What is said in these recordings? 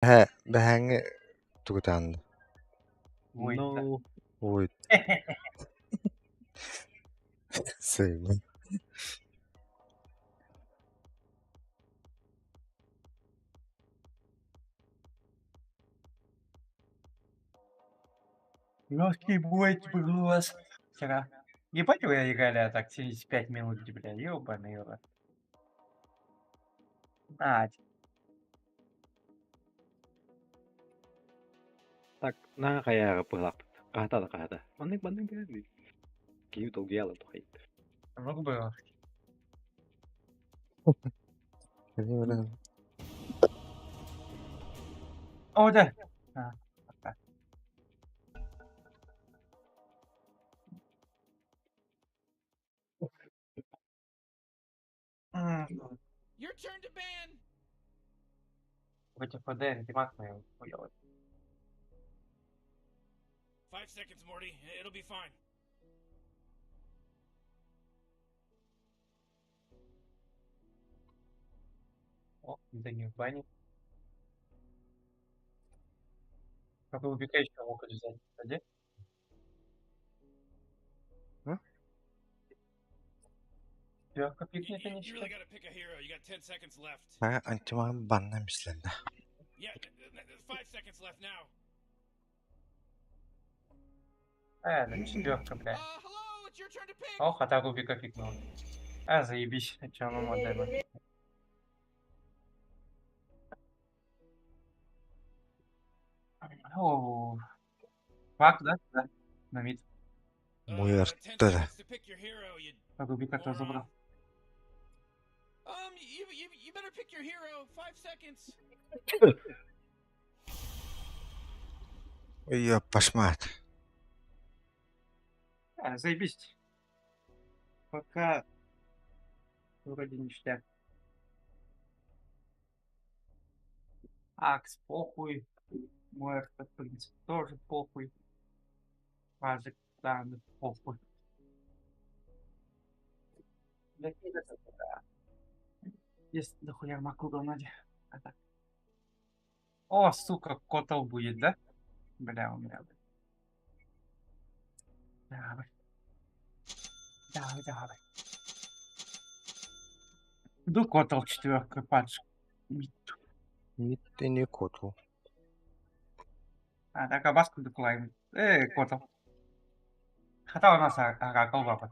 Бэһэҥи тугутаанна. No. Уйт. Сыймы. Легкий бой был у вас вчера. Ебать, вы играли так 75 минут, бля, ёбаный рот. Так, nakakaya pulak. Kahata. Manig gani. Kiyo to gyala to hate. Много было. О, да. Пока. Your turn to ban. Против ФД, антимаг моего хуёвый. 5 seconds, Morty. It'll be fine. О, да не в бане. Какой убика еще мог взять? Где? Легко пикнет, You они really что? gotta pick a hero. You got 10 seconds left. Антимаг баннамисланда. Yeah, 5 seconds left now. Четверка, бля. Hello, it's your turn to pick. Ох, а так убика пикнул. Заебись. Чё, ну модель. О, факт, да? Да. На мид. 10 Муэртада. seconds to pick your hero. You Как убика кто забрал? you better pick your hero. 5 seconds. Ёпашмат. Заебись. Пока вроде ништяк. Акс похуй. Муэрта, в принципе, тоже похуй. Мазик, да, похуй. Да, да. Есть дохуя макугов надя. О, сука, котов будет, да? Бля, у меня. Давай. Иду котов четверка, падж. Митте не коту. Так, абаску доклаем. Котов. Хотя у нас аракал вапот.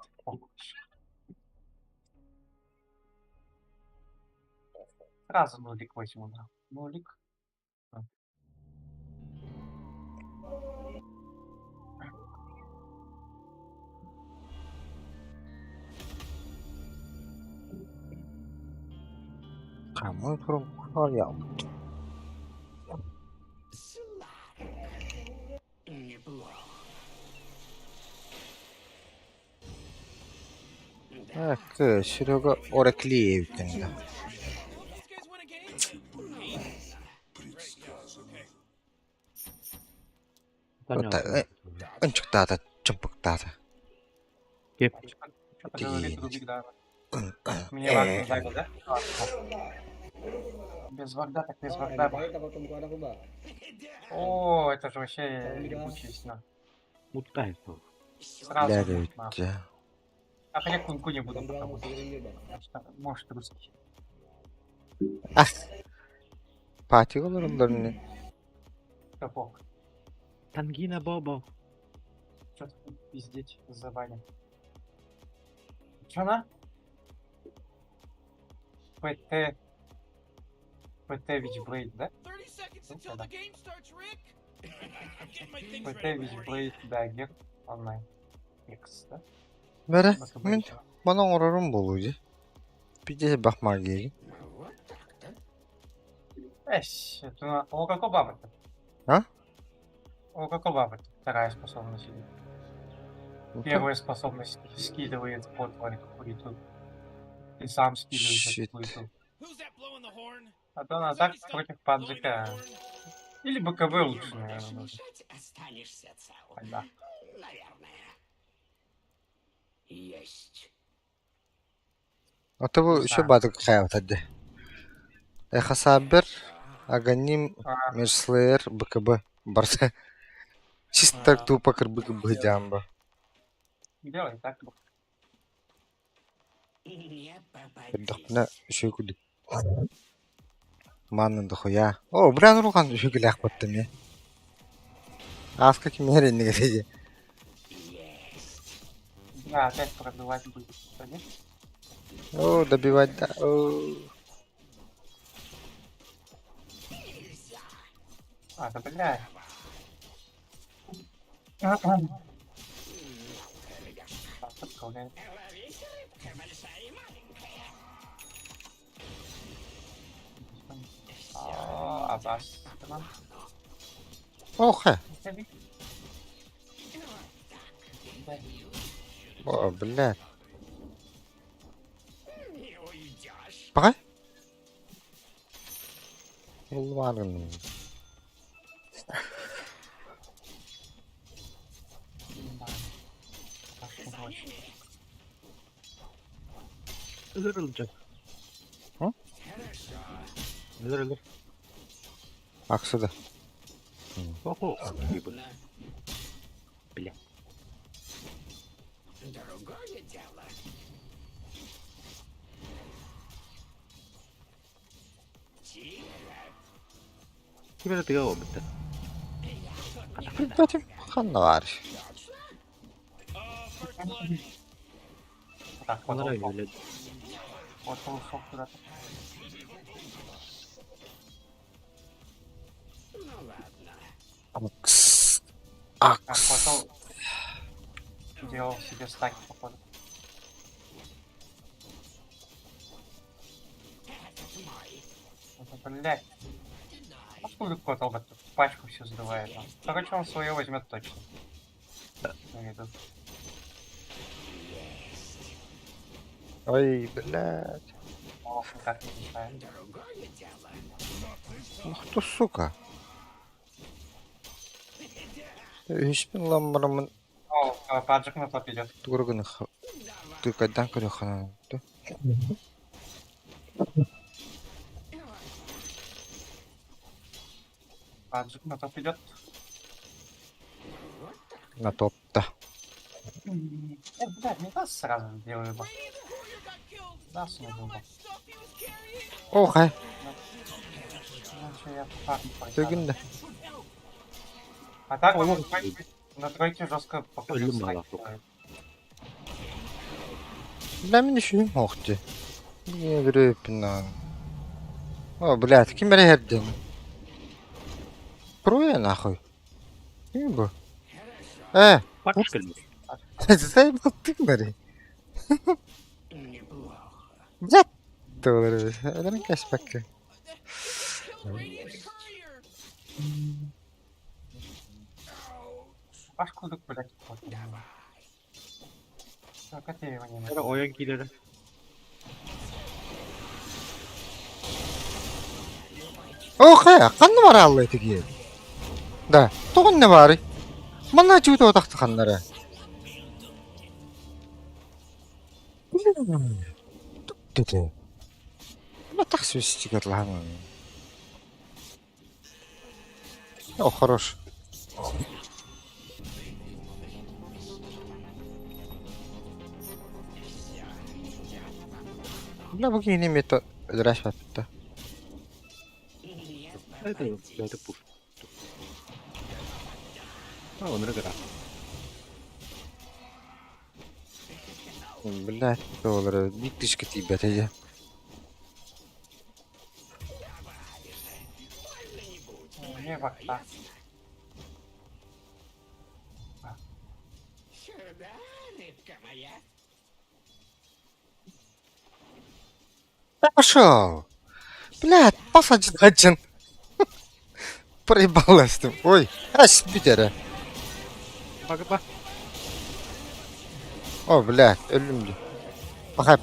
Сразу нулик возьму, да. Нулик. Кому промахал? Серега Ораклеевкин. Он чуктата, чумпуктата. Что-то говорит Рубик, да. Мне важно загл, да? Без варда, так без варда. О, это же вообще ебучий сна. Mutai to. Сразу. Лярюття. А хотя кунку не буду пока буду. Может русский. Патигаларым Капок. Tangina Bobo. Что-то пиздеть за баня. Чё на? ПТ Вичблейд, да? 30 seconds until the game starts, Rick. I'm getting my things ПТ ready. Вичблейд Дагер онлайн. X, да? Бәрі, мен мұның ұрырым болу де. Пиде бақмар кейгі. Это о какой бабы-то? А? О какой бабы-то? Вторая способность. Первая способность скидывает по твоей хуету. Ты сам скидываешь эту хуету. А то она так против паджика. Или БКБ лучше, наверное, нужно. Да. Есть. А то вы еще баток хават адде. Эха саббер Аганим, А, Межслеер, БКБ, Барса. Чисто так тупо БКБ Джамбо. делай так. Не Дохна, попадись. еще куда. Манны дохуя. О, бля, рухан еще гелях баттым я. Аз как мерен не греди. Да, опять пробивать будет. Пойдёшь? О, добивать, да. О. А, да блядь. Так, подправляй. Абас. Tamam. Оха. Tabii. О, блядь. Погай. Ладно. Ölür olacak. Hı? Ölür. Аксыда. Охо. Gibi. Бля. Другое дело. Kime de tığa olmadı. Припятим ханар. Так, вот Onlara ушел. öyle. Вот ушел куда-то. Акс. Так, Акс. вот делал себе стаки, походу. Это, блядь. Откуда котл бы тут пачку всю сдувает? А? Короче, он свое возьмет точно. Ну, иду. Ой, блядь. Ох, никак не мешает. Другое дело. Ах ты, сука. Hiçbir lambaramın О, паджик на топ идет. durgun ты кайдан көрө хана. Паджик на топ идет. На топта. Блядь, не даст сразу сделаю бы. Warrior got killed. Даст You не know how думал. much stuff he was carrying? Охай. Иначе я фарм просяду. Sögün de. А так О, он вот. на тройке жестко покажет Ölüm стаки var bak. делает. Ben bir düşüneyim hoştu. Niye bir öpünden. О, блядь, ким бери херден. Круя нахуй. Не bu. Bak çıkalım. Заебал ты, Мари. Неплохо. Блядь. Ты говоришь. Это не кэшбэк. Kill Radiant Courier. Аж кудык, блядь, вот. Так, это его не Sonra надо. oyun gileri. Охай, қанны бар алла етеге. Да, тоғын не бары. Мана жуйта отақты қаннары. Деді. Ну так свистик отлана. О, хорош. Бля, bu yeni meta ödüraş bitti. Это пуш. А, onları kırar. Блядь, доллары. Биктишка тебя тебе. Не бахта. Сюда, рыбка моя. Да пошел. Блядь, посадил. Проебалась ты. Ой, аж Питера. Bak bak. О, блядь, ölümdü. Пахай.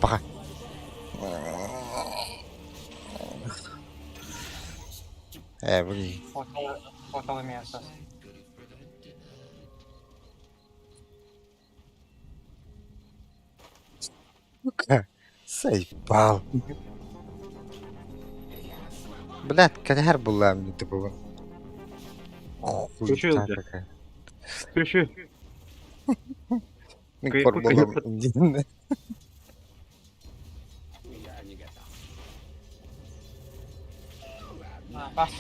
Блин. Фотал мясо. Сука. Заебал. Блядь, кадер була мені типу. Включил Хуйта же. какая. Включи. Микпор Какой- була дінне. Я не готов. А, пас.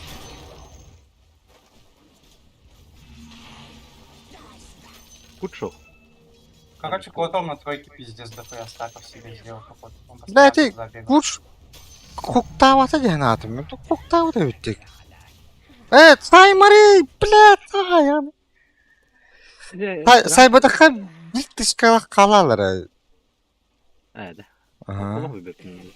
Путшо. Короче, Клотом на тройке пиздец дохуя стаков себе сделал какой-то. Он Да, постоянно ты туда бегал. Куч хуктавата дегнатым. Ну хуктавата үттик. Сай Мари, блядь, сай. Сай бадаха битишкала калалар. Да. Ага. Плохо выберем.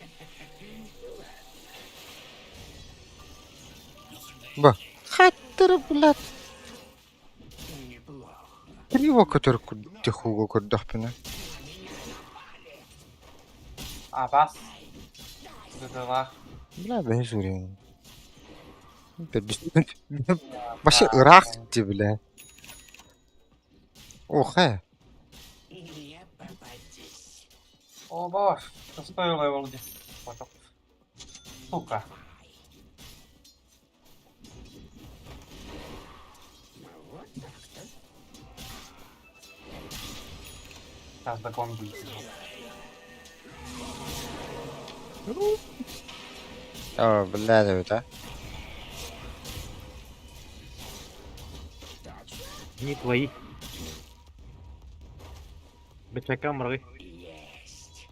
Ба. Хаттер, блядь. Неплохо. Криво котор тихуго коддахпина. А, пас. Дудала. Бля, ben sorayım. Başı Irak gitti bile. Oha. Не попадись. О, боже, шестой левел здесь. Вот. Сука. Вот так-то. Сейчас догон О, бля, да это. Не твои. Бечака мры. Есть.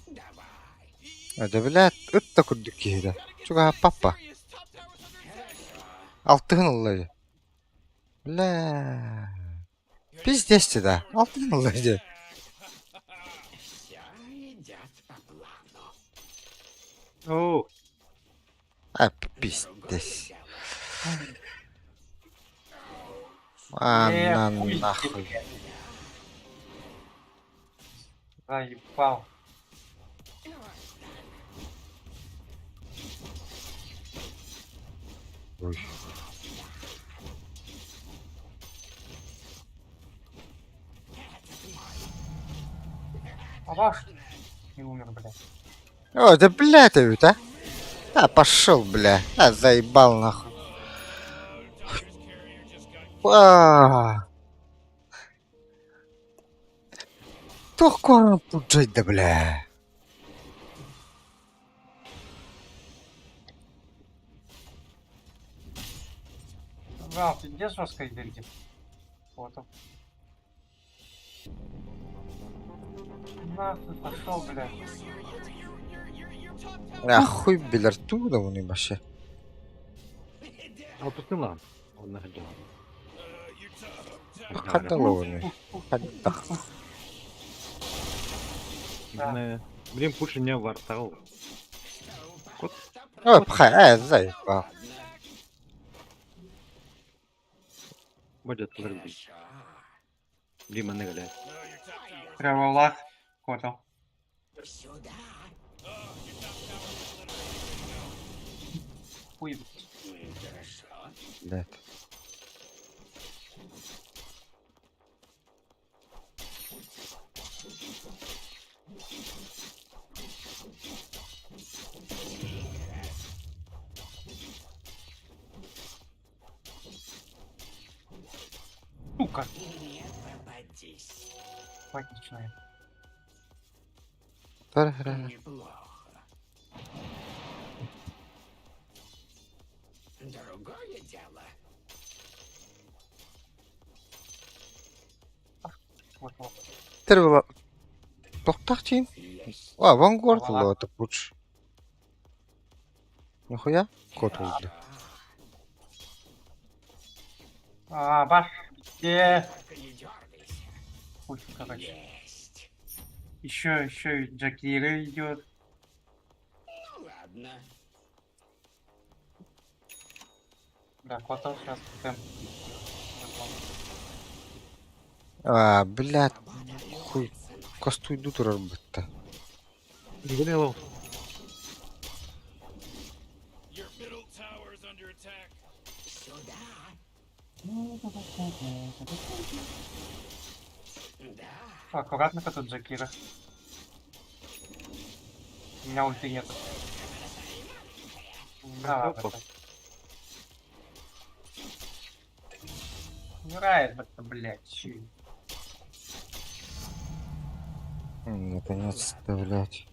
Давай. Это, блядь, это куда кида. Чуга папа. Serious. Top tower's under attack. Алтын аллай. Бля. Пиздец да. Алтын аллай. Все идет по плану. О, А, Другое пиздец. дело. А, на хуй нахуй. тебе. Заебал. Ой. А ваш? И умер, блядь. О, да бля ты ведь, а? А, пошел, бля. А, заебал нахуй. А. Только тут жить, да бля. Вал, ты где жестко идете? Вот он. Нахуй пошел, блядь. Ya хуй bilir tu da bunu başı. отпусти lan. Он нахрен. Hadi la onu. Hadi tak. Блин, пуши не вартал. О, пхай, заебал. Будет подожди. Хорошо. Блин, маны галяет. Тревелах. Котел. Сюда. Хуй. Хорошо. Блядь. Сука. Не попадись. Хватит начинаем. Неплохо. Другое дело. Вот, вот. Tervala. Тохтахчин. Есть. А, Vanguard Вала. ла это пуч. Нихуя? Кот улды. А, баш. Где? Только не дергайся. Хуй, короче. Есть. Еще и Джакира идет. Ну ладно. Да, Котел сейчас темп. А, блядь. Хуй. Касту идут работа. Галял. Your middle tower's under attack. Сюда. Да. Аккуратно-ка тут Джакира. У меня ульты нету. Да, Опа. умирает это, блядь, чё? Наконец-то, блядь.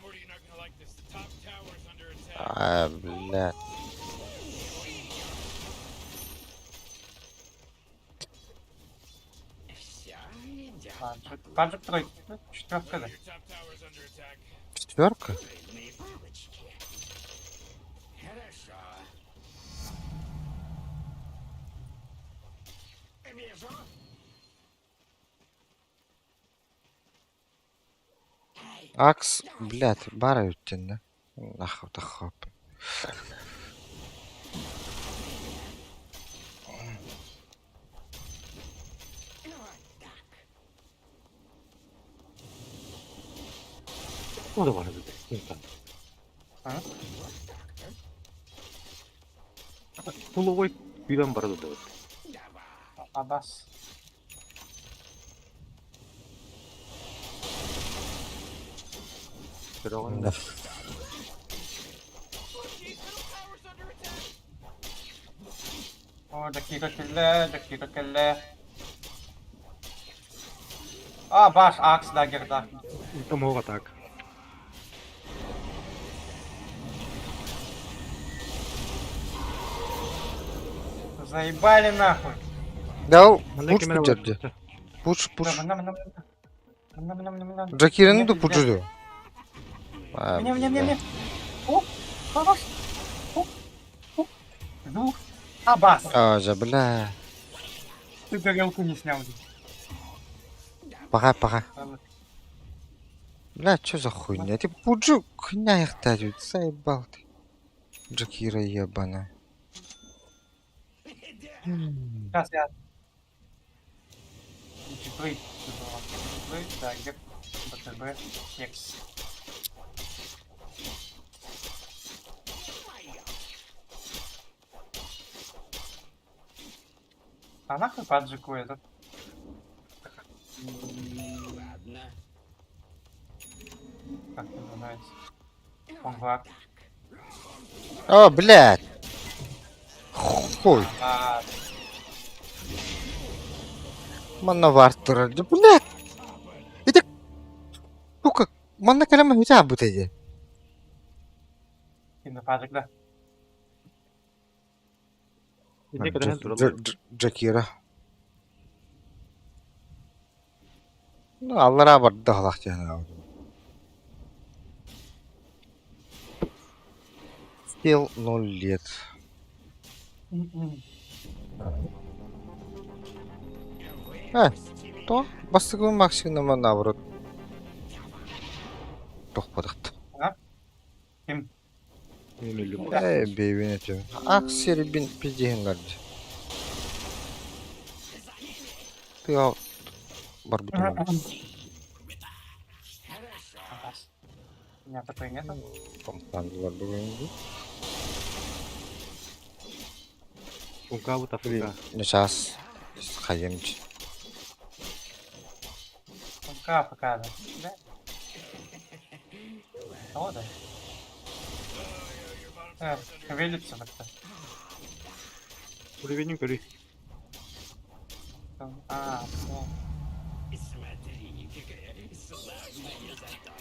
Morty, you're not gonna like this. The top tower's under attack. Блядь. Все идет. Паджик тройки. Четверка, да. Your top tower's under attack. Четверка? Мои палочки. Хорошо. Вижу. Акс, блядь, бара үттен да? Нахуй тахап. Вот так. Ну давай, инстант. А? Пуловой пидам бороду давай. Давай. Абас. Пироган. Да. Oh, jeez, middle tower's under attack. О, Джакира келле. А, баш, акс, дагер, да. Там его так. Заебали нахуй. Да, Мандай пуш камера бітірді. var. Пуш. Нам. Джакир'nin de pucudu. Мне. Оп, хорош. Оп. Двух. Абас. Ağaca bля. Ты горелку не снял. Пага. Бля, чё за хуйня? Ты пуджу хуйня их дарит, заебал ты. Джакира ебаная. Сейчас я. Чиплей. Да, где БТБ. Екс. А нахуй паджику этот? Ладно. Как тебе нравится? Он вак. О, блядь. Хуй. А, Манна вартыра. Да, блядь. Это... Сука, манна калама хитя бутеде. кино паджик, да. Ne kadar duralım. Джакира. Ну, аллара бар дахлах жана. Стил 0 лет. То бастыгы максимум наоборот. Тохпадықты. Ким? Emilim. Бейбин этим. Ак серебин пиздеген ларды. Ты ал. Бар бутын. Абас. У меня такой нету. Командалар бүгүн. Unka bu tafrika. Не час. Хаемч. КПК, да. Да? О, да. Видится как-то. Уровень горы. А, ну. Смотри, какая славная заточка.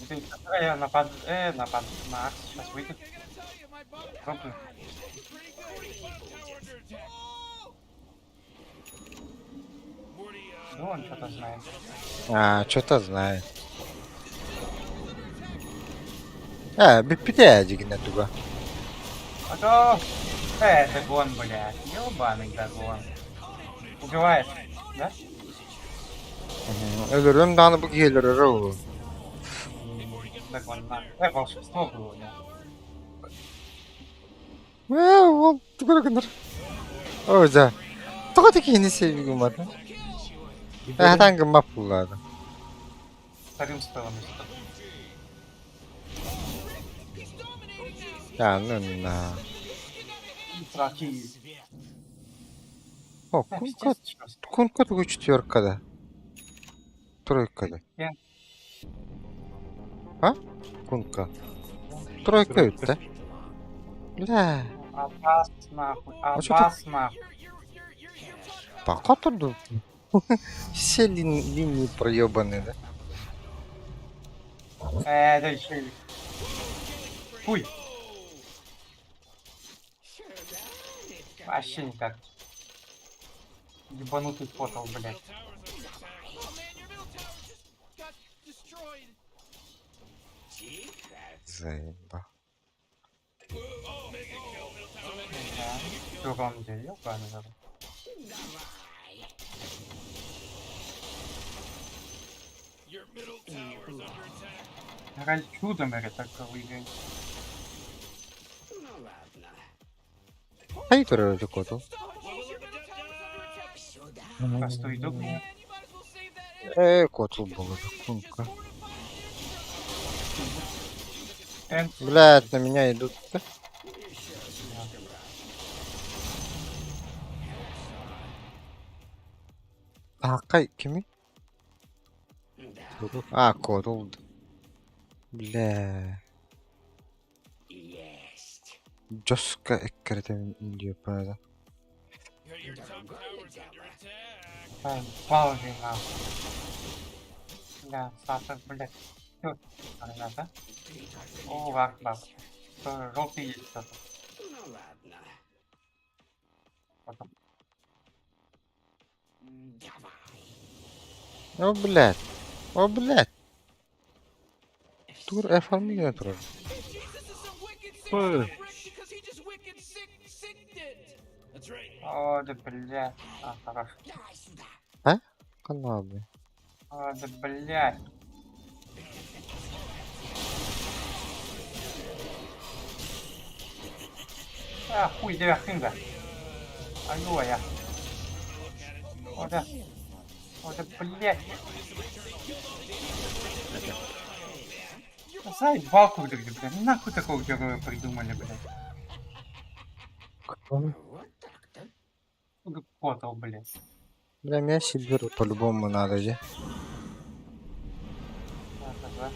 Все идет. Я напад, на Акс сейчас выйдет. I gotta tell you, my bottom Пробуй. is pretty good. Bottom tower under attack. Morty, Ну, он что-то знает. Что-то знает. Биппидядик на туга. А то... Дагон, блядь. Ёбаный Дагон. Убивает, да? Ölürüm danı bu gelir o. Дагон, на. Волшебство было, да. Ол түгіргіндір. Өзі. Тұға текені sevgim var. Таңғы мап болады. вторым стоилом. Да, ну на. Траки. О, Кунка только четверка, да. Тройка, да. А? Кунка. Тройка, да? Бля. Аббас нахуй. чё Аббас нахуй. Пока тут все линии проебаны, да? Да еще и... Фуй. Вообще никак. Ебанутый потол, блядь. Oh man, your middle tower just got destroyed. Заеба. Да. В другом деле, ёбаный в рот. Ради чудом, говорит, только выиграем. Ну ладно. Ай, вроде коту. Просто иду к нему. Коту было, Кунка. Энт. Блядь, на меня идут. Да? А, кими? Коту. Бля. Есть. Жестко эккертем Индию, правда. Паузы нахуй. Да, Саша, блядь. Всё, ребята. О, вах, баб. Желтый есть кто-то. Ну ладно. Потом. Давай. О, блядь. О, блядь. Тур оформление тоже. Ой. Because he just wicked sicked it. That's right. О, да блядь. А, хорошо. Давай сюда. Канабы. О, да блядь. А, хуй, тебя хынга. Алло, я. О, да. О, да блядь. Заебалку, блядь. Нахуй такого героя придумали, блядь. Вот так-то. Котл, блядь. Бля, меня Сильверу по-любому надо, где? Да.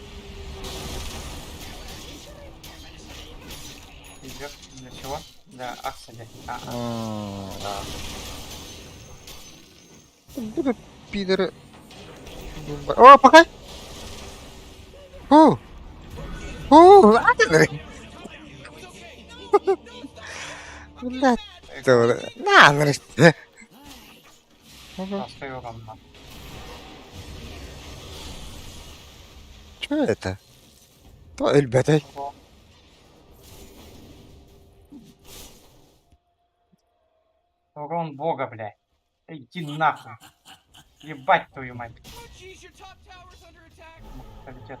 Идёт для чего? Для Акселя. Да. Будут пидоры. О, пока! Блядь, на, нарешті. Остаю ровно. Что это? То Эльбетай. Урон бога, блядь. Иди нахуй. Ебать твою мать. Oh jeez, your top tower's under attack. Полетят.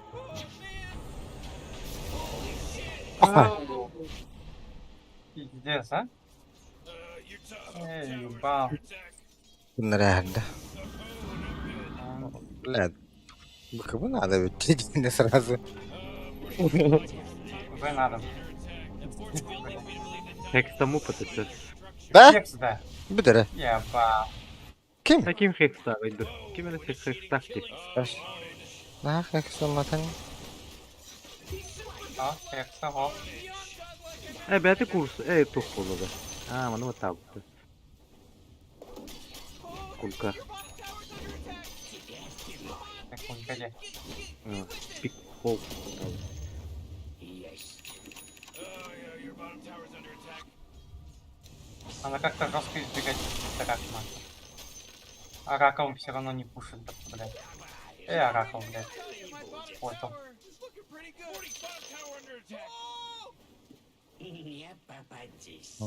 Oh man. Пиздец, а? Ебал. Реально. Блядь. Кому надо ведь не сразу. Уже надо. Хекс тому потече. Да? Текст, да. Бідере. Ебал. Ким? Таким хекста вийду. Ким мене цих хекстах ті? Ах, як самотань. О, текст, ого. Бети курс. Тух полода. А, воно отак. Кулька. Так, хуй, пойди. Пік пол. Есть. Надо как-то жестко избегать Ракма. А Раком все равно не пушит, блядь. Раком, блядь. Потом. It's looking pretty good. Не попадись.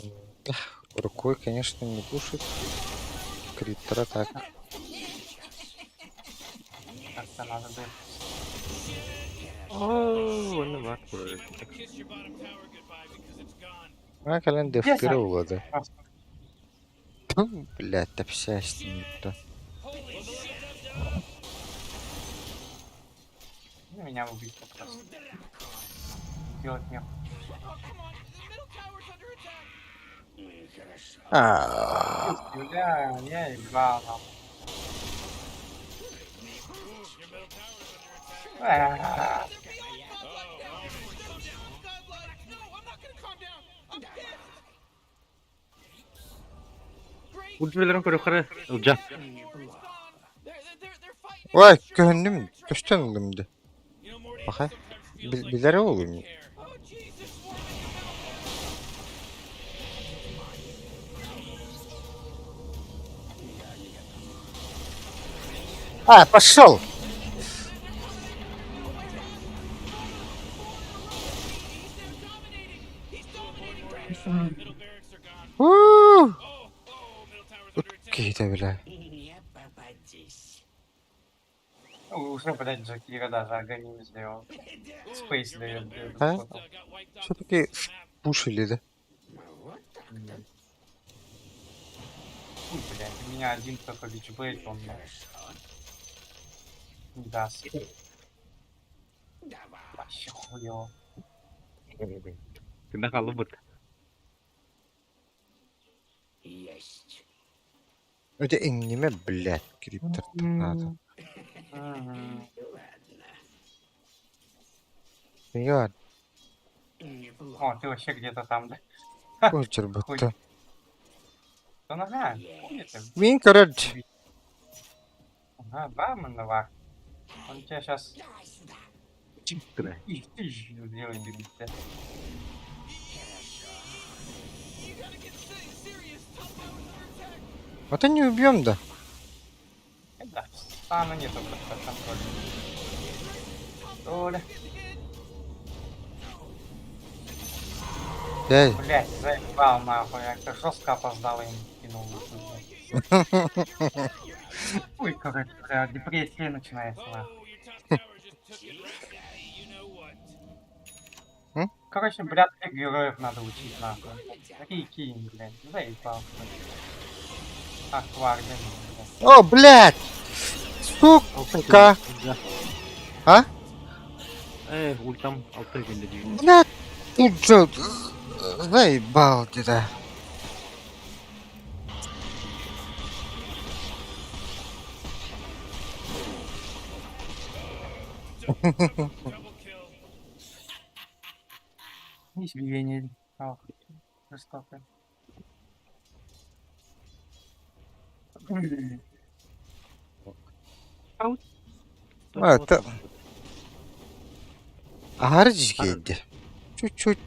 Рукой, конечно, не пушит. Криттера так. Как-то надо бы. Ооо, воно варто. А календарь Yes, впервые, да. Просто. Блядь, общаешься не то. меня убить попросту. Делать нехуй. Oh, come on. The middle tower's under attack. Хорошо. А, Бля, я ебал, нахуй. А, They're beyond godlike now. Calm down, godlike. No, I'm not gonna calm down. I'm pissed. Great. Ultimalarım yukarı. Ulca. They're fighting. vay gönlüm düşten oldum de. You know, Morty, Bakay. sometimes feels like Bilere you oğlum. care. Oh, Jesus, Morty. А, пошел! Middle barracks are gone. Ууу! Oh, middle tower's under attack. Кейде бля. Не попадись. уже, блядь, Джакира даже организм сделал. Спейс дает. А? Got wiped off Все-таки the map. пушили, да? Вот так-то. Фу, блядь, у меня один только бичбейт, он не даст. Давай. Вообще хуёво. Kena kalau but. Есть. Это инниме, блядь, криптор надо. Мгм. Ладно. Я Неплохо. О, ты вообще где-то там, да? өлтір бұтты. Да нога, хули ты? Мен короче, Ага, бармен навар. Он тебя сейчас... Kena. Их ты сделает, да. You gotta get serious. Top tower's under attack. это не убьем, да? Да, стана нету просто контроля. Толя. Эй, Блять, заебал нахуй, я как жестко опоздал и кинул. Ой, короче, бля, депрессия начинается нахуй. Oh, your top tower just took it right out of you know what. Короче, блядь, всех героев надо учить нахуй. Такие кинь, блядь, заебал. Аквардиан, блядь. о, блядь! Сука! А? Ультам алты günde değil. Блядь, тут же заебал где-то. Double kill. Избиение. Ох, жестоко. Это... Арыж geldi. Чуть-чуть.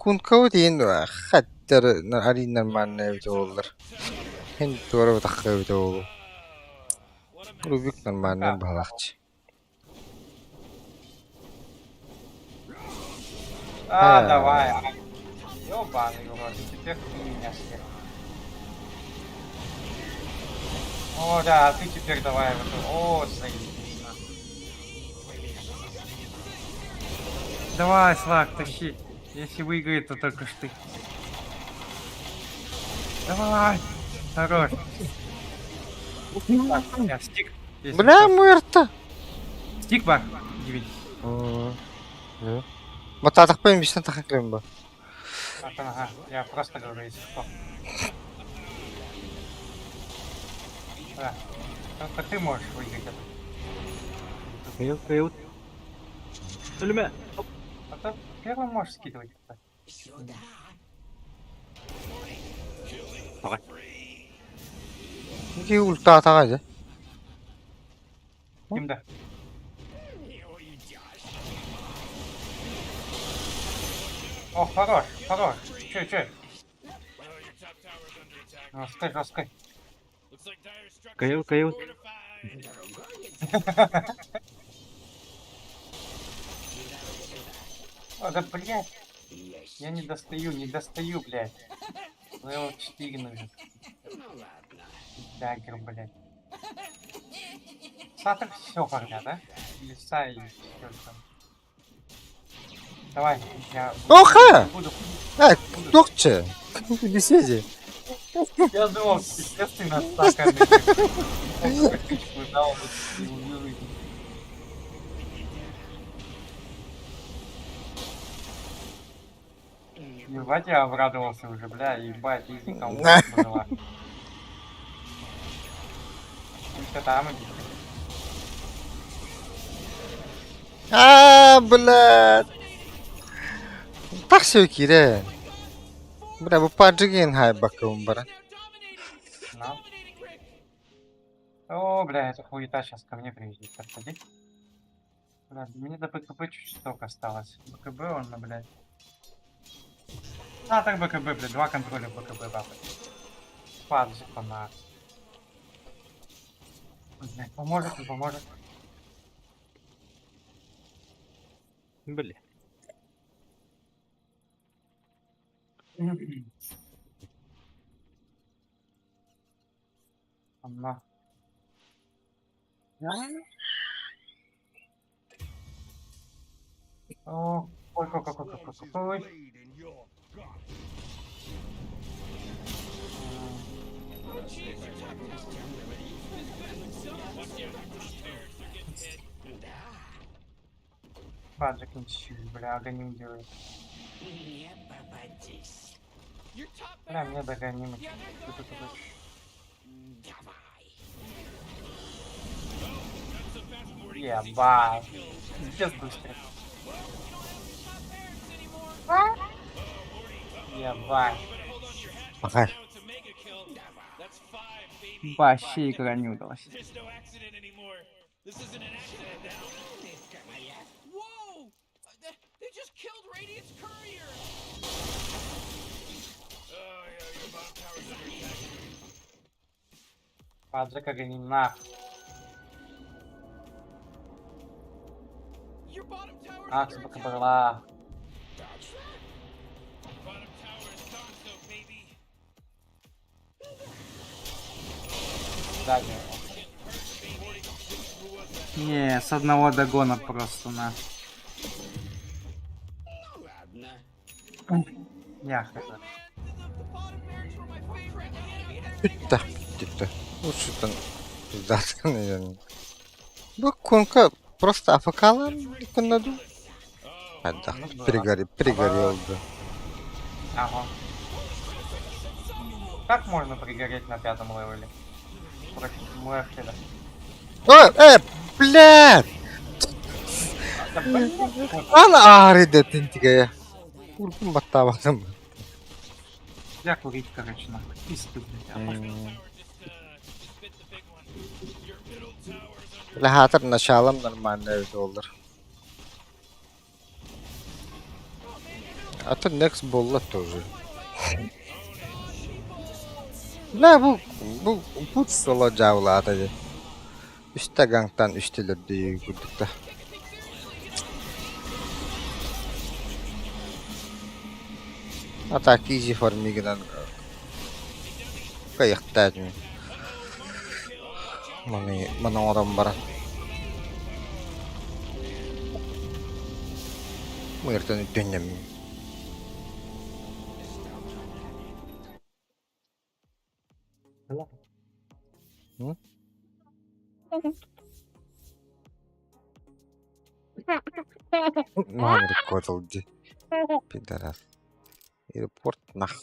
Кункау дейін хаттар арин нормальный өте олар. Хен туары өтаққа өте олу. Рубик нормальный балақчы. А, давай. Ёбаный урод, теперь ты меня съел. О, да, а ты теперь давай вот. О, заебись. нахуй. Давай, Слак, тащи. Если выиграет, то только ж ты. Давай. Хорош. Так, я стик. если Бля, что. муэрта. Стик бар. Дивить. Мататақпен бистен тақақлем ба. Ага, я просто говорю, если что. Да. Только ты можешь выиграть это. Kayıt. Ölüme. А то первый можешь скидывать. Сюда. Неге ульта атағайды? Кимда? О, хорош, хорош. Че? Oh, your top tower's under attack. Жесткой, жесткой. Looks like dire structure Kayıt. fortified. О, да блядь, Есть. я не достаю, блядь. Левел 4 нужен. Ну ладно. Дагер, блядь. Сатор все фармя, да? Или Сай, или что там. Давай, я... Оха! Буду. Тоқчы. Беседе. Я думал, естественно, стаканы. Ебать, я обрадовался уже, бля, ебать, изи кому На. была. Ты там иди. Блядь. Так все кире. Бля, bu поджиген хай баком бара. На. О, бля, эта хуета сейчас ко мне приедет. Подходи. Бля, мне до БКБ чуть-чуть только осталось. БКБ он, ну, блядь. А, так БКБ, блядь, 2 контроля БКБ, бабы. Паджи, на. Блядь, поможет, не поможет. Бля. На. О, ой. Паджик ничего, бля, агоним делает. Не попадись. Your top Бля, barracks. мне догоним. Ебать. Пиздец быстро. Ебать. Махай. Now it's a mega kill. That's 5, baby. Вообще игра не удалась. There's no accident anymore. This isn't an accident now. Whoa! They just killed Radiant's courier. Oh yeah, your bottom tower's under attack. Паджик агоним на. Your bottom tower's Акс under attack. БКБ. Bottom tower is gone, so baby. Сзади. Не, с одного догона просто на. Ну ладно. Я хз. The bottom barracks were my favorite. The enemy has Bitti. Gitti. Uçuştan zaten yani. Bu konka просто AFK'lar konuda. Hadi пригори oldu. Ага. Как можно пригореть на 5-м левеле? Против Мэрфеля. Блядь! Да блин, Ana ağrıdı tintigaya. Kurkum batta baktım. я курить, короче, нахуй. Пизду, блядь. La hatır naşalım normalde evde olur. А то next bolla тоже. La bu put sola cavladı. Üste gangtan üsteler diye gördük de. Atak easy farmigidan kayıqtadın. Mana adam bara. Bu yerden dönem. Hı? Номер кодалды. Пидорас. Аэропорт нах.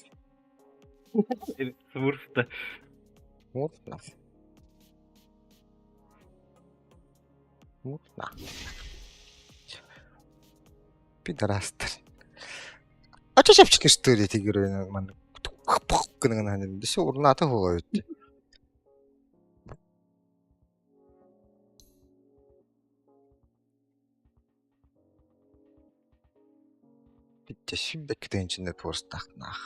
Смурф-то. Вот нах. Вот нах. Пидорастар. А чё шапчики что ли эти герои нормально? Да все урнаты ходят. Bitti şimdi bekleyin içinde torstak nah.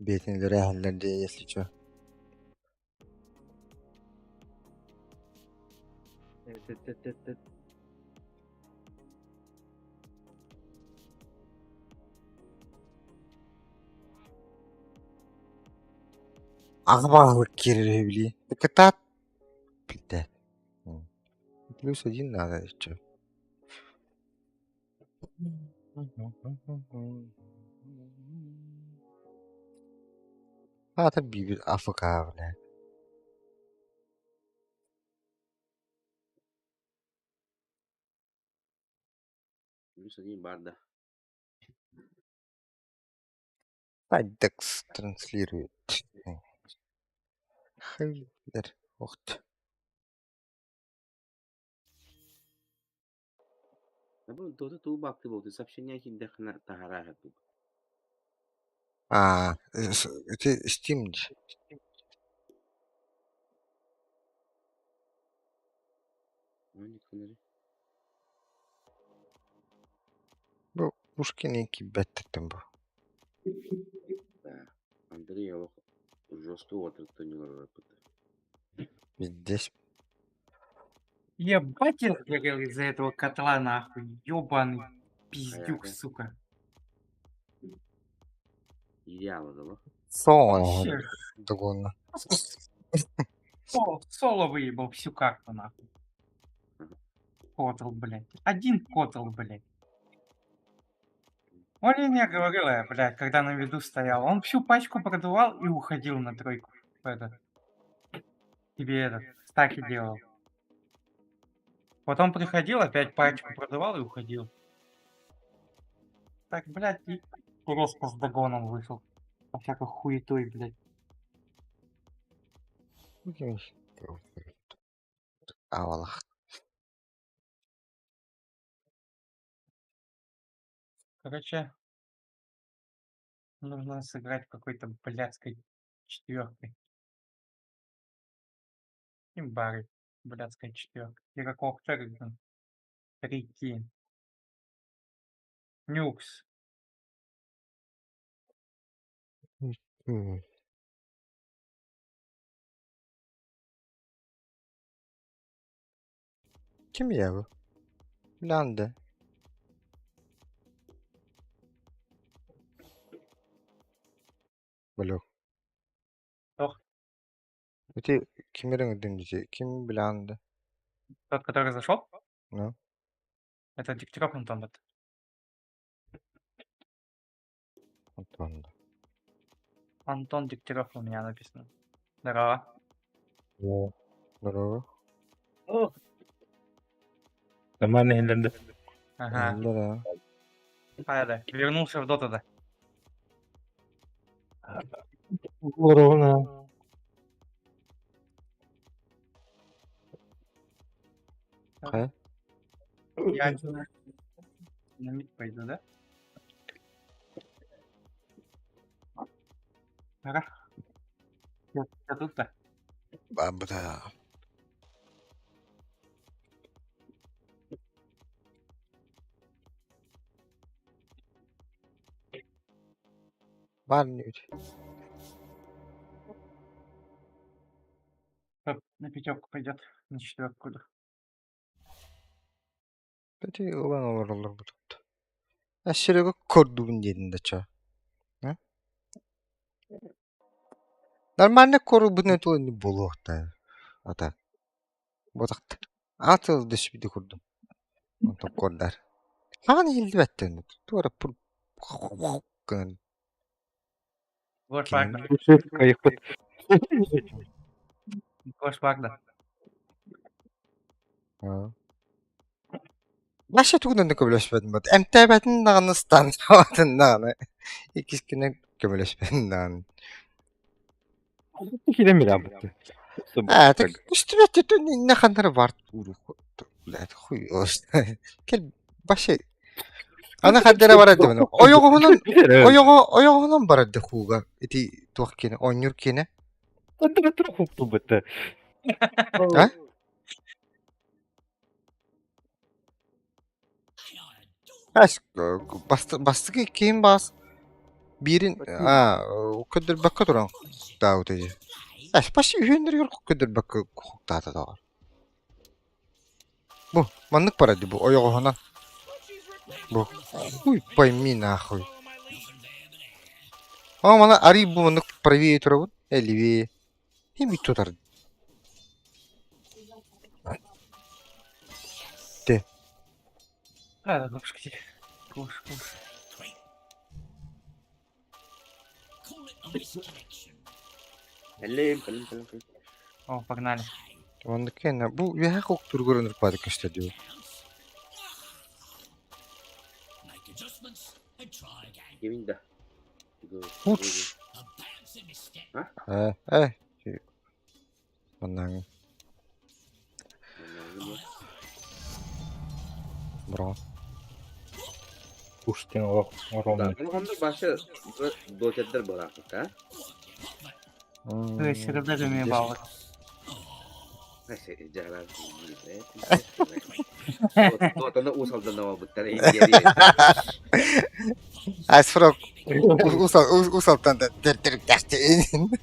Бетинleri hallerdi если чё. Ағбалық керевли. Катат. Блядь. +1 надо еще. Ата бибит АФК, блядь. Плюс один бар, да. Адекс транслирует. Хайлер. Ух ты. Да был тот ту бак ты был, ты сообщения хиддах на тагара тут. Это Steam. Ну, никто не... Bu Пушкин iki беттен bu. Да. Андрей, я жестко вот это не работает. Здесь. Ебать, я сгорел из-за этого котла, нахуй. Ёбаный пиздюк, Ага. сука. Идеал, да? Son. Вообще, Догонно. соло выебал всю карту, нахуй. Котл, блядь. Один котл, блядь. Он мне говорил, блядь, когда на виду стоял. Он всю пачку продувал и уходил на тройку. Тебе этот, стаки делал. Потом приходил, опять пачку продавал и уходил. Так, блядь, и резко с догоном вышел. По всякой хуетой, блядь. Авалах. Короче, нужно сыграть какой-то блядской четверкой. Имбары. Блядская четверка. Игроков Фергюсон. Прикинь. Нюкс. Kim ya bu? Landı. Blok. Ох, Это Кимерин дендизи. Ким Бланды. тот, который зашел? Ну. Это Дегтярев Антон. Это. Антон. Антон Дегтярев у меня написано. Здорово. Здорово. Нормально елді. Ага. Да. Понятно. Вернулся в доту, да. Здорово. Хай. Я на мид пойду, да? Ага. Я тут-то. Бабда. Барнють. На пятерку пойдет. На четверку. Да. Dedi ulan olur bu tuttu. Aşırı korduğun yerinde ça. Ha? Normalde koru bu ne tuğ ni bolu da. Ata. Bozaktı. Atıl dış bir de kurdum. Ondan korlar. Hani hildi betten. Tuğra pur. Kın. Гош Ким? Вагнер. Кайфы. Гош Вагнер. Ha. Başka tuğdan da köbüleşmedim. Emtebetin dağını standartın dağını. İkisine köbüleşmedim dağını. Kilemiyor abi. Так üstüme tütün ne kadar var uğru. Блядь, хуй olsun. Gel başı. Ana kadere var etti bana. Oyoğunun var etti huga. Eti tuhakkine, onyurkine. Андре троху тубите. Ha? Aş, bastı ki kim bas? Birin, o kadar bakka duran daha öteci. Aş, başı ühünler yok o kadar bakka hukuk dağıtı da var. Bu, manlık var etti bu, oyoğuna. Bu, хуй пойми нахуй. А мана ари бу маннык правее турабын, левее. Хеми тутар. Де. Да, гошки. Гош. Call it a misconnection. Калим. О, погнали. Ондыке на бу я хок тургорын рпады кышта диyor. Кевин да. Уч. А? Маннан бро. Пуштин Да, ровно. ну он başka doçetler bıraktık ha. Сырда жеме балық. Neyse, cahil gibi. Doğutanı usaldan ama bu tane geriye. Асфрок усалтан да дер дашты.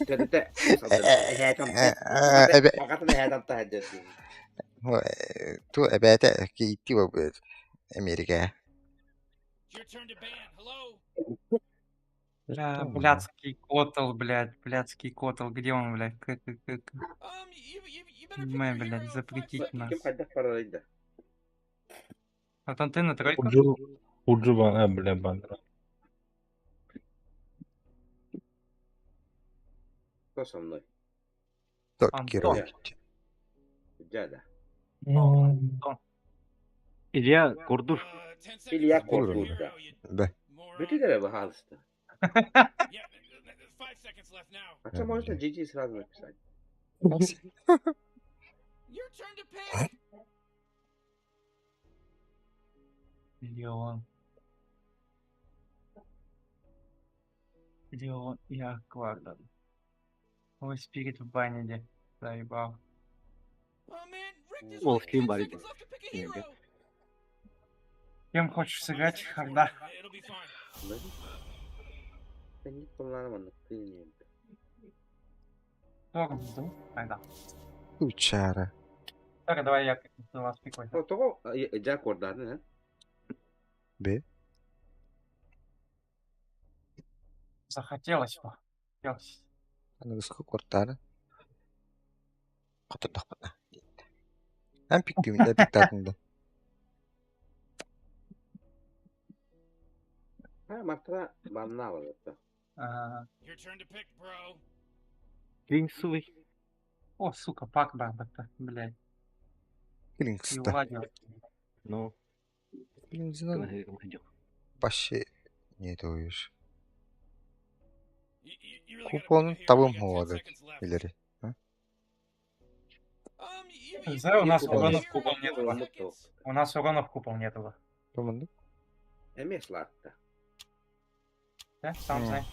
Kötü usaldan. Heyatan. Эбе Fakatını heyatan da hediyorsun. ту эбете ки итти бу Америка. It's your turn to ban. Hello? Блядский котл, блядь. Блядский котл. Где он, блядь? You better pick Мы, your блядь, hero. запретить нас. Kim kaydak paralıydı? Вот он ты на тройку? Ucu bana bile bana. Кто со мной? Тот Антон. герой. Дядя. İlya kurdur. 10 seconds. İlya to pick your Korkut. hero, you Да. moron. Bütün de bu haliste. Yeah, 5 seconds left now. Açam oysa GG sırada написать. Your turn to pick. Леон. Леон и Аквардон. Ой, спирит в бане, заебал. Oh man, Rick, there's Well, only 10 Steam Buddy seconds left to pick a Yeah, hero. good. Кем хочешь сыграть, Харда? It'll be fine. Ben hiç kullanamadım. Bilmiyorum. Торм, да? Тогда. Учара. Так, давай я как-то вас пикаю. O toho Jack orada ne? Бе. Захотелось бы. Захотелось. Аны гысқы корттары. Қатырдақ бана. Ам пикпеймін, да пиктатынды. Ha Mart'ta banna var hatta. Your turn to pick, bro. Квинсуй. О, сука, пак бабата, блядь. И Килингста. уладил. Ну, Килингстан başı neydi o iş? You really gotta pick a Kuponun hero. табым You got 10 havadır seconds left. ileri. Знаю, у нас Купол. уронов купол нету. Kupon. У нас уронов купол нету. Tamamdır. MS latta. Да, сам Ну. знай.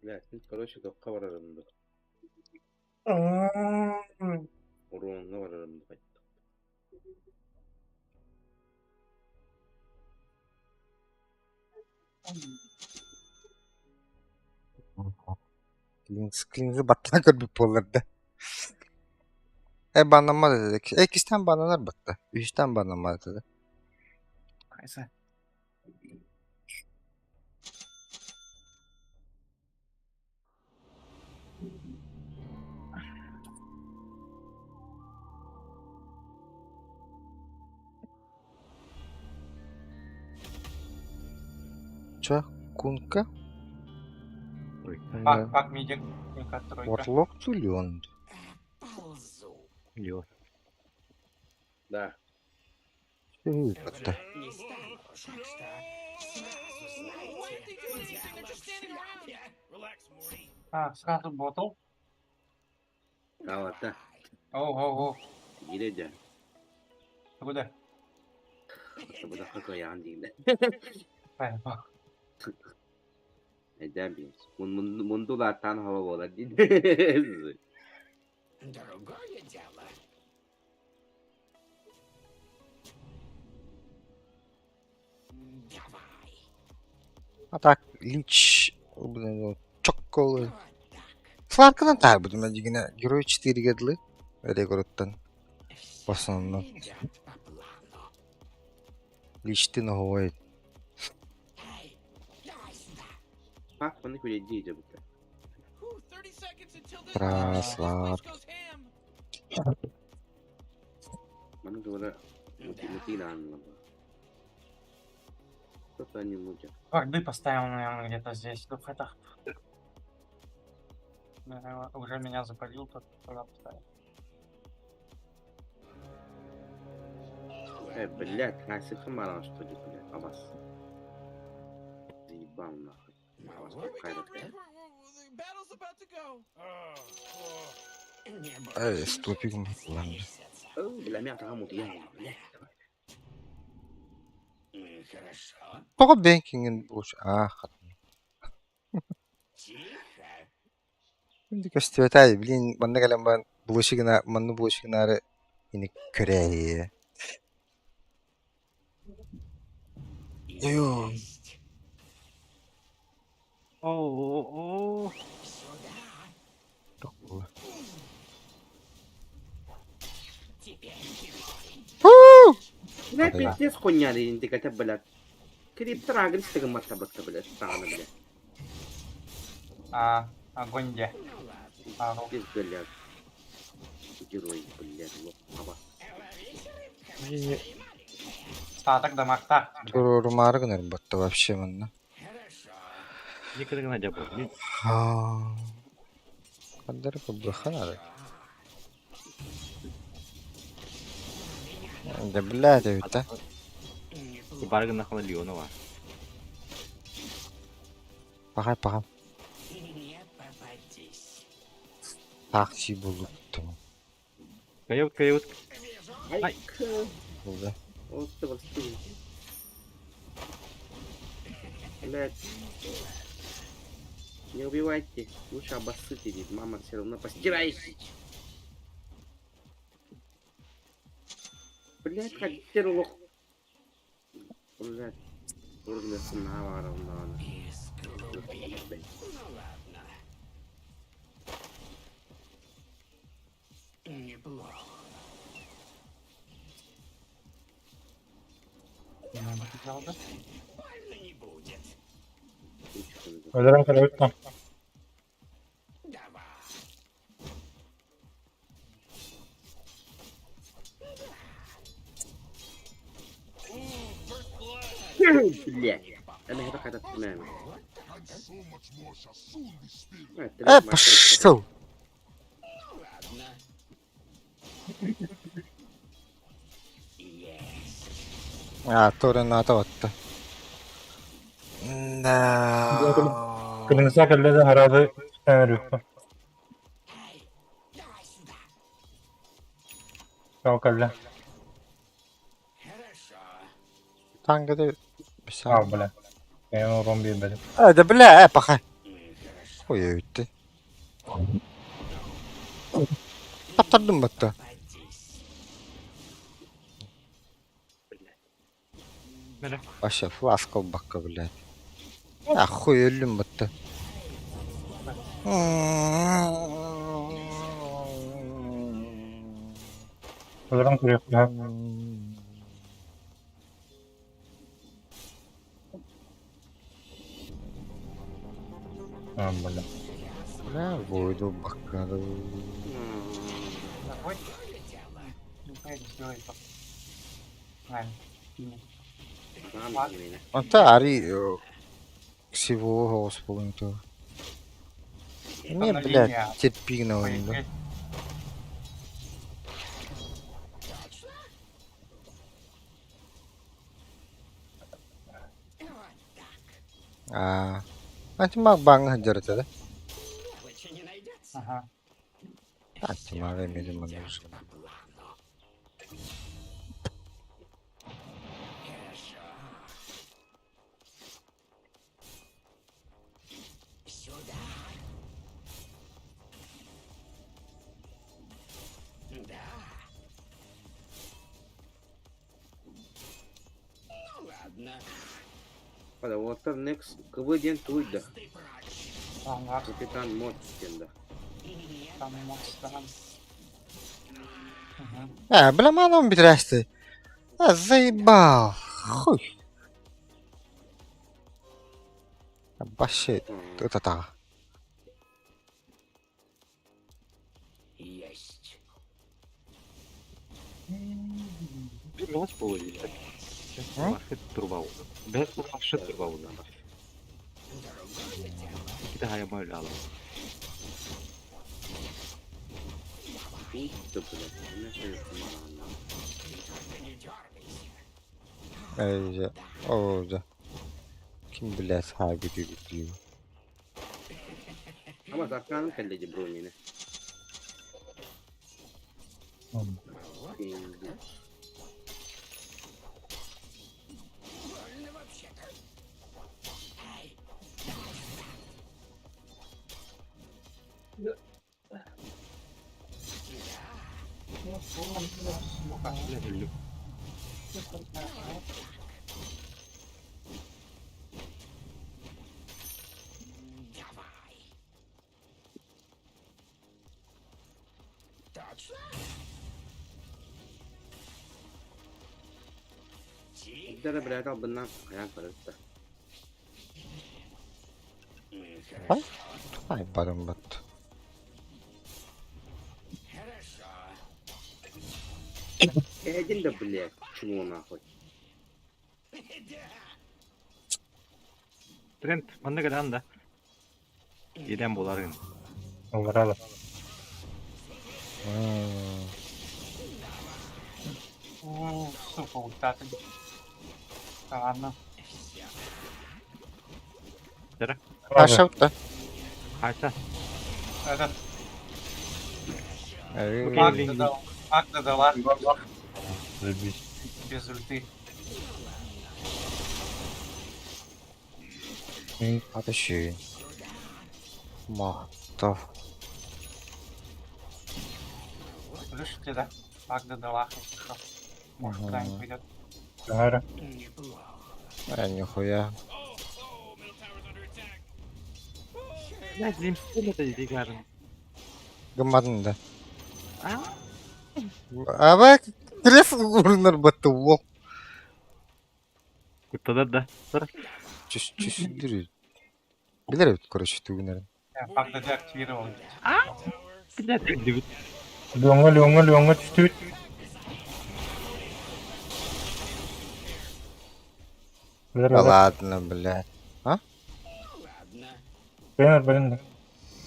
Ya siz короче dokka var aramda. Urunga var aramda. Klings'i battan bir pollarda. Banlanma dedik. İkisinden banlanır battı. Üçten banlanma dedi. Neyse. Çak, kunka, Пак мидик. Тройка. Орлок, Тулион. Лё. Da. Battı. What are they doing? They're just standing around. Relax, Morty. Сразу ботл. Kahvaltı. Оу. Gideceğim. Куда? Bu da kaka yan değil. Поехал. Neden bir? Mundular tan hava bola. Дорогое дело. Давай. Atak, linç. Çok kolu. Farkına tabi buldum ben yine. Euro 4 gedli. Öyle görütten. Basınından. Linçti ne havayı. Bak bana kule diyeceğim. Whew, 30 seconds until this Traslar. place goes ham. Bana doğru mutin anlamı. Что-то они мутят. Варды поставил, наверное, где-то здесь, в хатах. Наверное, уже меня запалил, тот туда поставил. Блядь, Асика Маран, что ли, блядь, Абас. Заебал нахуй. Абас, Where are we какая going, такая. Rick? The battle's about to go. Ступик lan. Бля, мята гамут, я, блядь. Тоға бенкingen буш. Şimdi köstübetay bilin bana gelen ben bulaşıgına manlı bulaşıgınarı ini köreye. Yo. О-о-о. Бля, Да. пиздец, хуйня, индикатор, блядь. Криптора, гристыгы мата-бата, блядь, странно, блядь. Огонь где? Пиздец, блядь. Герой, блядь, вот, Абас. Статок дамагта. Турумары гынар батта вообще манна. Никогда не был. Каддар побраханары. Да блядь, это. Барган нахуй Леонова. Пахай. Такси булут. Кают. Ай, Булда. вот ты вот стиль. Блядь. Не убивайте, лучше обоссыте, ведь мама все равно постирайся. Блядь, как лох. Блядь. Ургля сынава равна. Öldürüm kere ütmem. Блядь. Она это когда ты Пошел. Торнадо attı. No. Kırmızı kelle de herhalde veriyor. Çok kelle. Tango da bir saniye. Al bile. Benim orum bir benim. Hadi bile bakay. Koyuyor gitti. Kaptırdım battı. Merhaba. Başa flaska bakka bile. Ya koyuyorum battı. Öldürüm kırıyor. Al bile. Ne koydu bakkalı. Ой. Ну, сделай так. Ладно. Anta ari всего господи то. Не, блядь, терпи на войну. Nanti mah bang hajar aja deh. Ага. Nanti mah ini manusia. Pada water next kemudian tuida. Ага. Капитан Моттенда. Там монстр. Бля, маном бедрасты. Заебал. Хуй. Вообще, это так. Мелочь половина. Вообще труба oldu. Ben bu aşırı truba oldu. İki de hayama öyle alalım. Ух ты, блядь, у меня что мана. Öyle. Orada. Kim bilir sahibi diyor. Ama zaten kelleci bro yine. Şimdi. Ne öldüm. Bir de birer abından kayan karısı. Ay barın battı. Edin de блядь, чего нахуй. Trent, bana kadar anda. Yeden bolarım. Overall. Сука, ультата. Да ладно. Yara. Aşağıda. Kaçta? Этот Ay, маг додала Заебись. без ульты. ateşi. Mahta. Слышите, да? Маг додала, если что. Может, Ага. куда-нибудь придет. Ара. Ay nihaya. Oh, middle tower's under attack. Ne diyeyim? Ne de digarın. Gımmadın da. Ama Gref uğrunlar battı. Wow. Kutladı da. Sonra Чуть дурит. Bilirim короче тugунların. Я маг деактивировал. bir de tek Лёнга чуть-чуть. Да ладно, блядь. Блин.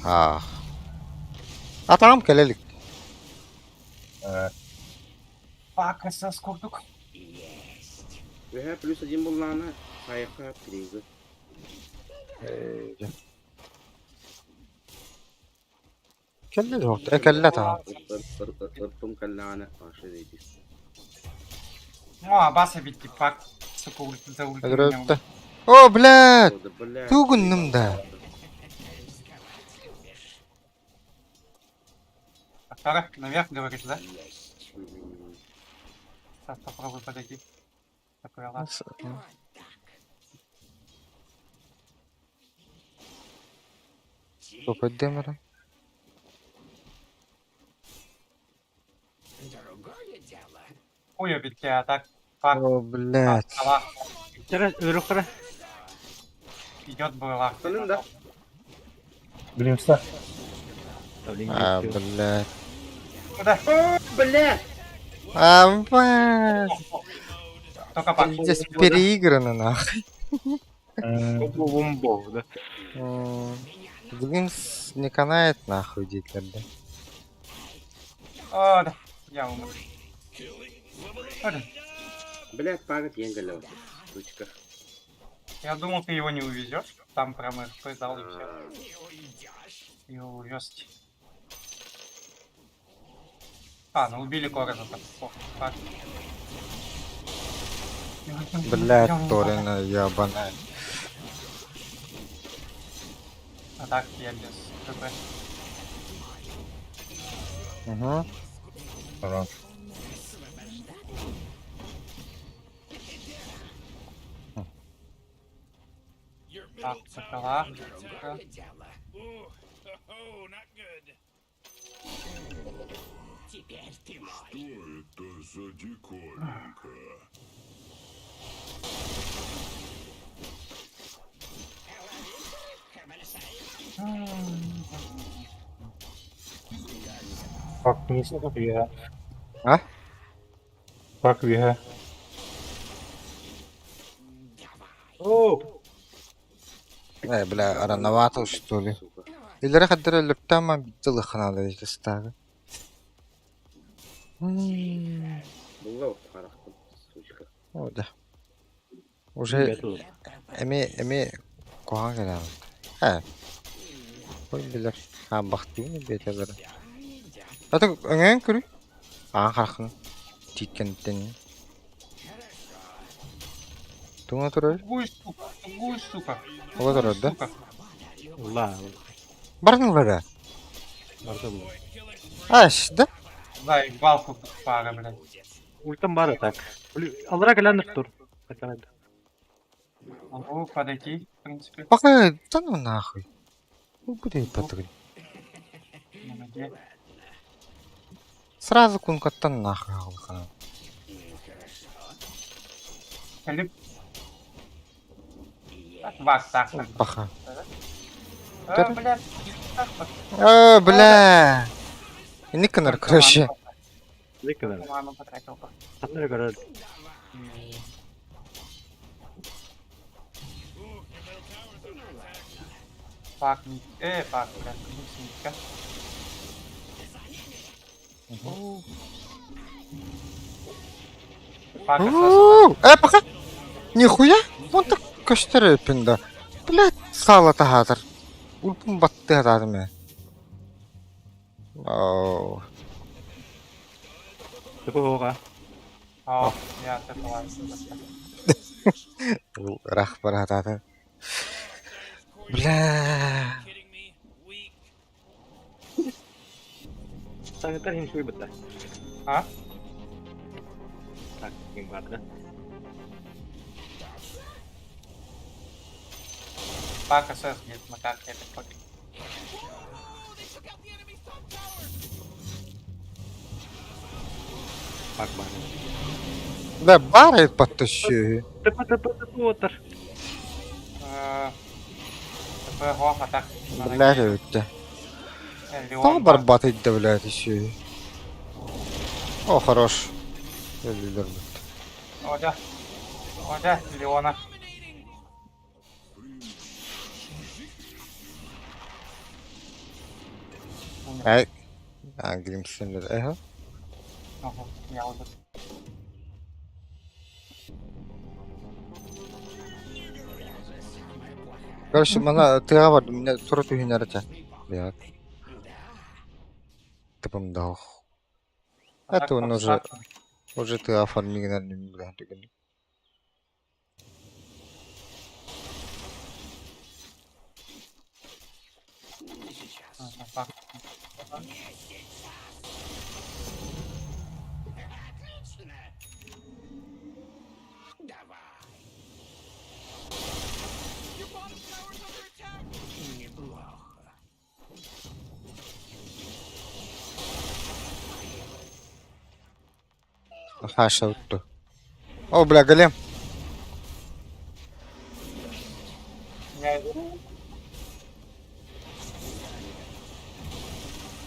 Ah. А tamam kelelik. Фак, СС курдук. Ve плюс один был на Сайха Кризы. Kelle yok. Kelle tamam. Irttım kellane karşı değil. Ну, а баса бить фак. Сука, ульты за ульты. Öldü. О, блядь. O da блядь. Тугунным да. Вторых наверх, говоришь, да? М, Сейчас попробуй подойти. Такой лаз. Стоп, демера. Хуя бить тебя, так. Фак. О, блядь. Салах. Yara örük kara. Идет была. Sonunda. Блимста. А, блядь. Куда? Блядь. А, блядь. Только фак. Здесь переиграно, нахуй. Bu bombo da. Bugün не канает нахуй дитлерде. О, да. Я умер. Блин, Блядь, пара пенгалева. Сучка. я думал, ты его не увезешь. Там прям их предал и все. А, Его увез. А, ну убили Короза. Так, фак. Блядь, Торина ебаная. А так я без КП. Угу. Хорош. Your Так, middle сокола. tower. Ooh, oh, not good. Это за диковинка. Fuck me, yeah. А? Fuck we have. Оу! Бля, рановато, что ли? Сука. Или рахадра лептама битылы ханада эти стага. Бұлға оқты қарақтым. Сучка. О, да. Уже Бетл. эми коған келем. Ха. Ой, билер. Ха, бақтыйны бетелер. Ата өңен көрі? Аған қарқын. Тиккенттен. Туңа тұрар? Тугую, сука. Ого тұрар, да? Сука. Ла. Бардың бәрі? Бардым. Аш, да? Дай балку пара, блядь. Ультам бар так. Алыра келендер тур. Қайтарады. Могу подойти, в принципе. Пока, да ну нахуй. Ну, куда подгри? На ноге. Сразу кункаттан нахуй алған. Келіп. Так, бак, так. так. Баха. Блядь. так вот. Бля. Никонар, короче. Зекалар. Команду потратил. Қандай көреді. Пак, пак, блядь, нитка. Пак, Пока. Нихуя? Вон так каштары пинда. Блядь, сала тахатыр. Ульпун батты хатады мен. Оу. Тіпі оға. О, я такого. Рахбар хатады. Бля. Kidding me? Weak. Санитар хин шуй бітті. А? Так, кем барды. Пак СС где-то на карте, это пак. Oh, they took out the enemy's top tower. Пак бар. Да, барает подтащи. Тіпі отыр. ТП Гоха, так. Блядь, өтті. Там барбатить, да, блядь, еще. О, хорош. Лидер. Одя. Одя, Леона. Ай. Гримсендер, эго. Ага, я уже. Короче, мана тыға барды, мне тура түйін әрәті. Блядь. Тыпым даух. Это он уже ты оформил, наверное, блядь, тыгын. Пак. Your bottom tower's under attack. Хаша утты. О, бля, голем.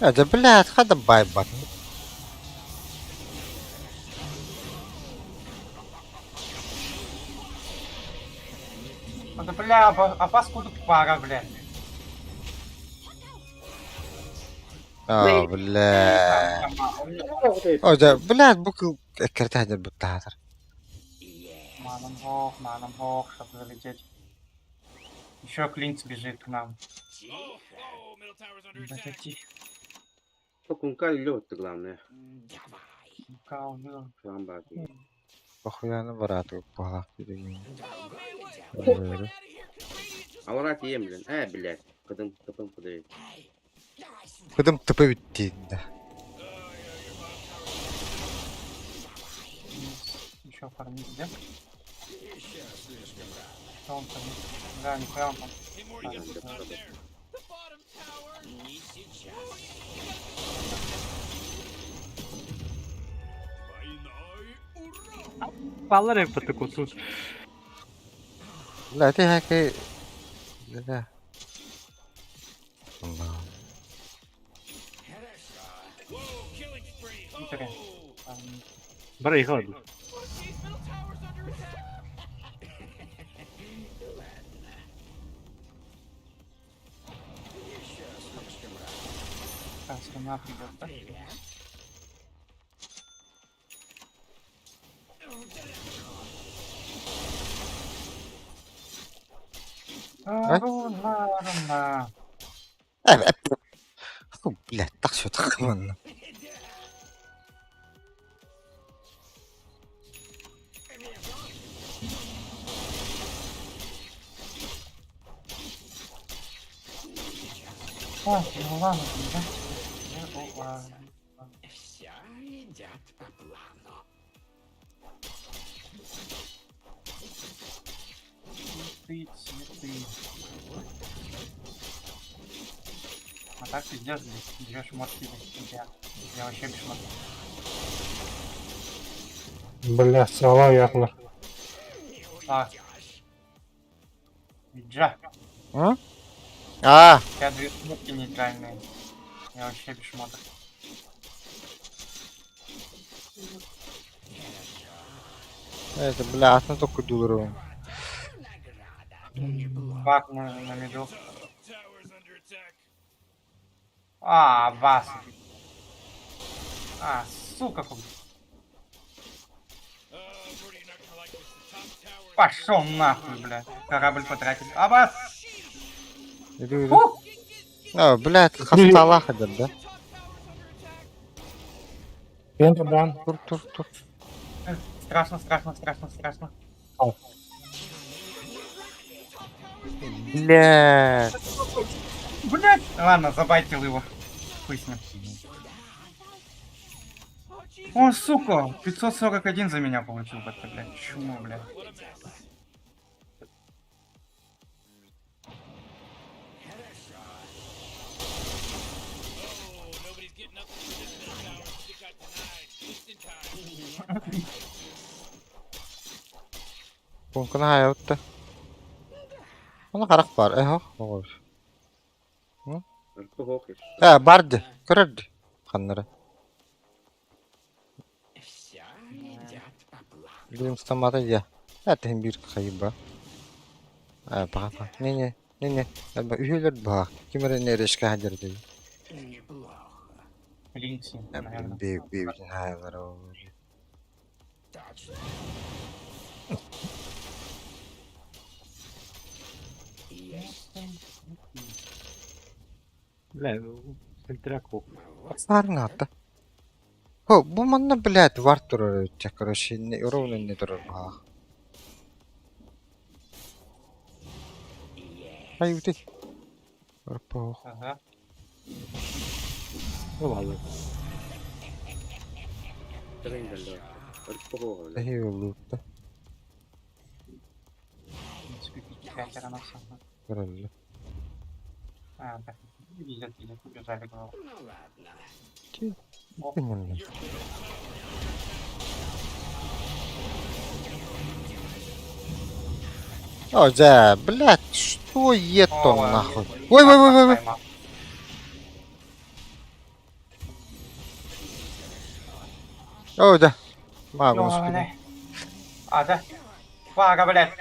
Да, блядь, хада байбат. Да бля, опаску тут пара, блядь. О, бля. О, да, блядь, букл экертадер бутатор. Маном хох, чтобы залететь. Еще Клинц бежит к нам. Oh, middle tower's under attack. Зайти. Кунка лёд, главное. Кау, ну. Шуан баты. Похуяны барату, похлах пидегин. Oh, man, what? Öyle. Out of here, 'cause Radiant's Аларат ем, блин. Блядь. Кыдым, тыпым, кыдым. Кудым тупо битти, да. Еще фармить, да? Что он фармит? Да, не прям там. Hey, Morty, guess what's down there? The bottom tower. Баллар як потеку тут. Бля, ты хаки... Да. Бля. Whoa, killing spree. Смотри. Oh. Там, Бери, ходи. Look, these middle tower's under attack. Сейчас она придет, да? Руна. Evet. Фу, блядь, так что так. А, ну ладно, да? Ну ладно. Все идет по плану. Цветы. А так пиздец, здесь берешь шмотки без тебя. Я вообще без шмотки. Бля, сова яхла. Так. Виджа. А? А, У тебя две шмотки нейтральные. Я вообще без шмоток. это, блядь, ну только дуру. Бак на миду. Tower's under attack. А, вас. А, сука, хуй. Brody, you're not gonna like this. The top tower. Пошел нахуй, бля. Корабль потратили. А вас! Иду, иду. А, блядь, хасталах идет, да? Кента дан. Тур. Страшно, страшно, страшно, страшно. Блядь. Блять! Ладно, забайтил его. Хуй с ним. О, сука! 541 за меня получил, блядь. Чума, блядь. Oh, nobody's getting up to this middle tower. It got denied just in time. Mumkin hayotda. Ana qaraq var. Ho'sh. Arka hokis. Bardi. Ko'radi. Qanlara. Все идет по плану. Bilim stamada ya. Atın bir kayba. Bak. Ne. Alba üyeler bak. Kimere nereye hajardı. Неплохо. Линкси, наверное. Bebin hayvar o. Точно. Бля, сельтряку. Sarnata. Ho, bu manna блядь, var turur. Короче, не ровно не турur bak. Haydi. Arpa. Ага. Ну ладно. Трендель. Arka hokis. İyi oldu da. В принципе, 5 на самом. Herhalde. А, так. Видят, убежали голову. Ну ладно. Bilmiyorum. О, да, блядь, что это О, нахуй? Ой. Поймал. О, да. Могу Ёбаный. успеть. А, да? Вага, блядь.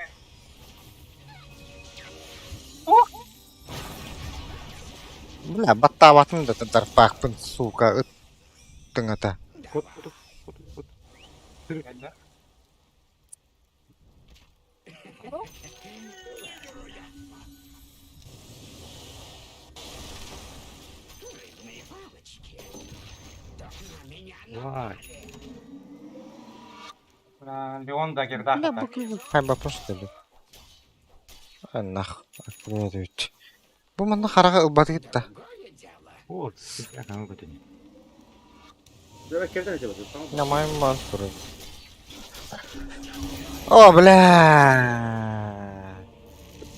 Бля, баттаватын да тарпақпын, сука, ыттың ата. Кот. Блядь, да? Рыбные палочки. Только меня Вай. Бля, Леон Дагердах Бля, атак. bu kayba просто ли? Нах, akredit. Bu manda qaraga ıbbat gitti. другое дело. О, сельтряка, ну это не. Давай кевden acaba? Tamam. Yamayım ben sonra. О, бля.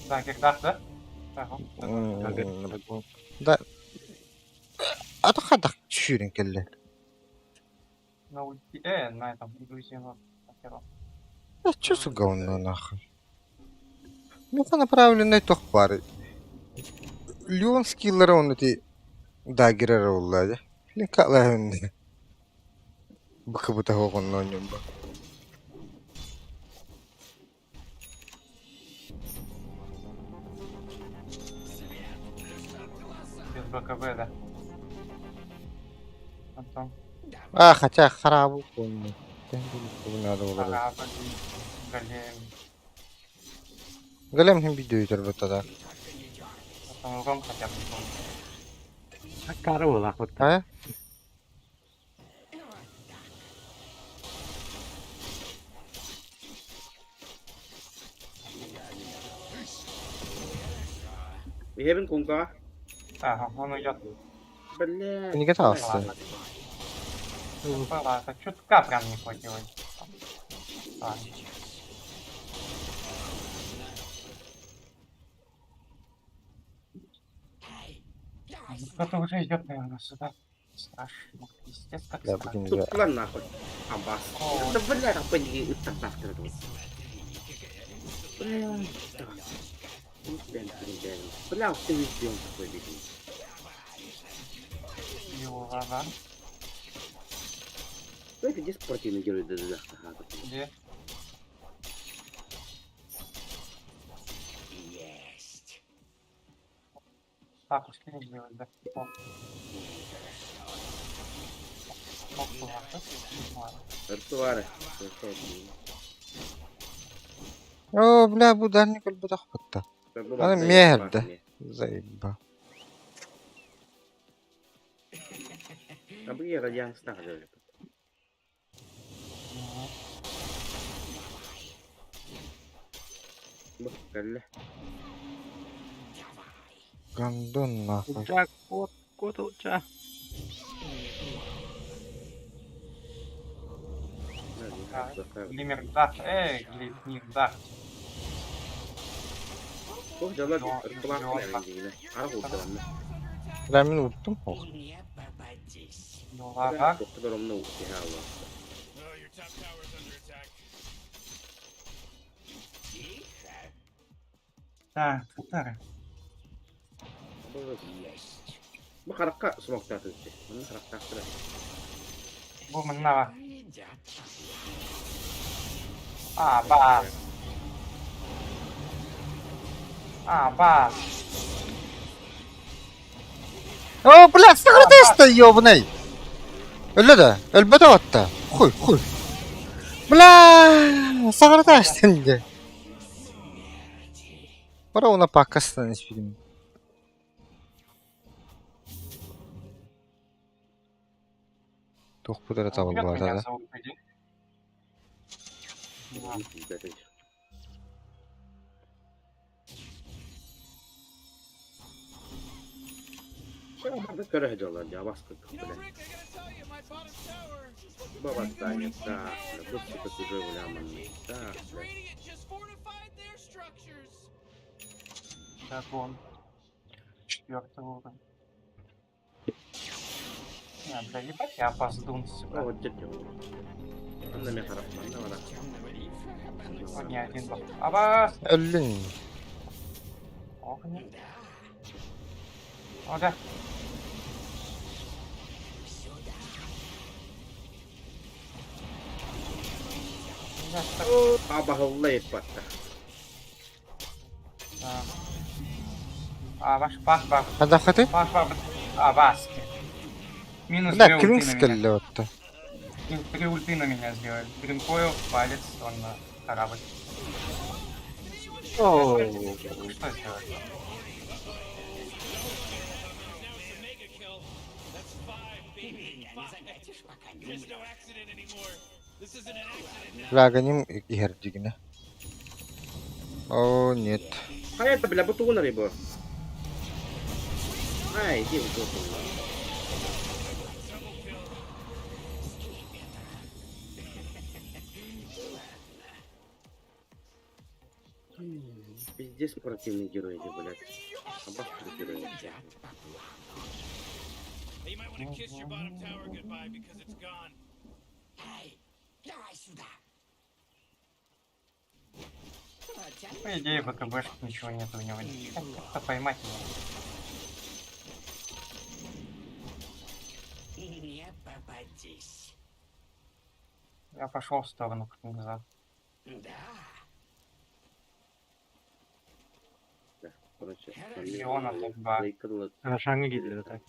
Дагердах, да? Ага. Да. А то хадак düşürün kelle. На ульти... на этом, иллюзии на херо. Что за говно нахуй? Ну, направленный тох бар. Леон скиллера он эти дагерер оллады. Лин калай онды. Бакыбыта хогон оньюм ба. Без БКБ, да. потом. А, хотя харабу помню. Надо было. Корабль, голем. Голем хим видео итер вот тогда. Потом урон хотя бы помню. Аккара булахпыт. А? Хевен кунка. Ага, он уйдет. Блядь. Не катался. Ладно, чутка прям не хватило. Ладно. Кто-то уже идет, наверное, сюда. Страшно. Пиздец, как Да, страшно. блин, Тут да. план нахуй. Аббас. О. Да блядь, apa ini utang naftar tuh. Блядь. Бля, ты не сделал такой видео. Его врага. Давайте где спортивный герой ДД? Где? Так, уж не сделать, да? Оп. Оп, ладно. Ладно. Артуара. О, бля, bu дальник был бы тахпытта. Ana merda. Заеба. А бы я радиан ставлю. Бакале. Гандон нахуй. Уча, кот уча. Глиммердах. Глиммердах. Ох, жала ыртылаақпын әмендегіне. Ары қолтырамын. Бля, мен уттум. Ох. Врага. Тоқтыдырымны ұқтыға алу. Oh, your top tower's under attack. Так, татары. Бұл қараққа смоктар өтті. Мұны қараққа ақтыра. Бұл мынава. Бас. Бас. О, бля, саградеста, ёбаный. Öyle de, elbette hatta. Хуй. Бля, саградеста инде. Пора ona pakastan испилим. Тух пудара табыл Убьет была, меня да? за упыди. Ладно. Şöyle köre ediyorlar ya baskı You know, böyle. Rick, I gotta tell you, my bottom tower is looking Baba pretty станет, good. так, вот что ты уже влямен. Так, Because Radiant just fortified their structures. Сейчас он. 4-й уровень. Не, бля, ебать, я опоздун, да. сука. Вот дядя. Он на меня хорошо, на вода. Вот не один был. Бас! Öldün. Ох, нет. О, да. Я ж так, Абахаллай патта. да. Баш. Hadi hadi. Бас. Минус Да, 3 ульты Кринс на меня. каллётта. 3 ульты на меня сделали. Гринкойл, палец, он на корабль. Oh. Что сделать? Now it's a mega kill. That's 5, baby. 5. There's no accident anymore. This isn't an accident now. Бля, гоним Гердигина. О, нет. А это, бля, бутуна рыба. Ай, иди в жопу. Пиздец спортивный герой, блядь. Абахаллай герой. You might want to kiss your bottom tower goodbye because it's gone. По идее, БКБшек ничего нет у него. Как-то поймать его. Я пошел в сторону назад. Короче, Леона, судьба. заикрыло. Aşağı gidiyor tak.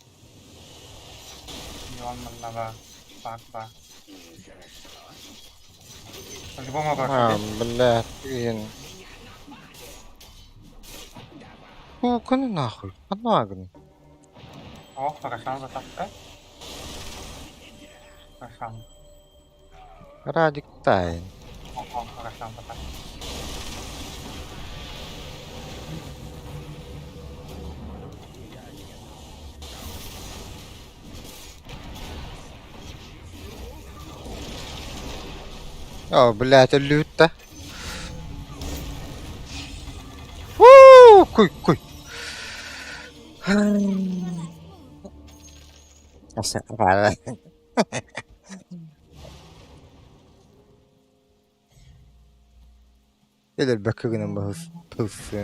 Миллион на бак. По-любому бак. А, блядь, блин. Сука, ну нахуй. Одну огонь. О, Рошан затапка. Рошан. Радик тайн. О, Рошан затапка. О, блядь, люто. Куй. Или الباكوغنا بهز بهز.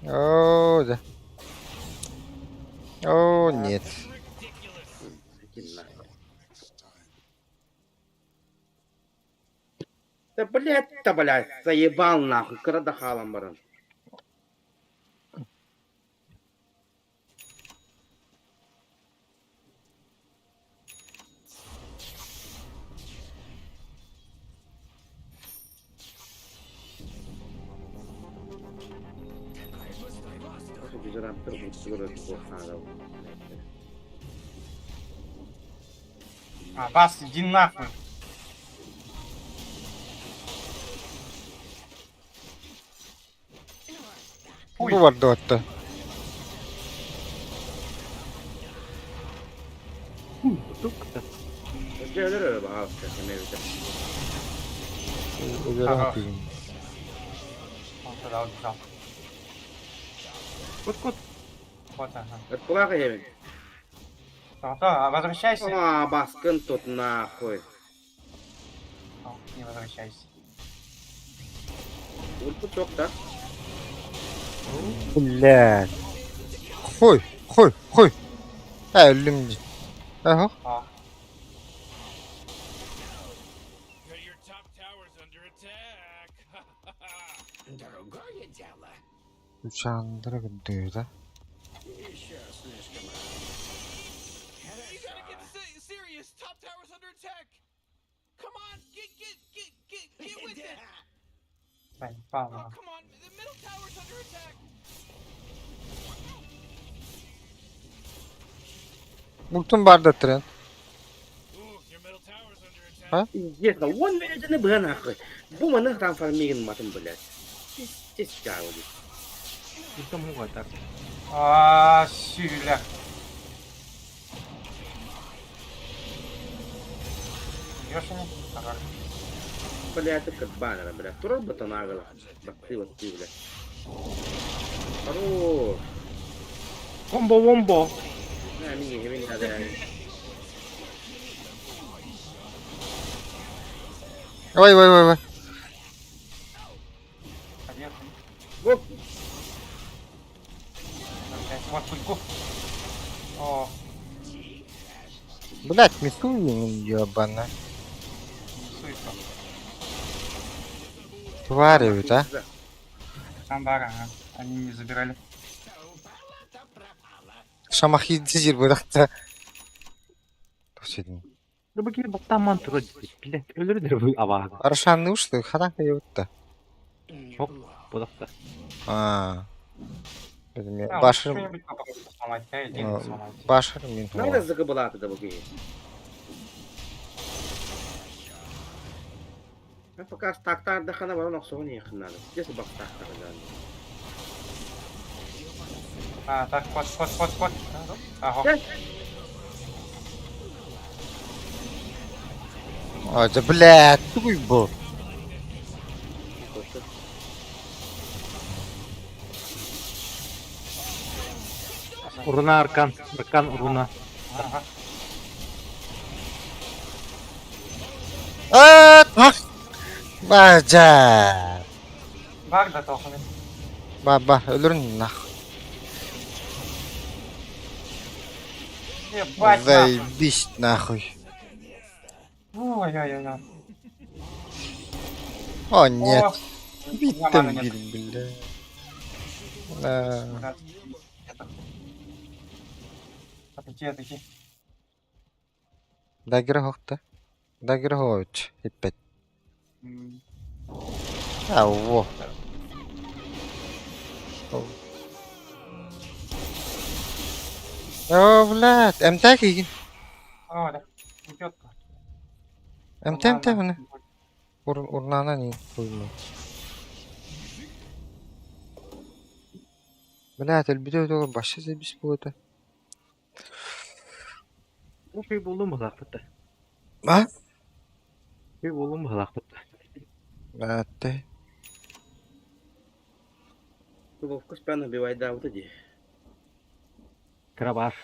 О, да. О, нет. Иди нахуй. Да, блядь, заебал нахуй, крадахалом, баран. Güzel bir sigara tutuyor. А, Бас, иди нахуй. Ой. Bu var dörtte. Тук-то. Öyle öyle bak abi sen evde. Üzeri Ага. atayım. Он туда убежал. Кут-кут. Вот, ага. Et kulak yemin. То, возвращайся. Aa baskın tut nahуй. О, не возвращайся. Ulpu çok da. Блядь. Хуй. Öldüm. Aha. О, Your top tower's under attack. Другое дело. Uçağındıra gidiyor da. Еще слишком You gotta get serious. Top tower's under attack. Come on, get with it. Сань, Oh, пала. come on, the middle tower's under attack. Ultum barda tren. Ooh, your middle tower's under attack. Ha? Yes, da one minute ne bana nahуй. Bu mana tam farmigin matım блядь. Тис чавли. Это муга так. А, сюля. Бьешь они? Ага. Блядь, как баннер, блядь. Турал батонагала. Бак ты вот ты, блядь. Хорош. Комбо-вомбо. На, мини надо. Ой. Поехали. Вот. Возвращайся. Вот пульку. О, Блядь, мисую ебана. суйка. Тваривают, а? Самбара, ага. Они не забирали. Шамахиди жер быrakta. Точно. Да баки баттаман турат. Блядь, өлөрдүр бу абага. Аршанны ушты, ханака ебутта. Оп, бодакта. А. Bilmiyorum. А, Başarım. что-нибудь попробуй сломать, да, и деньги сломать. Başarım min. Надо закабалаты да боги. Я пока стактар да хана вару нахсо не их надо. Здесь бак стактар да. А, так, ход. Ага. Ой, да блядь, туй был. Руна аркан, руна. Ага. Ах! Баca. Баг да толкнет. Ба, ölürün нах. Ебать, нахуй. Заебись нахуй. Ой-ой-ой. О, нет. О, Биттем нормально, нет. bir bile. Да. Это. Отойти. Дагер хохта. Дагер хоч. Хиппет. М, Во. О, блядь. МТ киген. О, да. Идет. МТ мына. Урнана не. Блядь, элбидеу тогор башы зебис болота. Ну, күй болдum быхлакпытта. А? Күй болдum быхлакпытта. Бәтте. Ну, Вовка спян убивай, да, вот иди. Крабаш.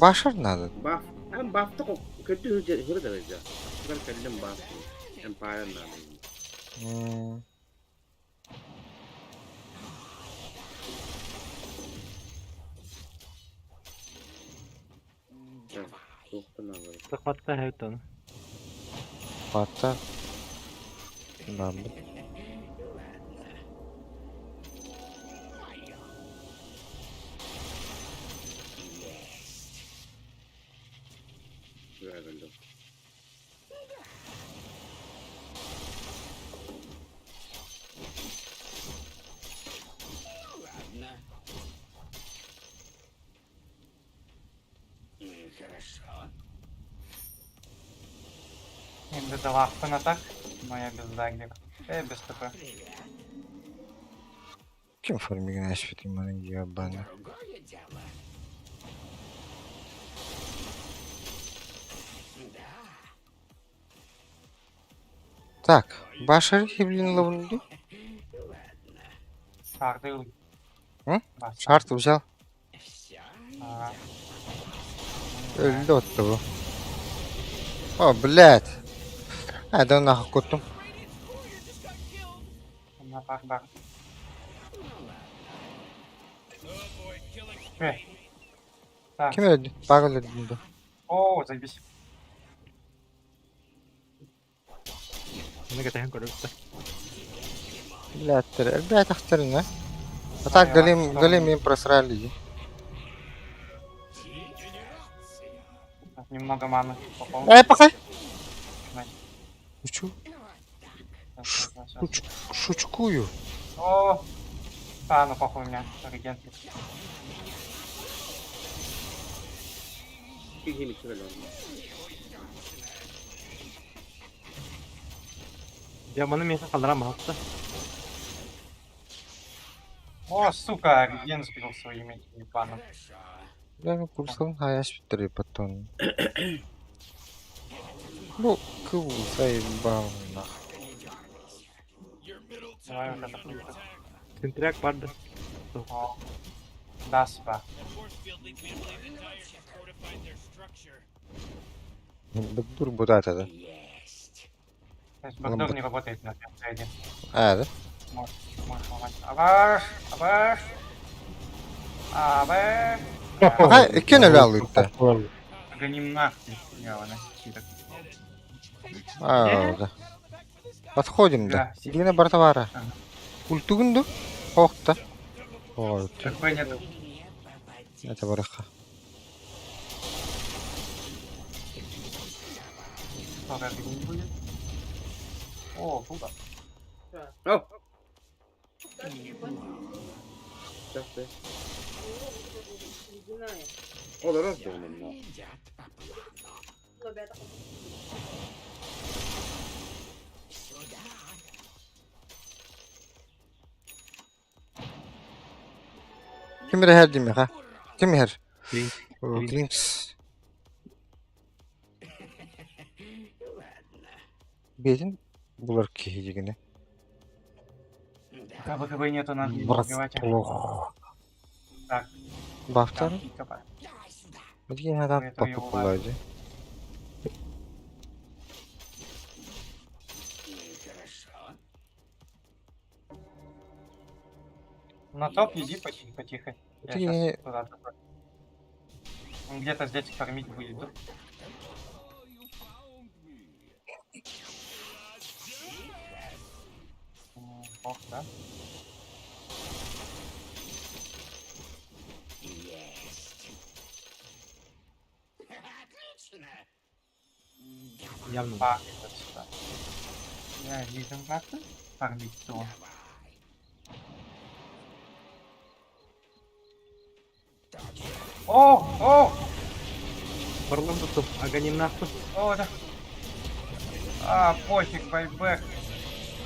Башар надо. Баф. Баф только кэдэ хыры да да. Кэр кэлдэм баф. Empire надо. Тухта надо. Сахватка хэвтон. Пата. Надо. Правильно. Ладно. Хорошо. Им до лахпана так, но я без даггера. Без ТП. Kim farming ашпит иманын ебаны. Другое дело. Да. Так, Башар хиблин ловунду. Шарды. М? Бас. Шарт взял. Все. А, Öldü otta bu. О, блядь. Да нахуй куттум. на бар. Так. Kim öldü? Bagıl öldü bunda. О, заебись. Мне катахан көрөктө. Блядь, ребят, ахтарина. А так голем им просрали. Немного маны попал. Пахай. Значит, Учу. сейчас. Шучкую. О! А, ну похуй у меня регент. Хили кэлэ. Я маны мен калдырам быхлакта. О, сука, регент сбил своими ебаным. Я курсом хаяш битири потом. Ну, кыл заебал нахуй. Давай вот это хуйня. Синтряк барды. О. Да, спа. Бэкдур будата, да? То есть бэкдор не работает на трейде. Да? Можешь ломать. Абаш! Пахай, кене лалыйта. Гоним нахуй. Да. Подходим, да. Да. Дина бартовара. Ага. Культугунду? Хохта. Ой, ТП нет. это бараха. Сколько не будет? О, круто. О! Сейчас ты. О, да раз был на. Kim her dimi ha? Kim her? Клин. Клинкс. Бедин булар киһигине. КБ нету, надо не Брат, убивать. плохо. Так, Бафтар. КБ. Бедин адам Это папа его булайды. Хорошо. На топ иди потихо. Я Ты сейчас туда такой. Он где-то здесь фармить будет. Ох, да? Есть. Отлично. Явно. Парни вот сюда. Я видим как-то. Парни кто? О! О! Барлам тут, Аганим нахуй. О, да. Пофиг, байбек.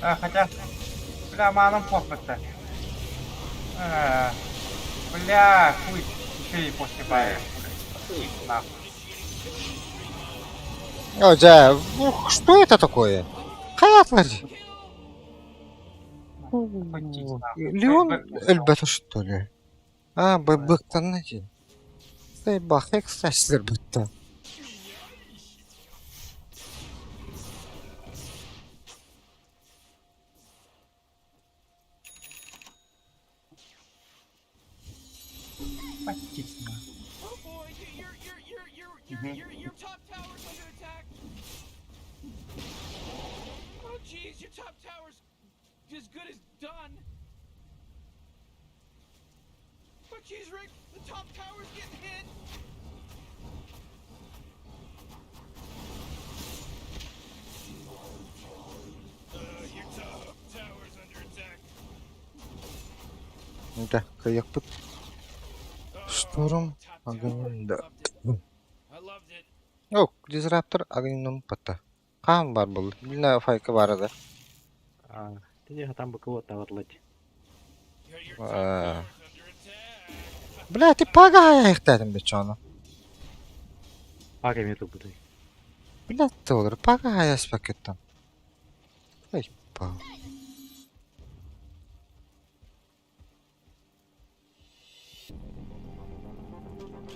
Хотя... Бля, маном похуй-то. Бля, хуй. Еще и после бая. Нахуй. О, да, что это такое? Хаятlar. Хотите, нахуй. Леон Байбек, Эльбета, что ли? Байбектан найди. Байбах, экстасилер бітті. Хотите, нахуй. Oh boy, your top tower's under attack. Oh jeez, your top tower's as good as done. Oh jeez, Rick, the top tower's getting hit. Your top tower's under attack. Да, каяк бит. Шторм, Аганим, да. I loved it. Yok, Disruptor Aganim'den патта. Қан бар бұл. Білна файка бар да. Ты там бы кого-то отлать. Your Uh, top tower's under attack. Бля, ти пага аяқтадым бе чоны. Пага мету будай. Бля, ты olur. Пага аяс пакеттен. Ай, па.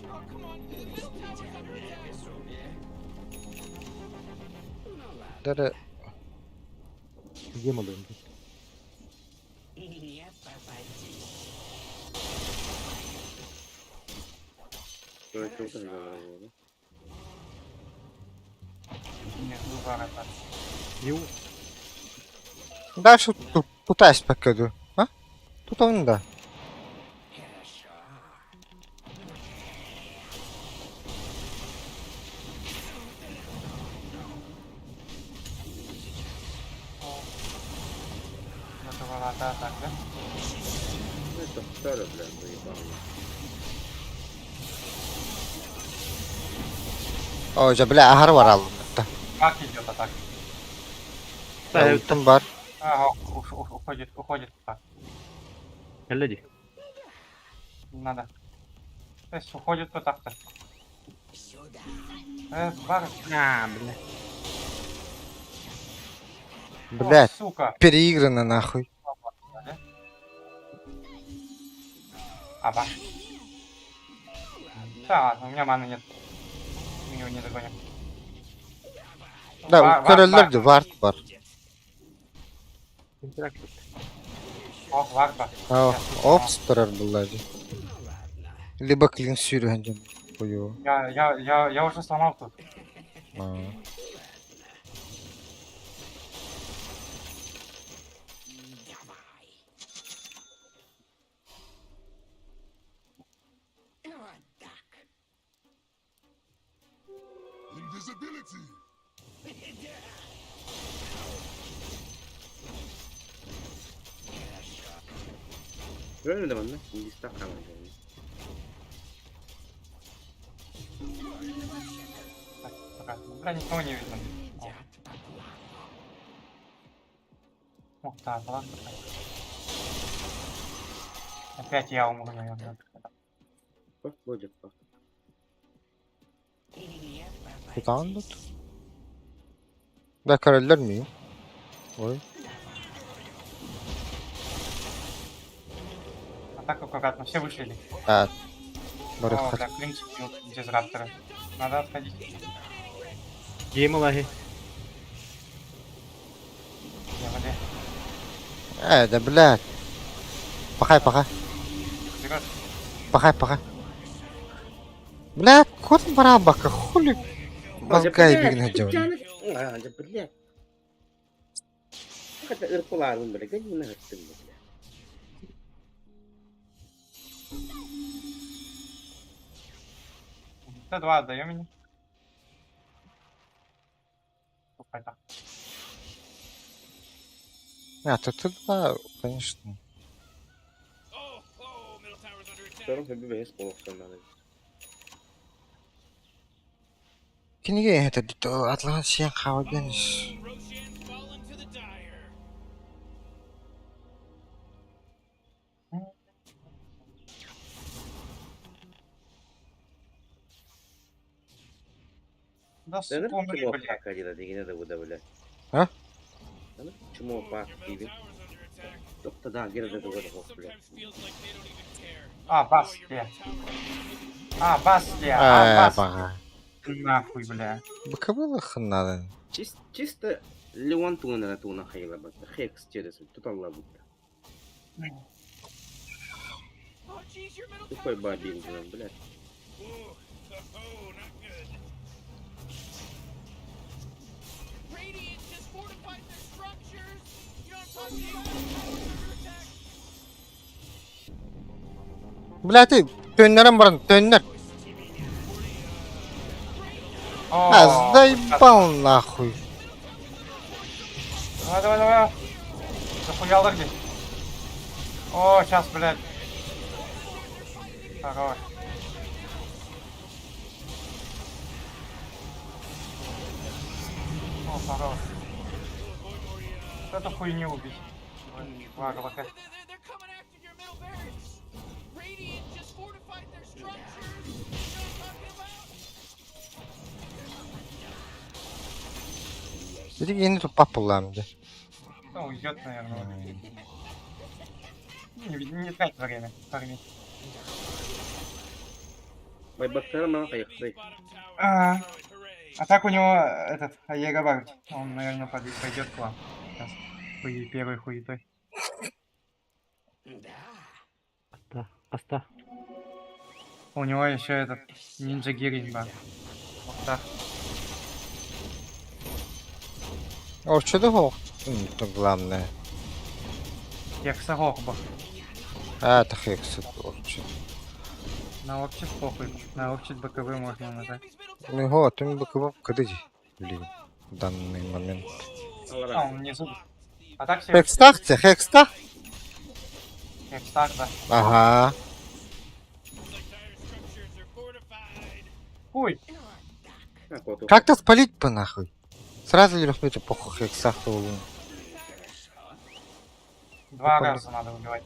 Oh come on, the middle tower's under attack. Дәрі, Где мы будем? Не попади. Что это уже говорил, Нет, выбор это. Ю. дальше тут аяс пакеду. А? Тут он да. Хорошо. Это была так, да? Ну это второй, блядь, заебал. Oca, bля, ahar var aldım. Как идет атака? Ultim var. Ага, уходит так. Гляди. Надо. То есть уходит вот так-то. Сюда. Бар. Бля. Блядь, Сука. переиграно нахуй. Баш. Да ладно, у меня маны нет. Мы его не догоним. Da, Var, körələr də var. Интеракт. Ох, варпа. Ops durar bunlar. Либо клин сүйрегенде қою. Я уже сломал тут. Вот так. Invisibility. Öyle de bana. Şimdi istak kalacak. Так, пока. Бля, никого не видно. О, да, ладно. Опять я умру, наверное. Bak böyle bak. Tutan tut. Da körələr miyim? Oy. Атака аккуратно, все вышли. Evet. О, Барық бля, клинч бьют дизрапторы. Надо отходить. Гейм лаги. Я воде. Да, блядь. Пахай. Вперед. Пахай. Блядь, кот барабака, хули. Мозгай бігна Блядь, дёвни. да, блядь. Kata ırpalarım böyle ganimine hıttım böyle. Т2 отдаем мне. Это. А, Т2, конечно. Oh, oh, middle tower's under attack. Sonra bir beni spoloksanlar. Кинеге это дито атлан сен хавагенш. Roshan's fallen to the dire. Да, Denir сука, çumo блядь. pak acıda digine de bu da böyle. Ha? Denir çumo pak Your gibi. middle tower's under attack. Yok da daha gene de bu da hop böyle. Sometimes feels like they don't even care. А, Oh, бас, your бля. middle tower. Бас, бля. Бас. Бага. Нахуй, бля. Бакабыла хыннады. Чисто Леон туğuna tuğuna hayla bak. Hex çeresi tutarlar bu. Oh, jeez, your middle Bu tower's koy under bağ attack. bildiğin bile. Ooh, oh, not good. Radiant just fortified their structures. You know what I'm talking about? Блядь, ты төннером баран, төннер. О, А, заебал нахуй. Давай, давай, давай. Захуял где? О, сейчас, блядь. Хорош. О, хорош. Вот эту хуйню убить. Варвара. They're coming after your middle barracks. Radiant just fortified their structures. You know what I'm talking about? Dedik yeni top papullamdı. Ну, уйдет, наверное. Не трать время. Парни. Baybaktara bana kayıktı. А, а так у него этот Аегабард. Он, наверное, пойдет к вам. Сейчас. Первой хуетой. Аста, аста. У него еще этот Нинджа Гиринба. Вот так. О, что того? Это главное. Хексагорба. А, это хекс. На общий похуй. На общий боковой можно нажать. Ну его, ты мне боковым кадыди. Блин, в данный момент. А, он внизу. А так все Хекстах, це хекстах? хекстак, да. Ага. Structures are fortified. Хуй. Как-то спалить бы нахуй. Сразу ли рахмете похуй хекстах то лун. Два Попали. раза надо убивать.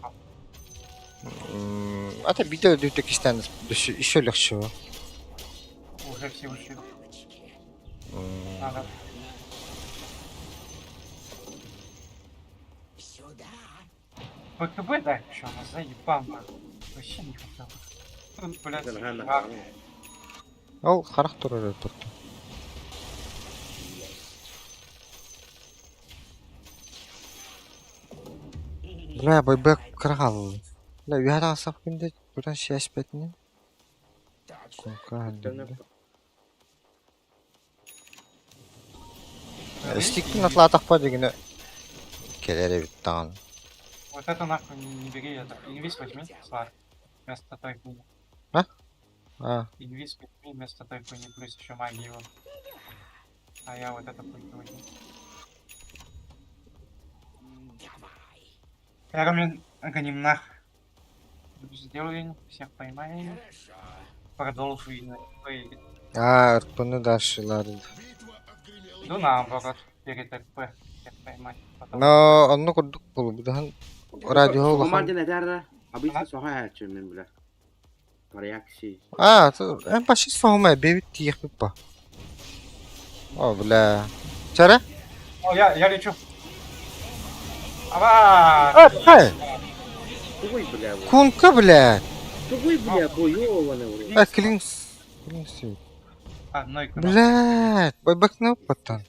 Это видео для таких еще легче. Уже все ушли. Надо. БКБ дай, что она заебал, нахуй. Вообще не хотел. Тут, блядь, враг. Ол характер этот. Бля, байбек крал. Бля, я сам кинде, buradan şey açmadın. Стикпин атлатах па дегені келері биттаған. Вот это нахуй не бери, это. Инвиз возьми, Слав. Вместо той хуйни. А, Инвиз возьми вместо той хуйни, плюс еще магию. А я вот это хуйню возьму. Эрмин Ганимнах. Сделаем, всех поймаем. Продолжу и РП'ni дальшылады. Ну наоборот, перед РП. Всех поймать. Потом. Но onu kurduk bulu. Bir daha radyo Soğuman olakan. ne derler? Abi sen soğuk açıyorum ben bile. Reaksi. А, en başı soğumaya bevit tiyek bir pa. О, бля. Çare? О, я лечу. Ава! Хай! Тугуй бля. Kunka bля. Тугуй бля, бойованный уже. Клинс. Клинс. Одной кнопкой. Блядь, байбек не опытан.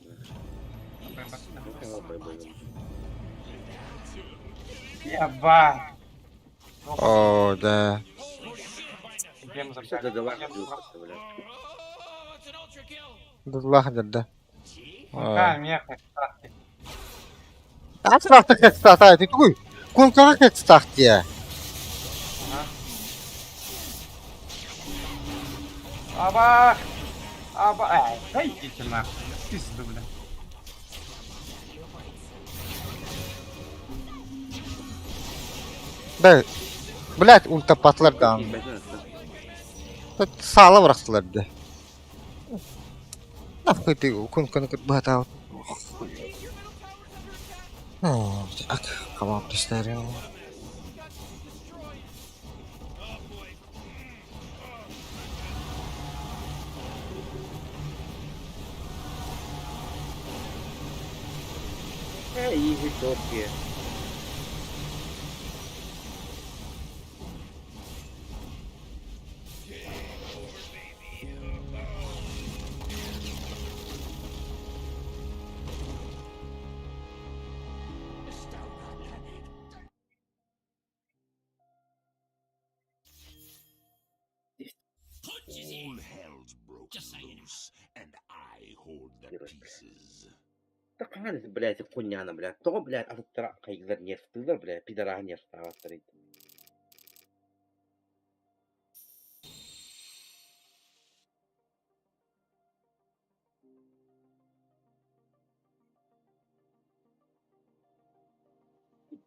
Еба! О, да. Идем за Все додала бля. Oh, it's an ultra kill. Дулах дадда. Да, меха, кстати. Ачрахта хэцтаа тэггүй. Гүн цаа хэцтаа тээ. Ага. Аба! Да идите нахуй. Пизду, бля. Бэ. Блядь, ультапатлар да. Bakayım ben sana. Сала врахтлар да. Нахуй ты гүн батаа. Так, камап тестэрин. Easy top here. All hell's broken loose, and I hold the pieces. Да канали, блядь, хуйняна, блядь. То, блядь, а тут кайзер не стыдно, блядь, пидора не стало старить.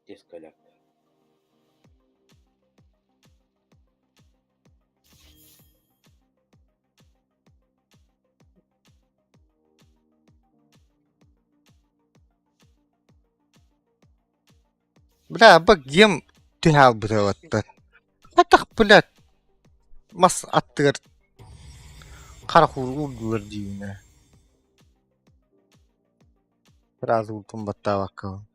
Дискалят. Бля, бак гем тял бутаватта. Хатах, блядь. Мас аттыр. Карахур улдур дийне. Сразу ультум баттавакка.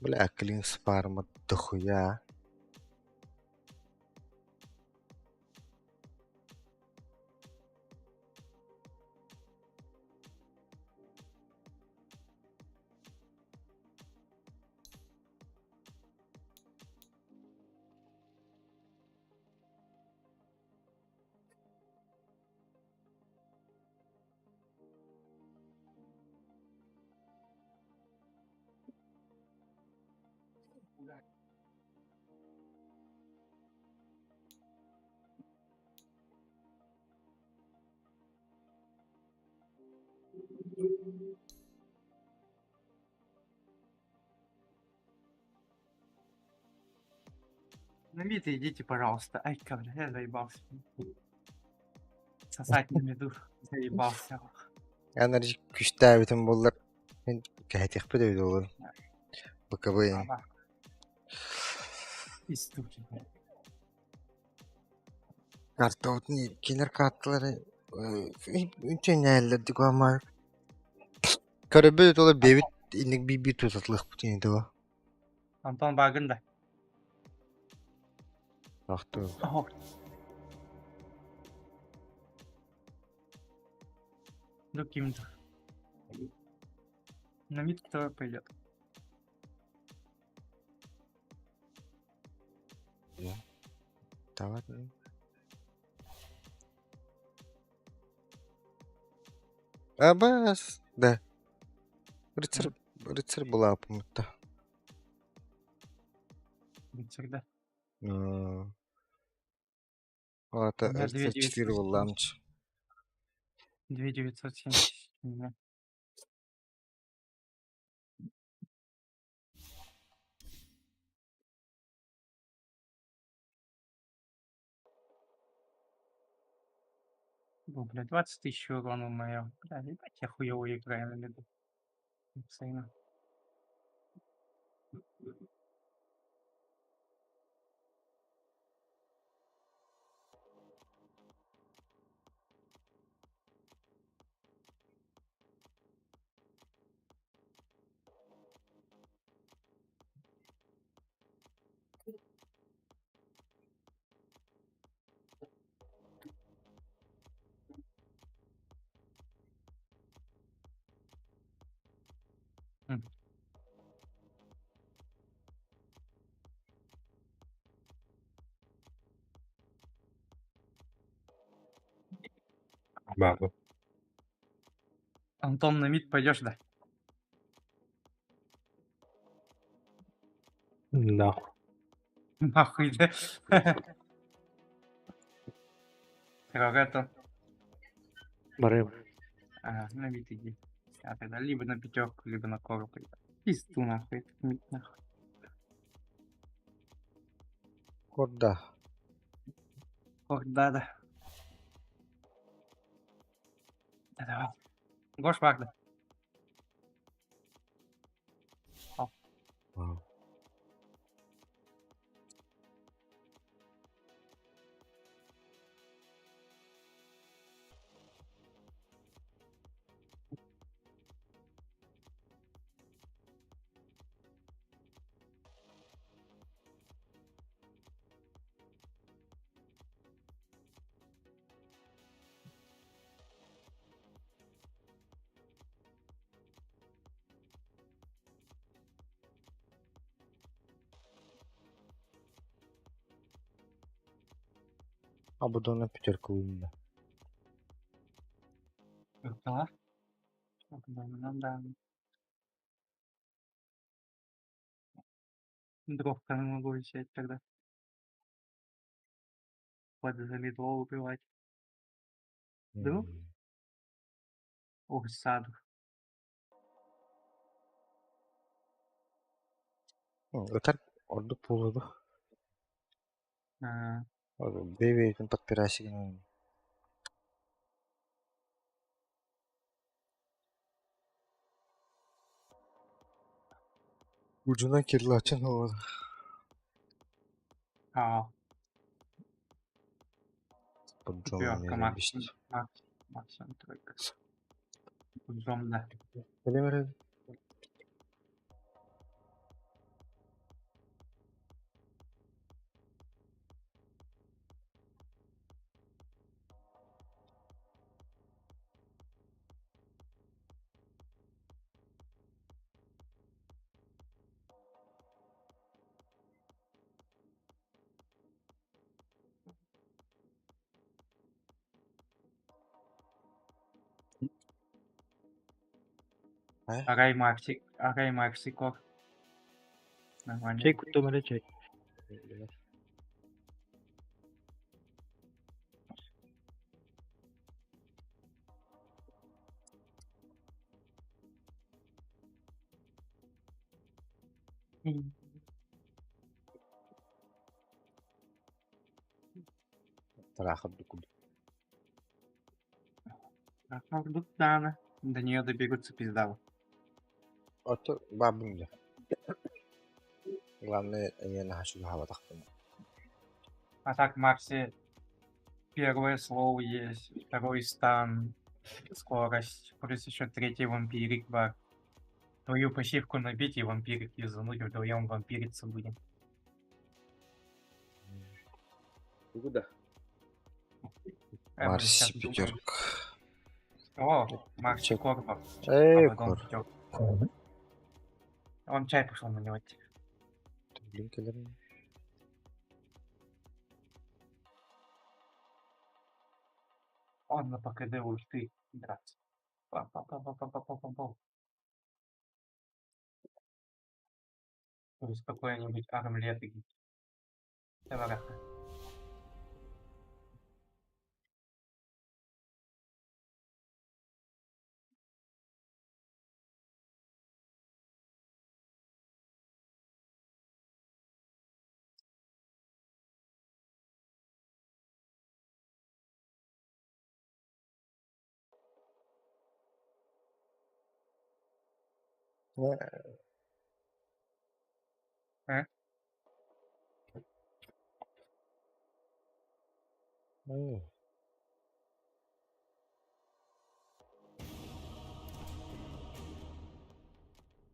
Бля, клин спарма дохуя. На мид идите, пожалуйста. Ай, ковля, я заебался. Сосать на меду. Заебался. Enerji güçte bütün bunlar. Ben gayet bir de olur. Bakalım. Аба. Пиздуки, блядь. Kartta o kenar kartları bütün yerlerde ama karabet ola bebit inlik bir tutatlık bu tiyinde o. Антон Багында. Baktı. Ох. Ну, кем-то. На мид кто пойдет? Tamam. Абас, да. Рыцарь была помыта. Всегда. Вот, У меня рыцарь 4 был ламч. 2970. У меня. О, бля, 20 тысяч урона моё. Бля, ебать, я хуёво играю на лиду. Постоянно. Бабу. Антон, на мид пойдешь, да? Нахуй. Нахуй, да? Рогато. Барым. На мид иди. А тогда либо на пятерку, либо на кору пойду. Пизду нахуй, этот мид нахуй. Корда. Ох, да. Давай. Гош Вагда. Вау. А буду на пятерку именно. Да. Да. Дровка не могу взять тогда. Залитвол убивать. Дров? Ох, саду. Öter orada puldu. А, Orada bebekten подпирайся генә. Ucuna kirli açın oldu. Поджом пятерка, меня бесит. максимум тройка. Джом, да. Bilemiyorum. Арай Макси Кор. Нормально. Çek kutuları çek. Трахать докуду. Правда, да. До нее добегутся пиздavo. Это бабунья. Главное, я нахожу хава тахтым. А так, Макси, первое слово есть, второй стан, скорость, плюс еще третий вампирик бар. Твою пассивку набить и вампирик юзануть, вдвоем вампириться будем. Ты куда? Мы сейчас Марси думаем. пятерка. О, Макси Чё? Корпа. Эй, А потом кор. пятерка. Он чай пошел наливать. Блин, келерин. Он на ПКД ульты драться. Па-па-па-па-па-па-па-па. То есть какой-нибудь армлет и давай.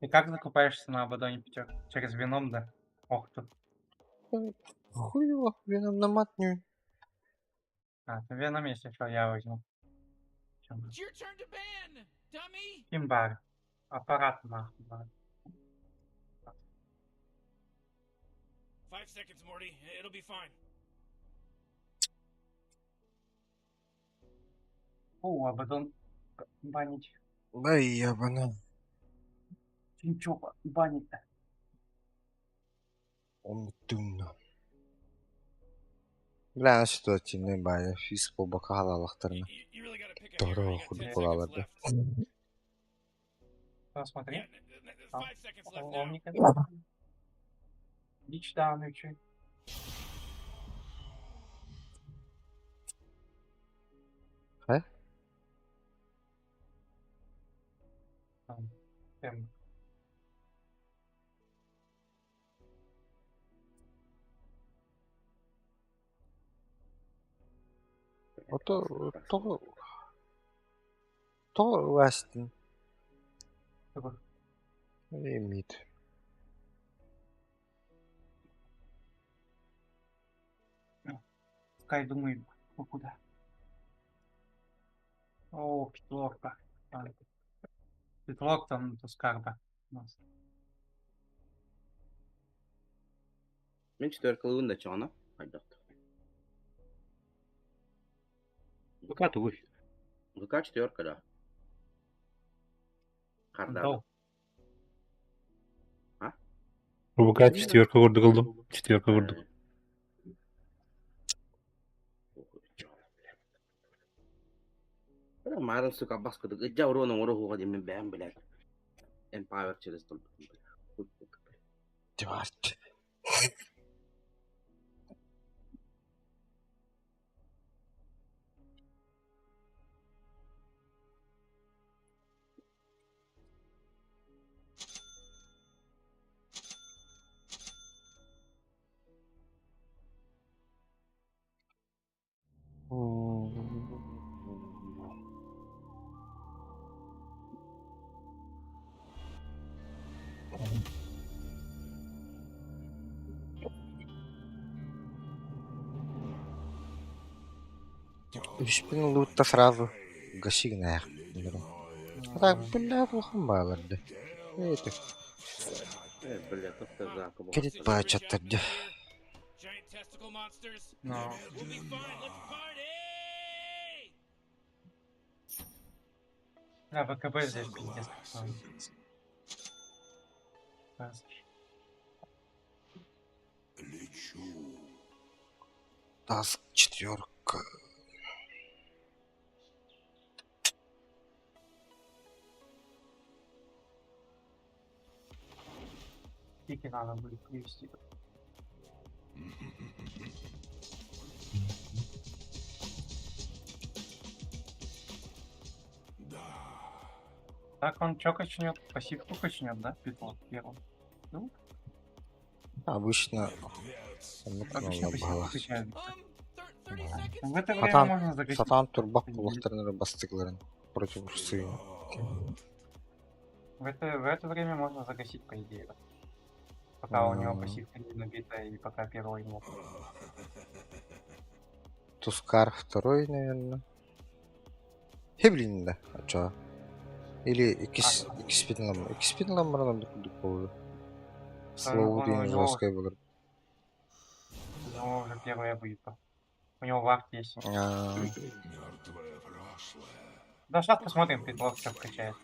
И как закупаешься на Абадоне пятерка? Через вином, да? Ох тут. Хуево, веном на матню. А, то вином, если что, я возьму. It's your turn to ban, dummy! Кимбар. Аппарат нахуй. бар. 5 seconds, Morty. It'll be fine. О, Абадон банить. Да ебаный. Ничего, банить. Он тунна. Бля, ана ситуативный бая. Физ по бока халалахтарына. You really gotta pick a Добро hero. You got худ 10 seconds кулалады. left. Посмотри. Yeah, А, 5 seconds left Он now. никогда. Дичь данычий. Хэ? Эм, То Вестин. такой, Лимит. Скай думает, ну куда? О, пятерка. Пятерка там Тускарда у нас. Мен четверкалыгын да чыгана. Айдакты. ВК тугуй. ВК четверка, да. Карда. Дол. ВК 4 курды кылдым. 4 курдук. Марын сука баскыдык. Ыджа уроның урухуга демен бәм біләд. Empire через толпы. Тварт. Бишпин лутта сразу гасигнах. Так, бля, плохо баларды. Это Блядь, это зака. перед пачатырды. Giant testicle monsters. Но We'll be fine. Let's party! да, ВКБ здесь пиздец. Раз. Таск четверка. Пики надо будет привести. Так он чё качнет? Пассивку качнет, да? Петло первым. Ну, Обычно. обычно пассивку качает. 30 seconds? В это время Сатан, можно загасить. Сатан турбак булахтарына бастыгларын против Русы. В это время можно загасить, по идее. Пока у него М. пассивка не набита и пока первый нет. Тускар второй, наверное. Хеблин, да. А чё? Или X-спин ламбардан дукулы. Слоу у дейін него- жесткая было. У него уже первая битва. У него вард есть. Да, сейчас посмотрим, Петлов что качает.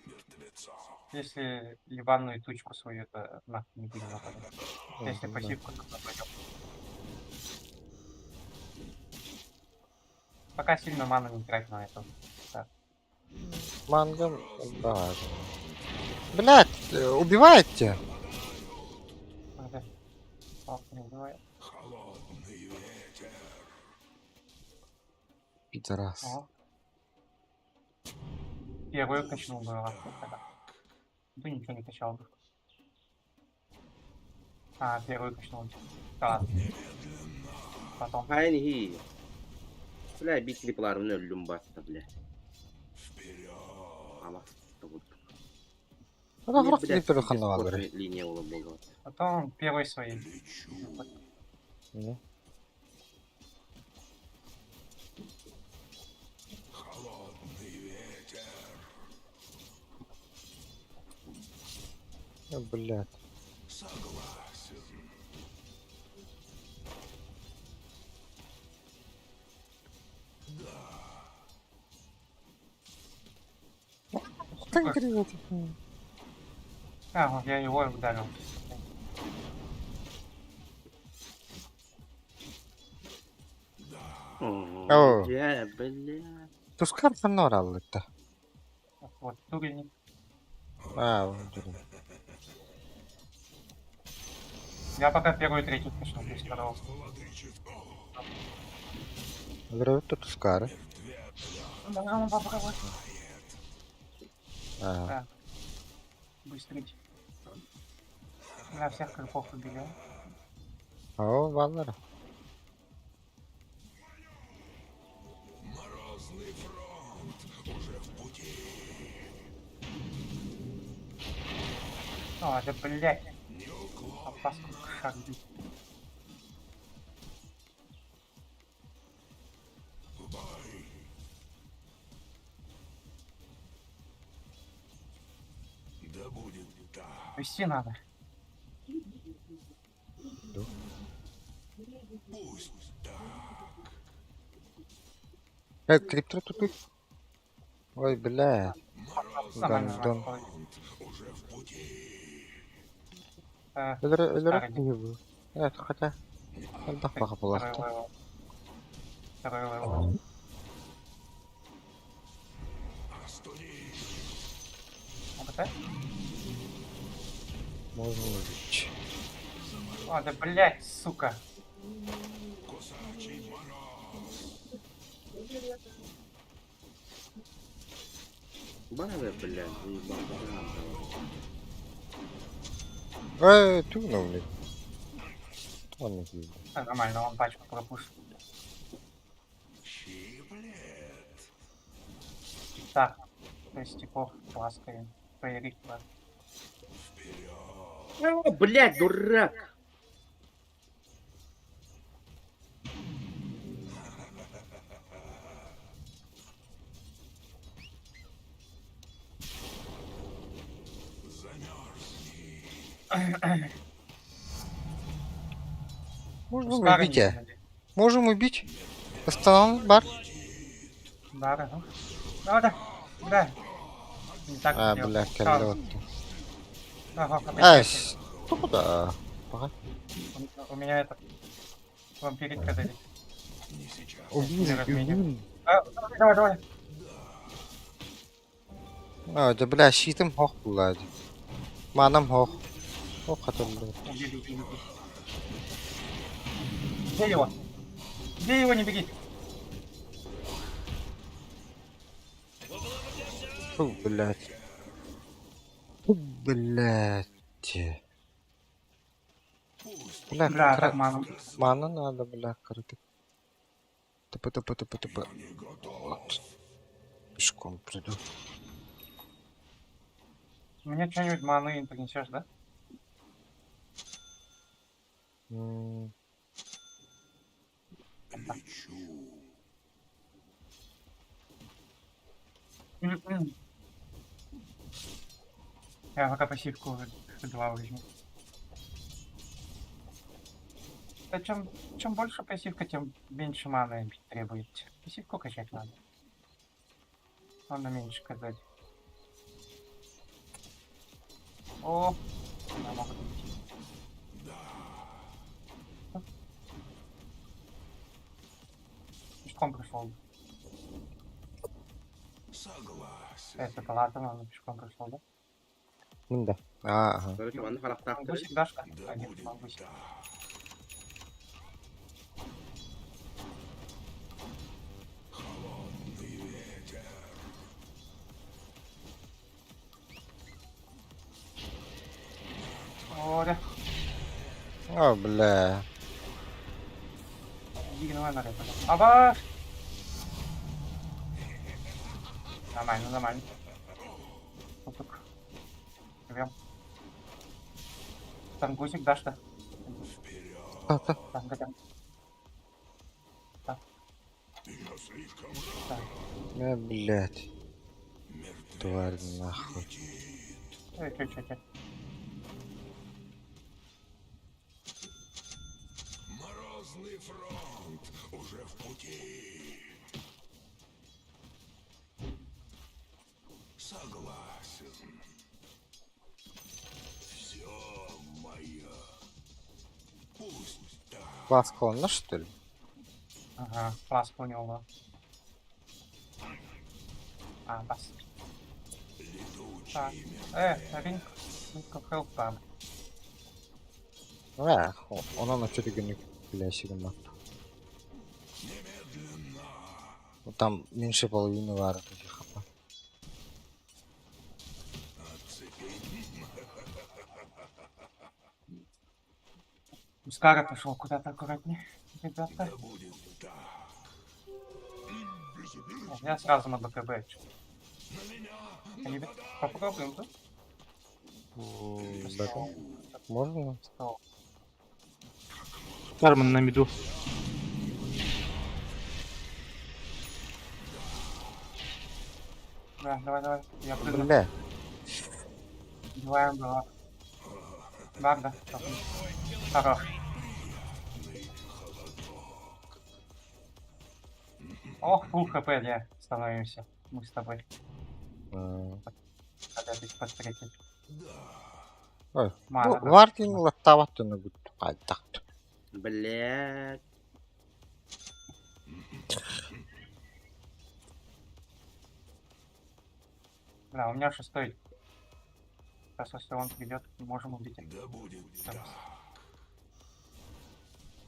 Если ебаную тучку свою, то нахуй не будем нападать. Если пассивку, то нападем. Пока сильно ману не трать на это. Мангам, да. Блять, убивайте! Надо. Палку не убивает. Пидорас. О. Первую качнул бы раз. Да ничего не качал бы. А, первую качнул. Да ладно. Потом. Hayır iyi. Bля, bir kliplerin öldüm bastı bля. Ama вот. Ну, враг не переханова, говорит. Линия была. Потом первый своей. Ну. Блядь. конкретно. А, вот я его ударил. О. Я, бля. Тускар фанор алды. Вот, турельник. Öldürün. Я пока первую и третью пошел, без второго. Öldürüp Тускары. Да, попробуй. Ага. Так. Быстрить. На всех крипов убили. О, Валера. О, да блядь. Опаску шаг бить. Да будет так. Вести надо. Пусть Криптор тупик. Ой, бля. Нормально. Гандон. уже в пути. Öldürüp Старый. mi bu? Evet, хотя. Aldak bakıp Второй olaktı. левел. Второй левел. Вот это? Можно убить. О, да блядь, сука. Бана be, бля, заебал. Тюнул ли? Он не видит. Нормально, он пачку пропушил. Так, то есть типов ласкаем. Фейрик, ладно. О, блядь, дурак! Можем Скара убить, не а? видно. Можем убить. Остановим бар. Да, да, ну. Да. Не так А, сделал. бля, Ага, колет. опять Ай, опять. куда? Ага. У меня это... Вампирит кадали. Убили, разменим. убили. Давай. А, да, бля, щитом хох булади. Манам хох. Хох hatırladım. Убили. Где его? Где его, не беги? Фу, блядь. Фу, блядь. Бля, Бля, так ману. Мана надо, бля, крутить. Тупо. Вот. Пешком приду. Мне что-нибудь маны принесешь, да? Я пока пассивку два возьму. Да чем больше пассивка, тем меньше маны требует. Пассивку качать надо. Она меньше кидать. О, я могу идти. Пешком пришел. Согласен. Это ладно, он пешком пришел, да? Да. Ага. Короче, ванна халактак. Гусик Дашка. Один, гусик. О, да. О, бля. Дигновая наряд. Аба! Нормально. Тук. Живем. Там гусик Дашка. Там, где? Блядь. Тварь нахуй. Чё. Морозный фронт уже в пути. Согласен. Все мое. Пусть так. Ласка он, что ли? Ага, фласка у него была. А, бас. Так. Ринг. Хелп там. Ona начали günlük bileşirim var. Ну, там меньше половины вара таких хапа. Скара пошел куда-то аккуратнее. Ребята. Я сразу на БКБ. Ребят, попробуем, да? Да, можно? Что? Кармен на миду. Да, давай. Я прыгну. Бля, Убиваем, да. Да. Хорош. Ох, фул хп, я становимся. Мы с тобой. Опять подстрелить. ой, Мана, да. вартин латтаватты на гуд. Ай, так. Блядь. Да, у меня 6-й. Сейчас, если он придет, можем убить. Да будет Там. так.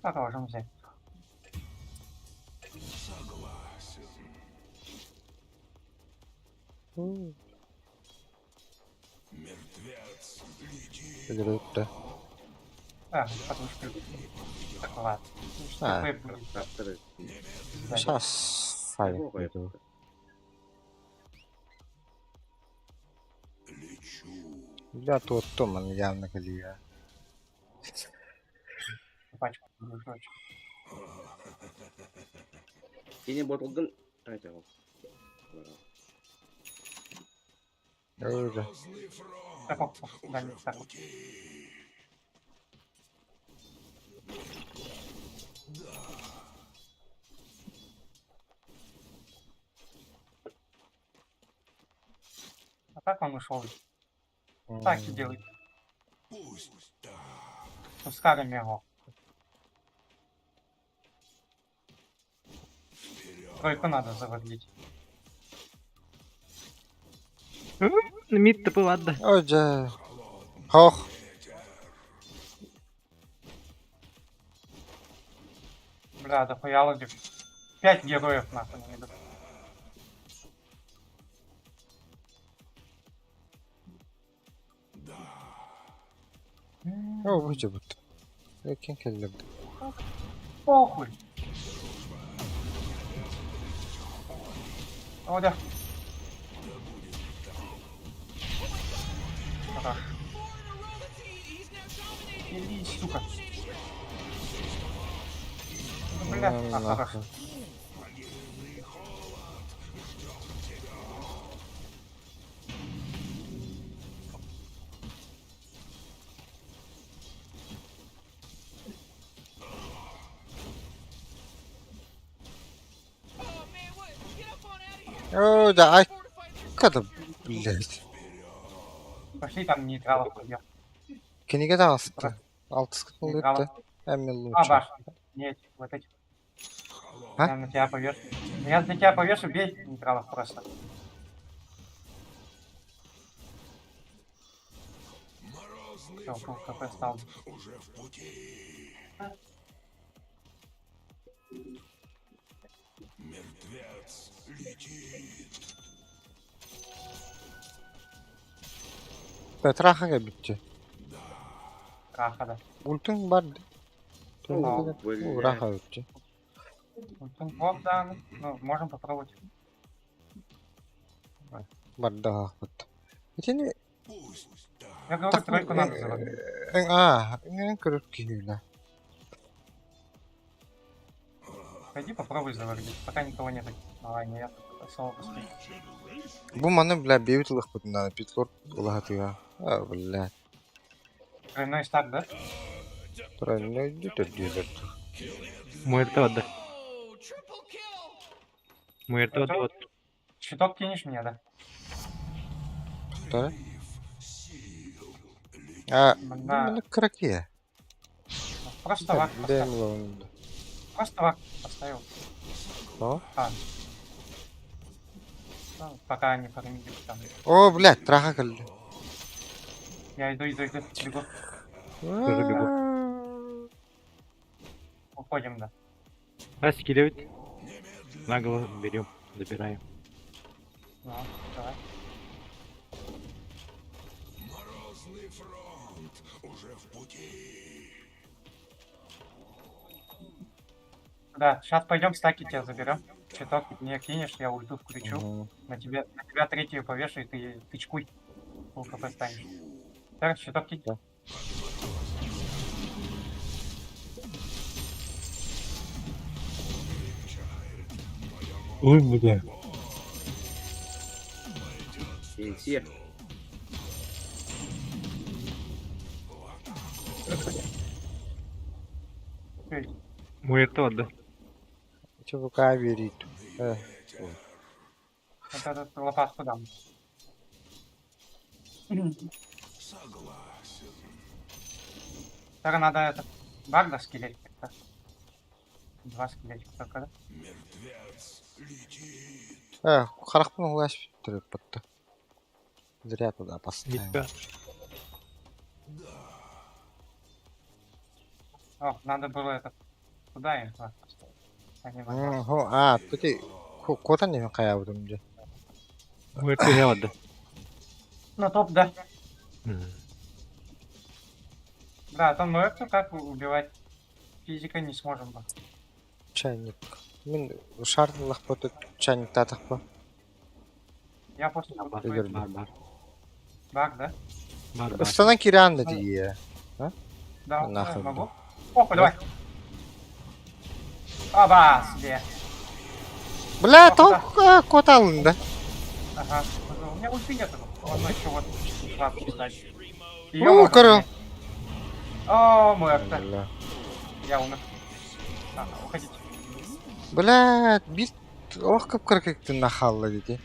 Продолжим взять. Согласен. Мертвец, лети. Грыпта. Да, подушка. Так, ладно. А. ТП будет. Тракторы. Да. Сейчас сайт Ого, веду. Лечу. Бля, тут Томан явно колея. Пачку дружочек. Yine botulgun. Ay tamam. Уже. Грозный фронт Так, да, не так. пути. А так он ушел. Так и делай. Пусть так. С карами его. Тройку надо заводить. Мид ТП ладно. Оже. Хох. Бля, да хуялоги. 5 героев нахуй не идут. О, вычебут. Якин келлер. Похуй. О, да. Хорош. Иди, сука. Бля, хорошо. Oh man, what? Get up on out of here. О, да, ай, Fortify their kada, блядь. Пошли там нейтралов убьем. Книга да астı. Altı sıkıntı Нейтралов. etti. Hem yıllı А, uçak. баш. Нет, вот эти. А? Я на тебя повешу. Я на тебя повешу, бей нейтралов просто. Все, фул хп стал. Уже в пути. Мертвец летит. Petraha bitti. Раха, да. Ultun vardı. О, блядь. Раха bitti. Вот, да, ну, можем попробовать. Vardı hakikaten. Şimdi Пусть так. Я говорю, tak тройку надо заводить. ne kırık giyiyorlar. Пойди попробуй заводить, пока никого нет. Давай, нет, соло поспей. Bu manı bile bir yıllık bundan pitlor ulahatı ya. Ha bile. Тройной стак, да? Тройной diyorlar. Муэрто отда. Oh, triple kill. Муэрто отда. Щиток кинешь мне, да? Да? А, Мына- ну, краке. Просто вак поставил. Дэмлоунда. Просто вак поставил. О, А. Ну, пока они фармили там. о, блядь, траха калды. Я иду, бегу. Тоже бегу. Уходим, да. Раз скидывает. Нагло берем, забираем. Ну, давай. Морозный фронт уже в пути. Да, сейчас пойдем стаки тебя заберем. Чуток не кинешь, я ульту включу. Мгм. На тебя третью повешу, и ты тычкуй. Пол КП станешь. Так, чуток кинь. Да. Ой, бля. Пенсия. Эй, Мой тот, да. ЧВК верит. вот этот лопатку дам. Так, надо это... Багда скелетик. как-то. 2 скелетика только, да? Мертвец летит. Харахпын улаш треппатты. Зря туда поставил. Нифига. О, надо было это... Куда им вас поставить? Они на вас. Пути кота не кая будем же. Мой тот, да. Ну, топ, да. Мгм. Да, там мертвую как убивать? Физика не сможем бы. Чайник. Мен шартылах поту чайник татах. Я просто Бар, буду Егер- бар, бар. баг, да? Бар, бар. Стана киран да дие. Да, Нахуй, могу. Опа, давай. Оба, себе. Бля, Ох, то кот алынды. Ага. У меня ульты нету. Можно еще вот шапку дать. О, коры. О, мертво. Бля. Я умер. Уходите. Бля, бит ох кыпкыркекти нахалла деди.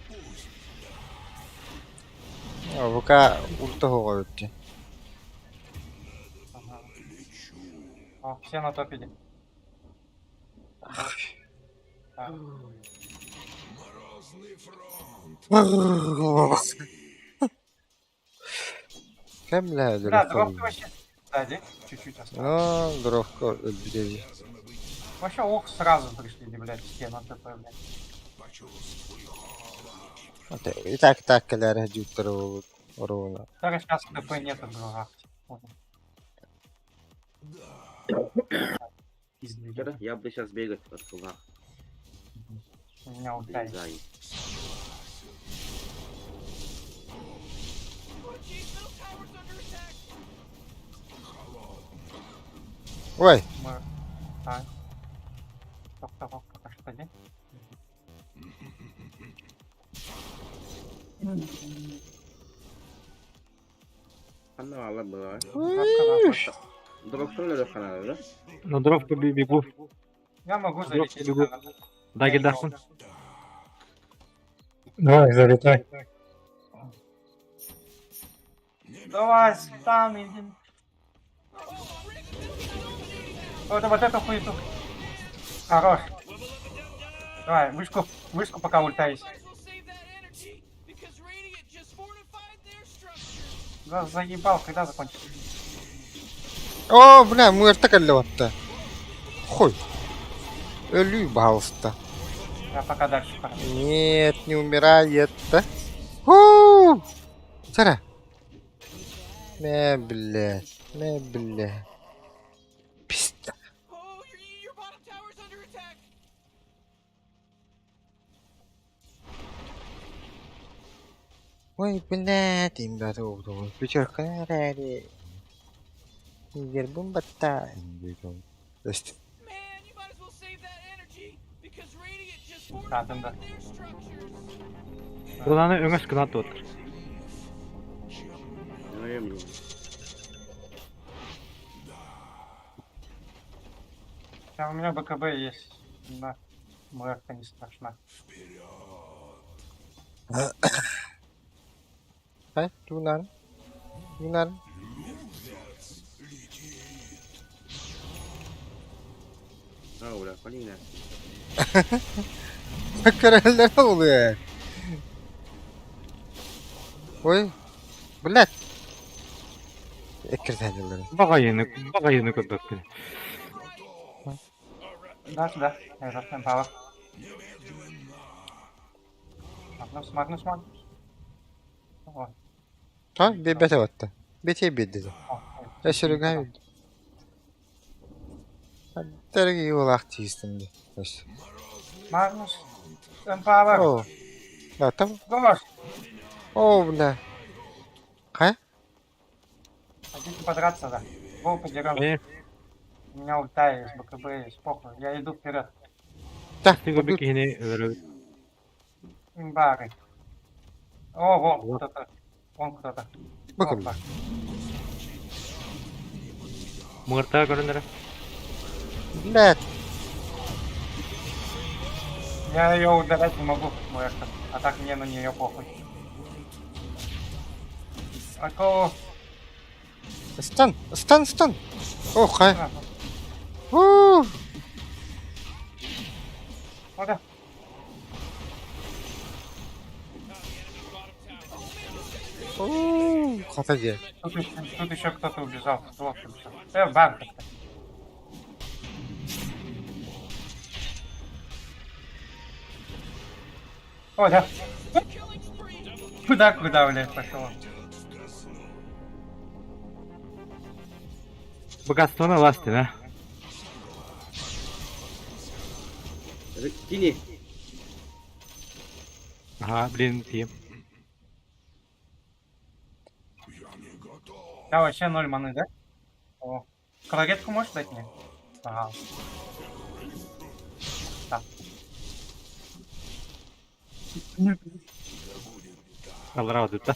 ВК ультого коюпти. Ага. О, все на топе. Так. Морозный фронт. Кем бля, Да, дровка вообще сзади. Чуть-чуть осталось. Ну, дровка öldürüyor. Вообще ох, сразу пришли, блядь, стену ТП, блядь. И так келер жуттыру ровно. Даже сейчас ТП нету в дровах. Да, я буду сейчас бегать от кулак. У меня ультай. Зай. Oh, jeez, middle tower's under attack. Ой, Мы... Так. Стоп, пока что один. Kanal ala bro. Дровка. Дроптун ле канал, да? На дровку бегу. Я могу Дровку залететь. бегу. на- Да, кидахун. Давай, залетай. Давай, стан, иди. Вот эту хуету. Хорош. Давай, вышку пока ультаешь. Might as well save that energy because Radiant just fortified their structures. Да, заебал, когда закончится? о, бля, мырта келлеватты. Хуй. Ölüy балста. Я пока дальше пора. Нет, не умирает. Ху! Сара. Бля. Писта. Oh, your bottom tower's under attack. Ой, блядь, имба oldu. Пятерка ради. Гербун батта. Здрасте. Man, you might as well save that energy because Radiant just Ладно, да. fortified their structures. Buradan öne sıkıntı otur. Ну и мне. Да, у меня БКБ есть. На. Мэрка не страшна. Хай, Юнан. Юнан. Ahora, Polina. Köreller oluyor. Ой, блядь. Экр тәжелері. Багайыны көтбөк кіне. Да, сюда. Этот Empower. Магнус. Вот. Ha, bete battı. Bete bildi. Yaşırıgan bildi. Dergi yolak çizdim. Магнус. Empower. О. Да, там. Гош. О, бля. Хай? Хотите подраться, да? Го подерем. У меня ульта есть, БКБ есть, похуй. Я иду вперед. Да, Тиго беки хіне өрі. Имбары. О, вон кто-то. Вон кто-то. Bakın. Опа. Мұрта көріндірі. Блядь. Я ее ударять не могу, Муэрта. А так мне на нее похуй. Ако. Стан. О, хай. Ууу. Ода. Ууу. Хата где? Тут еще кто-то убежал. Вот убежал. Банк. О, да. Куда, блядь, пошел? Богатство на ласти, да? Тини. Ага, блин, тим. Да, вообще 0 маны, да? О. Колоретку можешь дать мне? Ага. Так. Аллара да.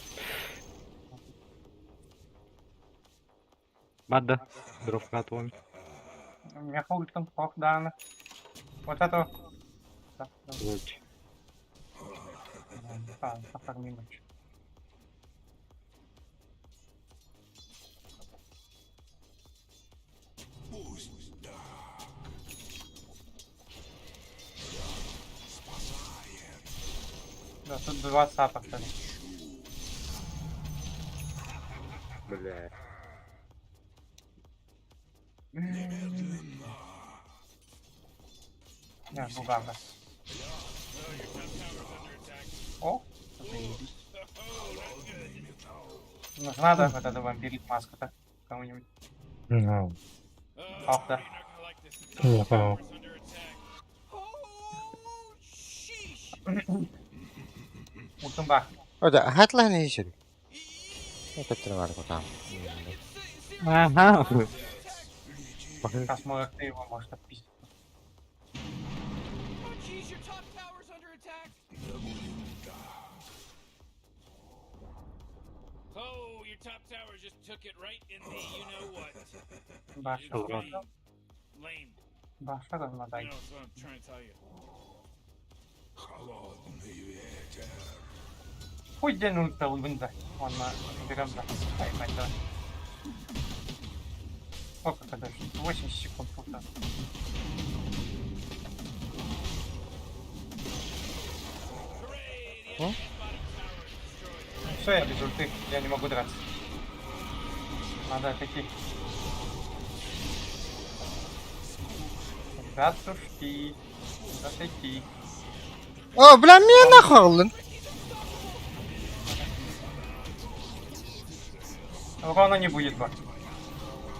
Бадда. Дровка твой. Меха ультом, ох, да, она. Вот это. Да, Луч. оформим еще. Да, тут 2 сапа, кстати. Бля. Нет, бугага. О, заебись. Нужна, да, вот эта вампирит маска-то кому-нибудь. Ох, да. Я понял. Ультумба. Ода, хатла не ищет. Это треварку там. Ага. Сейчас может ты его может отпиздить. Jeez, your top tower's under attack. Oh, your top tower just took it right in the you know what. Баша. Ага. Lame. Баша говно You дай. know what I'm trying to tell you. Хуй день ультал винда. Он на берем да. Ай, мать, давай. Сколько это дальше? 80 секунд ульта. Все, я без ульты. Я не могу драться. Надо отойти. Ребятушки. Отойти. О, бля, меня нахуй. Урона не будет, бак.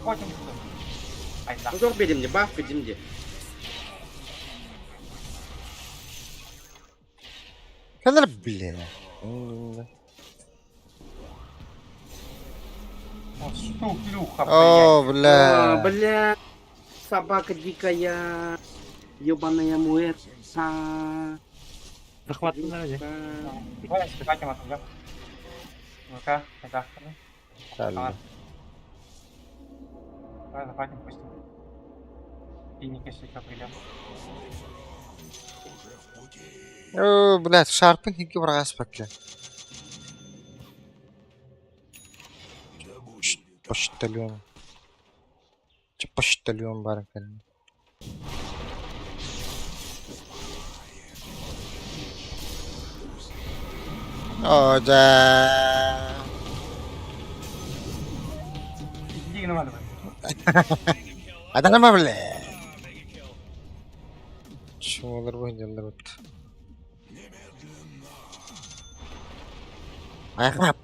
Ходим сюда. Ай, да. Узор берем, баф идем. Kadar bля. Вот штуклюха, О, блядь. бля. Бля. Собака дикая. Ёбаная муэрта. Захват на ради. Давай, схватим оттуда. Ну-ка, это. Ладно. Давай захватим пусть. И не если что придем. О, блядь, шарпы не раз бля. почтальон. Че почтальон бар екен. О, да. Иди на воду. Ada nama bile. Şuralar bu hindiler bit. Ayakkabı.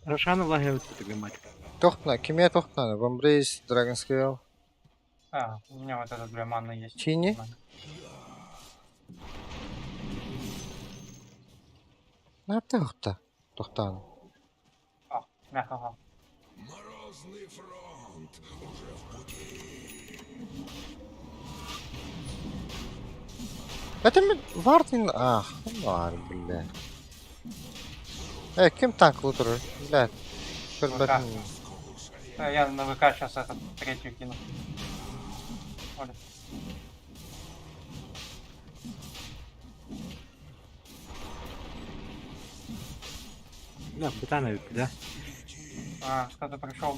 Рошана влагивает тебе мать. Toxtuna, kimya toxtuna. Bombrace, Dragon Scale. А, у меня вот этот 2 маны есть. Чини? Ne yaptı toxta? Toxtan. О, мягко гал. Морозный фронт уже в пути. Это Вартин... Ах, var bile. Kim tanklı oturur? Bile. Şöyle bakın. Я на ВК сейчас этот третью кину. Оля. Да, путана, да? А, кто-то пришел.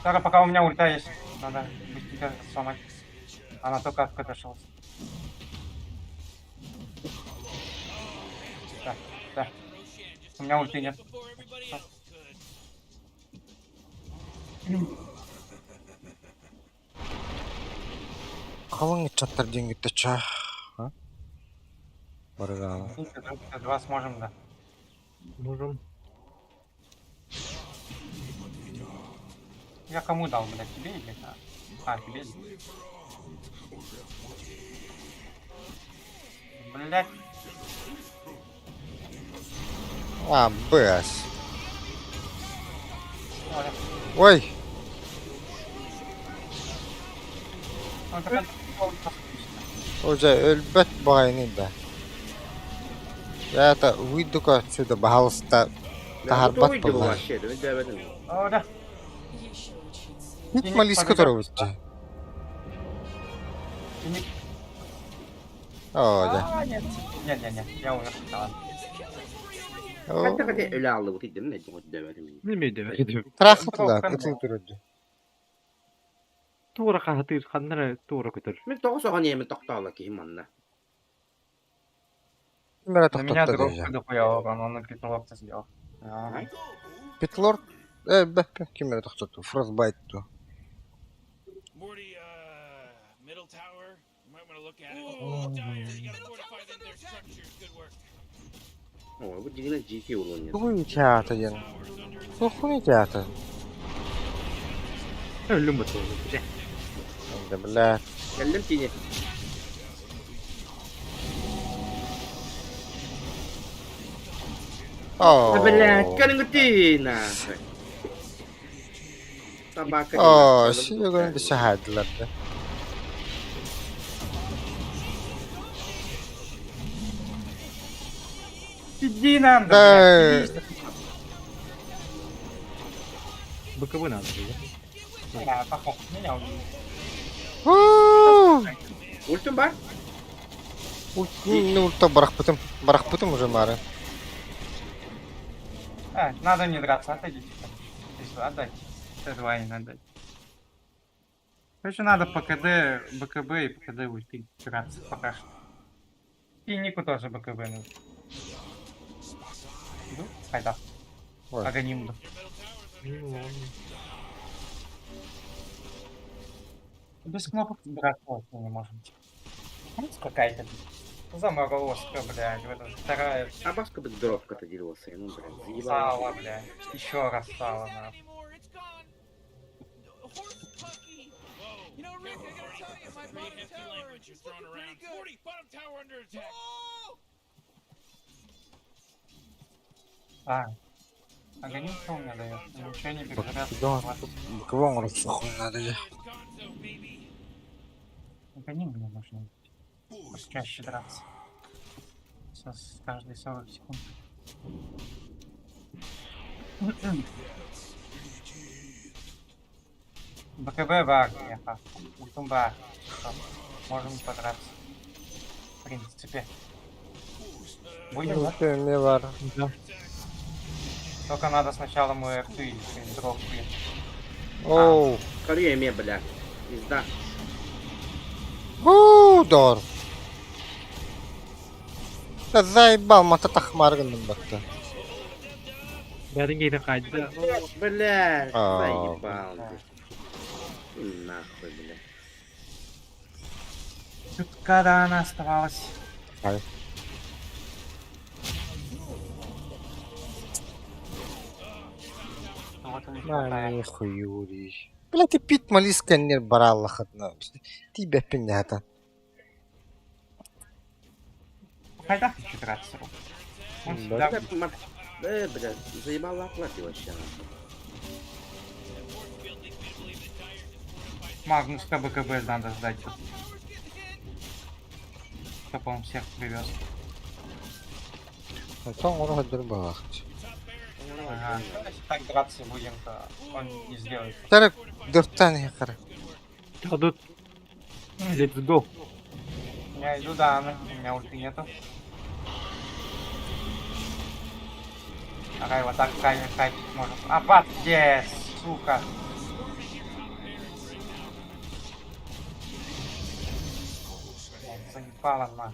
Только пока у меня ульта есть, надо быстренько сломать. Она только откатышилась. Да, да. У меня ульты нет. Қалың чаттар деньги тача. Барыга. 2 сможем, да. Можем. Я кому дал, блядь, тебе или? А, тебе. Блядь. А, бэс. Оля. Ой. Он такой... Hoca ölbet bayını da. Ya da uyuduk отсюда, пожалуйста. Да, Тахарбат выйди была. вообще, давай давай. О, да. Hiç malis kadar bitti. Hoca. А, нет. Нет, я умер. Да ладно. Hatta öyle aldı bu değil mi? Ne demedim. Ne mi demek? Traktılar, ıtıl durdu. Tuura kahtir, kanlara tuura kutur. Men to'g'ri so'g'an yemi to'xtala keyin manna. Kimere На меня toxtatdı дроп diyeceğim. дохуя, он на петловце сделал. Ага. Bitlord, kimere toxtatdı? Frostbite'du. Morty, middle tower. You might want to look at it. Oh, Giants, you gotta fortify their structures. Good work. O bu yine GK oluyor. Bu teatr yani. Soğuk teatr. Ölüm bu tuğla. Güzel. Şimdi bile. Geldim seni. Oh. Bella, kan ngerti nah. Tabaka. Oh, şimdi görüntü şahitler de. Иди нам, Да. блядь. Быковы надо было. Да, похуй, меня убили. Ultim var. Ну, то барахпутым уже мары. Надо не драться, отойдите. Отдайте. Т2 не надо. Короче, надо по КД, БКБ и по КД ульты драться пока что. И Нику тоже БКБ нужно. Иду? Айда. Ой. Аганимду. Без кнопок драться вообще не можем. Какая-то заморозка, блядь. Вот эта вторая А баска бы дровка-то делался, ну, блин, заебал. сало, блядь. Еще раз сало, нахуй. Anymore, it's gone. Horse pucky. Whoa. You know, Rick, I gotta tell you, my bottom tower language you're is throwing looking around. pretty good. 40, bottom tower under attack. Аганим что у меня дает? Ничего не пережрет. Кого он расхуй надо я. Gonzo, baby. Аганим мне нужно. Чаще драться. с каждые 40 секунд. БКБ бар, меха. Ультумба. Можем подраться. В принципе. Будем, да? Ülke ne var? Да. Только надо сначала мой РТ дроп, блин. Оу. Скорее мне, бля. Пизда. Дор. Да заебал, мотота хмарганным бакта. Бәрін кейді қайды. Бля, А. заебал ты. Нахуй, бля. Чутка, да, она оставалась. Ай. Вот он не Мани хватает. хуюриш. Бля, ты пит мали сканер бараллах одна. Ты бепенята. Хайда хочу драться. Он Да. всегда... Бля, заебал лаплати вообще. нахуй. Магнуска БКБ надо сдать тут. Чтоб он всех привез. Там он ходил бахт. Ага. Если так драться будем, то он не сделает. Тарак дыртан якар. Тут. Let's go. Я иду, да, у меня ульты нету. Ага, его так кайф может. А, бат, yes, сука. Заебала, на.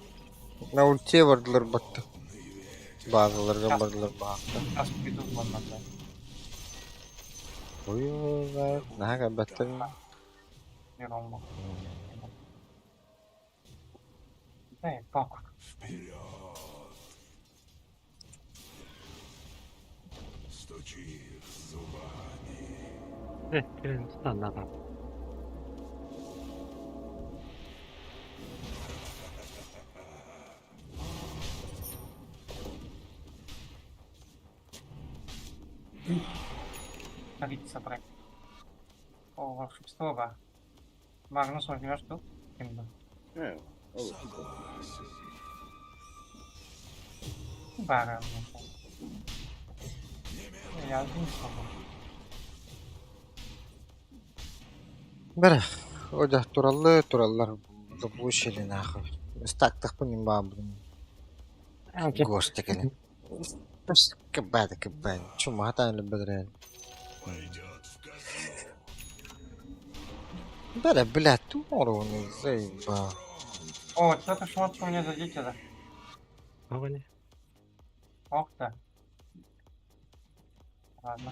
На ульте вардылар батты. Bazılarga bardылар бахты. Сейчас придут вон на то. Uyuyorlar. Naga battın. Миром. Да, и похуй. Станна там. Смотрите, собрать. О, волшебство, ба. Магнус возьмешь тут? Именно. Бара. Я один смогу. Бәрі, ода тураллар bu işini naxı. Istaktık bunun babını. Goş tekeni. Bas kebada keban. Cuma hatan lebedren. Бәрі, блядь, тумору заеба. О, что-то шмотку мне дадите, да? Ага, не. Ох да. Ладно.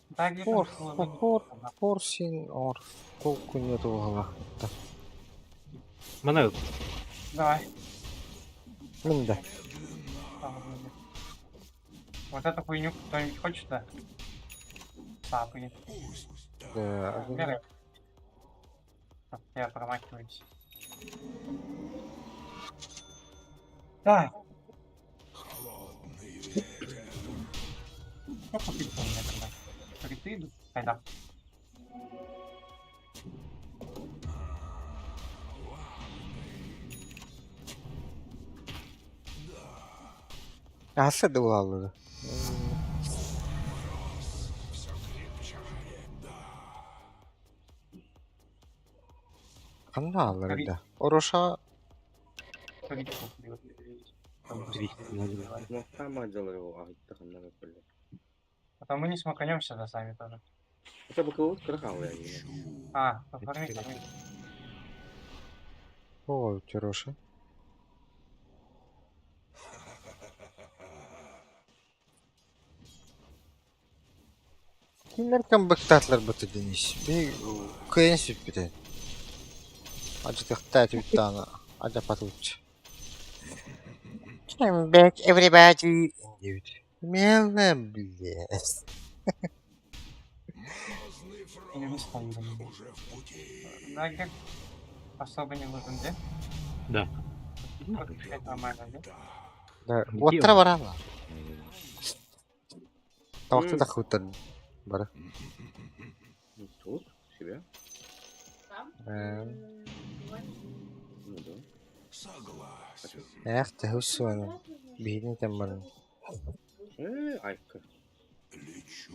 Да, где-то Ор, было. Форсин, ор. Колку нету в головах. Mana yok. Давай. Мында. Вот эту хуйню кто-нибудь хочет, да? Сапы. Да, Бери. Я промахиваюсь. Да. Что купить у меня тогда? Приты идут? Айда. Аса да улалады. Каналлар да. Ороша Приты купил. 200 надо. Ну, там отдел его, а это там надо, бля. А то мы не смоканемся за сами тоже. Это бы кого-то крахал, я не. А, поформить, поформить. Ой, Тироша. Kimlerken bıktatlar batı deniz. Bir kıyın süpüde. Acı tıhtaydı bir tane. Acı patlıç. Come back everybody. Evet. Мело, блядь. Не вспомнил. Да, как особо не нужен, да? Да. Вот, это нормально, да? Да, Где вот он? траварала. Тавакты да хутан. Бара. Тут? Себя? Ну да. Согласен. Эх, ты гусуан. Бедный там был. Айка. Лечу.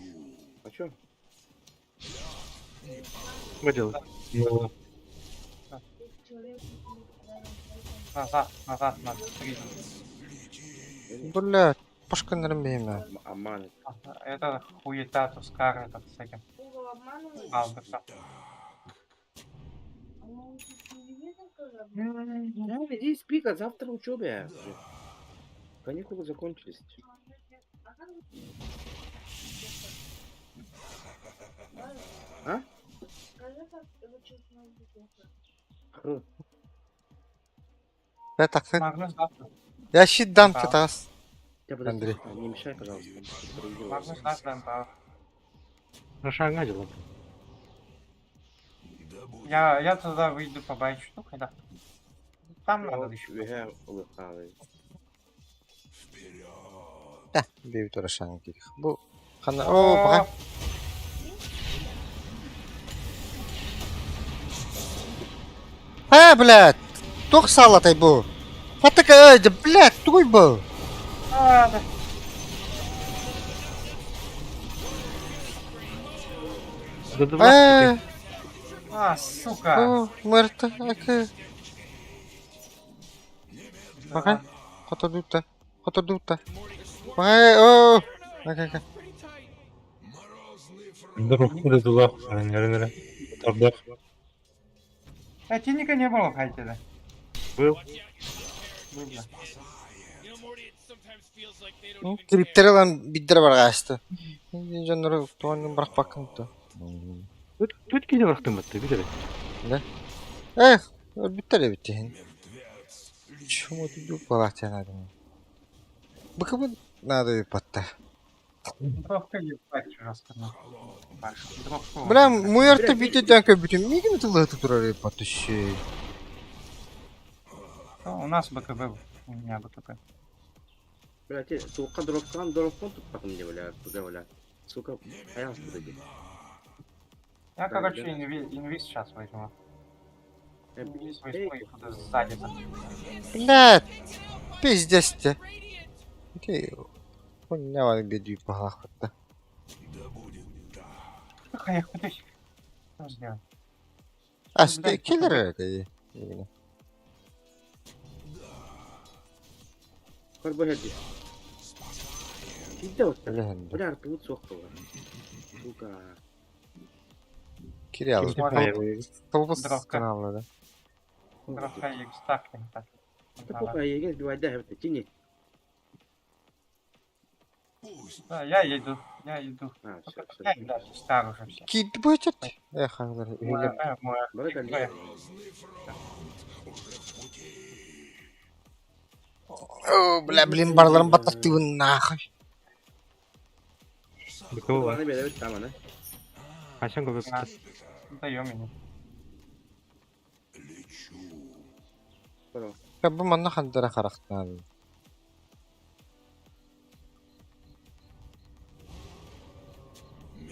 А чё? Что делать? Назад, назад надо. Блядь, пушка нормально. Аман. Это хуета Тускар этот с этим. Алберта. Да, иди спи, а завтра учебе. Каникулы закончились. А? Хм. Я так, Магнус завтра. я щит дам Да. китас. Я подожди, Андрей. не мешай, пожалуйста. Магнус завтра, да. Нашагадил. Я туда выйду по байчу, когда. Там надо еще. Да, бей турашан ких. Бу. Хана. О, бага. Блядь. Тух салатай бу. Фатыка öldü, блядь, туй бу. Да. Да два. Сука. О, мэрта, ака. Бага. Хотодута. Хотодута. О. Ака. Здоров, куда туда? Нервнere. Тордах. Тиника не было в хайте, Был. да? You know, Morty, it sometimes feels like they don't Ну, even care. криптері lan биддер бар қасты. Жанры туанын бірақ баққанды. Тут кине рахтым атты, где? Биттер биттен. Чему ты дуп балатя надо? Бакабы надо патта. Дровка ебать жестко. Бля, муерта битеден көбүтүн. Мигин тылаты турары паттышы. У нас БКБ, у меня БКБ. Блядь, сука, дровкан тут потом не валяют, туда валяют. Сука, хаялся туда. Я, короче, инвиз сейчас возьму. Инвиз возьму и буду сзади. Блядь, пиздец ты. Хуйня вон бедюй пахлах патта. Хай, куда что сделать? Ты киллер это? Карбогади. Иди вот, Блин, бля, тут сохла. Сука. Кирилл, толпус Дровка. канала, да? Дровка и стакнем так. Такого я сбивать, да, это тяни. Да, я иду. А, все, Я дальше стар уже все. Кит будет? Эх, Андрей. Мой. О, бля, блин, барларым бататты нахуй. Быкова. Ладно, бля, там она. Қашан көбек Даем ему. Пожалуйста. Как бы манна хандара характан.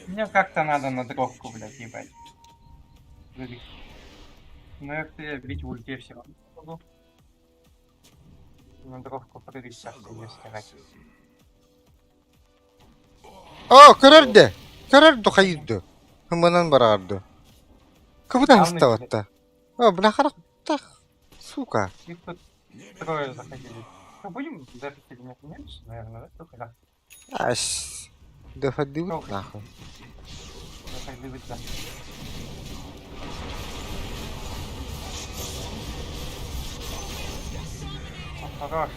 Мне как-то надо на дровку, блядь, ебать. Вылить. Ну это бить в ульте все равно буду. На дровку прыгать сейчас себе стирать. О, körördü. Körördü hayırdı. Hımınan barardı. Kapıdan Явно hıstavattı. О, бля, характах. Сука. Их тут трое заходили. Ну, будем дефить или нет? Меньше, наверное, да? Только да. Аш. Доходил нахуй. Заходили, да. О, хорош.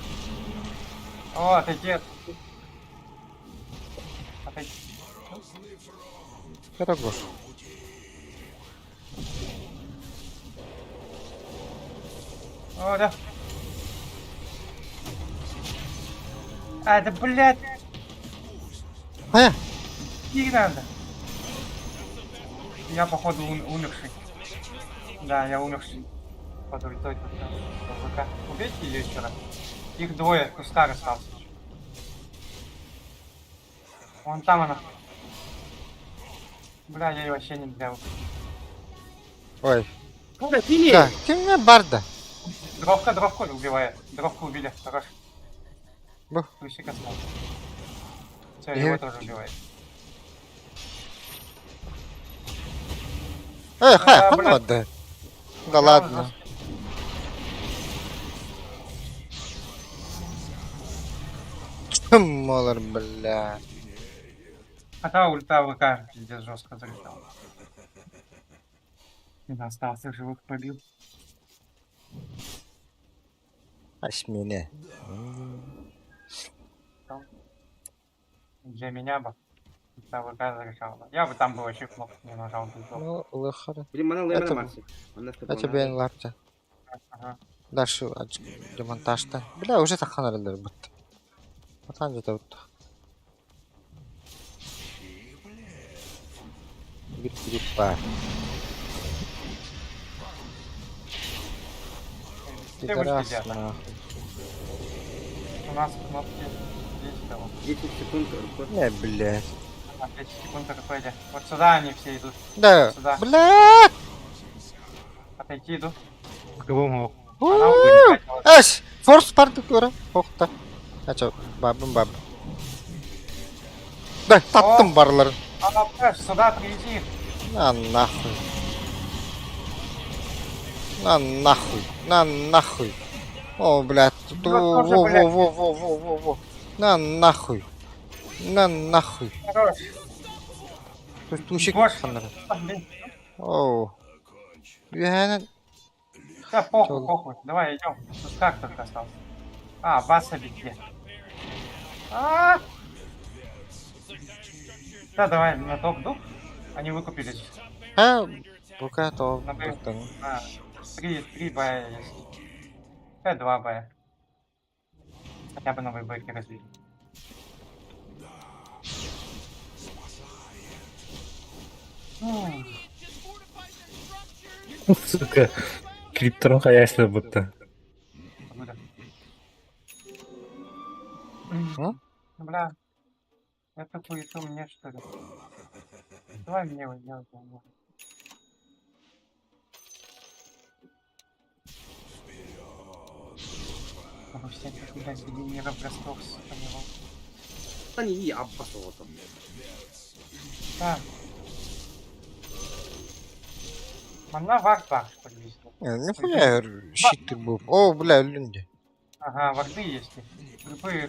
О, отойди. Отойди. Дорогой. О, да. А, да, блядь, Ая. не надо. Я, походу, умерший. Да, я умерший. Под ультой тут. ВК. Убейте ее еще раз. Их двое, Кустар остался. Вон там она. Бля, я вообще не взял. Ой. Когда ты не... Да, ты мне барда. Дровку убивает. Дровку убили. Хорош. Бу. Тусика смог. Все, Я- его тоже убивает. Ха, блядь. вот да. Да ладно. Молор, бля. А та ульта ВК пиздец жестко залетала. И остался живых побил. Аж меня. Для меня бы. Та ВК зарешала. Я бы там бы вообще кнопку не нажал. бы сдох. Ну, лыхары. Блин, mana Это lemana bu- Марси. Она Это бен лапта. Ага. Дальше демонтаж-то. Бля, уже так ханарылар бутты. Вот там где-то вот. Гриппа. Все Пидорас, вышли где-то. нахуй. У нас кнопки есть того. 10 секунд РП. Не, блядь. А, 5 секунд РП. Вот сюда они все идут. Да, Сюда. блядь! Отойти иду. Кого мог? Она убегает. Эш! Форс парды көрі. Оқта. Ачо, бабым. Да, таптым барларын. Она, Фрэш, сюда приди. На нахуй. На нахуй. О, блядь. Ну, тоже, блядь. Во. На нахуй. Хорош. Тушик Гош. ханары. Блин. Оу. Юханан. Да, Чё? похуй. Давай идем. Тут как только остался. А, Васа беги. А! Да, давай на топ дух. Они выкупились. А, пока то. На Б. А, 3 бая есть. 2 бая. Хотя бы новые байки развили. Сука. Крипторон хаясына бутты. Откуда? А? Бля. Это хуету мне что ли? Давай мне его сделать. Чтобы всяких, блядь, генеров ростов понял. Они и обоссало там. Да. Манна варта подвесила. Нихуя щиты был. О, бля, люди. Ага, варды есть.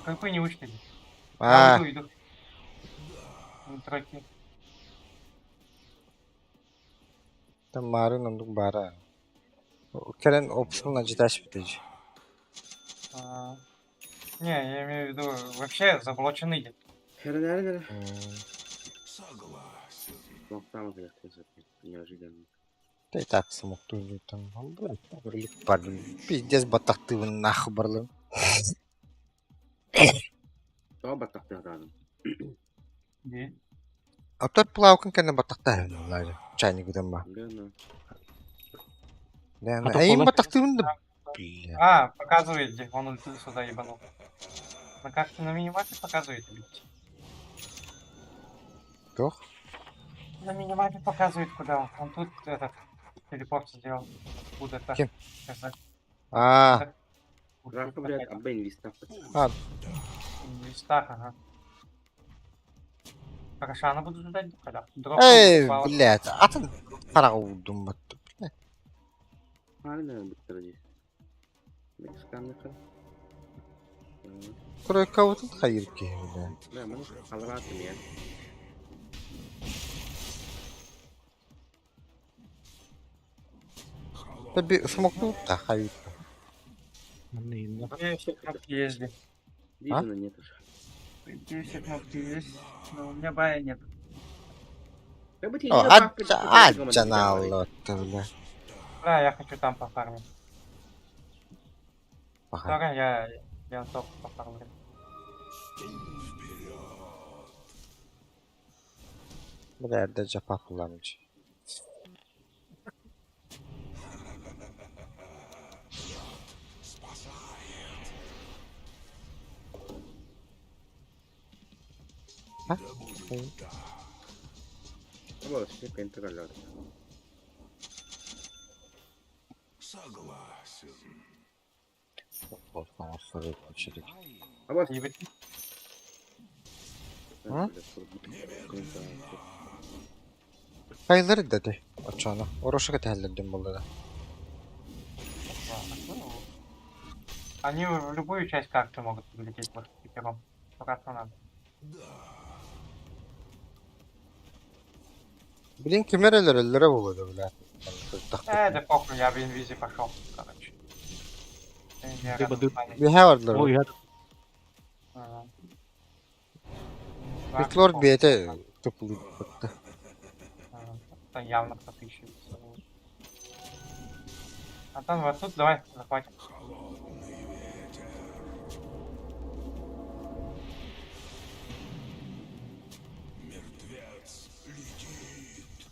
Крипы не вышли. А, Иду. Троки. там мары нам дук бара. Керен опшн на житаш битеж. Не, я имею в виду, вообще заблоченный. Хернер. Ну, там, блядь, неожиданно. Да и так смог тут там. Блядь, лик падал. Пиздец батахты вы нахуй барлы. То батак рядом. Где? А тот плавкан кена батахта. Чайник дама. Гана. Да, А то а им пола- батахты да. Бля. А, показывает, где он ульту сюда ебанул. На карте на минимапе показывает, видите? Кто? На минимапе показывает, куда он. Он тут этот телепорт сделал. Куда-то. Кем? Сказать. А, Рака, блядь, оббейн листа. а, В листах, ага. Хорошо, буду ждать, когда. Дроп эй, упала. блядь, а ты парау думать. Правильно, быстро. Мексиканный хер. Кроме кого-то хайрки, бля. Да, мы халраты нет. Таби смогнул, да, хайрки. Все кнопки есть. Дизана нет уже. Все кнопки есть. Но у меня бая нет. Как бы тебе О, не бахать, аджанало, бля. Да, я хочу там пофармить. Ага. Второй я топ пофармлю. Бля, даже папуламыч. А? Вот, все пентаголяр. Согласен. Korkmam sonra içerik. А вот... Ебать. А? Пентаголяр. Hayırları dedi. Açana. Oroşa tehirlerdim bunları. Ладно, ну, они в любую часть карты могут прилететь вот пятером. Пока надо. Bilin ki nerelere buladı bile. Да похуй, я в инвизе пошел, короче. Я Ты рядом бы- с вами. Bir vardılar. Ой, я... Ага. İlk Lord bir ete tıplı. Ага. Это явно кто-то еще. Антон, вот тут давай, захватим. Мертвец летит.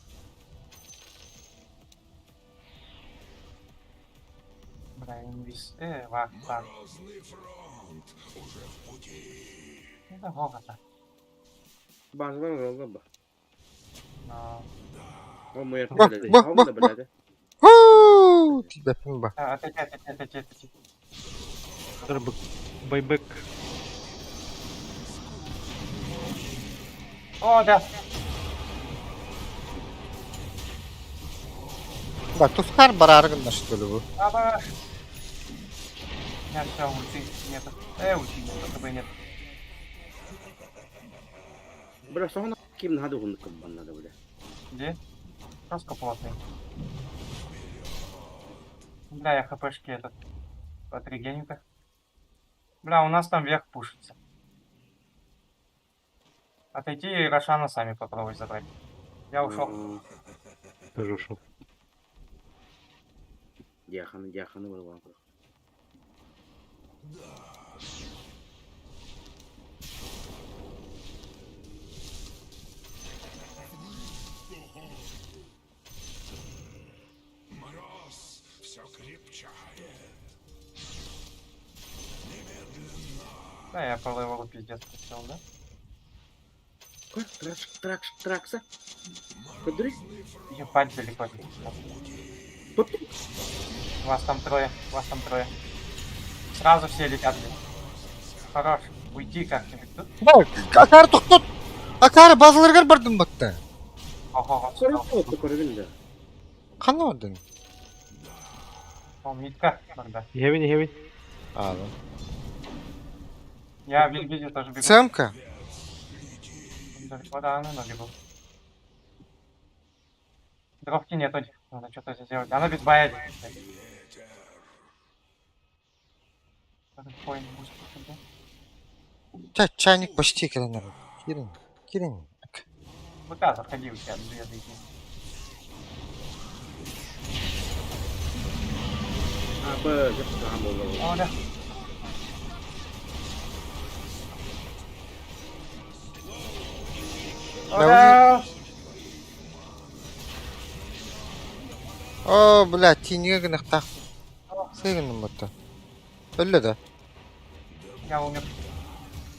Бля, инвиз. Вак. Грозный фронт уже в пути. Это Гогота. Bazıları yolda bak. Но... O mu yakın Bak, beledi? bak, O mu bak, da bak. beledi? Huuu! Tipim bak. Отойди. Треба байбек. О, да. Bak tutkar barargın da şöyle bu. Аба. У меня все, ульты нету. Ульты нету, КБ нет. Bırak sonra kim hadi onu kumbanladı böyle. Где? Просто плотный. Бля, я хпшки этот отрегеню-ка. Бля, у нас там вверх пушится. Отойти и Рошана сами попробуй забрать. Я ушел. Тоже ушел. Дяханы вырвал. Мороз все крепчает. Да, я по левелу пиздец хотел, да? Тракса. Кудры? Ебать далеко. Вас там трое. Сразу все летят. Хорош. Уйди как-нибудь тут. Bak akar tuktut. Akar bazıları bardım baktı. Ого, Sonra oldu korudun. Kanadın. он митка тогда. Хевин. Abi. Я в Вильгизе тоже бегу. Semka. Далеко, да, но бегу. Дровки нету. Надо что-то сделать. Она без боязни, кстати. Какой буст тогда? Çaynik почти киrenler. Kirin. ВК заходи, у тебя две зайти. Abi yapacağım olur. О, да. О, Да да. О, блядь, тинье гынах так. Сыгынным бата. Öyle de. Я умер.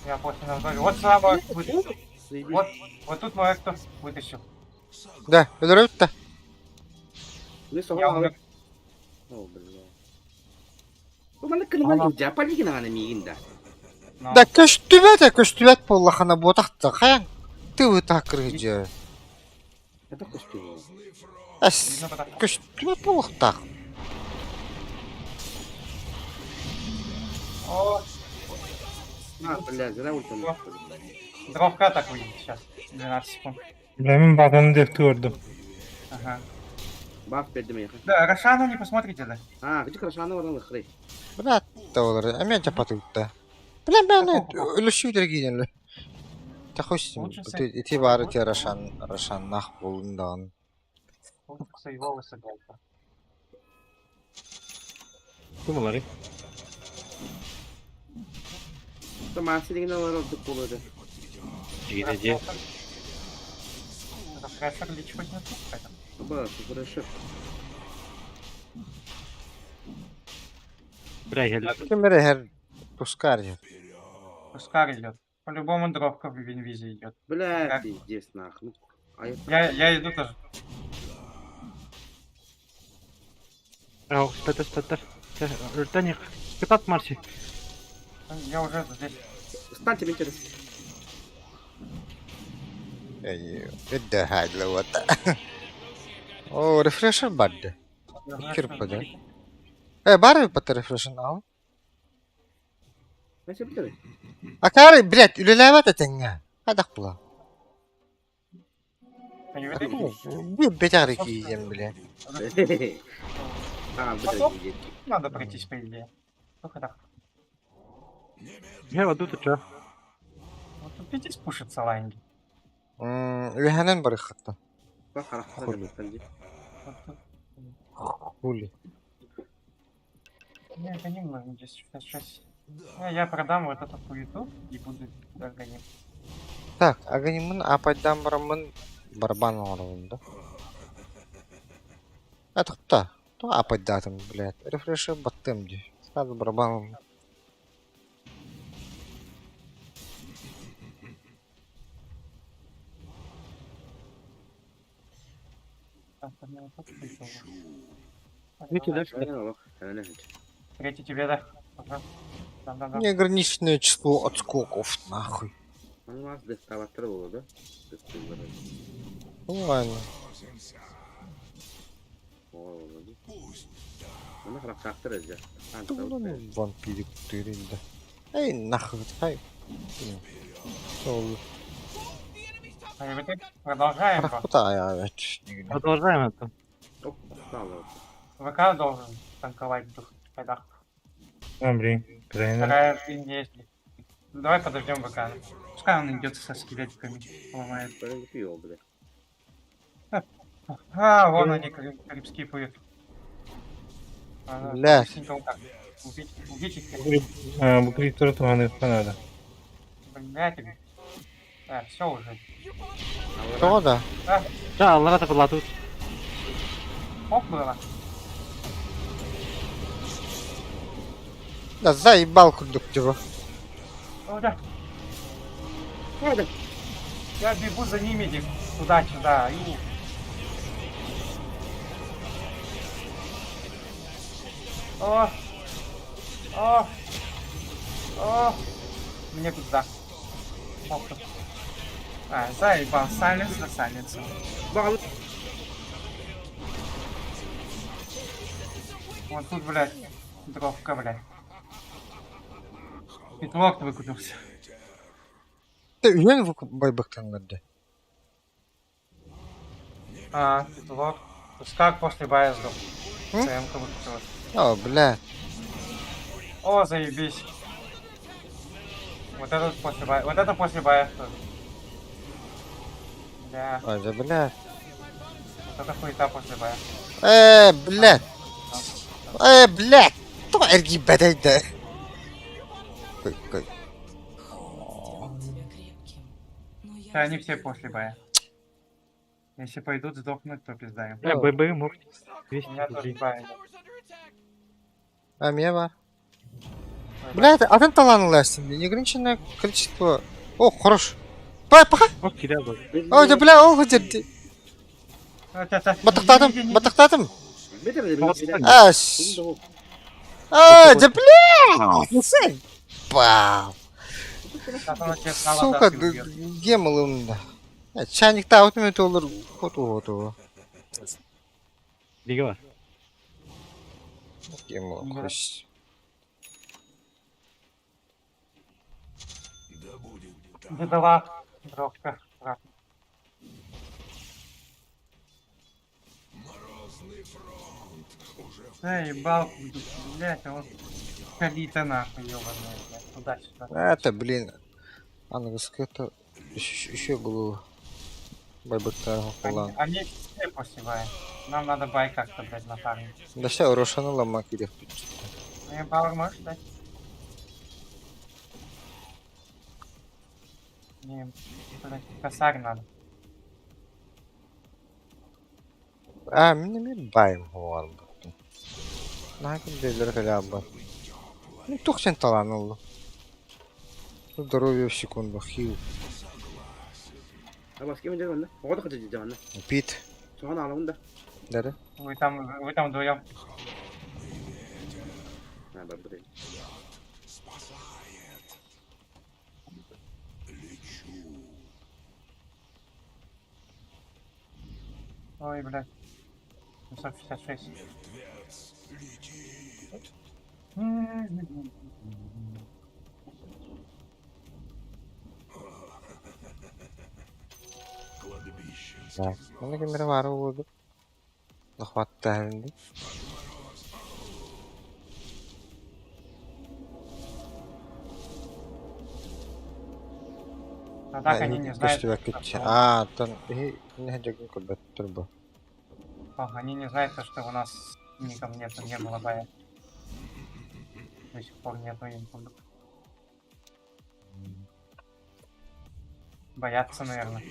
Я после назвали. Вот слабо вытащил. Вот тут мой кто вытащил. Da, öldürüp de. Ne Я sonra умер. Oh bella. Bu bana kınıma gideceğim. Pali gina hani miyinde. Но Da köstübet bollahana botakta. Kayan. Tıvı takırıcı. Это костюм. As. Köstübet bollahta. О, Ha bella zira ultim. дровка так выйдет сейчас. 12 секунд. Benim bakımı def gördüm. Ага. Bak verdim yakın. Да, Рошана не посмотрите, да? Ha küçük aşağına varan ıkhri. Bırak da olur. Emen çapatıydı. Bilen ben ölüşüydür giyenli. Tahoşsun. Лучше с İtibarı ki Raşan nah bulundan. Лучше его высыпать. Kim onları? Tamam silgine var olduk buluyordu. Где? Это фрешер лечить не хотел. Bak burası. Бля, geldi. Kimere her tuskar ya. Пускар идет. По-любому дровка в инвизе идет. Bля pizdes nah. Айып. Я иду тоже. Ау, спектр. Ртаник. Китат Марси. Я уже здесь. Встаньте, Винтерес. بدها هاي لو او ريفرشر بعد كيف بدل ايه بعرف بطل ريفرشر ناو Masih betul. اكاري بلاد اللي لا ما تتنيا هذا قبله بيتاري كي جنب بلاد Betul. Надо пройтись, по идее. Только так. Я вот тут что? Вот тут видите, пушится лайнги. وهنان بري خطة Kok karakter ada bukan sih? Вот тут. قولي Не, гоним нужно здесь сейчас. Я продам вот эту хуету и буду гоним. так аганимын апайдан барамын барабан орунда атыкта то апайдатым блядь рефрешер баттым ди сразу барабан Так, мне вот тут прикол. Видите, дальше? Aynen bak. Hemen evet. Третий тебе, да? Ага. Да. неограниченное число отскоков нахуй Ama az defalatları oldu. ну ладно Oldu. Ama karakter ya. ну вампирик тырында эй нахуй хай А и в итоге продолжаем. Рахпута я Продолжаем это. Çok sağlam. ВК должен танковать дух. Когда Добрый. Тренер. вторая не ездит. Давай подождем ВК. Пускай он идет со скелетиками, ломает. Böyle bir şey oldu. А, вон они, карибские поют. Блядь. Убить их. Букри турту надо. Блядь. Все уже. кто да Да, Ларата была тут. Оп, было. да заебал кондуктора О, да. Я бегу за ними, Дик. Туда-сюда. О. Мне туда. Оп. Заебал. Сайленсер. Bağlı. Вот тут, блядь, дровка, блядь. Петлок выкупился. ты уверен в байбактан гадде Петлок. Как после бая сдох. М? ЦМ-ка выкупилась. о блядь О, заебись. Вот это после бая. Вот это после бая. Да. ой да блядь Вот это хуета после бая. блядь блядь кто эрги бадай да Холод тебя крепким. Но я... Да, они все после бая. Если пойдут сдохнуть, то пизда им. ББ может. У меня 200 тоже рублей. бая. а меня бар блядь а ты талантлы астинде неограниченное количество о хорош паха Вот кида был. ой да бля о хыжырды батактадым Betul Вот, ya. кстати. аш да бля заебал сука гемалымда чайникта өтмөтө болор фото Биги бар. гемал кош Бедола. Дровка. Ебал, блядь, а вот калита нахуй, ёбаная, блядь, туда-сюда. это блин ангельское это еще было байбактар Они все после бая. Нам надо бай как-то, блядь, нафармить. да все рошанула макирев Мне пауэр можешь дать? Мне, блядь, косарь надо. мен байым болду наким делер калаба ну 90 таланылды здоровье в секунду хил Abas kim dedi bana? O da kaçıcı canlı. Pit. Sonra alalım da. Dere. Вы там вдвоем. Ha ben buradayım. Ой, блядь. 766. Да. Onu kimlere var oldu. Захват halinde. А так они не знают, Köştü что- vakit. Aa, ton. Ne hacak kılbat turbo. Они не знают, то, что у нас ником нету, не было бая. До сих пор нету инфундов. Боятся, наверное,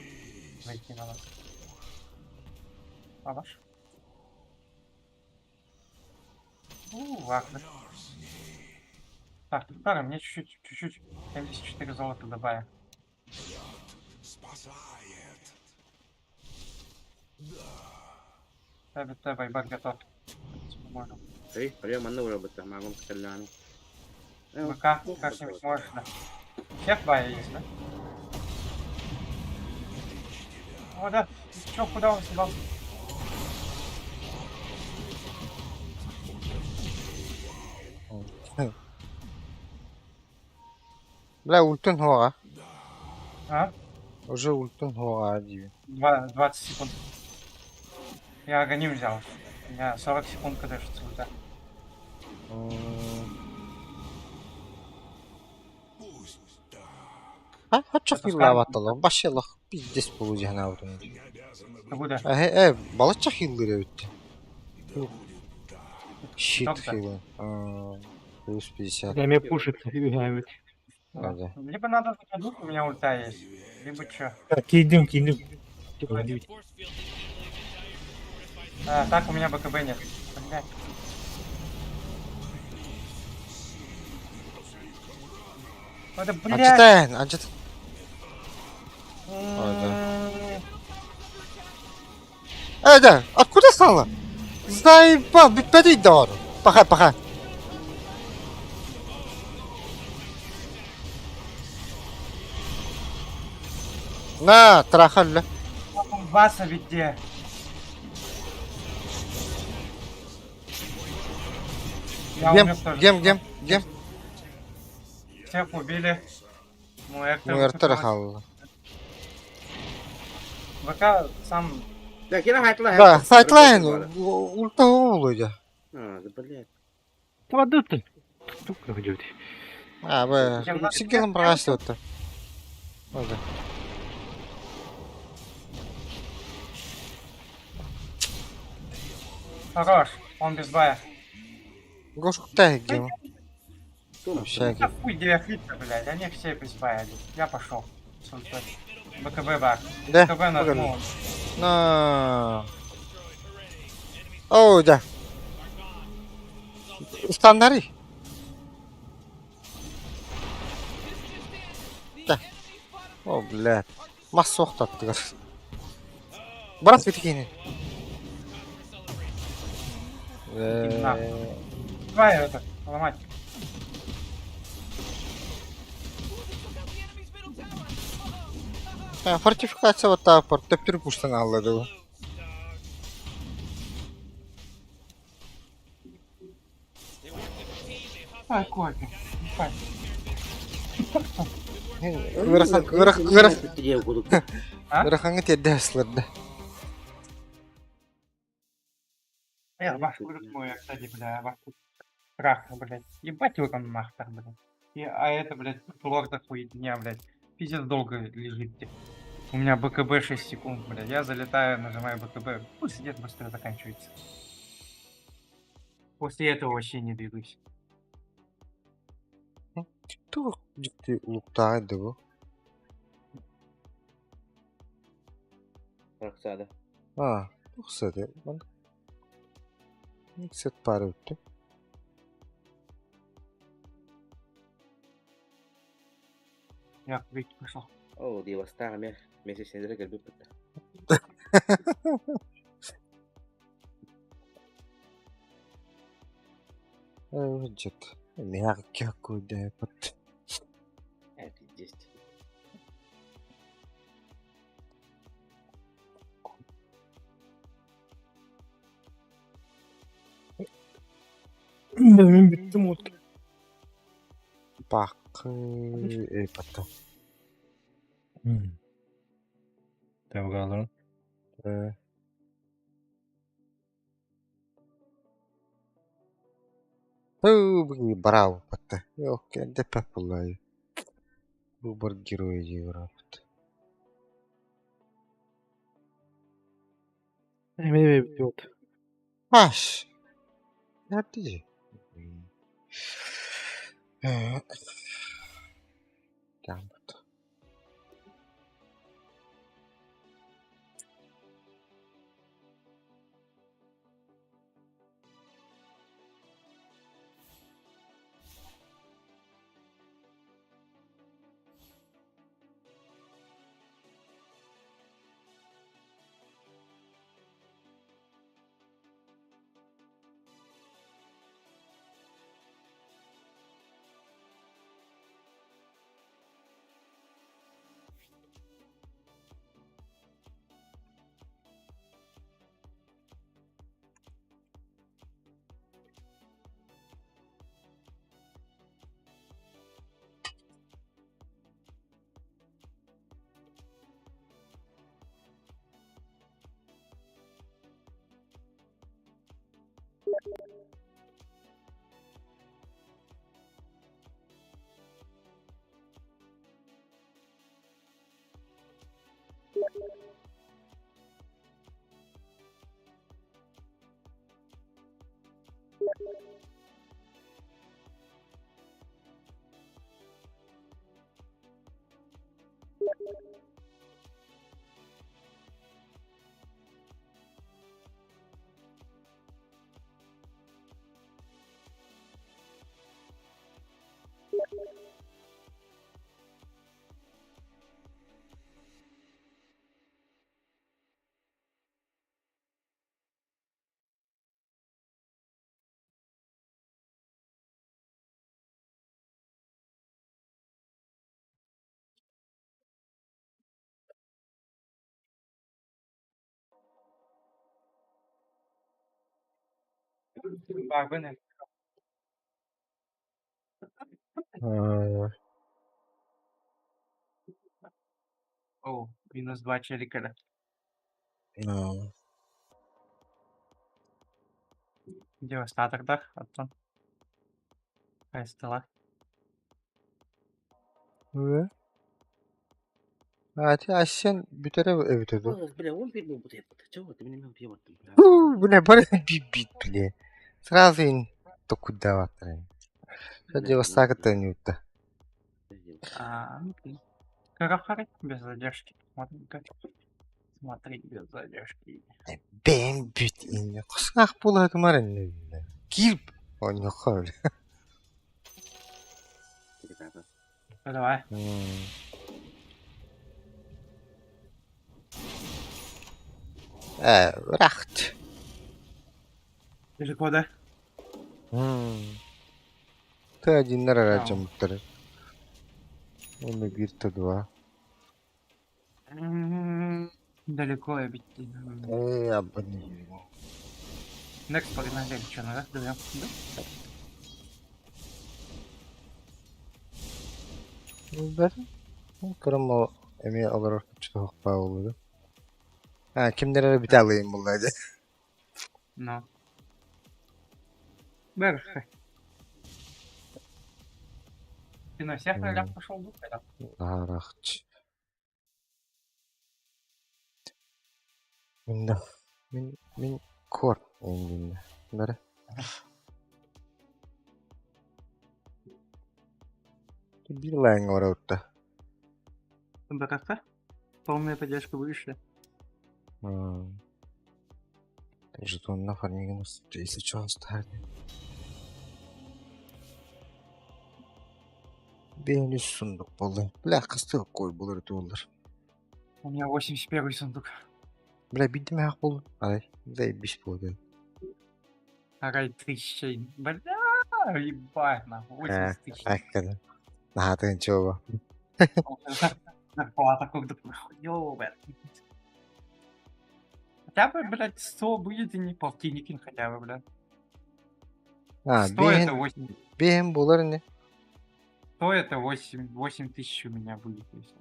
зайти на нас. А ваш? Ладно. Так, Тара, мне чуть-чуть 74 золота добавим. Тебе байбак готов. Можно. Hey, kalian mana udah betah makan sekalian. ВК как-нибудь можешь, да? Всех бая есть, да? О, да. Чё, куда он съебал? Бля, ультун хуа. А? Уже ультун хуа, диви. 20 секунд. Я агоним взял. У меня 40 секунд, когда же ульта. Çok Это yıllar скажем. batalım. Başlayalım. Pizdes bulacağız ne yaptın? Куда? Balıkçı yılları öttü. Щит Çok da. хилы. Плюс 50. Время пушится, убегаем. Hadi. Либо надо заходить, у меня ульта есть. Либо чё. Kildim kildim. Так, у меня БКБ нет. Блядь. Это, блядь. Acıtın, acıtın. Да, откуда стало? Заебал, bitmedi iddia. Пока. На, трахалля. Баса ведь где? Я умер тоже. Гем. Всех убили. Муэр трахал. ВК сам... Ya kira hightline. Да, сайтлайн, ульта olacak. Ha, блядь. Воду ты. Штука идет. Сигелом бросил это. Hadi. хорош. Он без бая. Гошкутай гем. Tuh, Да Всякий. хуй диахлитка, блядь. Они все без бая. Я пошел. с ультой. БКБ бак. Да, БКБ нажму. На. О, да. Стандарт. Да. О, блядь. Массох таттыгар. Брат виткини. Давай это, ломать. Фортификация вот так, порта перепуштана алады. Ай, кофе. Ай. Dia kudu. Выраханга тедде аслырды. Ваш курок мой, кстати, бля, ваш трах, блядь. Ебать его там нахер, блядь. А это, блядь, лорда хуйня, блядь. Пиздец долго лежит. У меня БКБ 6 секунд, блядь. Я залетаю, нажимаю БКБ. Пусть нет, быстро заканчивается. После этого вообще не двигаюсь. Тур ciddi ulukdaydı bu. Raksada. Ha, ruhsadı. Bak. Set para öttü. Я выйти пошел. Oh, di basta kami. Message na dala galbi pata. وجد اللي هاك كود بط Ati just. Benim bitti mod. باق بط Devralarım. هو بقي براو بط اوكي ده باب والله هو برجرو يجي ورا بط Benim bitti mod. ماش لا تجي كام بط Barbenek. Oh, minus 2 челика. Девастатор, да? Аттан. Кайстала. هاتي عشان بترى ابتدوا Oh, bela won pit mo buti pata. Chawa timi na piya watam. بنا برا بيت بلي سرازين تكودا واترين شجع وساكت تنيوتا Окей. Карахари без задержки. Смотри, без задержки. بين بيت إني قصنا قبولها تمارن كيف أني خال Kita Давай. رخت Далеко, да? تاجي نرى راجع متر ولا بيرت دوا Далеко я бить. يا بني Next погнали, что надо? Да? بس كرم أمي أقرر تشوف باول كم نرى بتاعلين والله ده Ну. Берх. Ты на всех ролях пошел, да? رخت من كور من نرى Билайн оройтой. БКК? Полная поддержка вышли. Жетон на фарминг, если что, оставили. Benim üst sunduk boldu. Bля, kıstık koy bulur tuğullar. У меня 81 сундук. Bля, bildim hak bul. Ay, zayebiş buldu. Рай 1000. Бля, ебать, нахуй. 80 тысяч. Hakikaten. Rahatın çoğu. Зарплата как-то хуёвая. Хотя бы, блядь, 100 будет и не полтинникин хотя бы, блядь. Ha, 100 это 8. benim bulur ne? 100 это 8 тысяч у меня будет, если.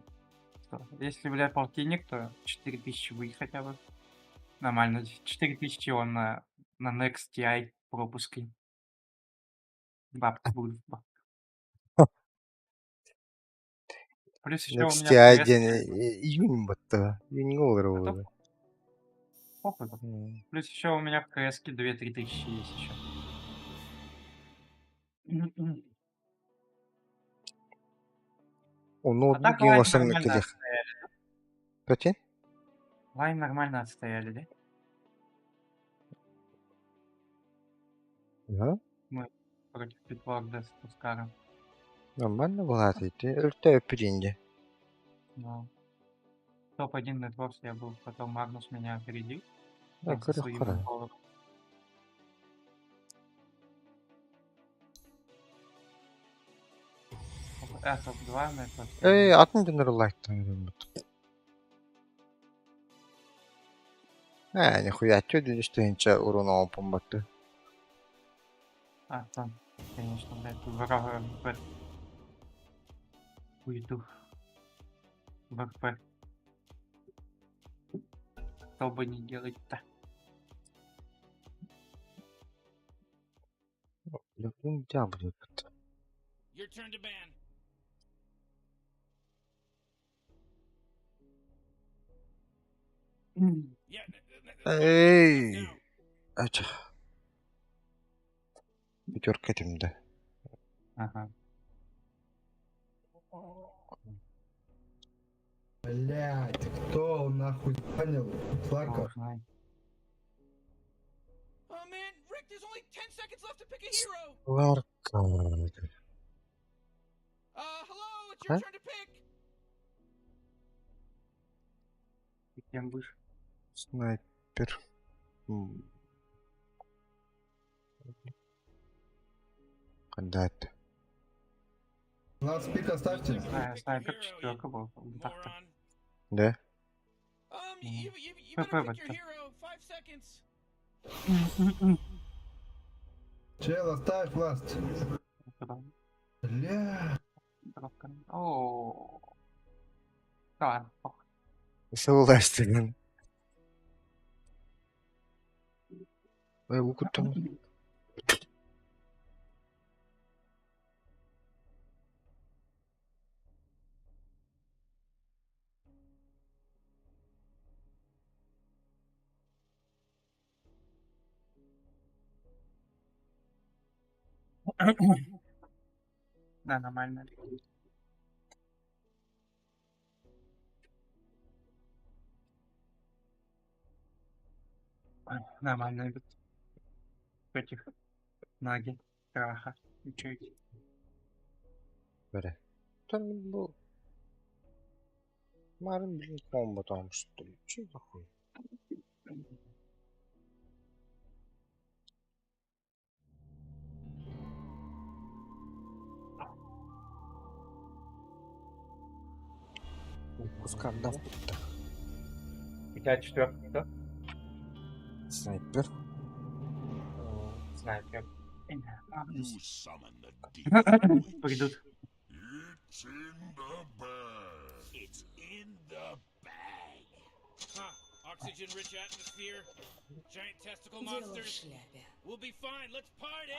100. Если, блядь, полтинник, то 4000 будет хотя бы. Нормально. 4000 он на Next TI пропуски. Бабки будут. Плюс еще у Next меня ay PS. gene iyon battı. İyon olur Готов? oldu. Похуй. Плюс еще у меня в КС 2-3 тысячи есть еще. Onu А так bugün лайн olsam нормально gelir. отстояли. Peki? Лайн нормально отстояли, да? Ha? Против Питворда с Тускаром. Нормально была ты. Örte öpücüğünce. Но топ-1 нетворс я был, потом Магнус меня опередил. Ha, Со kırık своим kara. голом. Топ-2 нетворс. Atın dönür like'tan yürümüt. Ha, nихуя, чё дönüştüğünce urun опом battı. Там, конечно, блядь, врага в хуету. В РП. Что бы не делать-то? Löpün diablo battı. Your turn to ban. Yeah. Ey! Now. Aç. Bir görk etimde. Ага. Блять, кто нахуй понял? Флаков. Знаю. Oh man, Rick, there's only 10 seconds left to pick a hero. Larka. Hello, it's your Huh? turn to pick. И кем будешь? Снайпер. Когда это? У нас пик оставьте. Снайпер 4 был. Вот так-то. Moron. Да? You П.П. better pick your баттер. hero. 5 seconds. Чел, оставь власть. Бля. О. Да ладно, похуй. Согласен. Ой, укутам. Да, нормально. Нормально идут. Этих наги, краха. Ничего эти. Böyle. Tabii bu. Umarım bir combo almıştır. Şey de koy. Кускардан bitti. У тебя 4 кто? Снайпер. Снайпер. You summon the demon. Придут. It's in the bag. It's in the bag. Huh. Oxygen-rich atmosphere. Giant testicle Дело в monsters. шляпе. We'll be fine. Let's party.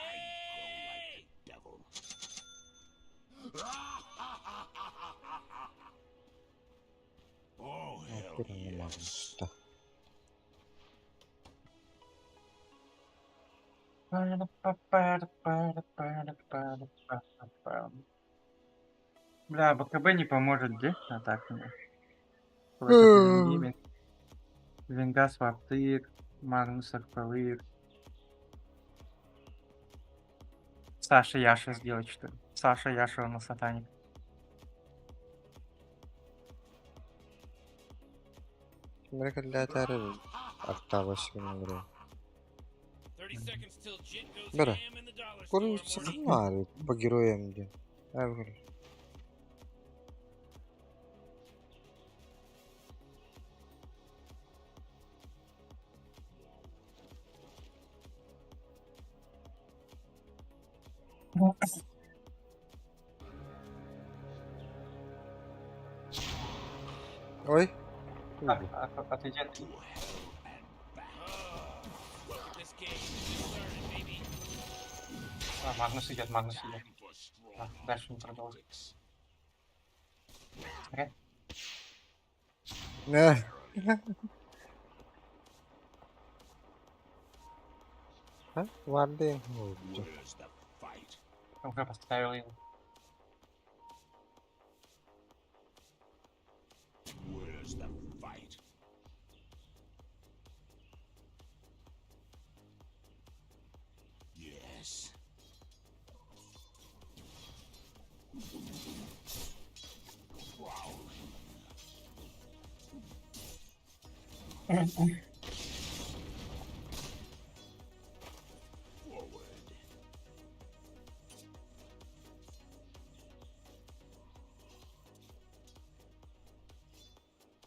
Devil. Oh, hell yes. Da. Бля, БКБ не поможет, где? А так мне. Венгас Ваптыр, Магнус Арпалыр. Саша Яша сделать что ли? Саша Яша у нас сатаник. Mereka lihat hari akta başı günleri. 30 seconds till Jit goes Бля, ham in the dollar store. Куры сахнали по героям где. Ой. Так, отойдет. This game just started, baby. Магнус идет, Магнус идет. Дальше не продолжить. Окей. Ne? Ha? Vardı ya. Oldu. Where's the fight? Уже поставил его. Where's the fight? Yes. Forward.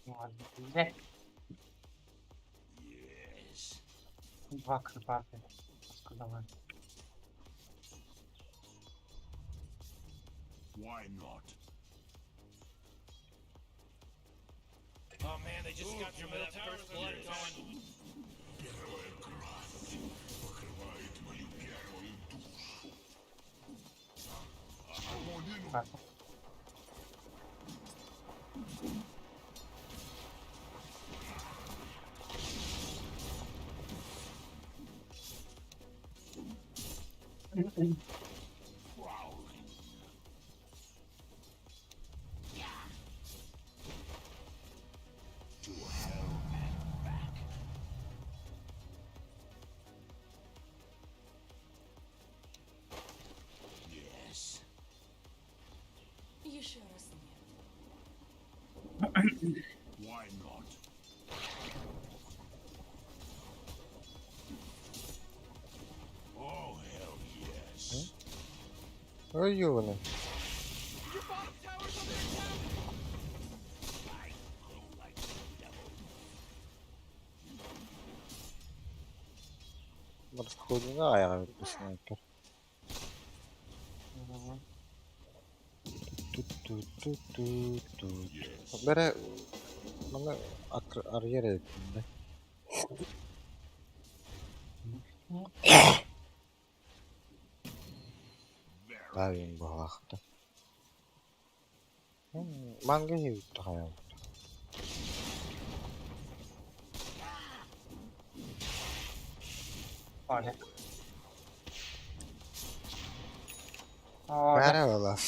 Ладно, взять. Yes. Два крылатых. Давай. Why not? Oh man, they just got through that first blood going. Первая кровь покрывает мою первую душу. Ладно. To hell and back. Yes. Еще раз нет. Why not? Oh, hell yes. Ой, ёбаный. Your bottom tower's under attack. I go like the devil. Расходника ayağı bir sniper. Bere bana arıyor ettiğinde. Abi bu vakti. Manga yuttu hayal. Olha. О, да. Merhaba.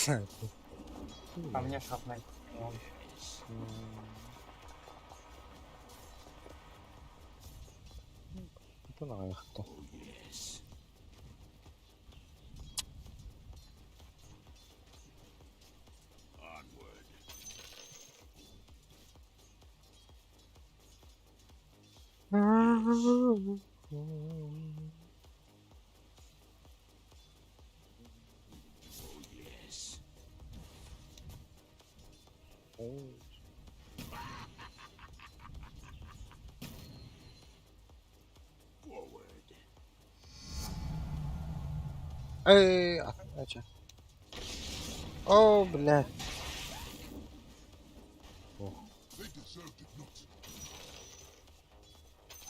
А мне шрапнель. Bu ne ayakta? Yes. Onward. Oh, yes. Forward. Ey, aç. Oh, блядь. They deserved it not.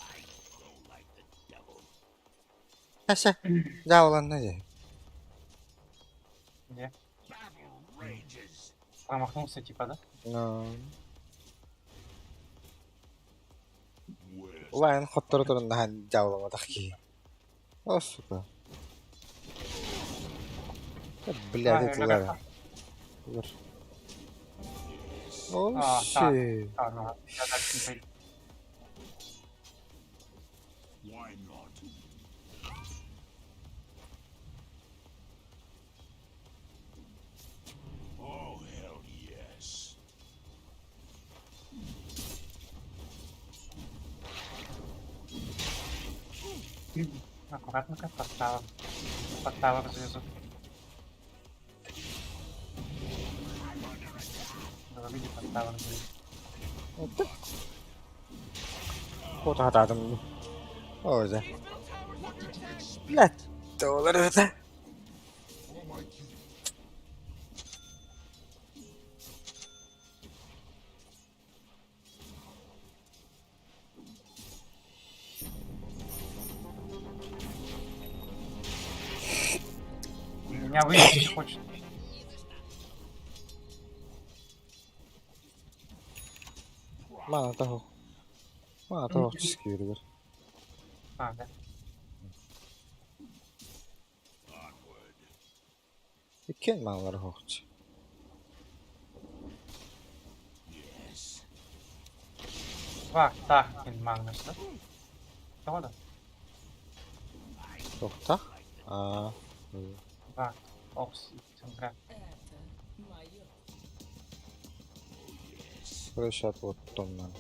I go like the devil. Aşağı. Ya ulan ne diyor? Где? Battle rages. Промахнулся, типа, да? No. Where's Ulan xotları turunda hani cavlamadık ki. O süper. Блядь, это ладно. Dur. Oh А, shit. А, ну, я дальше не пойду. why not? Oh, hell yes. Аккуратненько под тавер залезу. Говорили, под тавер залезу. Kota hatadım. O yüzden. Let de olur öyle. Меня вылечить хочет. Mana toho çıkıyor. А, да. İken malları hoç. Bak, так, Magnus, да? Кого да? Tohta. Aa. Бак, опс, центра. Это мое. Прощат вот том надо.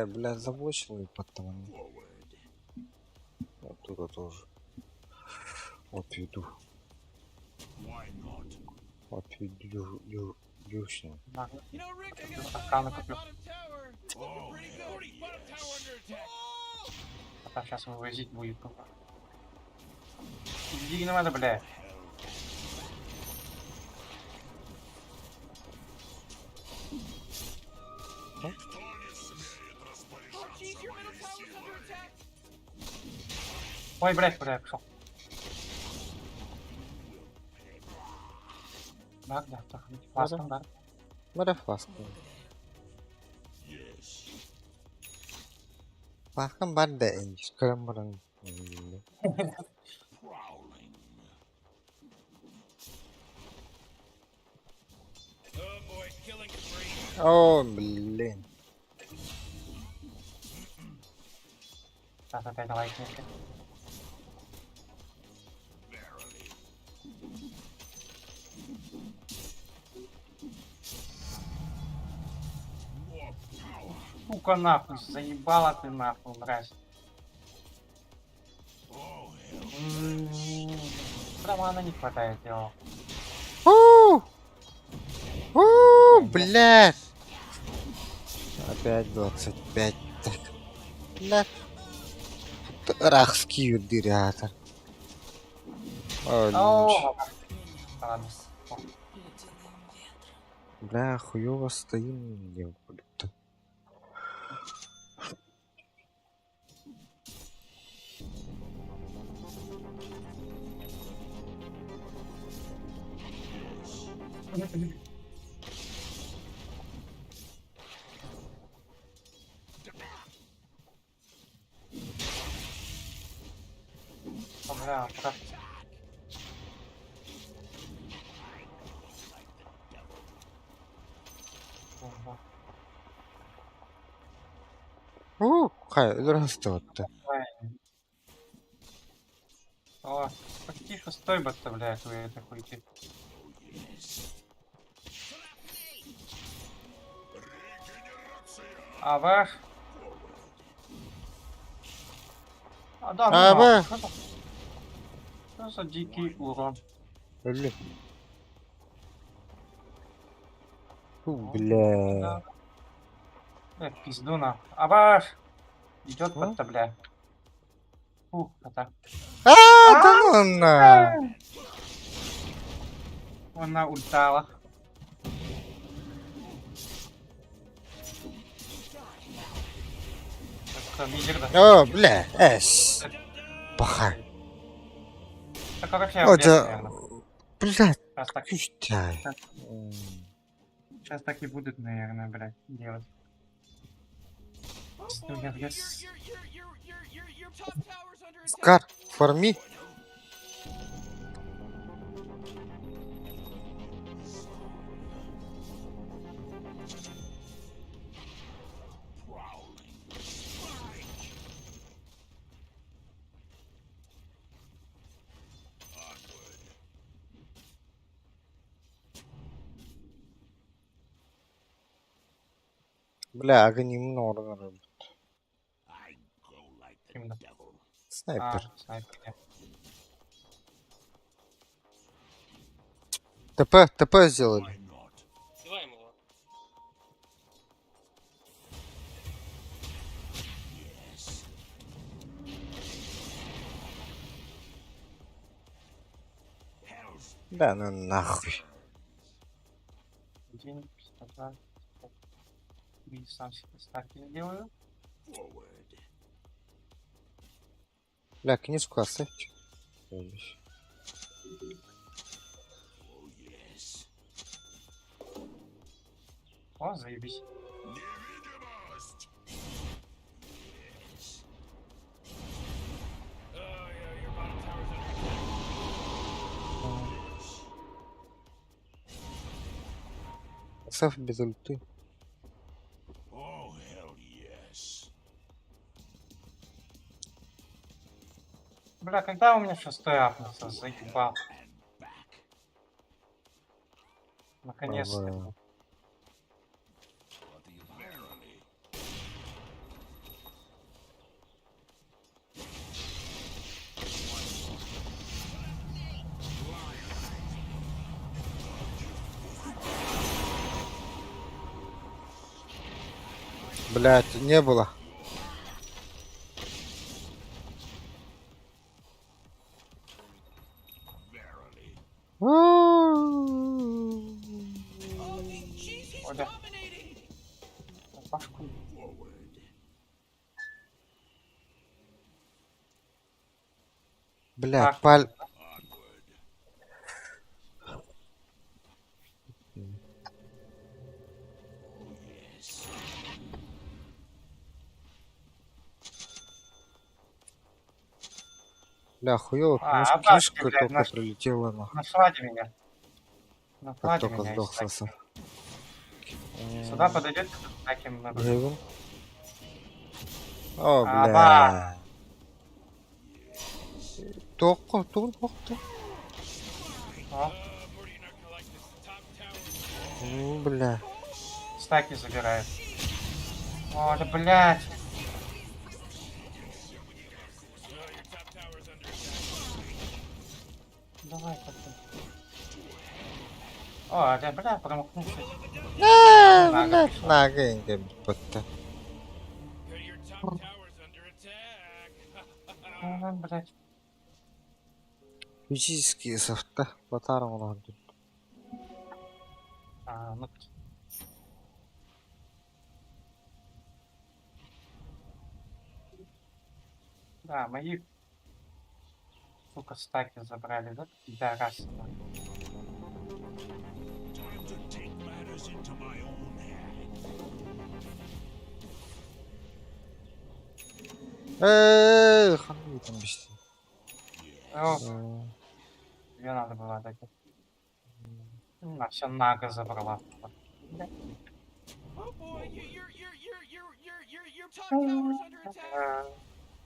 Бля, заблочил и потом. Вот туда тоже. Вот веду. Вот веду. Дюшно. Бак, You know, Rick, I got Аркана my куплю. bottom tower. Looking pretty good. Bottom tower under attack. А там сейчас вывозить будет. Иди не надо, бля. Oh, jeez, your middle tower's under attack. Ой, блядь, пошел. Бак, да, так, фласком, да. Bana flaskın. Bakın ben de en çıkarım buranın. Oh boy, killing spree. Oh, блин. Сейчас опять лайкнете. Сука, нахуй, заебала ты нахуй, мразь. Романа не хватает его. Блядь. Опять 25. Так. Блядь. Рахский дирятор. О, Ладно. О, Ледяным ветром. бля, хуёво стоим. Не буду-то. бля, прав. Ого. Hayır, растет. О, так тихо, стой, подставляет вы это хуйти. Авах. А, да, ну, Авах. Что за дикий урон? Ölüm. Бля. Пизду на. Авах. Идет А? подставляет. Фу, это. Да ну на. Она ультала. Так, мизер, да. О, бля, эш. Паха. Так, короче, О, блядь, да. наверное. Блядь, Сейчас так, пущай. сейчас так и будут, наверное, блядь, делать. Ну, я Your, вес. your top tower's under attack. Скар, форми. Бля, огонь много. Именно. Снайпер. Снайпер. нет. ТП сделали. Why not? Давай его. Yes. Hell's Да ну нахуй. День, 52. И сам себе ставки сделаю. forward. Бля, книжку оставьте. Ой. Oh yes. О, заебись. Невидимость. Yes. Oh, yeah, your bottom tower's under attack. Оставь без ульты. Oh hell yes. Бля, когда у меня шестой апнется? Заебал. And back. Наконец-то. Ага. Verily. Блять, не было. Verily. Oh, jeez, he's Oh, да. dominating. Пашку. Forward. Блять, Так. паль... Onward. Oh yes. Бля, хуёво, А, книжка блядь, только наш- прилетела нахуй. Нашлади меня. Как Нашлади только меня. сдох и ставь. сосо. Сюда подойдет таким на Гевин. О, А, бля. Току, току. О, Morty, you're not gonna like this. Top tower. Бля. стаки забирает. О, да блядь. Oh, your top tower's under attack. Давай как-то. О, да бля, промахнулся. Блять, нога инге битпотты. Okay, your top tower's under attack. А, блядь. Физические софта. Батаром надо. А, ну. Да, мои, сука, стаки забрали, да? Да, раз. Time to take matters into my own hands. Ханги там бишти. О, ее надо было дать. На, все нага забрала. Oh boy, your top tower's under attack.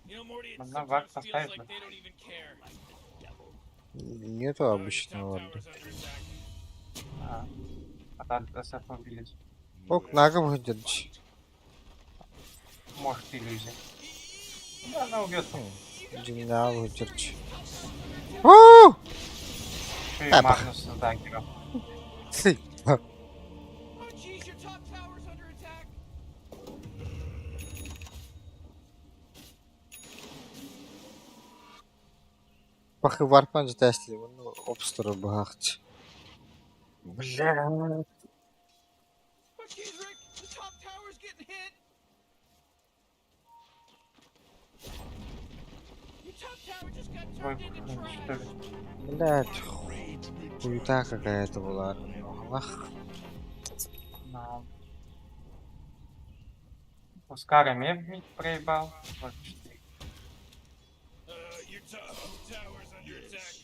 You know, Morty, it Она sometimes вак feels поставит, like да? they don't even care. Нету Oh, your top обычного. tower's under attack. А СФ убили. Ок, нога выдержи. Может, иллюзия. Да, она убьет. Джимна выдержи. Ооо! Еще и А, Магнус с даггером. Ты. Oh, jeez, your top tower's under attack. Пахы варпан ждастли. Ну, обстора багахчы. Бля. Oh, jeez, Rick, the top tower's getting hit. Your top tower just got Ой, turned into что trash. ли? Блять. Хуета какая-то была. Ах. Да. Ускарами ведь проебал. Вот 4. Your top tower's under attack.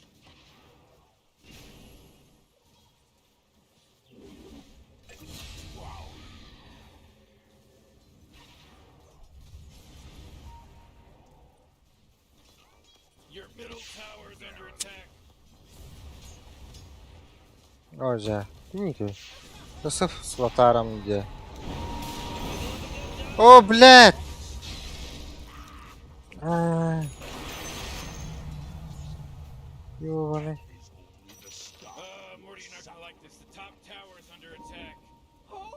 Your middle tower's under attack. Оже. Ники. Сосов с ватаром где. О, блядь! Ёбаный. Morty, you're not gonna like this. The top tower is under attack. Oh,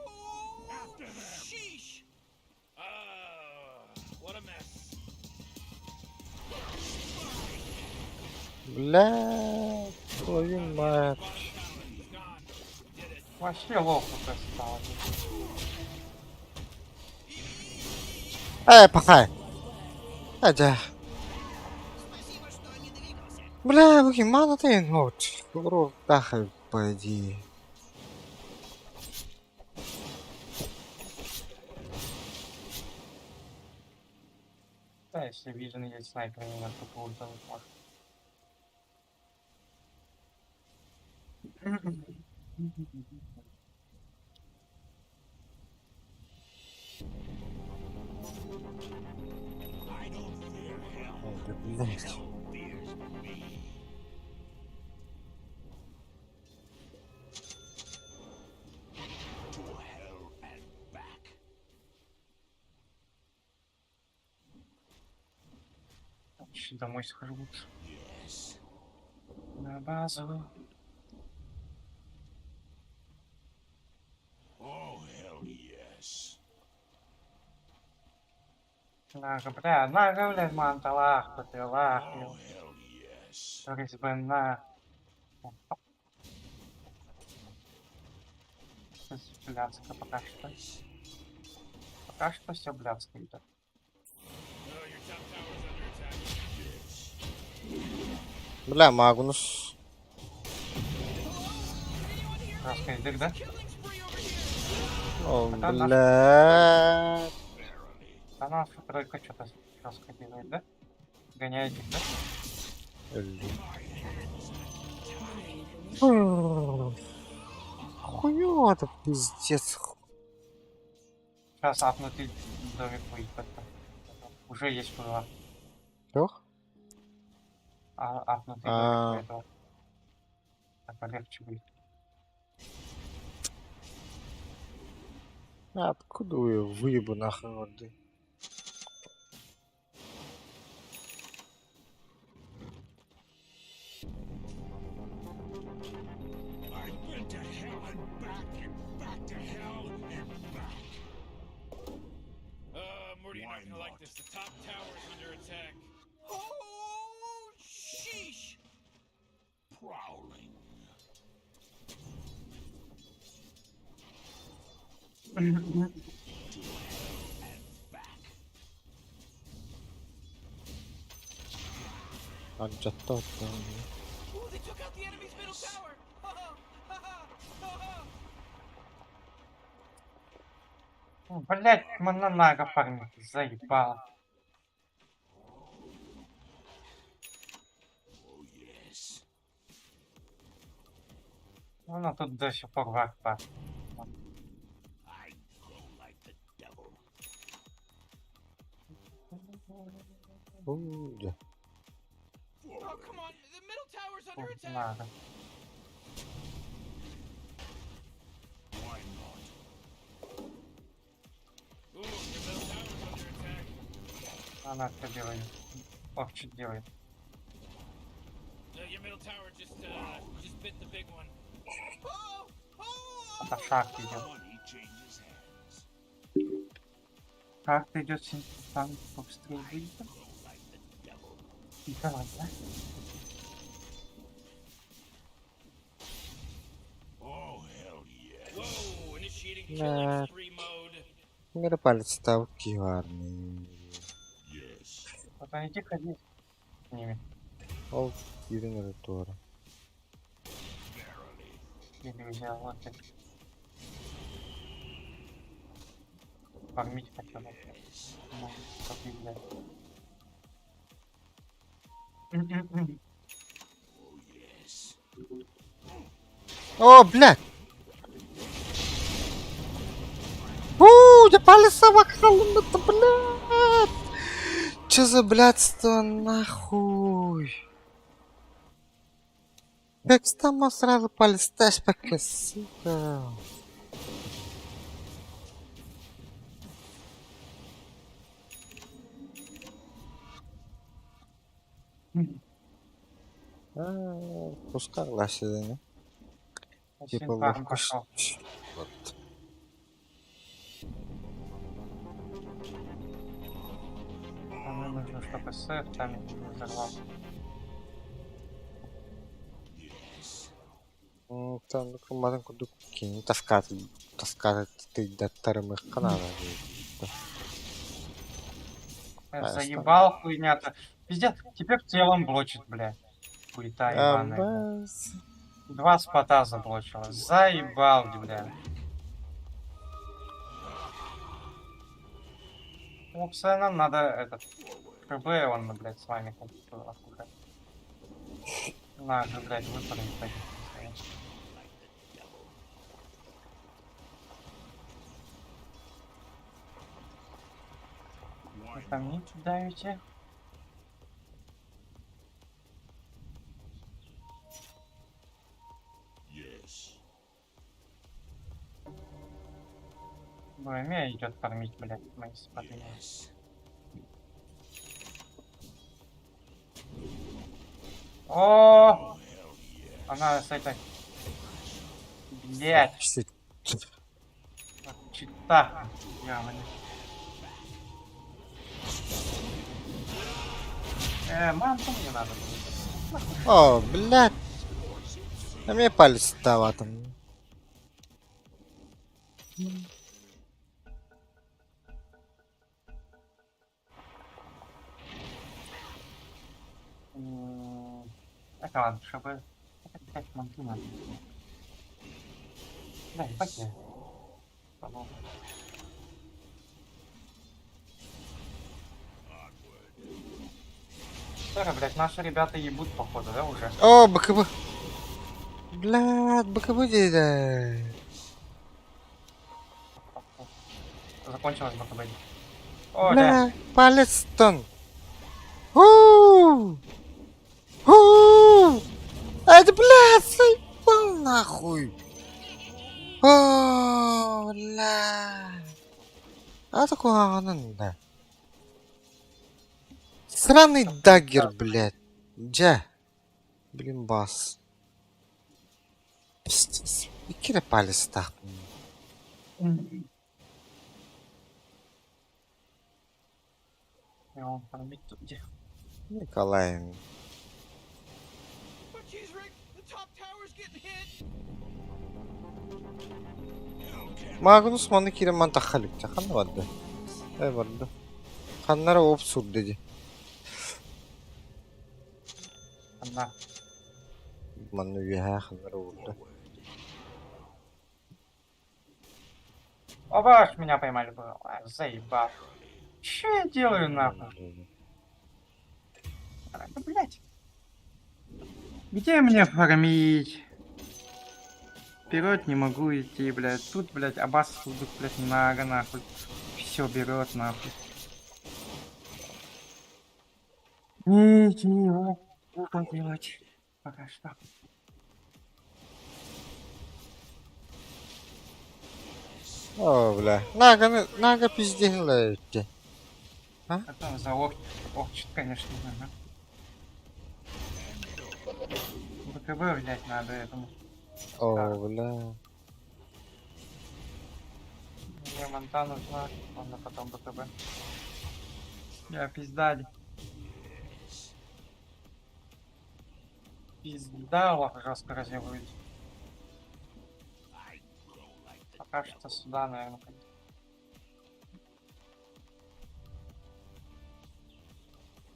sheesh! What a mess. Бля, твою мать. He's gone. Did it. Вообще лоху стало. Пахай. Да. Бля, мана ты, вот. Урок тахай, по идее. Да, если Vision есть снайпер, не на тупо ультануть может. Да, блядь. Ещё домой схожу лучше. На базу. Oh, hell yes. Нага, бля, нага, блядь, манта, лахта, ты Oh, лахнил. hell yes. Рис бы на. Блядска пока что. Пока что все блядска идет. Oh, your top tower is under attack. Бля, Магнус. Жесткий дык, да? Killing spree over here. О, Это наш- бля. А наша тройка что-то жестко делает, да? Гоняет их, да? Хуёво-то, пиздец. Сейчас апнутый домик будет как-то. Уже есть было. Лёх? Апнутый А. домик поэтому. Так полегче будет. Откуда я выебу нахуй воды? I've been to hell and back to hell and back. Morty, you're Why not gonna like not? this. The top tower is under attack. Oh, sheesh! Prowling. Анчатот. Oh, they took out the enemy's middle tower. Блять, мононага парни, заебало. Oh, yes. Ну, тут до сих пор враг пар. I grow like the devil. Уля. Oh, come on. The middle tower's under attack. Надо. Why not? Ooh, your middle tower's under attack. Она что делает? Ох, что делает? Your middle tower just bit the big one. Oh! Oh! Это шаг идет. Money changes hands. Как ты идет там побыстрее выйдет? Grow like the devil. И давай, да? Oh, hell yes. Whoa! Initiating Nah. killing spree mode. Мира палец ставки гарный. Yes. Вот иди ходи с ними. Ол, Ирина Ретора. Или взял вот это. Фармить хотел. Ну, как и блядь. Oh, yes. О, блядь! Да палец вакхалом это, блядь! Чё за блядство, нахуй? Как там сразу палец тащ пока, сука. Пускай ласили, типа Синфарм ловко. пошел. Вот. Мне нужно, чтобы СФ там не взорвал. Там кумадан куду кин таскат ты даттарымы канала. Заебал хуйня-то. Пиздец, теперь телом блочит, бля. Хуета ебаная, бля. 2 спота заблочила. Заебал, бля. Ну, нам надо этот КБ, он, блядь, с вами как-то. На, же, блядь, выпадет таких. Вы там не давите? Yes. Броня идет фармить, блядь, мои споты. О! Она с этой... Блядь, чита. Манту мне надо было. О, блядь. А мне палец става там. Это ладно, чтобы... Опять манту надо. Да, ебать я. По-моему. Сара, блядь, наши ребята ебут, походу, да, уже? О, БКБ. Блядь, БКБ деда. Закончилось БКБ. О, да. Бля, палец тон. У! Это, блядь, заебал нахуй. О, бля. А такое надо. Сраный даггер, блядь. Джа. Блин, бас. Пиздец. И кида палец так. И он фармит тут где? Николай. But she's Rick, the top tower's getting hit. Магнус маны кирен ман тахалик. Ханна варды. Варды. Ханнара опсур dedi. Одна. Манну виха ханнара вурду. Оба, аж меня поймали было. Заебал. Че я делаю, нахуй? Да, блядь. Где мне фармить? Вперед не могу идти, блядь. Тут, блядь, Аббас тут, блядь, много, нахуй. Все берет, нахуй. Ничего не буду делать. Пока что. О, бля. Нага пиздела эти. А там за охчит, конечно, ага. БКБ взять надо этому. О, бля. Мне манта нужна, ладно, потом БКБ. Я пиздали. Пиздало жестко разъебывает. Пока что сюда, наверное.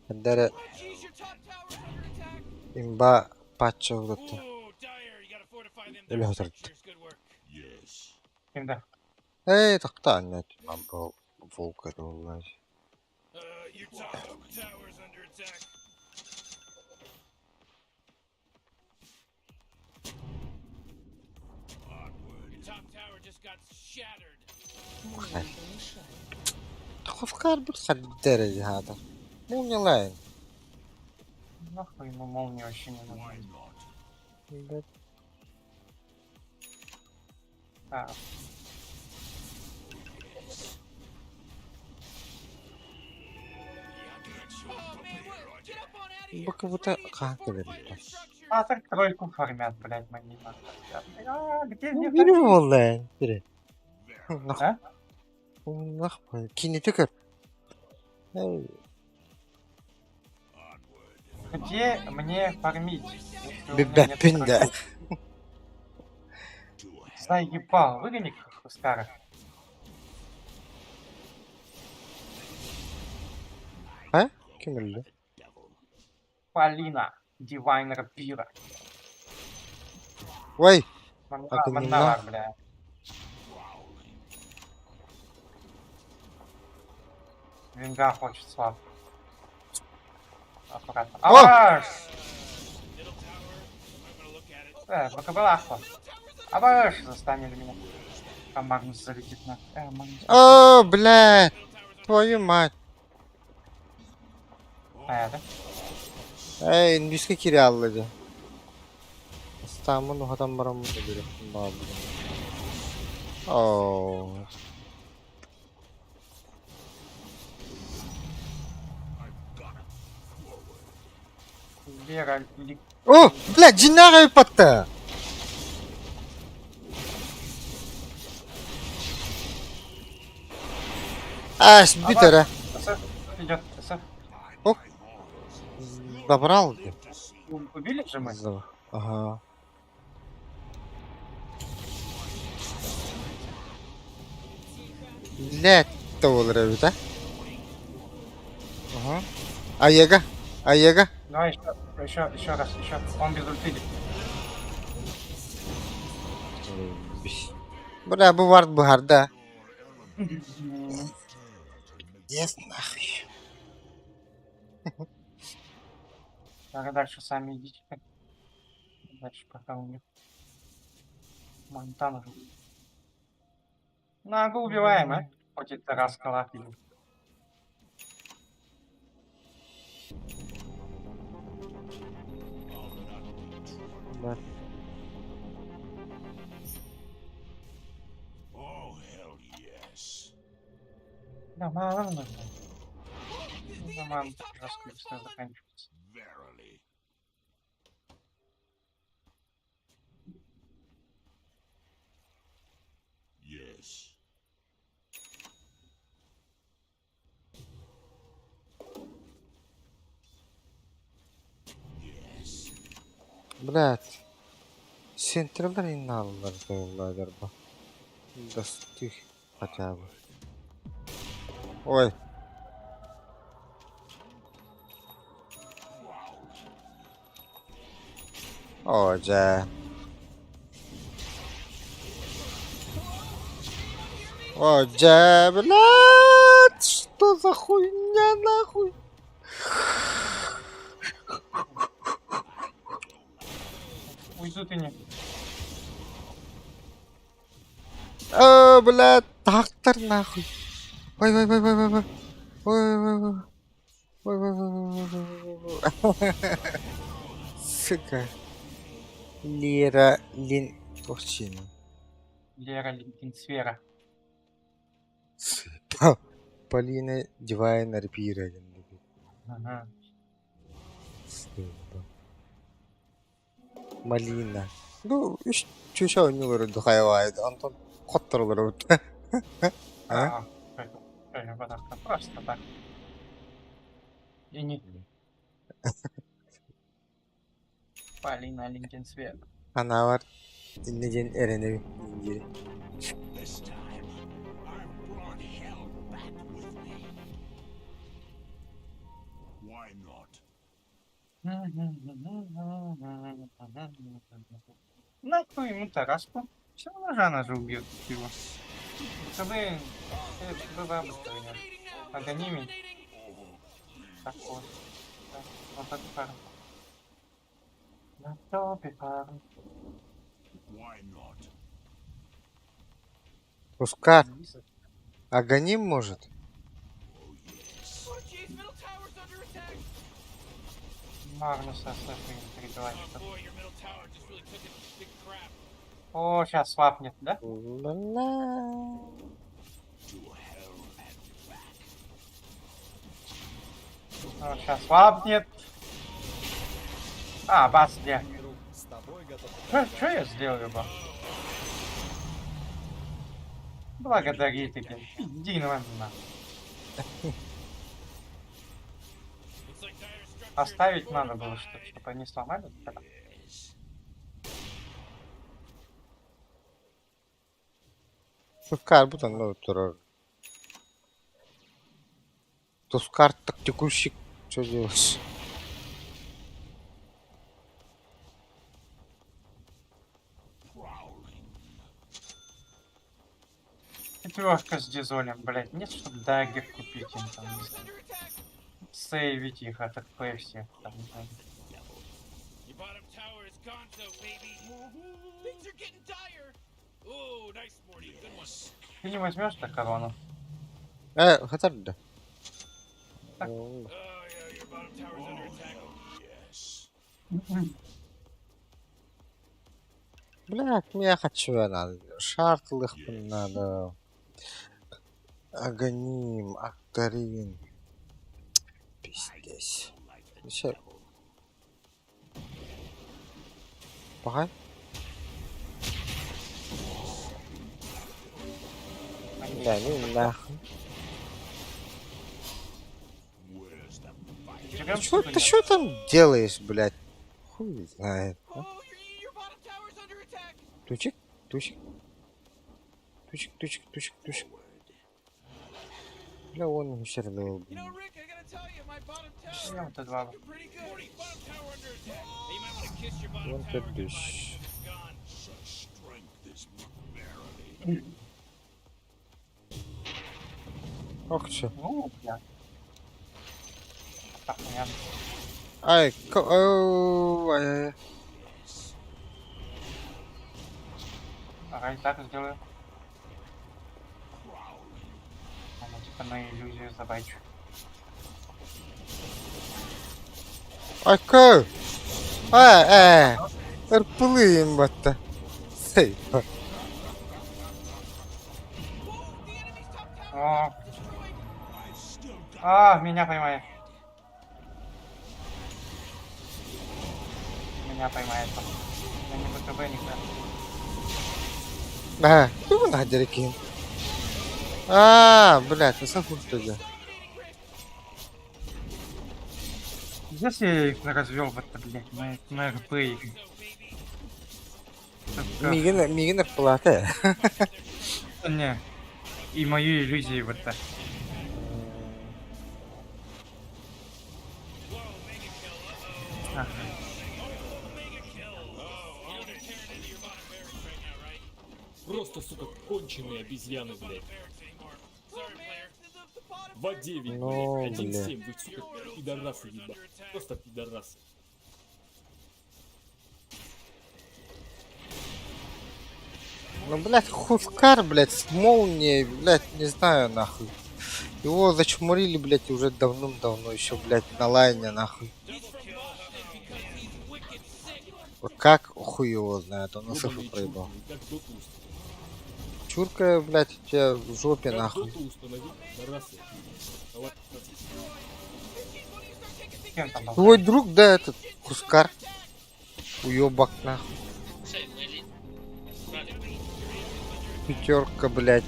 Дere Jeez, your top tower's under attack. имба патча удатты. Oh, Dyer, you gotta fortify them Öyle there. hatırladım. Structures. Good work. Yes. Да. Такта нет. Мамбо волка доллар. Your top tower's under attack. Your top tower just got shattered. Мне не помешает. أفكار بتخلي الدرجة هذا مو من لاين. Нахуй ему молния вообще не нужна. А, Oh man, what? Get up on out of here. Бака будто Radiant's как fortified это? their structures. А так тройку фармят, блядь, Манина. Где мне Biri фармить? vallahi biri. Nah, А? nah, kineti kır. Ey, Где мне фармить? Если у bir меня нет beppin de. тройки? Заебал, выгони Хускара. Ha? Kim öldü? Полина, Divine Rapira. Vay, Манна Акунина. var, бля. Винга хочет слаб. Аккуратно. О! Абаш! Бакабалахва. Абаш! Застанили меня. А Магнус залетит на... Магнус. О, блядь. Твою мать. Это? Ey, Nüske kiraladı. İstanbul'un adamlarımı da böyle kullandı. Oo. Вера, Лик... Oh, блядь, cinler kayıp attı. Аш, битера. СФ идет, СФ. Добрал. Убили же мы? Ага. Блядь, кто olur да? Ага. Аяга. Аяга. Давай еще раз, еще. Он без ульты. Бля, bu var buharda. Yes, нахуй. Так, дальше сами идите. Дальше пока у них. Монтана. Нагу убиваем, а? Хоть это раз калапили. Да. Oh, hell yes. Нормально. Нормально. Жестко все заканчивается. Verily. Yes. Yes. Блядь. Сентралдар инналар koyuyorlar bak. Достиг хотя бы. Ой. Оджа. Оджа, блядь, что за хуйня нахуй? Уйдут и не. О, блядь, доктор нахуй. Ой, ой, ой, ой, ой, ой. Ой, ой, ой, ой. Ой, ой, ой, ой, ой. Сука. Лера, Лин, Торчина. Лера Линкинсфера. Полина Divine Rapira. Ага. Malina. Bu üç çocuğa oynuyordu hayvaydı. Anton kottorlar orada. А, вот так, просто так. И не. Полина Линкинсфера. Ana var. Dinleyeceğin Eren'i İncil'i. This time, I've brought hell back with me. Why not? Нахуй ему Тараску. Все равно же она же убьет его. Чтобы бабушка меня. Погони меня. Так вот. Так, вот так пару. На топе пару. Why not? Пускай. Аганим может. Oh jeez, middle tower's under attack. Магнуса слышно не перебивай, что. Boy, your middle tower just really took a big crap. О, сейчас свапнет, да? Бля. To hell and back. О, сейчас свапнет. А, бас где? Что я сделаю, ба? Благодари таки. Иди на меня. Оставить надо было, чтобы они сломали. Тускар buradan ne oturur? Тускар так текущий. Что делаешь? Четверка с дизолем, блять. Нет, чтобы дагер купить им там. Не знаю. Сейвить их от ХП всех. Там, не знаю. Your bottom tower is gonzo, baby. Things are getting dire. Oh, nice, Morty. Good one. Ты не возьмешь до корону. Хотя да. Oh, yeah, your bottom tower's under attack. Блядь, мне хочу надо. Шартлых надо. Аганим, Актарин. Пиздец. Сейчас. Погай. Да, ну нахуй. Ты что там делаешь, блядь? Хуй знает. А? Oh, your bottom tower's under attack. Тучик, тучик. Тучик, тучик, тучик, тучик. Бля, он все равно. You know, Rick, I gotta tell you, my bottom tower Я вот два. looking pretty good. Morty, bottom tower under attack. Hey, you might want to kiss your bottom Вон tower ты goodbye. дышь. It's gone. Such strength is barely. Ох, чё. Ну, бля. Так, понятно. Ай, ай. Ага, и так сделаю. Она типа на иллюзию забайчу. Ай, ка. Эрплым бата. Сей. О. А, меня поймает. Меня поймает. Я не БКБ никуда. Ты вон гадерки. Блядь, ты сам туда. Если я их развел в это, блядь, на РП их. Мигинер плата. Не. И мою иллюзию вот так. Ага. Просто, сука, конченые обезьяны, блядь. В воде ведь, Ну, блядь, бля. 1-7, вы, сука, пидорасы, ебать. Просто пидорасы. Ну, блядь, Хускар, блядь, с молнией, блядь, не знаю, нахуй. Его зачмурили, блядь, уже давным-давно, еще, блядь, на лайне, нахуй. Вот как хуй его знает, он на цифру Ёбаные проебал. чурки, как доту установить. Чурка, блядь, у тебя в жопе, Как нахуй. доту установить, пидорасы. Давай, Кем там был? Твой друг, да, этот, Хускар. Уёбак, нахуй. Пятерка, блядь.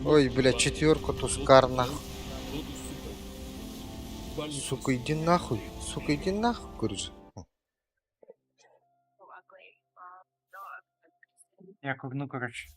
Ой, блядь, четверка, Тускар, нахуй. доту, сука. Бальник Сука, иди нахуй. Сука, иди нахуй, говоришь. Я курну, короче.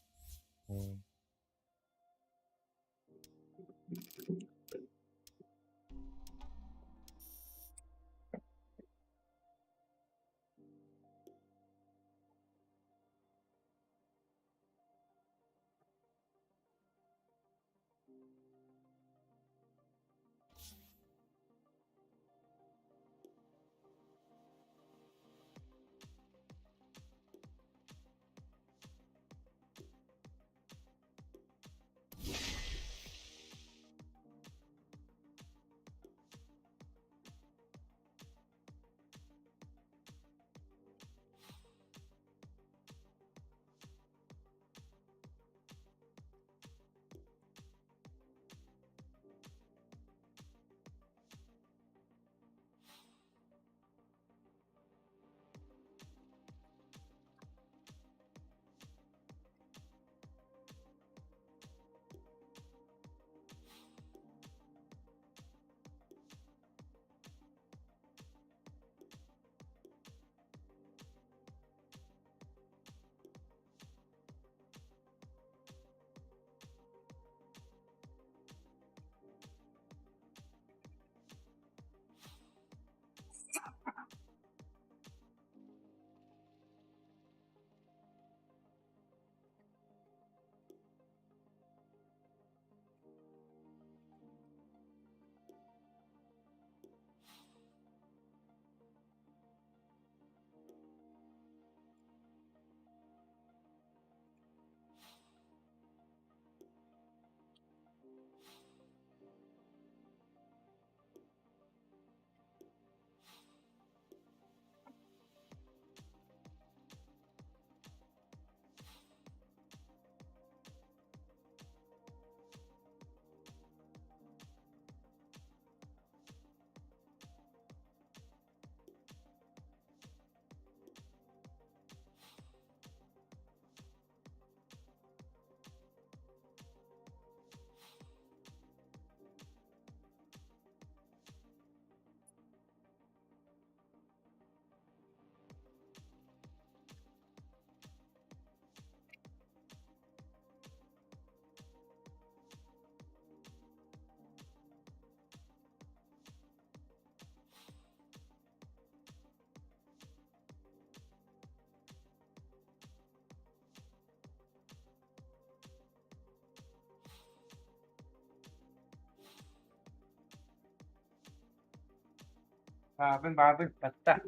Бабын, патта.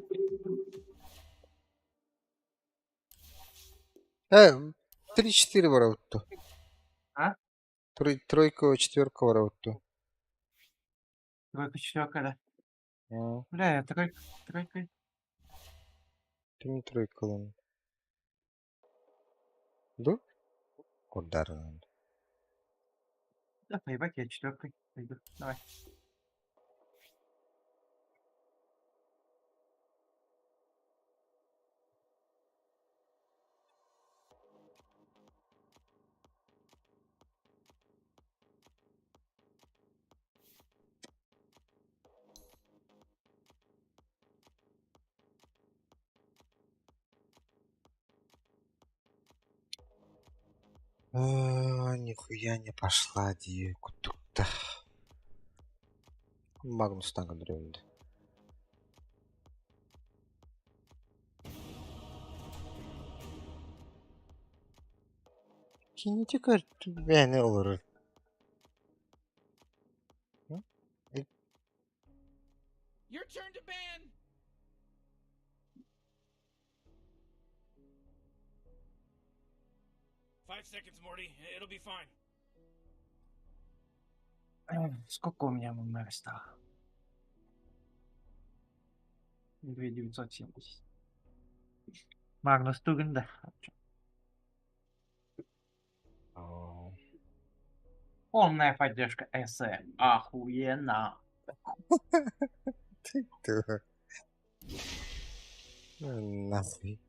3-4 ворота. А? Тройка, четверка ворота. Тройка, четверка, да. А, Бля, я тройкой. ты не тройка, ладно. Да? Удар надо. Да, поебать, я четверкой. Пойду. Давай. Нихуя не пошла девку тут-то. Магнус так дрёнет. Кинете карту, бәне olur. Your turn to ban. Five seconds, Morty. It'll be fine. Сколько у меня ММР стало? 2970. Магнус Туген, да. Полная поддержка СЭ. Охуенно. Ты кто? Нахуй.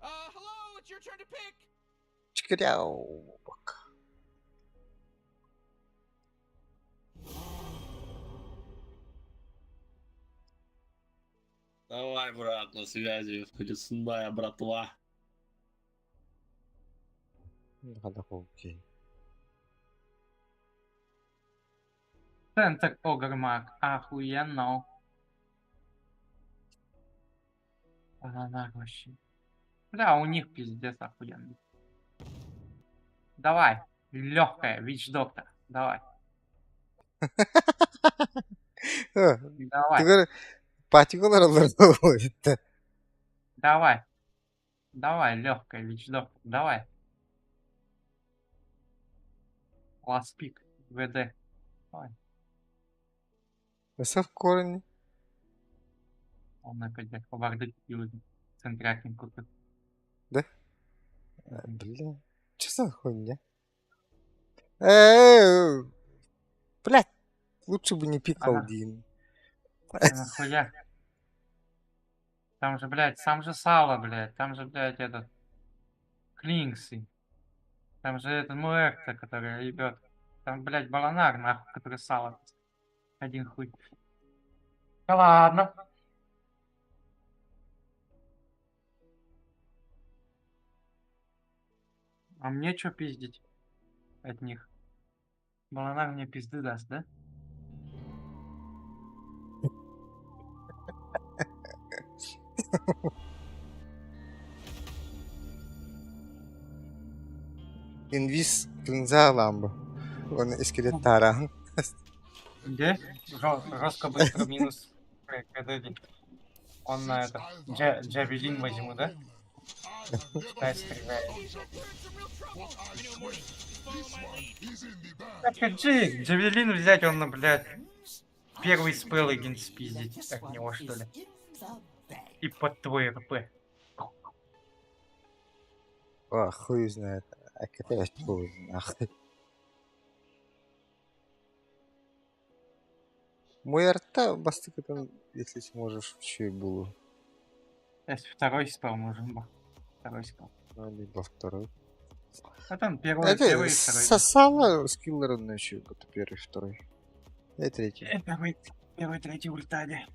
Hello, it's your turn to pick. Чикаряу. Давай, брат, на связи. Лесная братва. Да, окей. Центр Огрмак. Охуенно. Она вообще. Бля, у них пиздец охуенно. Давай. Легкая, ВИЧ-доктор. Давай. Давай. Партикулар это. Давай. Давай, легкая ВИЧ-доктор. Давай. Ласпик. ВД. Давай. Высов корень. Он опять хабарды люди. Центрякин купил. Да? Бля. Что за хуйня? Блядь. Лучше бы не пикал Ага. Дин. Нахуя? Там же, блядь, сам же Сало, блядь. Там же, блядь, этот... Клинксы. Там же этот Муэрта, который ебет. Там, блядь, Баланар, нахуй, который Сало. Один хуй. Да ладно. А мне чё пиздить от них? Баланар мне пизды даст, да? Инвиз клинза ламбо. Он искелет таран. Где? Жестко быстро минус. Он на это... Джавелин возьму, да? Пускай стреляет. Скажи, Джавелин взять, он, блядь, первый спел и спиздить от него, что ли? И под твой РП. О, хуй знает. А какая хуй нахуй. Мой арта бастыкатан, если сможешь, еще и было. Если второй спел нужен был. Второй спел. Либо второй. А там первый и второй. Сосало скиллер еще. Это первый, второй. И третий. Первый, третий ультаде.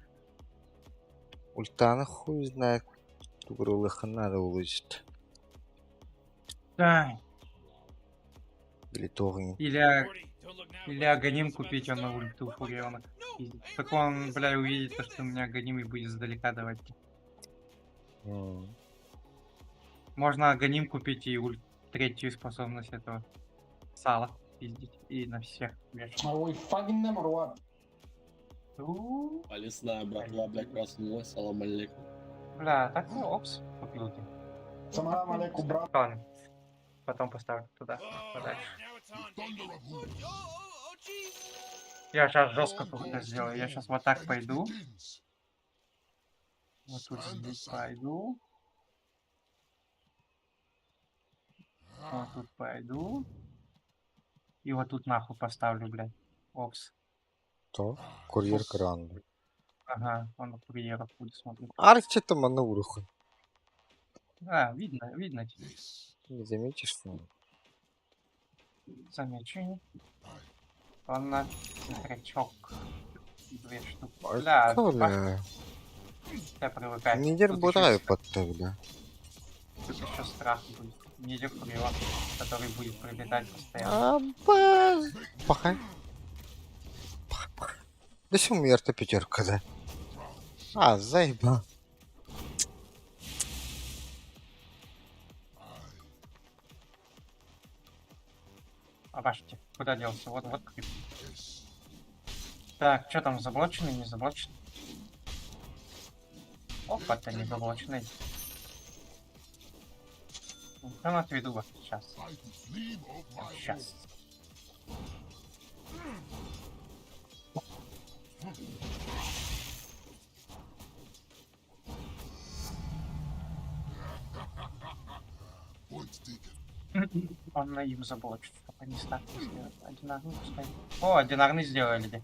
Ультана хуй знает. Тугрулыха надо улучшить. Да. Или тогни. Или Аганим купить, он на ульту фурионок. Так он, бля, увидит, что у меня Аганим и будет издалека давать. Можно Аганим купить и третью способность этого Сала. пиздить. И на всех вешать. Are we fucking them or what? Ну, Полесная братва, блядь, проснулась, салам алейкум. бля, так ну, опс, купил ты. Салам алейкум, брат. Ладно. Потом поставлю туда, подальше. Now it's on, baby. Oh, jeez. Я сейчас жестко круто сделаю. Я сейчас вот так пойду. Вот тут здесь пойду. Вот тут пойду. И вот тут нахуй поставлю, блядь. Опс. То кур'єр кранду. Ага, он на курьеров будет смотреть. Арчи там на уруху. А, видно тебе. Не заметишь, что? Замечу. Он на крючок. 2 штуки. Ой, Бля, Коля, я привыкаю. не дербураю под тебя. Тут еще страх будет. Ниже курьера, который будет прилетать постоянно. Аба. Пахай. Пах. Да что умер-то пятерка, да? А, заебал. А башки, куда делся? Вот крип. Так, что там, заблоченный, не заблоченный? Опа-то не заблоченный. Прямо отведу вас сейчас. Сейчас. Он на им заблочит, чтобы они ставки сделали. Одинарный пускай. О, одинарный сделали, где?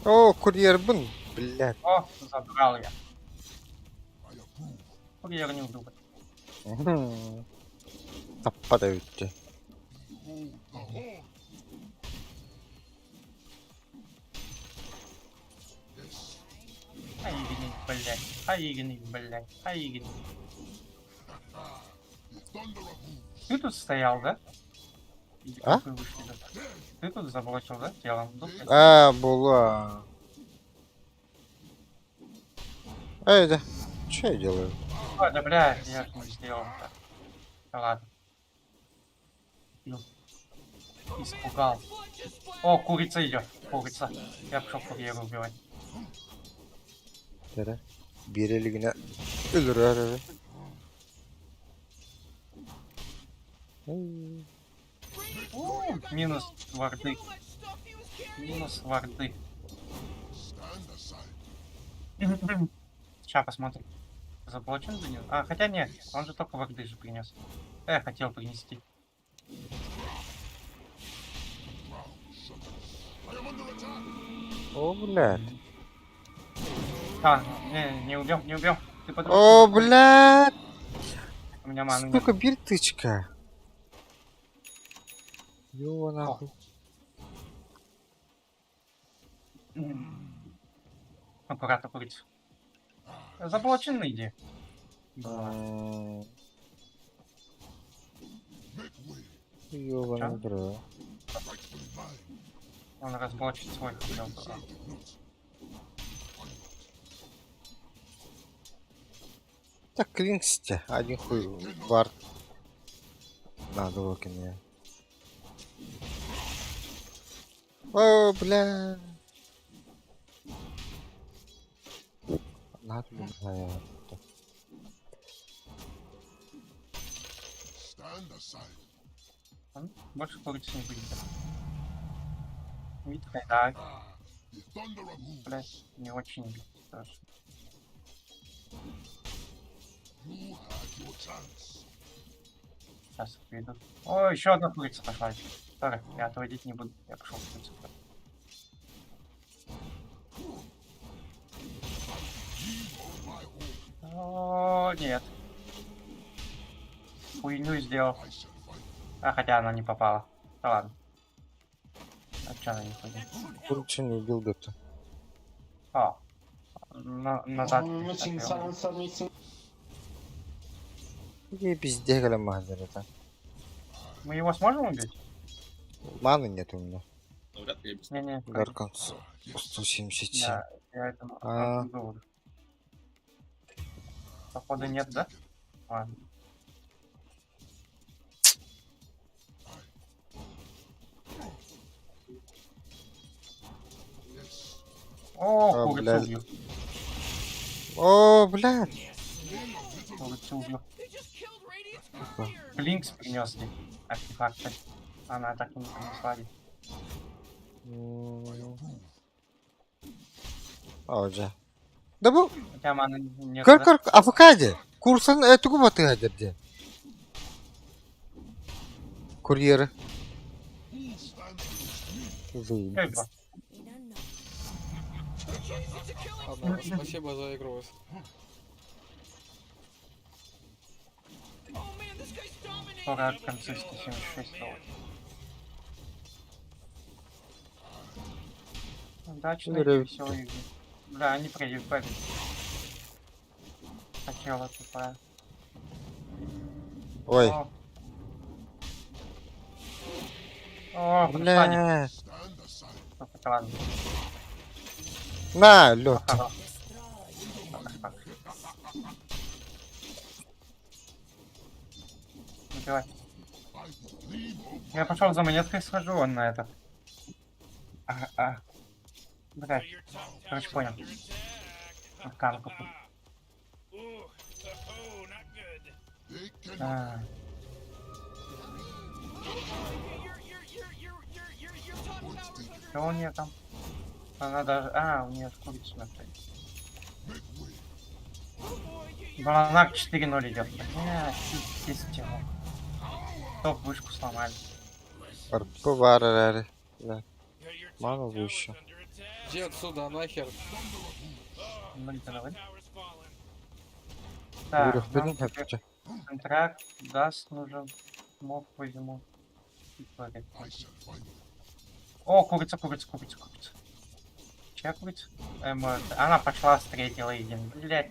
О, курьер бун, блядь. О, забрал я. Курьер не вдруг. Падают те. Аигни, блядь. Аигни, блядь. Аигни. Ты тут стоял, да? Или А? как вы вышли, да? Ты тут заблочил, да, телом? А, була. Эй, да. Что я делаю? А, да, блядь, я ж не сделал так. Да ладно. Ну. Испугал. О, курица идет. Курица. Я пошел курьера убивать. Tere. Bir eline ölür arada. Минус варды. Минус варды. Сейчас посмотрим. Заблочен за него? А, хотя нет, он же только варды же принес. Я хотел принести. О, блядь. А, не убил, не убил. Ты подумал, О, что блядь. у меня маны нет. Сука, биртычка. Ё, нахуй. Аккуратно курица. Заблоченный иди. Ёбаный бро. Он разблочит свой хотел. Так, клинксте. Один хуй вард. Надо выкинуть. О, бля. Надо, бля. Больше курицы не будет. Видите, да. Блять, не очень бить тоже. Сейчас отведу. О, еще одна курица пошла. Sorry, я отводить не буду. Я пошел курицу. О, нет. Хуйню сделал. А, хотя она не попала. Да ладно. А чё она не ходит? Курицу не убил где-то. А. Назад. Где пиздец, магазин это. Мы его сможем убить? Маны нет у меня. Ну, вряд ли я без... Не-не. Гаркон 177. Да, я этому А. говорю. Походу нет, да? Ладно. О, А, курицу блядь. убью. О, блядь. Курицу убью. They just killed Radiant's courier. Блинкс принесли. Артефакты. Она так и не принесла. Hoca. Da bu Хотя маны нет. kır да? kır afakade. Kursun etugu batı hadirdi. Kuryeri. Zayin. Эйба. Спасибо за игру. Oh man, this guy's dominating. Скоро в конце 176 стало. Удачно, Здорово. веселые игры. Да, они проебали. Хотела тупая. Ой. О, пришла не. Бля. Только ладно. На, лед. Хорош. Убивай. Я пошел за монеткой схожу, он на это. Блядь. Короче, понял. Аркану купил. А. Что у нее там? Она даже... у нее курицу накрыли. Баланак 4-0 идет. Из чего? Топ вышку сломали. Arpa var herhalde. Mana bu işi. Иди отсюда, нахер. Ну, не давай. Buyurun Так, нам benim теперь hepçe. контракт, даст нужен. Мог возьму. О, курица. Чья курица? Она пошла, встретила един. Блять.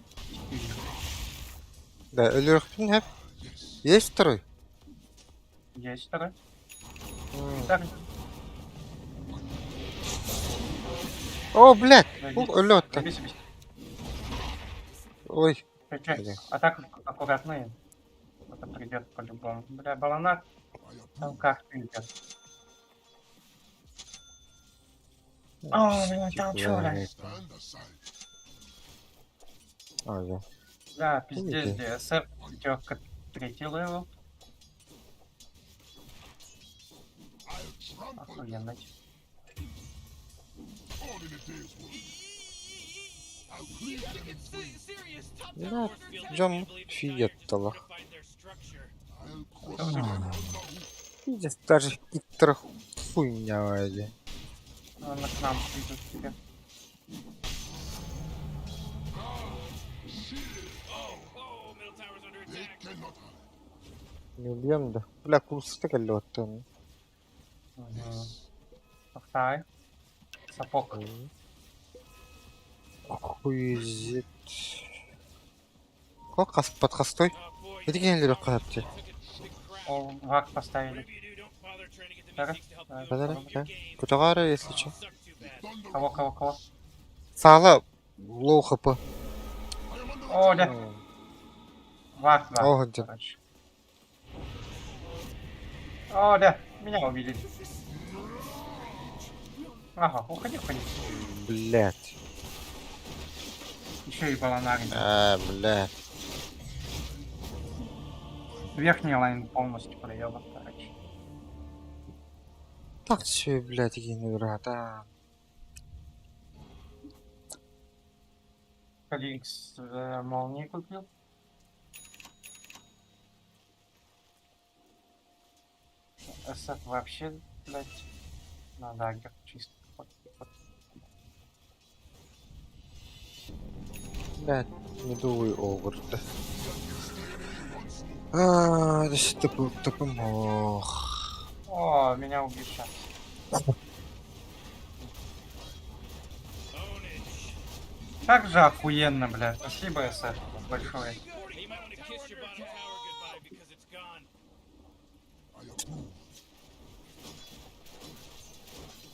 Da ölüyorsun hep. Есть второй? Есть второй. Hmm. Так, О, блядь. забей. Ölüyor. Забей. Ой. Чё? А так аккуратно. Это придет по-любому. Бля, баланак. Там как идет. О, блин, там чё, бля? Ага. Да, пиздец, Видите? ДСР, пятерка, 3-й левел. Охуенно. Да, Джон фигет тала. Видишь, даже Виктор хуйня вроде. Она к нам придет теперь. Не убьем, да. Бля, курс-то колётан. Второй. Сапог. Хуизит. Как под хостой? Это генерал лёгкая. О, враг поставили. Так, Да. Кутагара, если что. Кого? Сала лоу хп. О, да. Враг, О, где? короче. О, да. Меня увидели. Ага, уходи. Блять. Еще и баланарин. Блять. Верхний лайн полностью проебан, короче. Так все, блять, генерал, да. Каликс молнии купил. СФ вообще, блять, на дагер чисто. Блять, медовый овер, да. Да что ты помог. О, меня убьют сейчас. Как же охуенно, блядь. Спасибо, СФ, большое.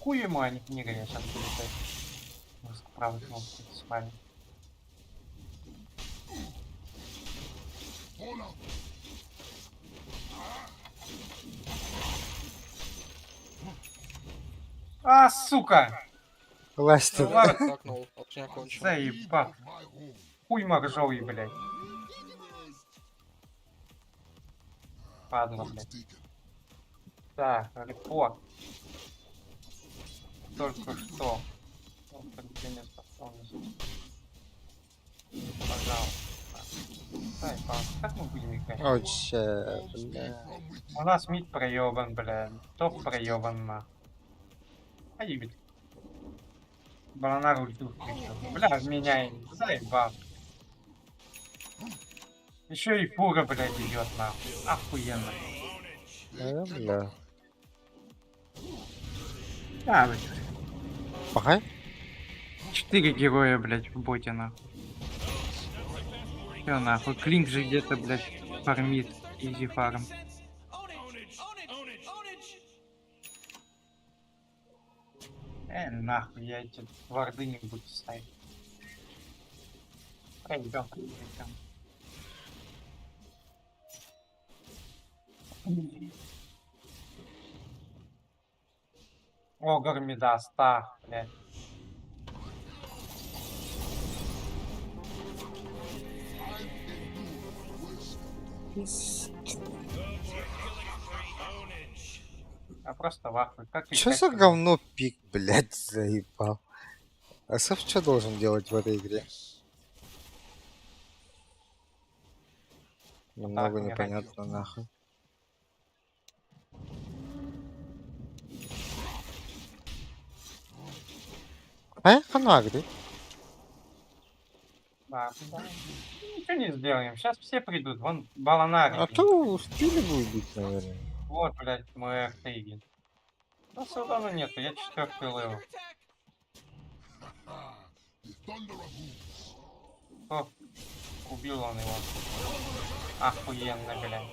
хуй ему, а не книга, я сейчас полетаю. Правый кнопкой с вами. А, сука! Власть. Лар, Такнул, не окончил. заебал. Хуй моржовый, блядь. Падла, блядь. Так, репорт. Только что. Подключение способности. Пожалуйста. Дай, как мы будем играть? Вообще, бля. У нас мид проебан, бля. Топ проебан, на. А ебит. Банана ульту включил. Бля, меняй. Заебал. Еще и фура, блядь, идет нахуй. Охуенно. Бля. А, блядь. Пахай? 4 героя, блядь, в боте, нахуй. Всё, нахуй. Клинк же где-то, блядь, фармит. Изи фарм. Нахуй, я эти варды не буду ставить. Пойдем, пойдем. О, Гармидаста, блядь. Я просто в ахуе. Как Чё играть за в него? говно пик, блядь, заебал? Асав что должен делать в этой игре? Немного не непонятно, нахуй. Ханагри. Да, да. Ничего не сделаем. Сейчас все придут. Вон Баланари. А то стиль будет бить, наверное. Вот, блядь, мой Артейген. Ну, все равно нету. Я 4-й левел. О, убил он его. Охуенно, блядь.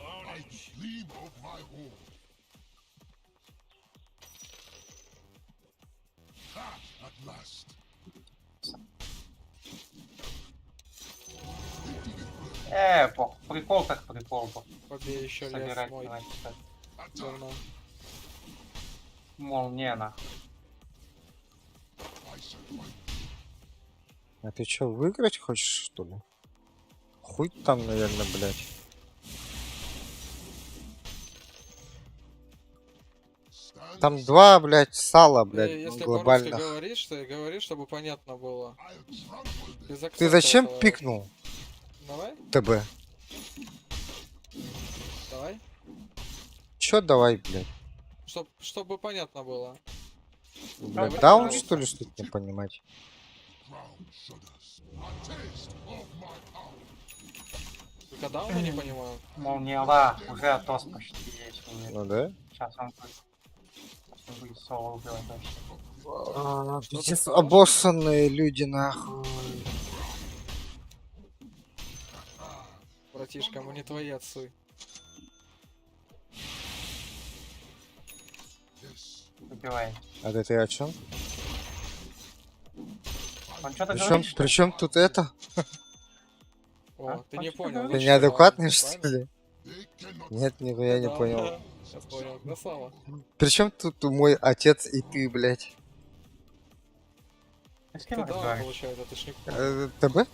Пох, прикол так прикол, пох. Побей еще лес Собирать мой. давай, кстати. Говно. Молния, нахуй. А ты чё, выиграть хочешь, что ли? Хуй там, наверное, блядь. Там два, блядь, сала, блядь, Ты, если по-русски глобальных. говоришь, ты говори, чтобы понятно было. Без Ты акцента зачем этого. пикнул Давай, ТБ? давай. Чё давай, блядь? Чтобы понятно было. Блядь, Давай, даун, давай. что ли, что-то не понимать? Только дауна не понимаю. Молния, ла, уже Атос почти есть. Ну да? Сейчас он будет соло убивать вообще. Пиздец, обоссанные люди, нахуй. Братишка, мы не твои отцы. Убивай. А да ты о чем? Он что-то Причем, говорит, что ли? причем тут это? О, А? ты не А что понял. ты Ты да, неадекватный, что что ли? Нет, нихуя не Да, понял. да. Сейчас понял. Красава. Причем тут мой отец и ты, блядь? Ты с Ты кем даун разговариваешь? получается, ты ж не ТБ?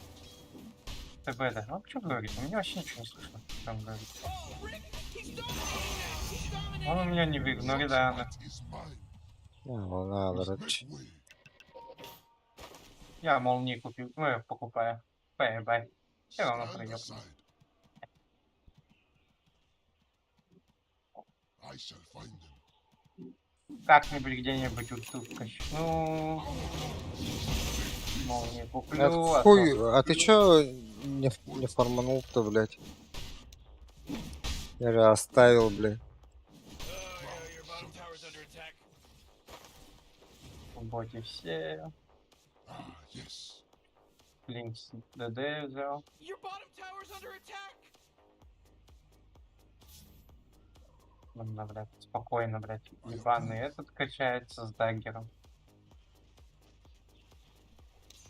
ТБ, да? Ну, что говорит? У меня вообще ничего не слышно. Что он говорит. Он у меня не в игноре, да. Короче. Я молнии купил. Ну, я покупаю. Бай-бай. Все равно пройдет. Как-нибудь где-нибудь вот тут качну. Молнии куплю. а Хуй, то- а ты чё не форманул-то, блядь? Я же оставил, блядь. В боте все. Линкс ДД взял. Your bottom tower's under attack. Ладно, блядь, спокойно, блядь. Ебаный этот качается с даггером.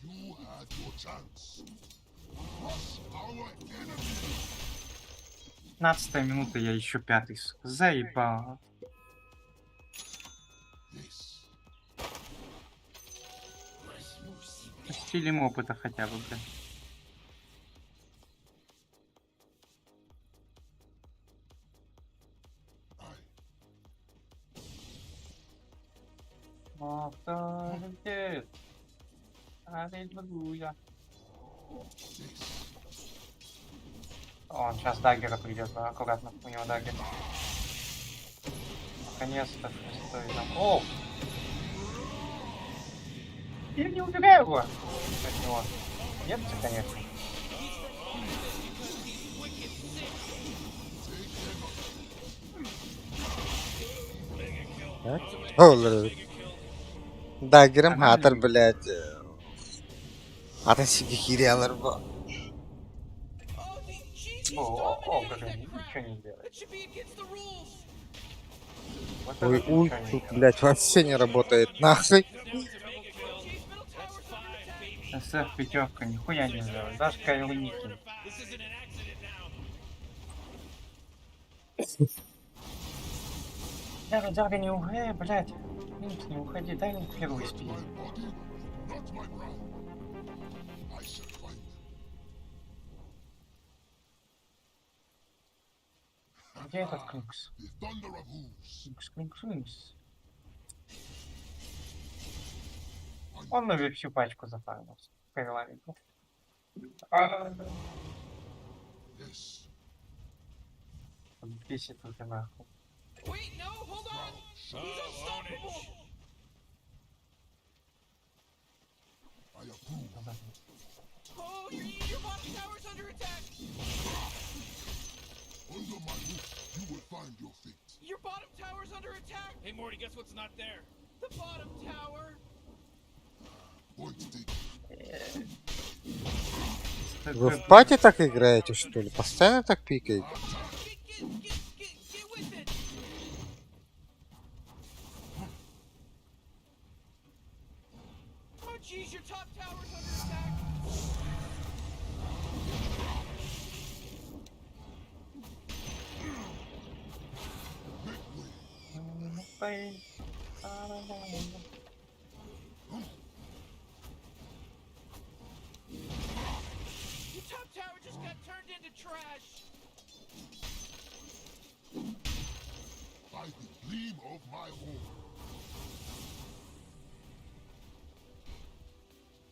You had your chance. Crush our enemy. 15 минута, я еще 5-й, сука. Заебал. This. Стилем опыта хотя бы, блядь. Авторитет. Аллилуйя. Он сейчас даггера придет, аккуратно, у него даггер. Наконец-то шестой там. О! Я не убегаю его от него. Нет, конечно. Olur. Dagger'ım hatır блядь. Атын сиги хириялар bu. О, блин, ничего не делает. That should be against the rules. Вот Ой, это ульт ничего не тут, делает. блядь, вообще не работает. Нахуй. СФ пятерка, нихуя не делает. Даже Кайлы не кинет. This isn't an accident now. Дага, не уходи, блядь. Никс, не уходи, дай мне первый спид. My body, not my brow. I shall find them. Где этот Клинкс? The thunder of hooves. Клинкс. Он на всю пачку зафармился. Кайлами. Yes. Бесит уже нахуй. Wait, no, hold on. He's unstoppable. I approve. Oh, your bottom tower's under attack. Under my roof, you will find your fate. Your bottom tower's under attack. Hey, Morty, guess what's not there? The bottom tower. Point taken. Вы в пати так играете, что ли? Постоянно так пикаете? Get with it. Oh, jeez, your top tower's under attack. Your top tower just got turned into trash. By the gleam of my horn.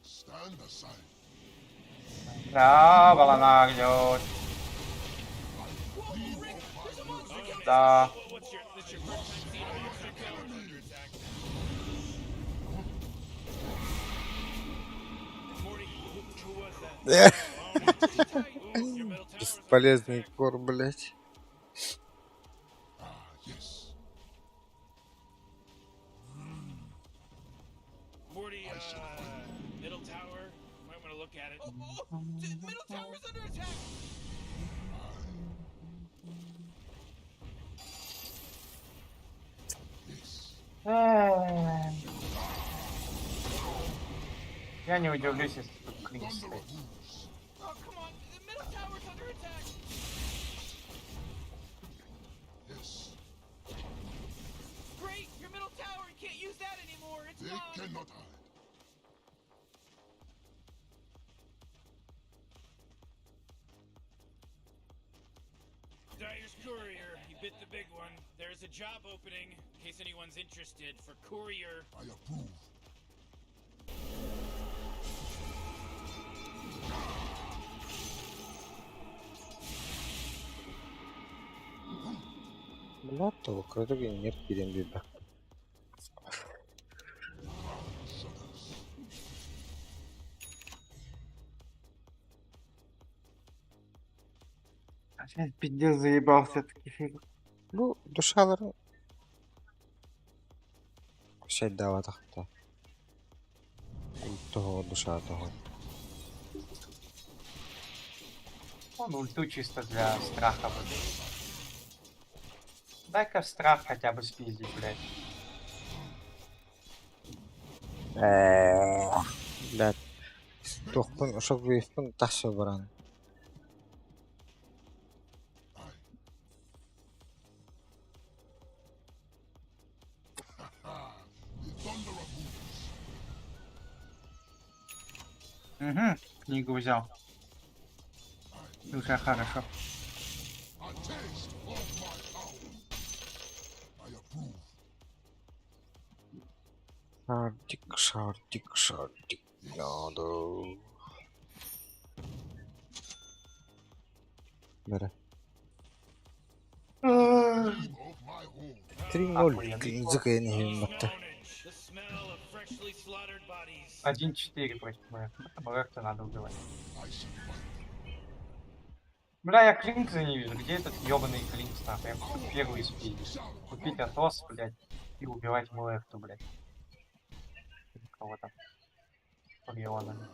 Stand aside. Да, волна идет. Да. Бесполезный кор, блядь. Yes. Morty, middle tower. Might want to look at it. Middle tower's under attack. Я не удивлюсь, если тут Клинкс стоит. Oh, come on. The middle tower's under attack. Yes. Great, your middle tower. You can't use that anymore. It's They gone. cannot hide. Dyer's courier. He bit the big one. There's a job opening, in case anyone's interested, for courier. I approve. Блядь, то круто нет перембиба. Опять пиздец заебался таки фиг. Ну, душалары. Şey dava taktı. Того душа того. Он ульту чисто для страха будет. Дай-ка страх хотя бы спиздить, блядь. Блядь. Тоқпын ұшақ вейфпін тақшы баран. Угу, книгу взял. Уже хорошо. Шартик. Надо. Бәрі. 3-0. Зыкайын ең бәтті. The smell of freshly slaughtered bodies. 1-4 против моих. Мэрта надо убивать. Бля, я Клинкса не вижу. Где этот ёбаный Клинкс, нахуй? Я хочу первый спиздить. Купить Атос, блядь, и убивать Мэлэфту, блядь. Кого там? Орионами.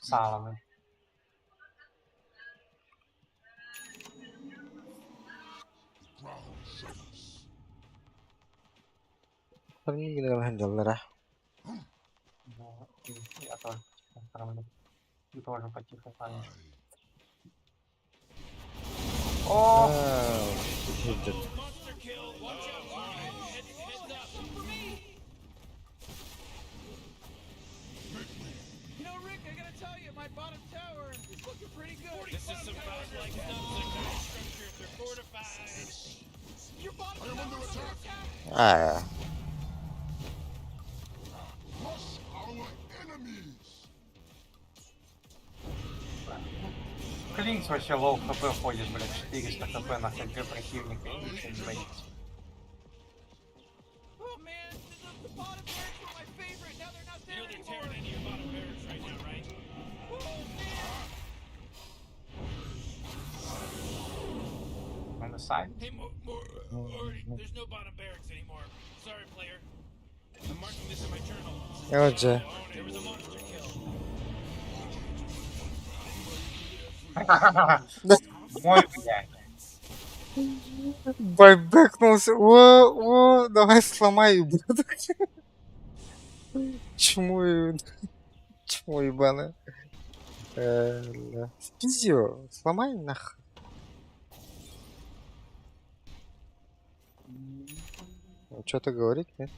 Салами. Ini gini lah handle Ну, я тоже потихоньку. Ты тоже потихоньку. О! Monster kill. Watch out, Ryan. Heads up. For me. You know, Rick, I gotta tell you, my bottom tower is looking pretty good. This is some godlike stuff. Like structures, they're fortified. Your bottom tower is under attack. Клинкс вообще лоу хп ходит, блядь, 400 хп на ХГ противника и ничего не боится. Oh man, the bottom barracks were my favorite. Now they're not there anymore. They're tearing into your bottom barracks right now, right? Oh man. On the side? Hey, Morty, there's no bottom barracks anymore. Sorry, player. I'm marking this in my journal. Öyle. There was a monster kill. Мой, блядь. Байбекнулся. О, давай сломай, блядь. Чему ебаное? Спиздил. Сломай нахуй. Что-то говорит, нет?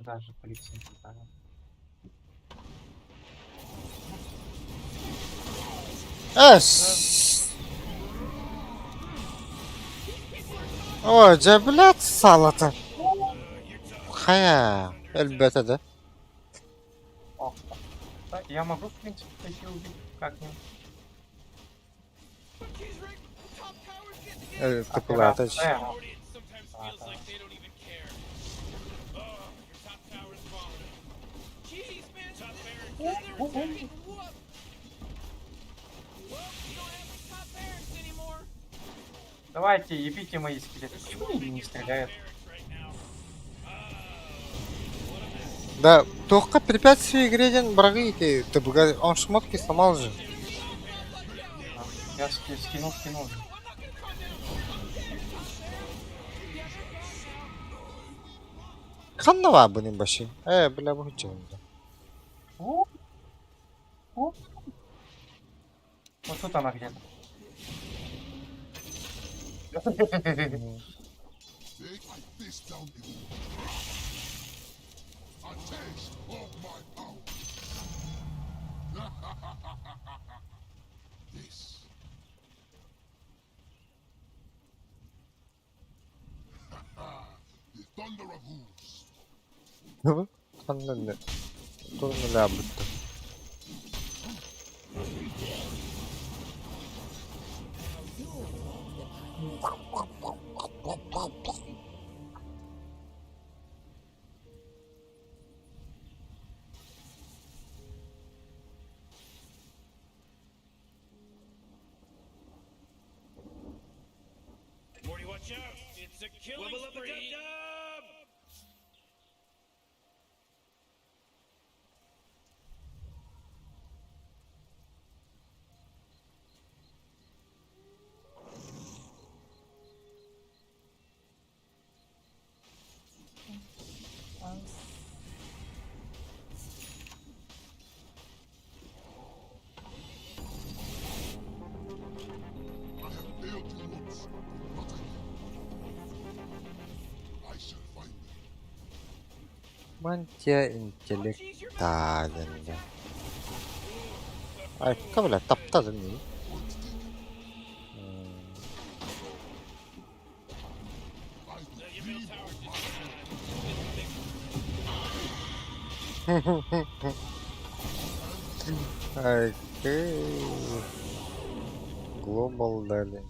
Даже полиция не знаю. О, блядь, сало-то. Хая, эльбета, да? О, я могу, в принципе, пойти убить как-нибудь. Ты куда-то. Sometimes feels like they don't even care. Oh, your top tower is falling. Jeez, man, top barracks, they're attacking. Whoop. Well, you don't have the top barracks anymore. Давайте, ебите мои скелеты. Почему они не стреляют? Да, только препятствие игре брагите. Ты бы он шмотки сломал же. Я скинул же. Ханнава bunun başı. Bile bu hiç oldu. Вот тут она где-то. Anladın. Torunu labıttı. Watch out! It's a killing spree! I have failed you once, not again. I shall find them. Мантия интеллектуальная. Ай, кабля таптадın iyi. Ай, Global дали.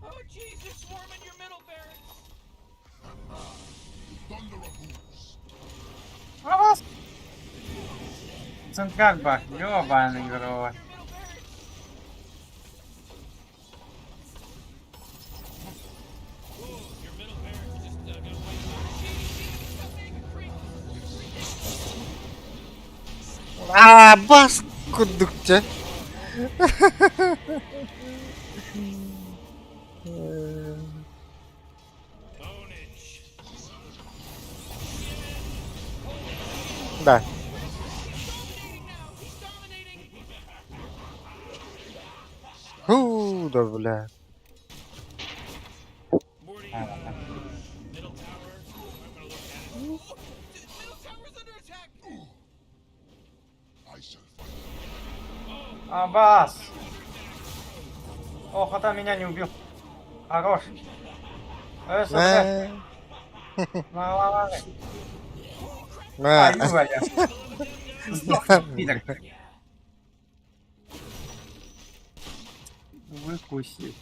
Oh jeez, they're swarming your middle barracks! Thunder of hooves. Вас! Центрак бах, ёбаный в рот. Bas kurdukça. Да. Да, бля. Абас! Ох, это меня не убил. Хорош. Блядь. Аю, Валя. Сдохни, пидор. Выкуси.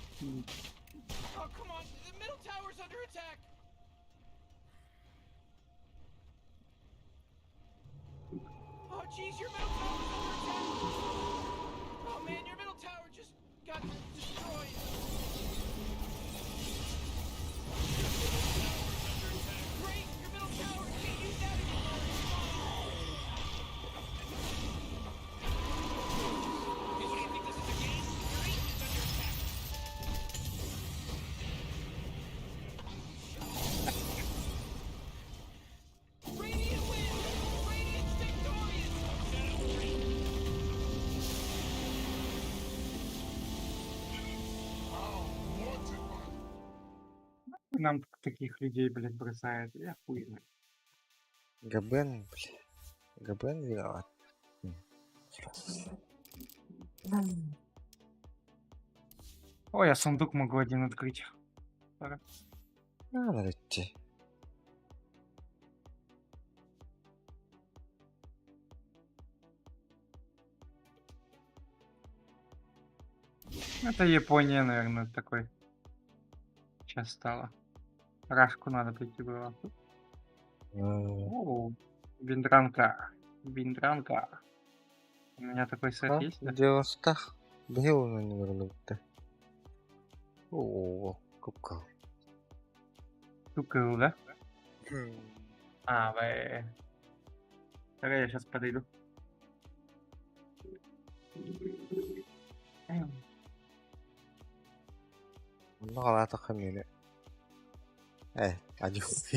Oh, come on! The middle tower's under attack! Oh, jeez, your middle tower's under attack! Oh, man, your middle tower just got destroyed! Great! Your middle tower can't use that anymore! Hey, what do you think this is a game? Your ace is under attack! Radiant wins! Radiant's victorious! Нам таких людей, блядь, бросает. Я хуй знаю. Габен, бля. Габен виноват. Ой, я сундук могу один открыть. Надо идти. Это Япония, наверное, такой. Сейчас стало. Рашку надо прийти было. О, Виндранка. Виндранка. У меня такой сет есть, да? 90 гривен не вернуть. О, купка. Тукал, да? А, вы... Давай я сейчас подойду. Ну, لا تخميني. ايه عجوز.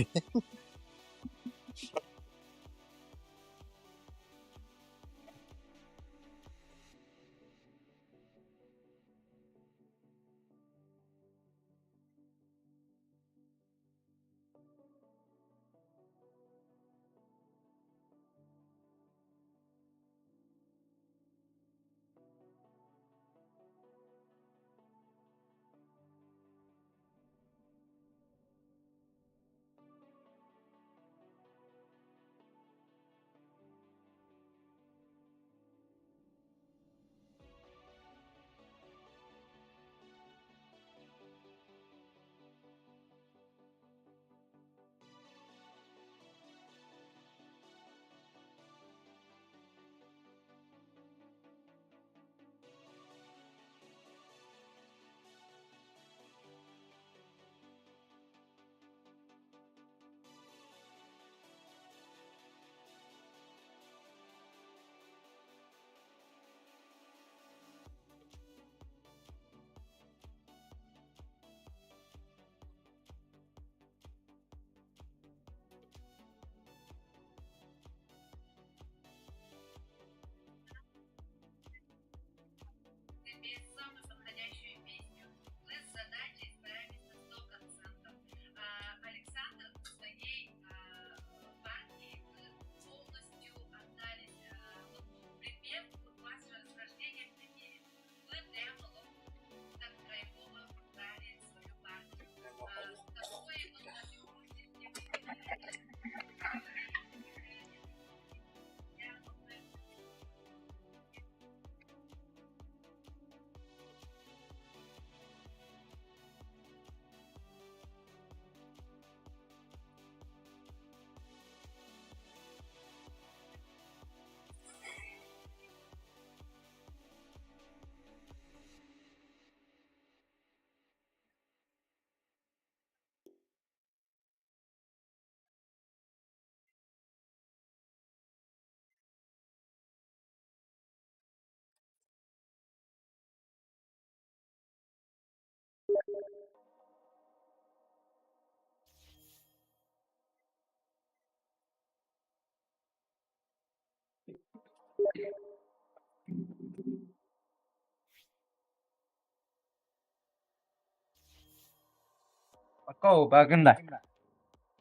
Какого баганда?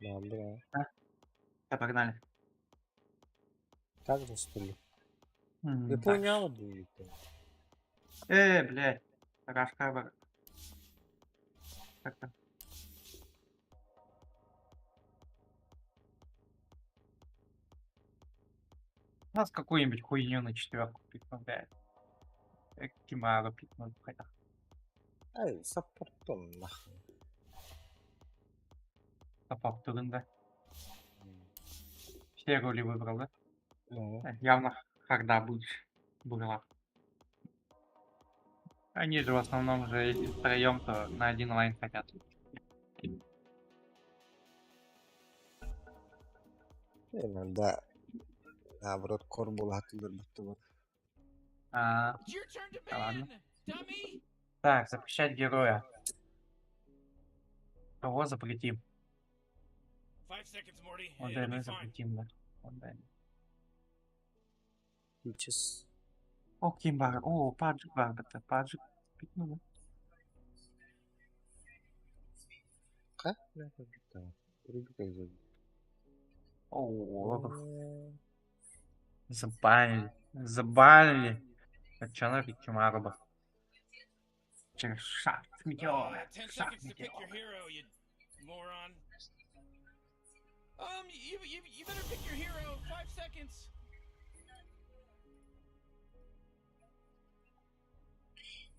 Ладно, Да, погнали. так же что ли? М, Я так. понял, будет. Блядь. Рашка. Как-то. Нас какую-нибудь хуйню на 4 пикнуть, блядь. Кимару пикнуть, хотя. Ай, саппортом нахуй. Попав турында. Все роли выбрал, да? Ну, Явно харда будешь. Была. Они же в основном же, если втроем, то на один лайн хотят. иногда наоборот корбул атылır bitti bu. А, It's your turn to да ладно. ban, dummy! Так, запрещать героя. Кого запретим? 5 seconds, Morty. Вот It'll да, be мы fine. запретим, да. Вот да. Сейчас. О, Кимбар. О, Паджик бар, это Паджик. Пикнул, да? Как? Да. Рубика зовут. О, забанили. Забанили. А чё на Кимаруба? Через шаг метеора. 10 Шаг seconds to pick your метеора. hero, you moron. You better pick your hero. 5 seconds.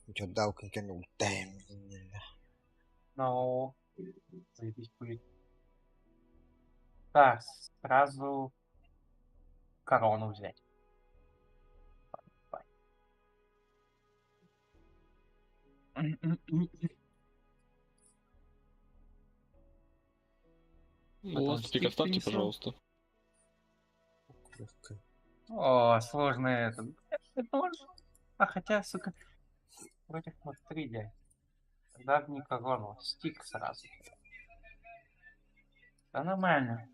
Ничего, дал как я ну дэм. Ну, заебись будет. Так, сразу корону взять. Давай. Потом Ластик стик оставьте, принесу. пожалуйста. О, сложный этот. Это тоже. А хотя, сука, против Мастриди. Тогда не корону, стик сразу. Да нормально.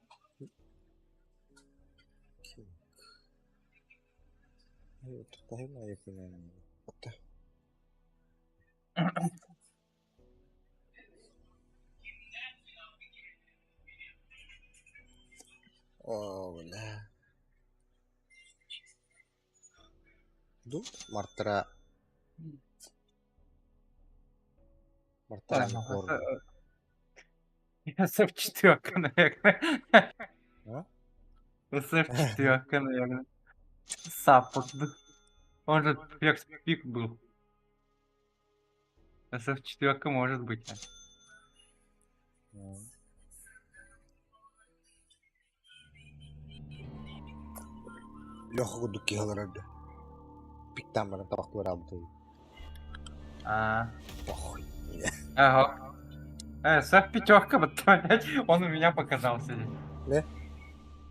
Вот, правильно я понимаю. Вот. О, бля. Ду, Мартра. Мартра не корбул. СФ-4, наверное. А? СФ-4, наверное. Саппорт. Он же ферст пик был. СФ-4 может быть. Лёха дуки алырады. Пиктан бара табақты работаю. А, Похуй. ага. СФ-5, вот, блядь, он у меня показался. Да?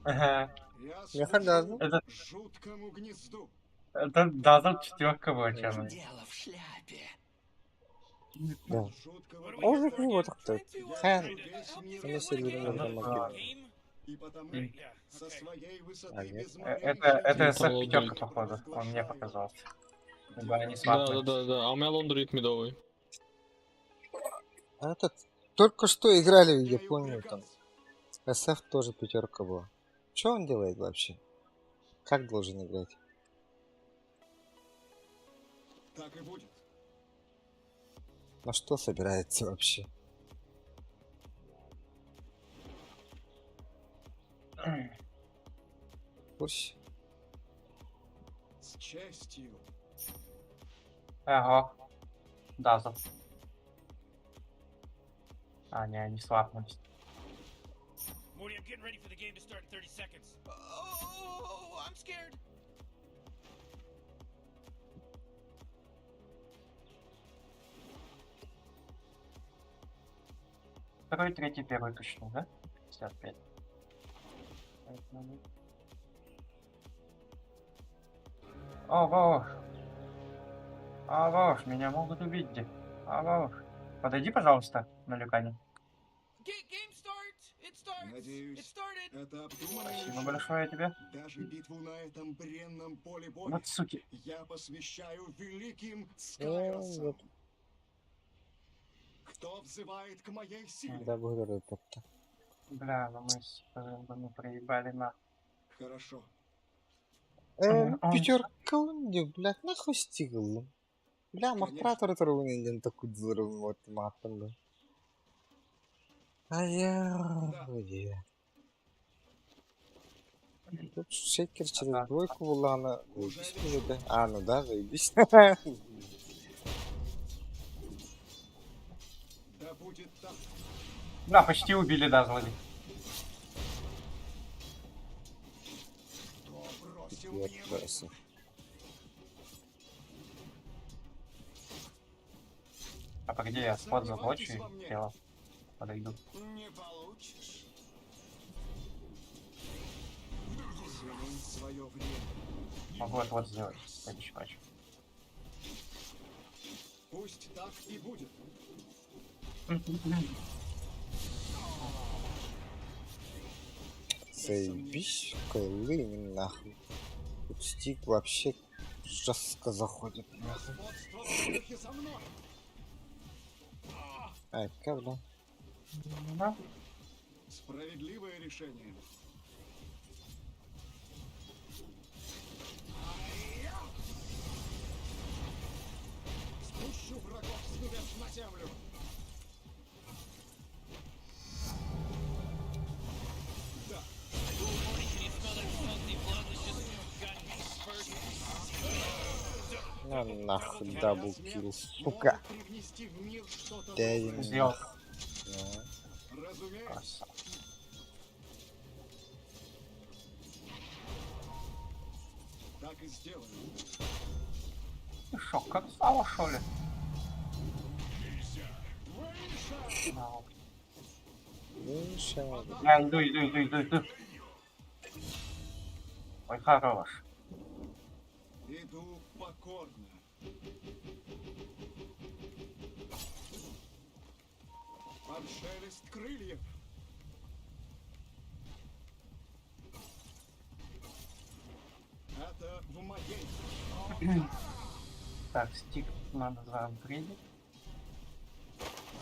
Ага. Я согласен. Это Жуткому гнезду. Дазл 4 вычерный. Дело в шляпе. Да. Жуткого Он же не вот кто. Хэн. весь мир Они серьезно Ну, замокили. Game? и потому со своей высоты А, нет. Это Металлург. СФ-5, походу. Он мне показался. Либо они Да, свапнулись. да. А у меня лондрит медовый. А этот только что играли в Японию там. СФ тоже 5 была. Что он делает вообще? Как должен играть? Так и будет. На что собирается вообще? Пусть. С честью. Ага. Дазл. А, не, они свапнулись. Morty, I'm getting ready for the game to start in 30 seconds. Oh, I'm scared. Второй, третий, первый качнул, да? 55. О, Вов! А, Вов, меня могут убить где? А, Вов. Подойди, пожалуйста, на люкане. Game start. It starts. Надеюсь, это обдуманное Спасибо решение. большое тебе. Даже битву на этом бренном поле боя Вот суки. я посвящаю великим Вот. Скайросам. Кто взывает к моей силе? Да, благодарю, Петта. Бля, ну мы с мы проебали на. Хорошо. Он- Пятерка, блядь, нахуй стигл. Бля, Конечно. махпратор турунен такой взрыв вот матом. А я... Тут шейкер через двойку Вулана. Заебись мне, да? А, ну да, заебись. Да будет так. Да, почти убили, да, злодей. Кто бросил Вот, мне да, вызов? А погоди, я спот заблочу и тело подойду. Не получишь. Цени свое время. Могу вот сделать. Следующий патч. Пусть так и будет. Заебись, кайлы нахуй. Тут стик вообще жестко заходит. Нахуй. Господство в воздухе за мной. Ай, когда? Да? Справедливое решение. Спущу врагов с небес на землю. Да. На нахуй даблкил, сука. Привнести в мир что-то Дай доброе. Сделал. Разумеется. Красава. Так и сделаю. Ты шо, как стало, шо ли? Да, вот. Я иду. Ой, хорош. Иду покорно. Под шелест крыльев. Это в моей. Так, стик надо заапгрейдить.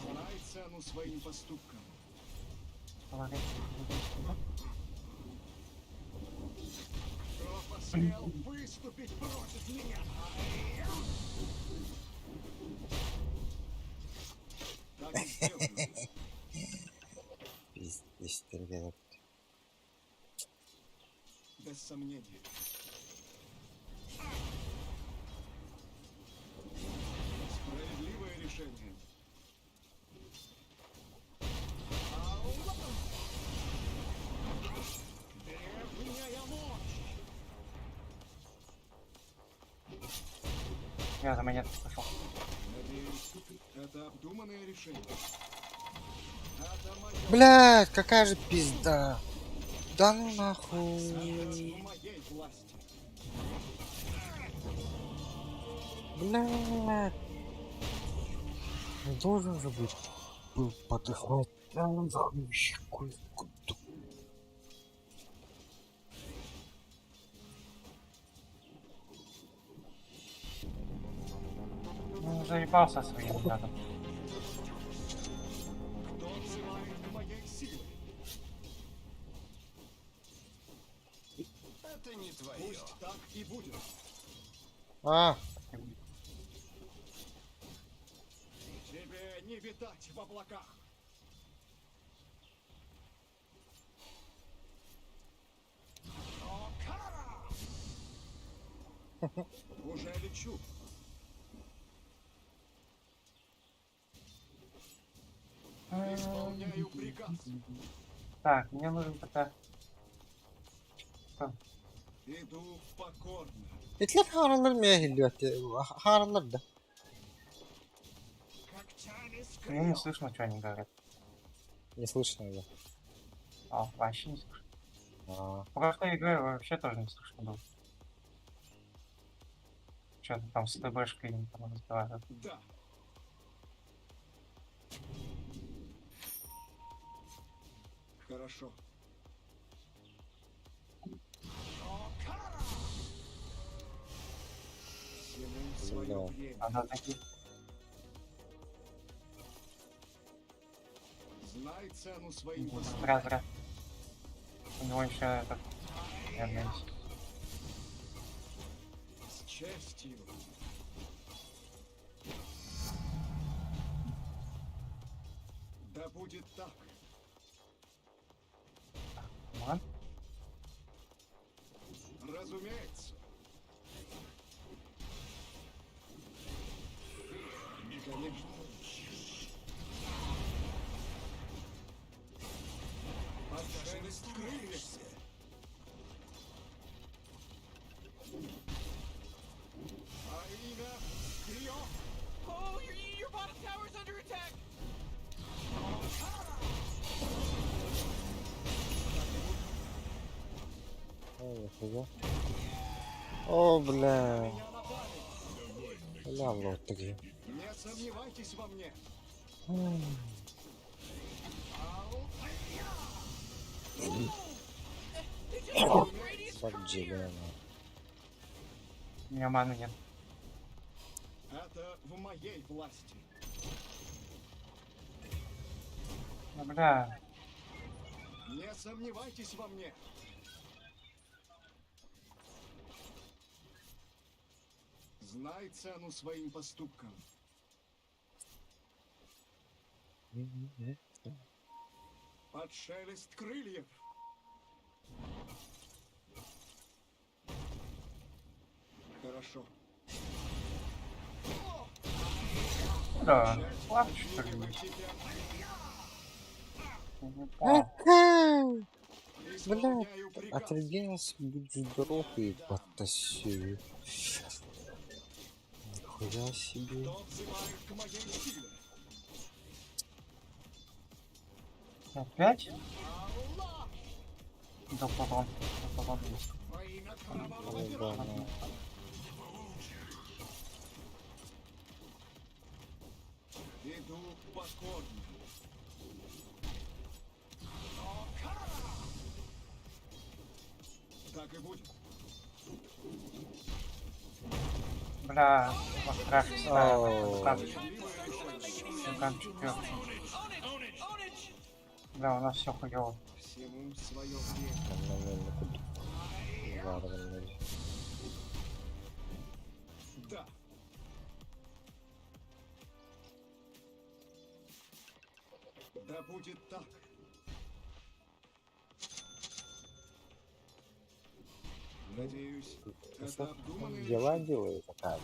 Знай цену своим поступкам. Говорит, Кто посмел выступить против меня? Так и сделаю. Пиздец, ребята. Без сомнения. Справедливое решение. Древняя мощь. я за меня пошел. Надеюсь, это обдуманное решение. Это мое. Блядь, какая же пизда. Да ну нахуй. В моей власти. Блядь. Должен же быть. Был подыхать. Да ну нахуй, щекой в куту. Ну, заебался своим рядом. Кто взывает к моей силе? Это не твое. Пусть так и будет. А, Тебе не витать в облаках. О, кара! Уже лечу. Исполняю приказ. Так, мне нужен пока... Иду покорно. itler haralar mı geliyor? Haralar da. Когтями Мне не скреп. слышно, что они говорят. Не слышно его. А, вообще не слышно. А, Просто игры вообще тоже не слышно было. Что-то там с ТБшкой им там разговаривают. Да. Хорошо. Бля. Она таки. Знай цену своим Зря. У него еще этот... наверное, есть. с честью. Да будет так. Ладно. Разумеется. Конечно. Под шелест крыльев. А имя Крио. Oh, your bottom tower's under attack! Ой, нифига. О, бля. Бля, вот такие. Не сомневайтесь во мне. Бабджи, У меня маны нет. Это в моей власти. Ну, бля. Не сомневайтесь во мне. Знай цену своим поступкам. Под шелест крыльев. Хорошо. Да, слаб, что ли? Вы теперь Не понял. исполняю приказ. Отрубился, будь здоров и подтащил. Нихуя себе. Кто взывает к моей силе? Опять? Да потом есть. Во имя кровавого пирата. Ебаная. Иду покорно. Так и будет. Бля, вот крафт ставил. Оу. Крафт 4. Бля, у нас все хуёво. Всему свое время. Нормально куда. Варварно. Да. Да будет так. Надеюсь, это обдуманное Дела решение. делает такая.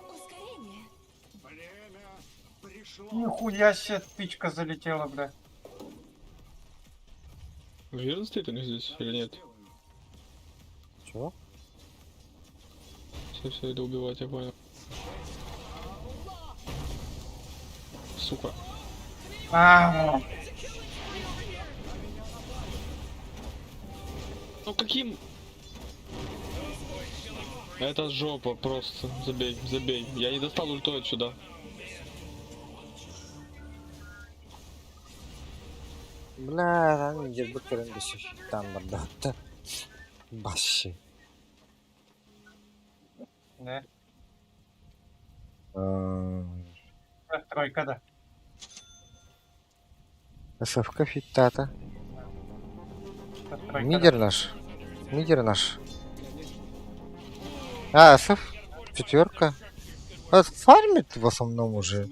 Ускорение. Время пришло. Нихуя себе тычка залетела, бля. Уверен, стоит они здесь или нет? Чего? Все, иду убивать, я понял. Сука. А, Ну каким? Это жопа, просто. Забей, забей. Я не достал ульту отсюда. Бля, они где-то крендишь там да. Баши. да. Тройка, да. СФК фитата. Тройка, Мидер наш. Мидер наш. А, СФ 4. Фармит в основном уже.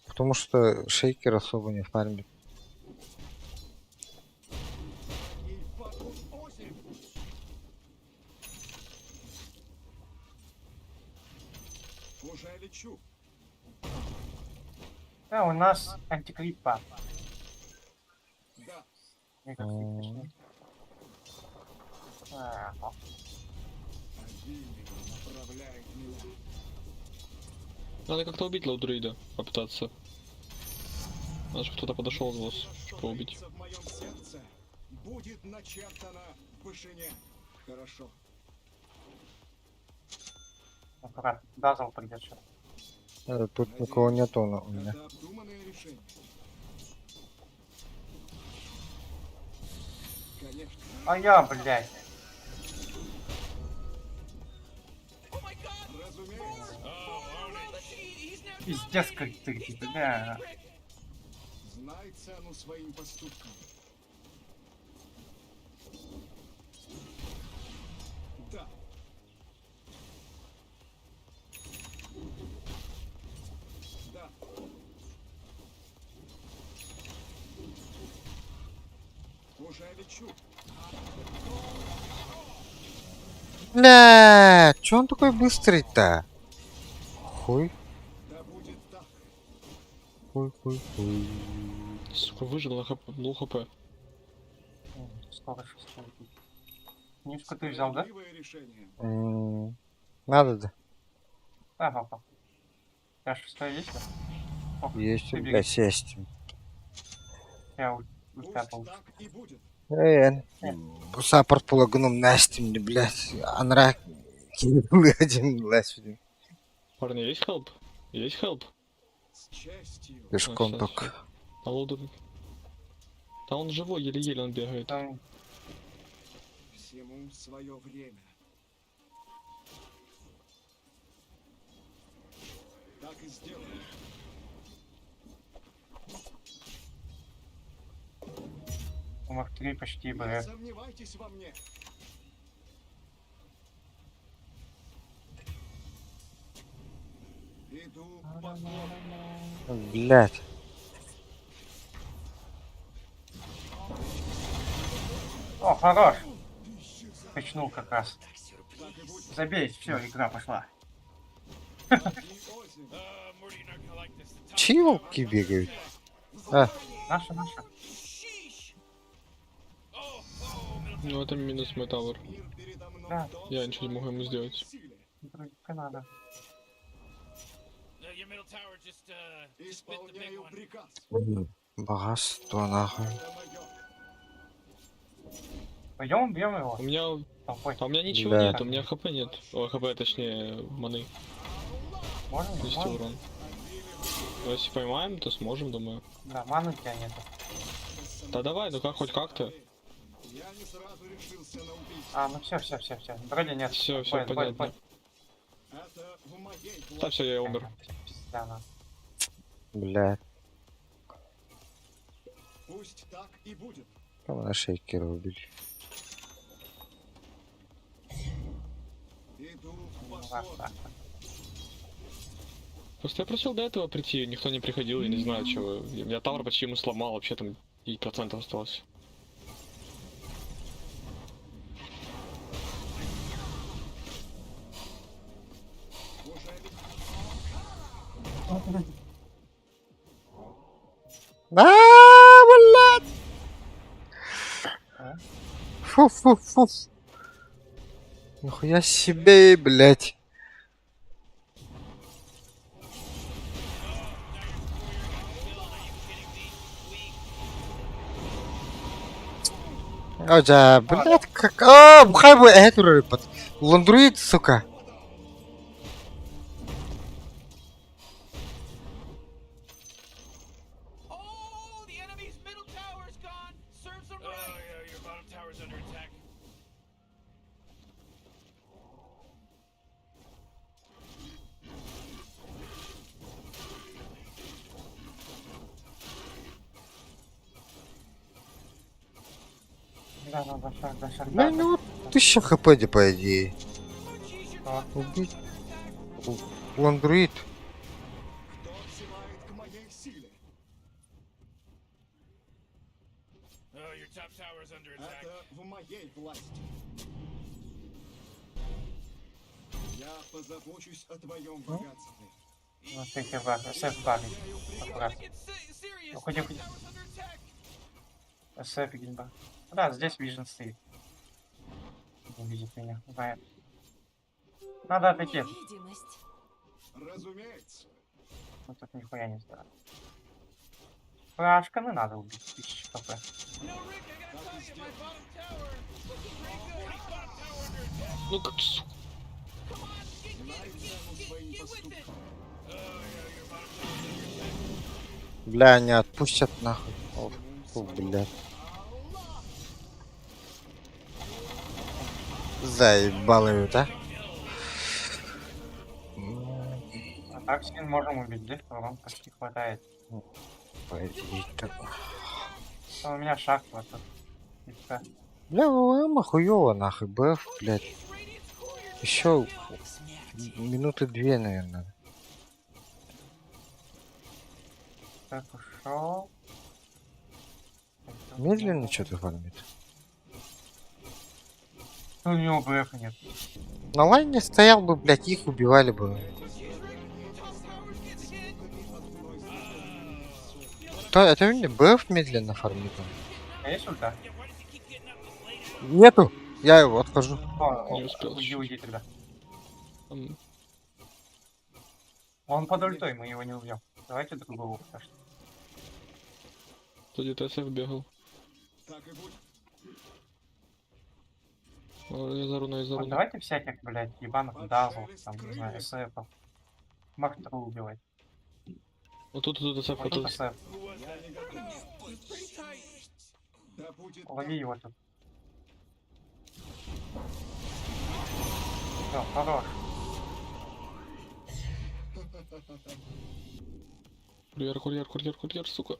Потому что шейкер особо не фармит. И под осень. Уже лечу. Да, у нас антикрипа. Да. Обильник направляет меня. Надо как-то убить лоудруида, попытаться. Надо, чтобы кто-то подошел из вас, чтобы убить. В моем сердце будет начертано в вышине. Хорошо. Аккуратно. Дазл придет сейчас. Тут никого нету у меня. Это обдуманное решение. А я, блядь. Пиздец, как ты, бля. Знай цену своим поступкам. Да. Да. Уже лечу. Бля, чё он такой быстрый-то? Хуй, Да будет так. хуй, хуй, хуй. Сука, выжил на хп, ну хп. Скоро шестого. Книжку ты взял, да? Справедливое решение. Надо, да. Да, папа. У тебя шестое есть, да? Ох, Есть, ты блядь, беги. сесть. Я у тебя Пусть получится. так и будет. Bu support blogunum nestimdi, блядь. Анрак. Один ласвидим. Парни, есть хелп? Есть хелп? С честью. Пешком щас, только. щас. А лоуду... Да он живой, еле-еле он бегает. Там Всему свое время. Так и сделаем. номер 3 почти, Не бля. сомневайтесь во мне. Иду по ходу. Блядь. О, хорош. Качнул как раз. Так и будет. Забей, все, игра пошла. И озим. Morty, you're not gonna like this. The top Чьи tower волки under бегают? attack. Наша. Sheesh. Oh, middle Ну это минус мой тавер. Мир передо мной Да. должен Я ничего не могу ему сделать. силе. Дружка надо. your middle tower just bit the big Исполняю one. приказ. Богатство, нахуй. Это мое. Пойдем убьем его. У меня... Толпой. А у меня ничего Да. нет, у меня хп нет. О, хп, точнее, маны. Можем? 10 Можем? урон. Но если поймаем, то сможем, думаю. Да, маны у тебя нету. Да давай, ну как, хоть как-то. Я не сразу решился на убийство. А, ну все. Вроде нет. Все, Бой, понятно. бой. Это в моей Да власти. все, я умер. Пизда, на. Блядь. Пусть так и будет. Там на шейкера убили. Иду по Ну, ходу. так. Просто я просил до этого прийти, никто не приходил, я не знаю чего. Я тавр почти ему сломал, вообще там 5% осталось. Уже Блядь! Фу. Нихуя себе, блядь. Оджа, блядь, как... А, бухай бы эту рыбу. Ландруит, сука. Oh, the enemy's middle tower is gone. Serves them right. Oh, yeah, your bottom tower's under attack. Да, до шага. Да, ну, 1000 хп, по идее. Что? Убить. Ландруит. кто взывает к моей силе. Oh, your top tower's under attack. Это в моей власти. Я позабочусь о твоем богатстве. Ну, ты хеба, СФ баги. Аккуратно. Get serious. Уходи. Tower's under attack. СФ гильба. Да, здесь Вижен стоит. Не видит меня, знает. Надо отойти. Видимость. Разумеется. Ну тут нихуя не знаю. Фрашканы надо убить. 1000 хп. You know, Rick, I gotta tell you, my bottom tower is looking pretty good. Morty's bottom tower under attack. Ну как, сука. Come on, Знай цену своим get with it. поступкам. Oh, yeah, your bottom tower's under attack. Бля, не отпустят нахуй. О, фу, блядь. Заебалы, да? А так скин можем убить, да? Урон почти хватает. А у меня шаг вот тут. И всё. Бля, мама хуёво нахуй, БФ, блядь. Еще минуты 2, наверное. Так, ушел. Медленно что-то фармит. У него БФ нет. На лайне стоял бы, блядь, их убивали бы. Это не БФ медленно фармит. А есть ульта? Нету! Я его отхожу. Не успел Уйди, чуть-чуть. уйди тогда. Там Он под ультой, мы его не убьем. Давайте другого пока что. кто где-то СФ бегал. Я за руной, за Вот руной. давайте всяких, блядь, ебаных дазл, там, не знаю, СФов. Махтру убивать. Вот тут СФ, Вот вот тут тут. СФ. Лови его тут. Всё, хорош. Курьер, сука. Man,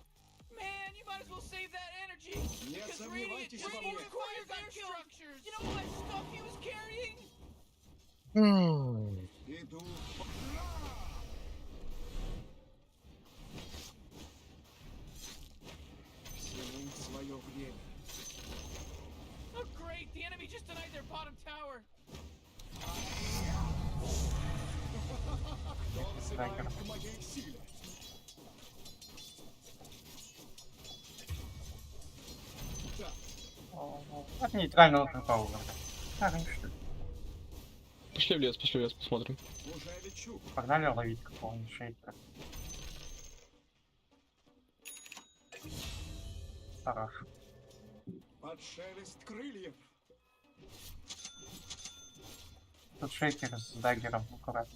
you might as well save that energy. Because Radiant will require their structures. You know all that stuff he was carrying? Oh great, the enemy just denied their bottom tower. Даггер. От нейтрального трупа убрали. Хорошо. Пошли в лес, посмотрим. Погнали ловить какого-нибудь шейкера. Хорош. Тут шейкер с даггером аккуратно.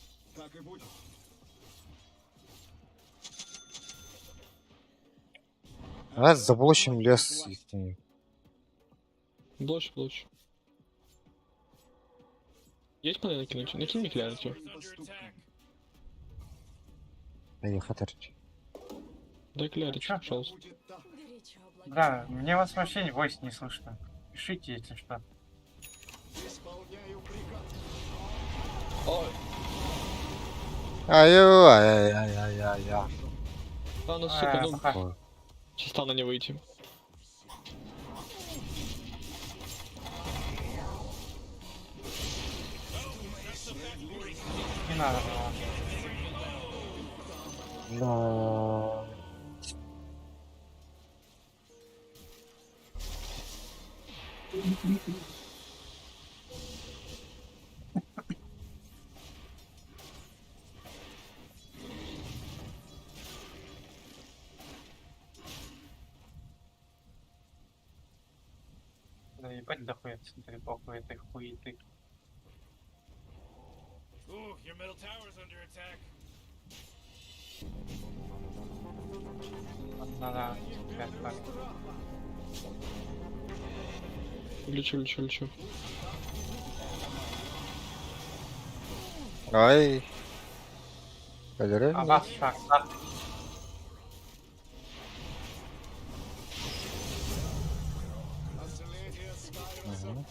Раз заблочим лес их. Блочь. Есть планы накинуть? Накинь мне клярити. Я хатарч. Дай клярити, Чё? пожалуйста. Горячо обладаю. Да, мне вас вообще не войс не слышно. Пишите, если что. Ой, Ай-яй-яй-яй-яй-яй. да ну сука, ну пока. чисто на не выйти. Не надо было. Да. Да ебать дохуя центрипов у этой хуеты. Ooh, your middle tower's under attack. Надо опять так. Лечу. Ай. А Поздравляю. вас шаг, да. Мгм.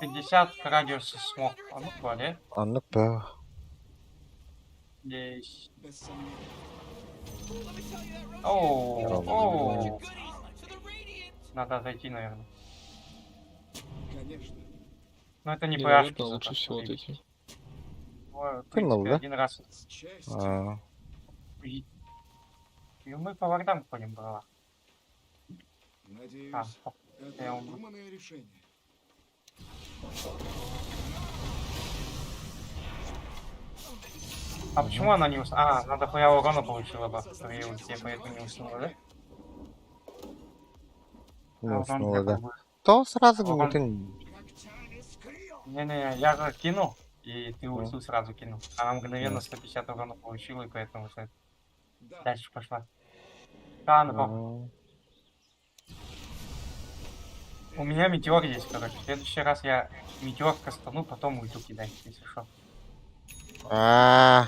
50 радиуса смог. А ну твали. Анlık be. Здесь. Let me tell you that Rosie Оу, Здорово. оу. goodies to the Radiant. Надо зайти, наверное. Но это не Невероятно, PH. лучше всего вот эти. В Кинул, принципе, да? один раз. А, И мы по вардам ходим, брала. А, я умру. А почему она не уснула? А, надо хуя урона получила бы при ульте, поэтому не уснула, да? ну, урон снова, для да. кого? То сразу Урон. бы ты... Не-не, я же кинул, и ты ульту сразу кинул. Она мгновенно 150 урона получила, и поэтому вот дальше пошла. Танго. У меня метеор есть, короче. В следующий раз я метеор кастану, потом ульту кидать, если что. А,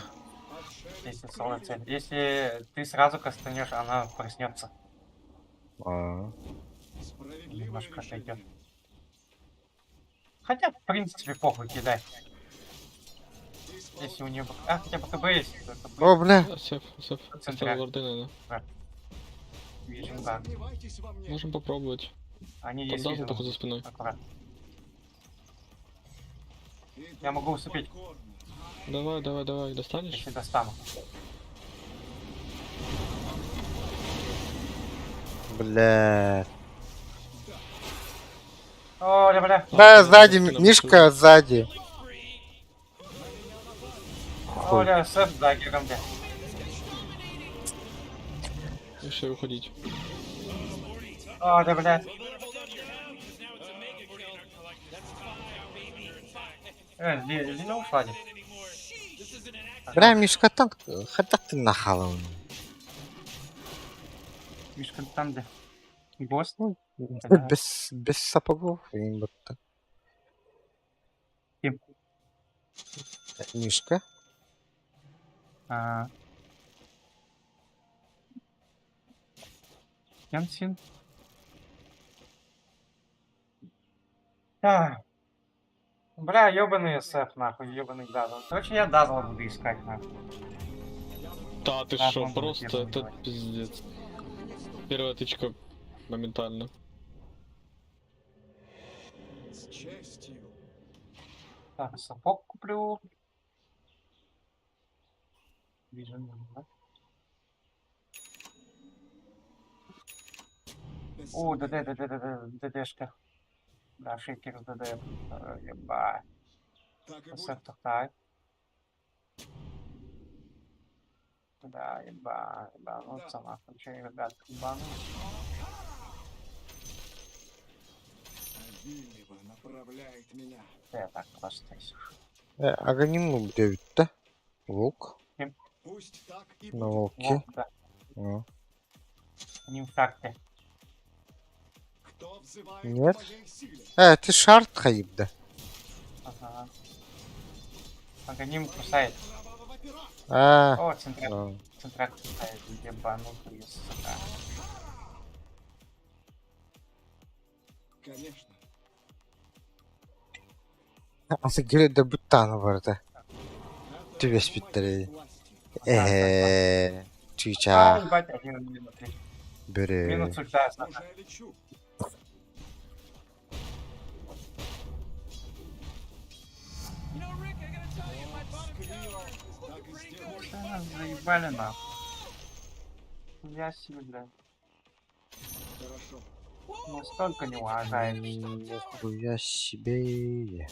Если целая цель. Если ты сразу кастанешь, она проснется. а. Немножко отойдет. Хотя, в принципе, похуй кидай. Если у нее... А, хотя бы КБ есть. то КБ. О, бля. Сеф. Центра. Оставил лорды, наверное. Вижен, да. Можем попробовать. Они Там есть дазл вижен. только за спиной. Аккуратно. Я могу усыпить, Давай, достанешь? если достану. Бля. О, бля. Да, сзади, Мишка сзади. Хуй. Оля, сэп даггером, бля. И все, уходить. О, да, бля. Лина ушла, не? Бля, Мишка танк, хотя ты нахалом. Мишка там, где? Босс? Без сапогов и вот так. Кем? Мишка. Янсин. Бля, ёбаный СФ, нахуй, ёбаный дазл. Короче, я дазла буду искать, нахуй. Да, ты Да, шо, он просто будет это делать. пиздец. Первая тычка моментально. Так, сапог куплю. Вижен, да? О, ДДшка. Да, шейкер с ДД. Ебать. СФ так. Да, ебануться, нахуй. Че, ребят, ебану. Я так просто Аганиму бдевит, да? Волк. Кем? На волке. Волк, да. А. Они в карте. Нет? Ты шарт хаиб, да? Ага. Аганим кусает. А. О, центрак кусает. Ебанутый, сука. Конечно. А ты говоришь, да бутана варда. Ты весь питерей. Чича. Ебать, один минут. Бери. Минут ультя, сука. Заебали нахуй. Я себе, блядь. Настолько не уважает. Нихуя себе.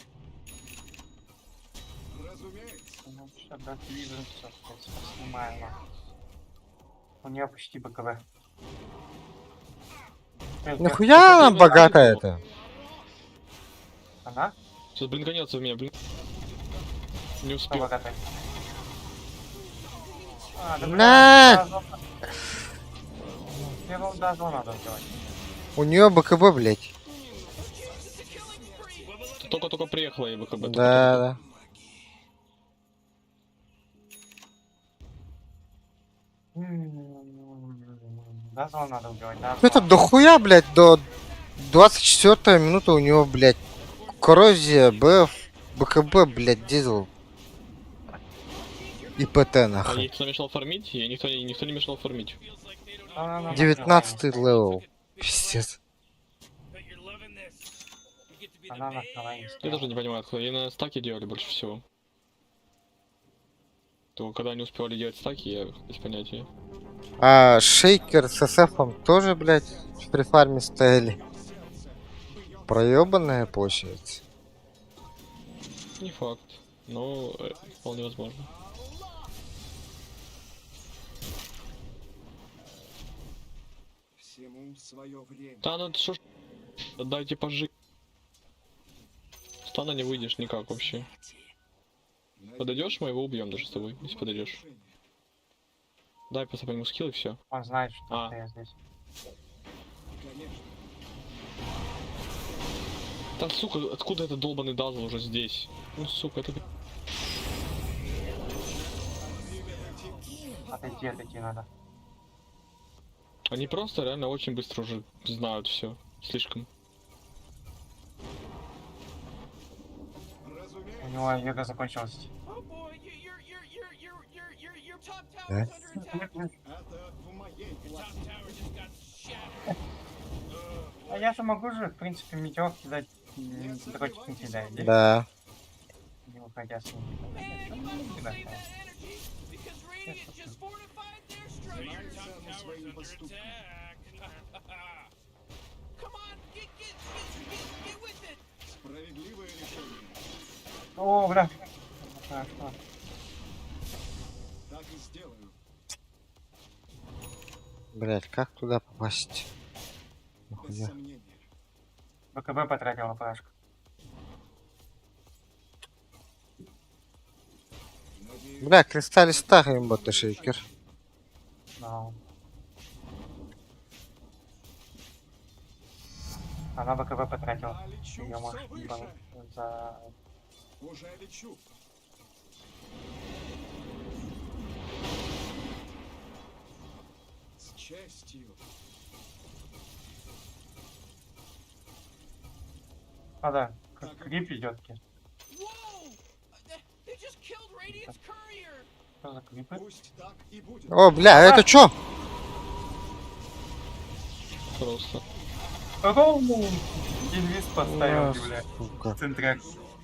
Ну, что, да, вижу, все, снимаю, нахуй. У нее почти БКВ. Нахуя она богатая-то? Она? Сейчас блинканется в меня, блин. Не Кто успел. богатая? Да, Блядь! Первым дазл надо сделать. У нее БКБ, блять. Только приехала и ВКБ. Да. Дазл надо убивать, да. Это дохуя, блять, до 24 минуты у него, блять, коррозия, БФ, БКБ, блять, дизел. И ПТ, А нахуй. ей кто мешал фармить? Ей никто не мешал фармить. 19 левел. Пиздец. Она на фланге. Я даже не понимаю, откуда. Ей на стаке делали больше всего. То когда они успевали делать стаки, я без понятия. А шейкер с СФом тоже, блять, в префарме стояли. Проебанная получается. Не факт, но вполне возможно. Всему свое время. Да, ну что ж, дайте пожить. Стана не выйдешь никак вообще. Подойдешь, мы его убьем даже с тобой, если подойдешь. Дай просто по нему скилл и все. Он знает, что я здесь. Да, сука, откуда этот долбаный дазл уже здесь? Ну, сука, это... Отойти надо. Они просто реально очень быстро уже знают все. Слишком. У него вега закончилась. Oh boy, your top Да? tower's under attack. Your top tower just got shattered. А я же могу же, в принципе, метеор кидать. Дротик не кидает, да? Да. Не выходя с ним. Man, you must Кидать save надо. that energy because Radiant just fortified their structures. Your top tower's under attack. Come on, get with it. О, бля. Хорошо. Блять, как туда попасть? Нахуя? БКБ потратила флешку. Бля, кристаллиста бота шейкер. Но... Она БКБ потратила. Ее может за... Уже лечу. С честью. А, да. Крип идет. Whoa! They just killed Radiant's courier. Что за крипы? Пусть так и будет. О, бля, это чё? Просто. Инвиз поставил, бля. Сука. Центрак.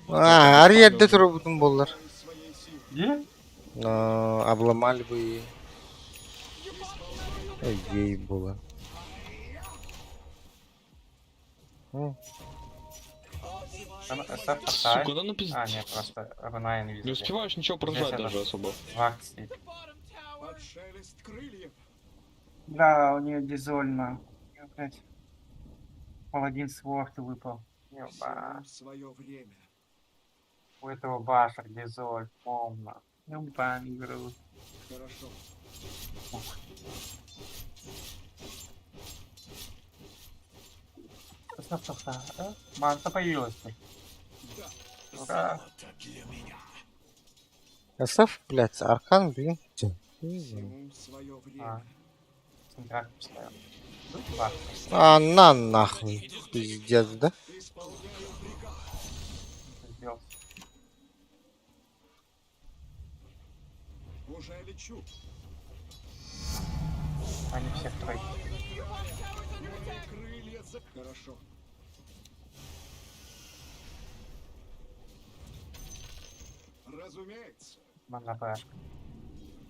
А, Ариэльде турбутун боллар. Где? Обломали бы. Ей было. Сука, да ну пиздец. А, нет, просто руна инвиз. Не успеваешь ничего прожать Здесь даже это- особо. Вард стоит. The bottom tower. Под шелест крыльев. Да, у нее дизольно. Опять. Паладин Сворд выпал. Ёба. Всему свое время. У этого башер дизоль, помно. Ёба, игру. Хорошо. Что? Манта появилась. Ура. Оставь, блядь, аркан, блин. Всему свое А, время. центрак поставил. Башер. А, на нахуй. Пиздец, да? Исполняю приказ. Сделал. Уже лечу. Они все тройки. Крылья за... Хорошо. Разумеется. Мана башка.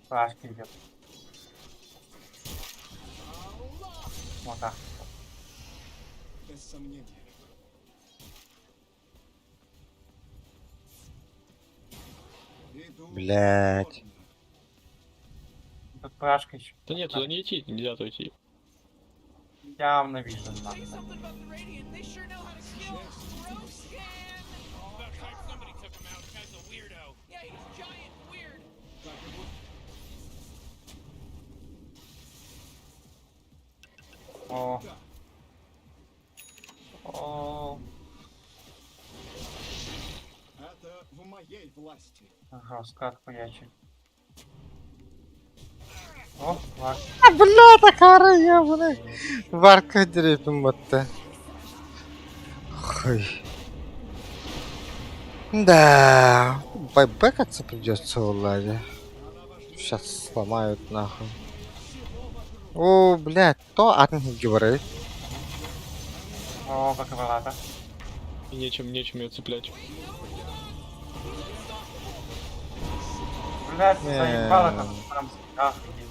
Башка идет. Вот так. Без сомнения. Иду. Блядь. Тут башка еще. Да нет, туда не идти, нельзя туда идти. Явно видно. Say нахуй. something about the Radiant. They sure know how to kill. Throw scan. About time somebody took him out. The guy's a weirdo. Yeah, he's giant and weird. Так и будет. О. О. Это в моей власти. Жестко отхуячил. О, вард. Бля, такая ебаная. Варка деревьям ботта. Хуй. Да. Байбекаться придется, Влади. Сейчас сломают нахуй. О, блядь, то атомник говорит. О, баковалата. И нечем ее цеплять. Блядь, заебало как там страх есть.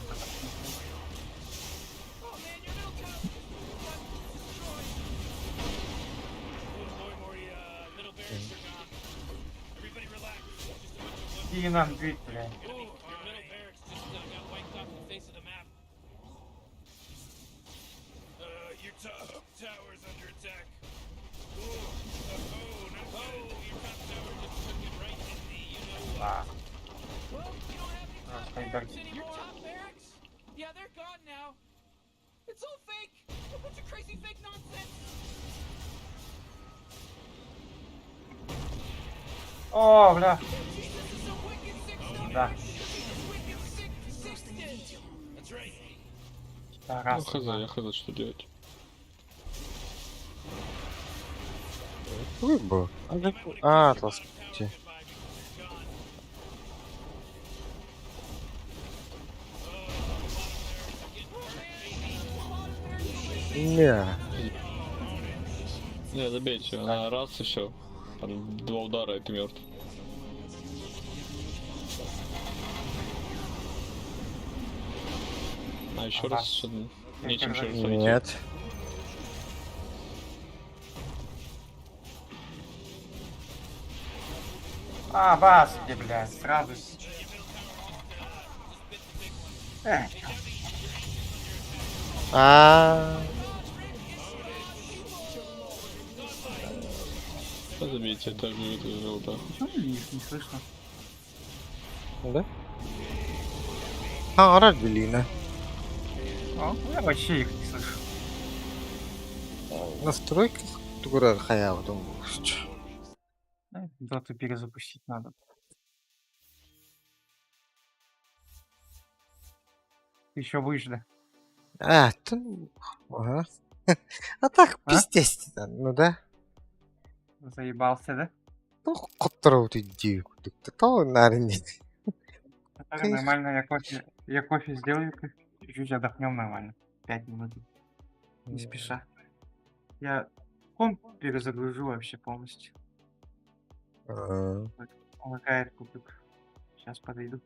Everybody relax. Just a bunch of И нам бить, блядь. Your middle barracks just got wiped off the face of the map. Your top tower's under attack. Your top tower just took it right in the, you know what. А, Well, you don't have any top Стоит barracks так. anymore. Your top barracks? Yeah, they're gone now. It's all fake. A bunch of crazy fake nonsense. О, бля. Да. Да, Ну, раз. хз, я хз, что делать. Выбор. Атлас. Не. Не, забейте, она раз и все. Там 2 удара, и ты мертв. А еще Ага. раз нечем еще раз зайти. Нет. А, баски, блядь, сразу. Эх, А. Да забейте, это же да. почему не слышно? Да? А, Раделина. О, я вообще их не слышу. В настройках тугура хаяв думаю. Доту перезапустить надо. Еще выжди. А, то... Ага. А так, А? естественно, ну да. Заебался, да? Ну, которого ты девку, ты то, наверное. Который нормально, я кофе сделаю, чуть-чуть отдохнем нормально. 5 минут. Не спеша. Я комп перезагружу вообще полностью. Лагает купик. Сейчас подойду.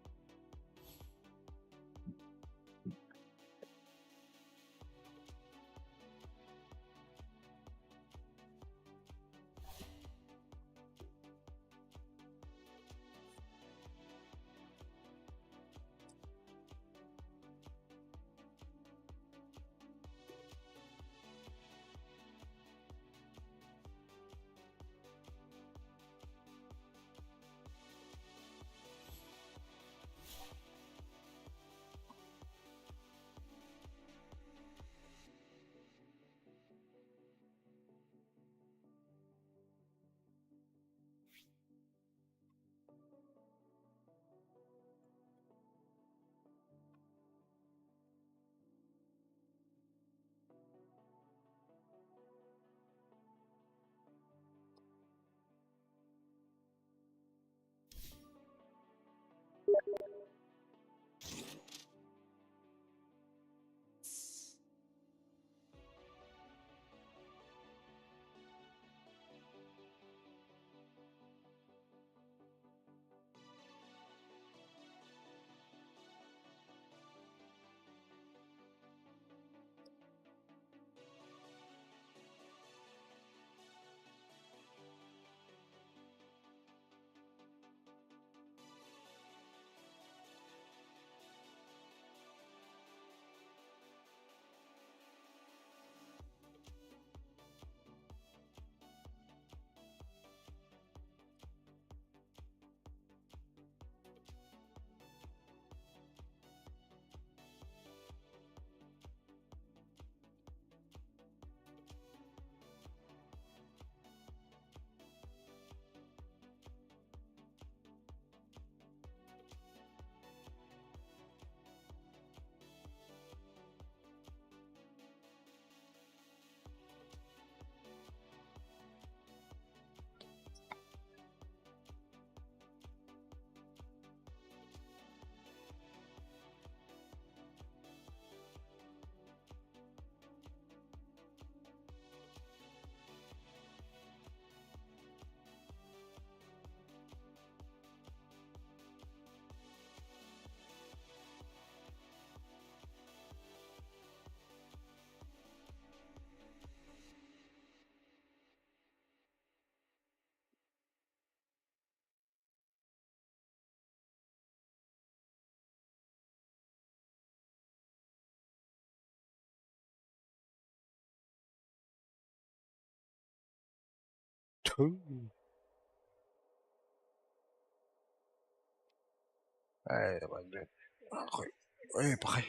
Ай, давай, блядь. Ой, ой, пахай.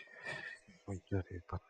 Ой, ёрепат.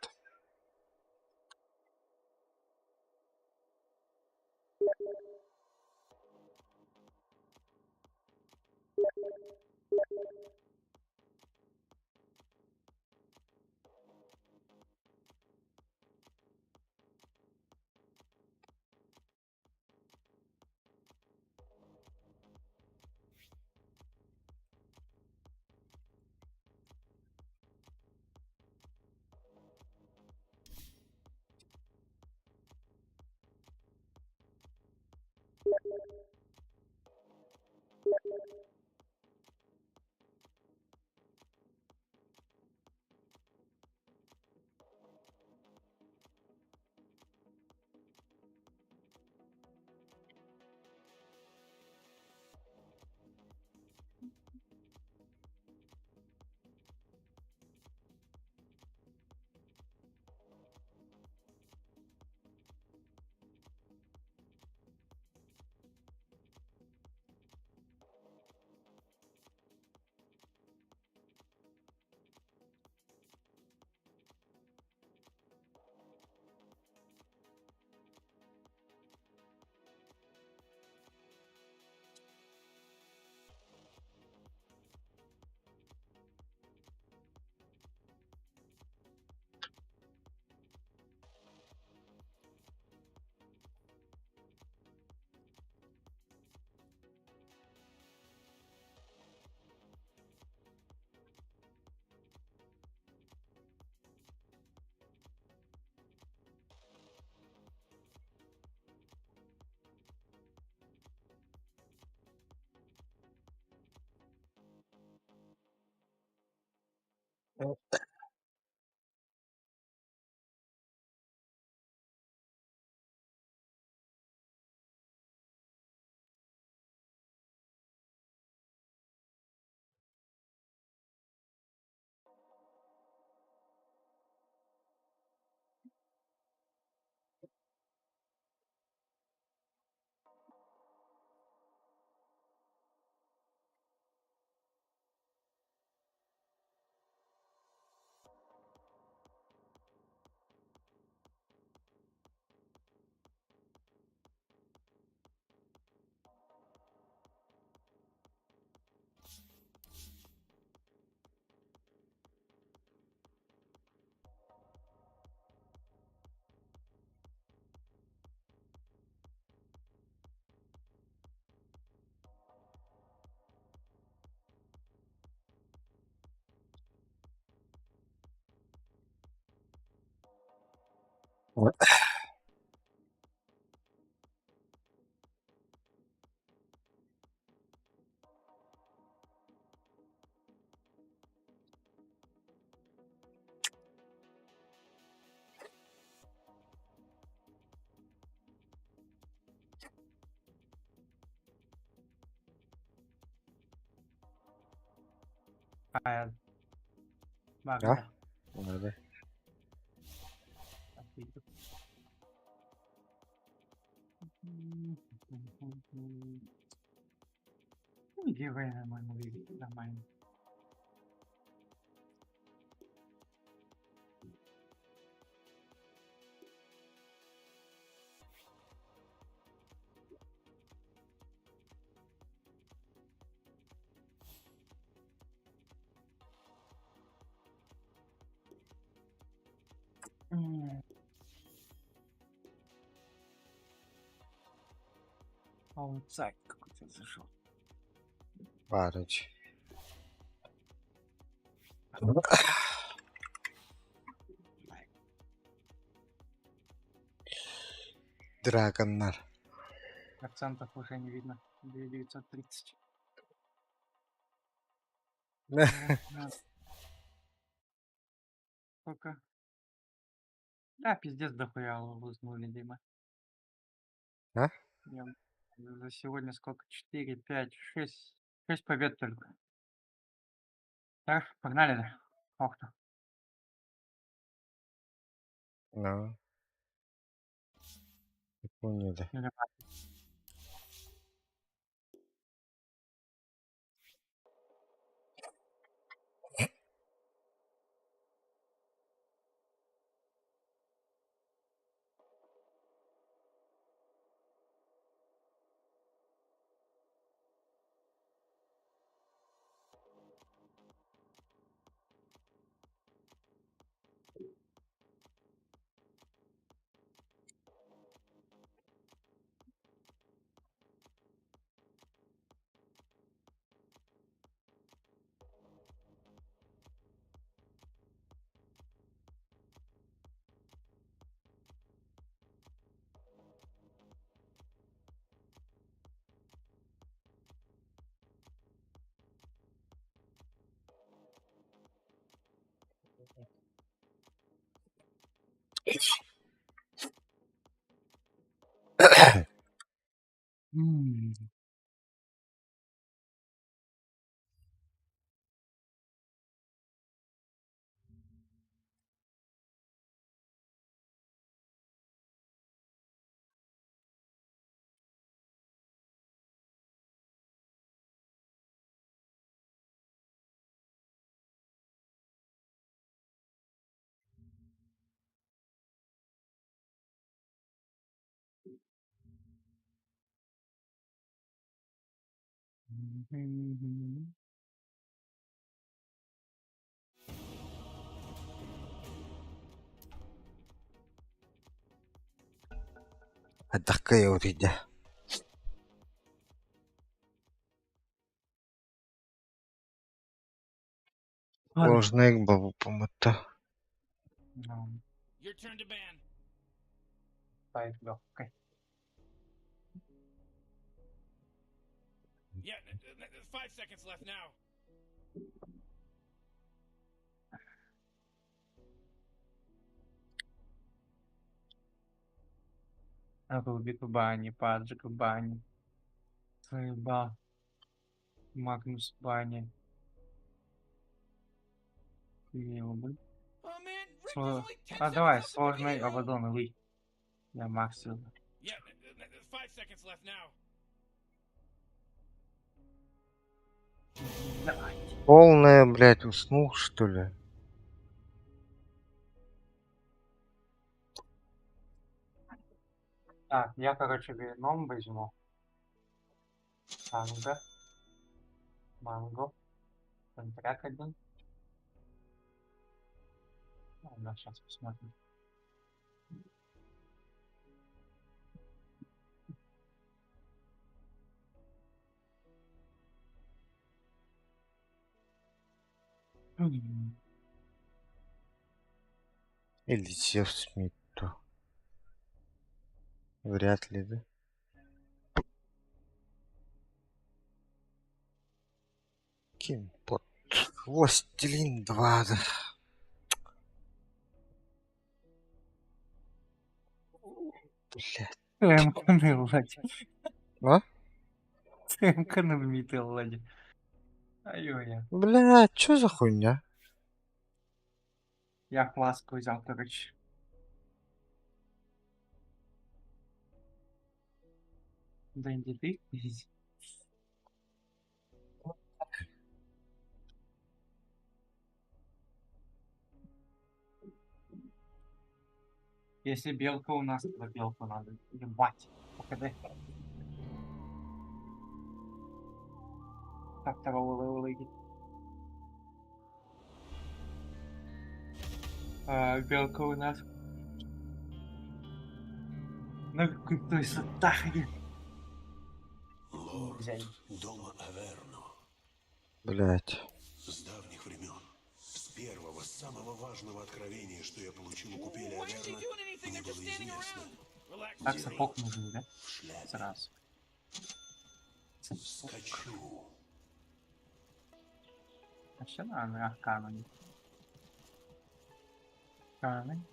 А, Да? Багда. Надо. Герой нормально выглядит, нормально. А вот царь какой-то зашел. Барыч. Драгоннар. Процентов уже не видно. 2930. Сколько? Да, пиздец дохуя лузнули, Дима. А? Я за сегодня сколько? 4, 5, 6. 6 побед только. Так, погнали, да? Ох-то. Ну. Поняли. Отдохкай, уридя. Можно их бабу помыта. Your turn to ban. Ставить легкой. Yeah, 5 seconds left now. Рубик в бане, Паджик в бане. Рыба. Магнус в бане. Милбы. Oh man, Rick, there's Сво- only 10 А seconds давай, left in the сложный game, bro. Абадон, вы. Я Максил. Yeah, 5 seconds left now. Давай. Полная, блядь, уснул, что ли? Так, я, короче, вином возьму. Танго. Манго. Контракт один. Ладно, сейчас посмотрим. Или Зевс Смиту. Вряд ли, да? Кимпот. Властелин 2, да. Блядь. ТМК Влади. А? ТМК на Влади. Ай-ой-ой. Блядь, чё за хуйня? Я хвастку взял, короче. Да иди ты. Если белка у нас, то белку надо. Ебать. ПКД. Так, второго левела иди. Белка у нас. На какой-то сатахе. Взяли. Дома Аверно. Блядь. С давних времен. С первого, самого важного откровения, что я получил у купели Why aren't you Аверно, doing anything? мне They're just было standing известно. around. Relax. Так, сапог нужен, да? В шляпе. Сразу. Скачу. А что надо? Арканами. Арканами.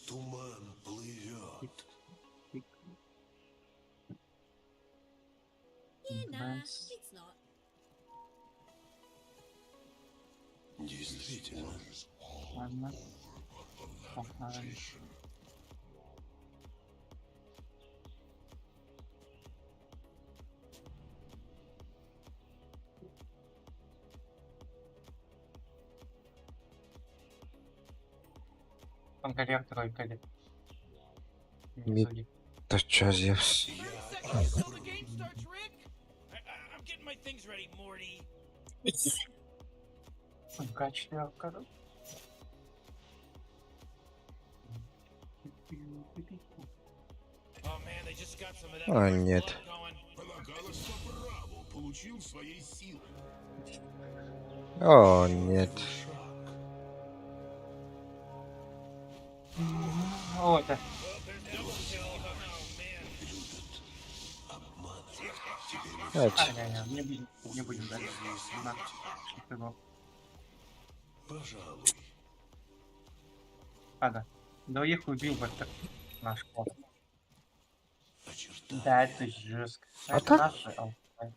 Туман плывет. Дэнс. Действительно. Ладно. Погнали. Там коллектор и коллектор. Ми- Да чё, Зевс? 30 seconds until the game starts, Rick. I'm getting my things ready, Morty. МК4, короче. Oh man, they just got some of that. А, fresh нет. blood going. Полагалось по праву. Получил своей силы. О, нет. Вот это. Это. Не будем дальше. На, его. Пожалуй. Да. Двоих убил вот так наш класс. Очертания. Да, это жестко. А Это так? наши алтай.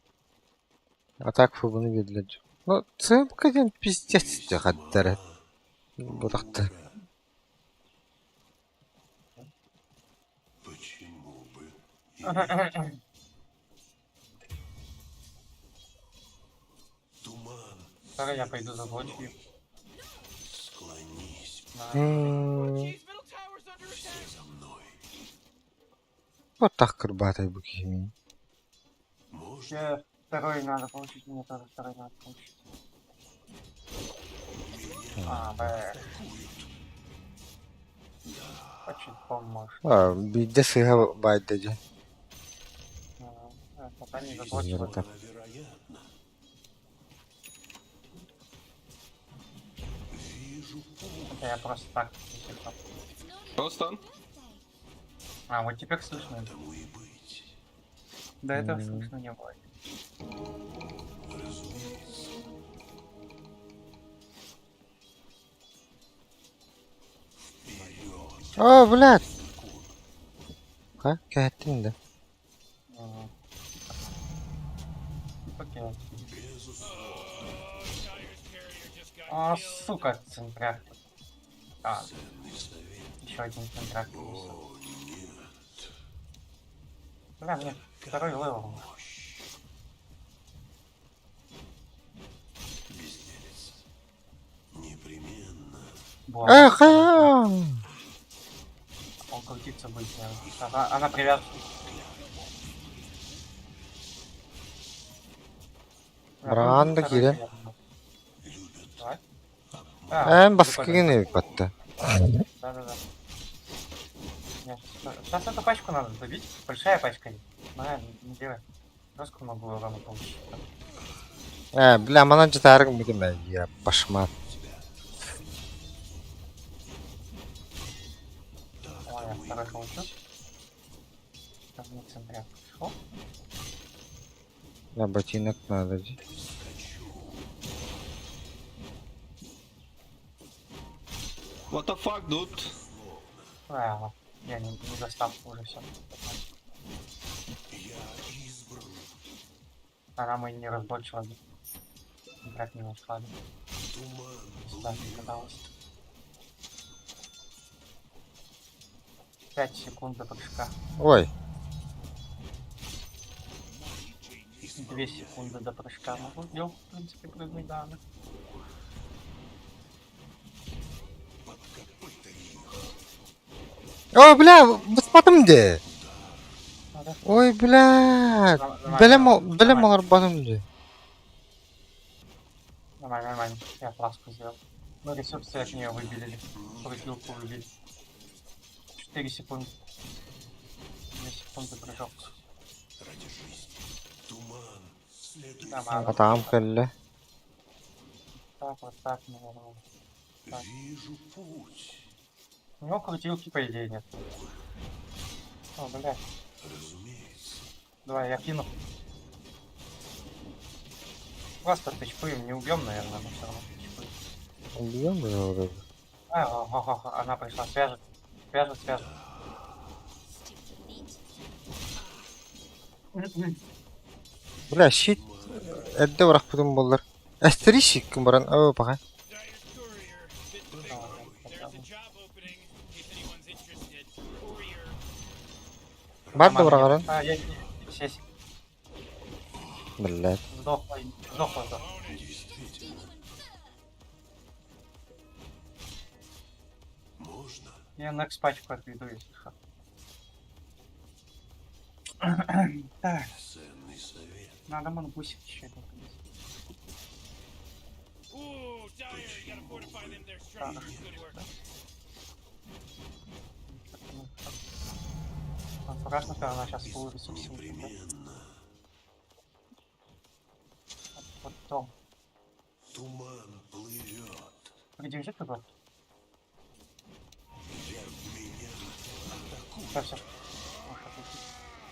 А так фу не видлять. Ну, цымкаден пиздец тягаттары. Будакты. Почему бы и туман, Скоро я пойду за Вольфью. склонись Jeez, middle tower's under attack. за мной. Вот так крбатай букими. Можно Второй надо получить, мне тоже второй надо получить. Б. Хочет помощь. А, бидде сыга байдеди. Пока не заблочил. Зверота. маловероятно. Вижу Это я просто так. типа. Просто. А, вот теперь слышно. тому и быть. До этого слышно не было. Разумеется. Вперед. О, блядь! Ха, кәттің да. Окей. А, сука, центрак. А, еще один центрак. Бля, мне второй левел. Непременно. Эх, Он крутится будет. Она привязана. Бранды кире. Давай. Баскы не батты. Да. Сейчас эту пачку надо добить. Большая пачка. Не делай. Просто много урона получишь. Бля, мана житарың будем я пошмат. Ой, я второй получу. Сейчас мне центряк пришел. На ботинок надо. What the fuck, dude? Я не достал уже все. Она мы не разбочила. Играть не ушла. Сюда не казалось. 5 секунд до прыжка. Ой, 2 секунды до прыжка. Могу делать, в принципе, прыгнуть, да. ой, бля, баспатым де. Ой, бля, білем олар батым де. Нормально. Я фласку сделал. Ну, ресурсы от нее выбили. Прыгилку выбили. 4 секунды. 2 секунды прыжок. Нормально. Атам кәлі. Вот так, наверное. Так. Вижу путь. У него крутилки, по идее, нет. О, блядь. Разумеется. Давай, я кину. Просто тычпуем, не убьем, наверное, но все равно тычпуем. Убьем же вроде. Она пришла, свяжет. Бля, щит. Әдді бірақ бұдым болдар. Әстіріші кім баран, өй баға. Бар да барағаран. Сесть. Блядь. Сдохла. Можно? Я на пачку отведу, если что. Так, Ценный совет. надо мангусик еще. Ooh, Dyer, you gotta fortify them there, structure. Good work. Аккуратно, что она сейчас full ресурсов. Непременно. Потом. Туман плывет. Придержи туда. Все.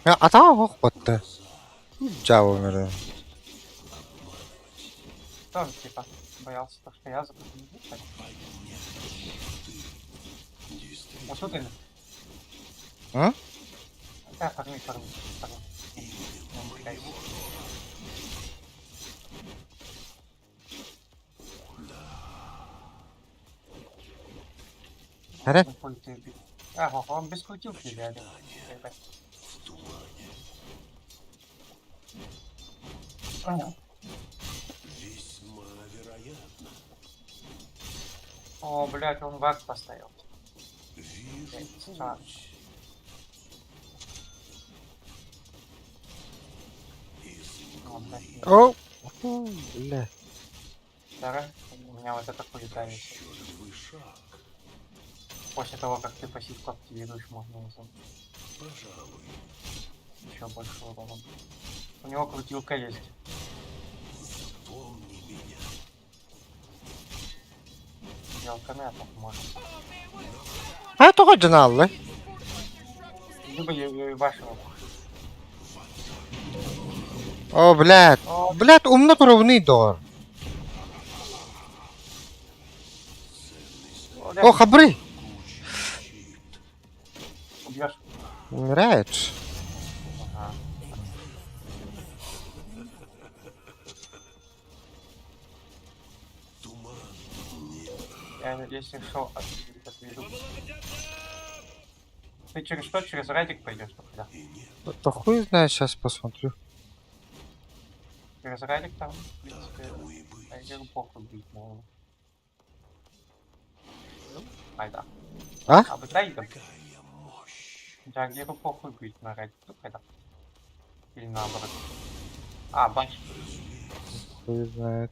Атама хоқ батты. Жау өмірі. Тоже типа боялся, то, что я запрыгну. Вот тут или? А? Да, форми. Әрі? Он без крутилки, реально. Весьма вероятно. О, блядь, он вак поставил. Вижу Странно. путь. О, блядь. О! Фу, бля. Второй. У меня вот это хуета есть. Чёртовый шаг. После того, как ты пассивку активируешь, можно Пожалуй. еще больше урона. У него крутилка есть. Помни меня. Делками а так можно. А это хоть алды. Либо вашего. О, блядь. Блядь, умно ровный дор. О, хабры. Убьешь. Умирает. Ага. Я, если что, отведу. Ты через что? Через радик пойдешь тогда? Да хуй знает, сейчас посмотрю. Через радик там, в принципе, Айгеру похуй бить, наверное. Ай, да. А? А вы дай, да? Айгеру похуй бить на радик, ну, когда? Или наоборот. А, бач. Хуй знает.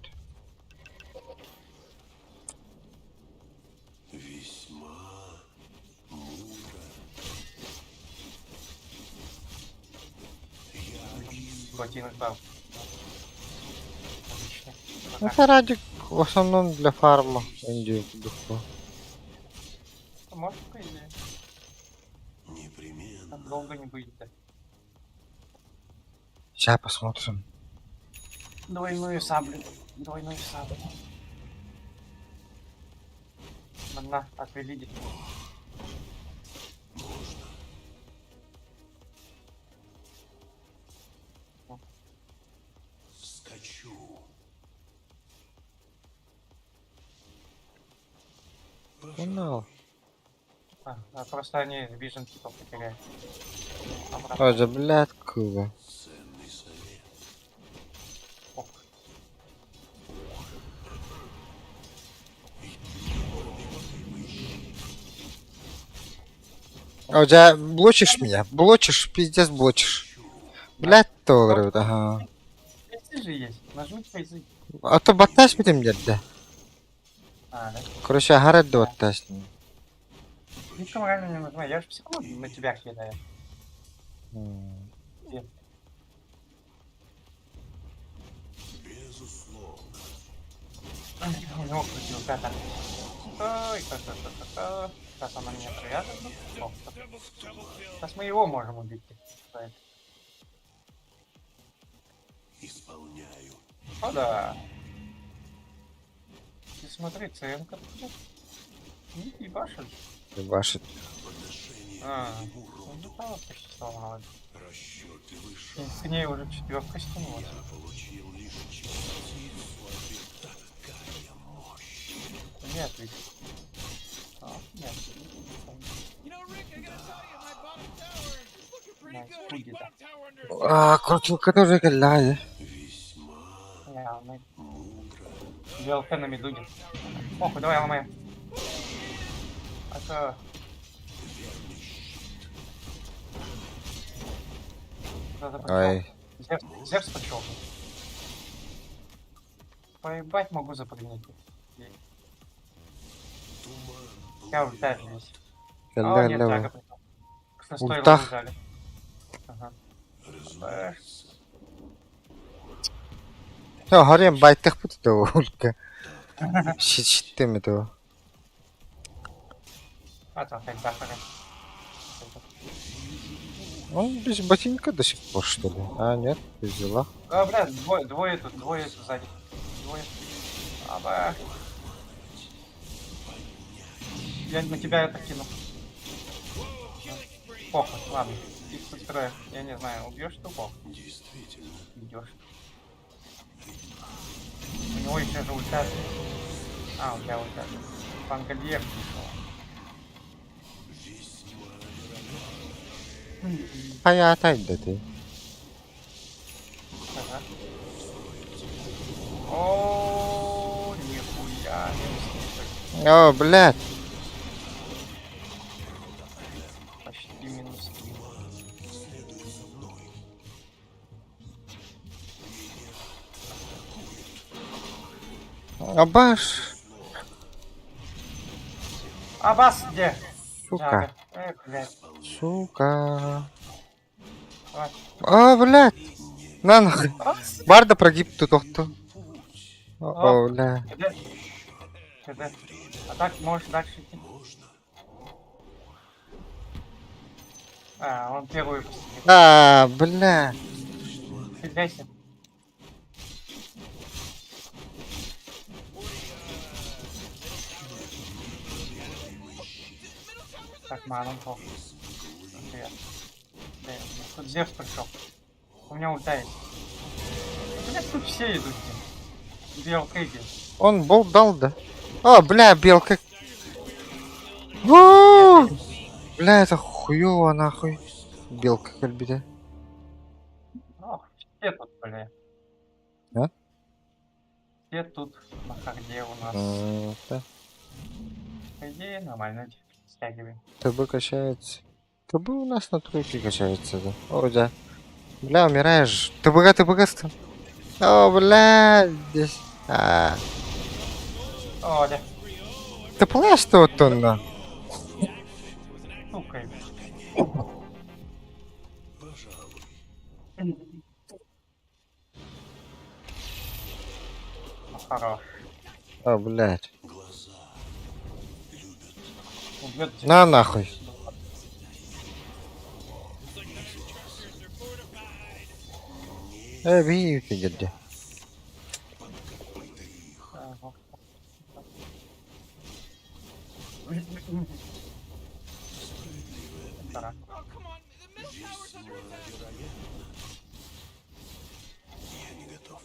Весьма мудро. Ботинок дал. Отлично. Это радик в основном для фарма. Индию духу. Может, по идее. Непременно. Так долго не будет, да. Сейчас посмотрим. Двойную саблю. Двойную саблю. Одна, отвели. Вскочу. Понял. Просто они вижен типа потеряют. Ой, да блядь, куда? Ценный совет. Ох. А у тебя блочишь меня? Блочишь, пиздец блочишь. Блядь, долларов, ага. Фейзы же есть. Нажми фейзы. А то батташ будем делать, да? А, да? Короче, агарет да батташ. Ничего реально не нажимай. Я же все равно на тебя кидаю. Безусловно. Ну, крутил, пятая. Ой, ка-ка-ка-ка-ка. Сейчас она меня привяжет. О, сейчас мы его можем убить. Исполняю. О, да. Ты смотри, ЦМ-ка. Не ебашит. Ебашит. Подношение А, ему ну роду. да, почти сломалось. Расчетливый И шаг. к ней уже четверка стянулась. Я получил лишь частицу ответа. Такая мощь. Нет, ведь. А, нет. You know, Rick, I gotta tell you, my bottom tower is looking pretty Nice. good. Хуй Bottom где-то. tower under А, крутилка тоже галяет. Весьма Явно. мудро. ДЛТ на медуне. Похуй, давай ломаем. А то... Кто-то пришёл. Ой. Зевс пришел. Поебать могу запрыгнуть. Я улетаю здесь. О, нет, Джага пришел. Что стоило Ультах. ужали. Ага. Ya hariem baytах будет его улька. Щитым этого. А то опять захарем. Он без ботинка до сих пор, что ли? А, нет, взяла. А, бля, двое тут сзади. Двое. Аба. Я на тебя это кину. Похуй, ладно. Их тут трое. Я не знаю, убьешь тупо? Действительно. Идешь. У него еще же ульта. А, у тебя ульта. Пангальер пришел. А я отойду, да ты. Ага. О, нихуя не успел. О, блядь. Почти минус. Абаш. Абас где? Сука. Джага. Блядь. Сука. Давай. А, блядь. На нахуй. Барда прогиб тут кто. О, бля. КД. А так можешь дальше идти. А, он первую посадил. А, бля. Фигайся. Так, маном похуй. Привет. Блин, тут Зевс пришел. У меня ульта есть. Блядь, тут все идут. Белка иди. Он болт дал, да? О, бля, белка. У! Бля, это хуёво нахуй. Белка кальбида. Ох, все тут, бля. А? Все тут на харде у нас. Да. По идее, нормально стягиваем. ТБ качается. ТБ у нас на тройке качается, да. О, да. Бля, умираешь. ТБГ стал. О, бля, здесь. А. О, да. Ты понимаешь, что вот он, да? Сука. Ну, хорош. О, блядь. Убьет тебя. На нахуй. Бейте, дядя. Ага. Пора. Oh, come on. The middle tower's under attack. Я не готов.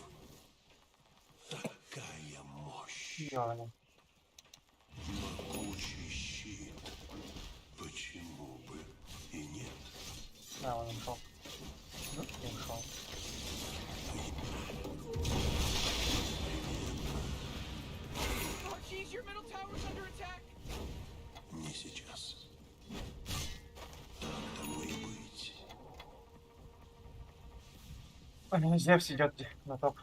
Такая мощь. Ёлы. Могучий щит. Почему бы и нет? Да, он ушел. Ну, не ушел. Oh, jeez, your middle tower's under attack. Не сейчас. Так тому и быть. Ой, Зевс идет на топ.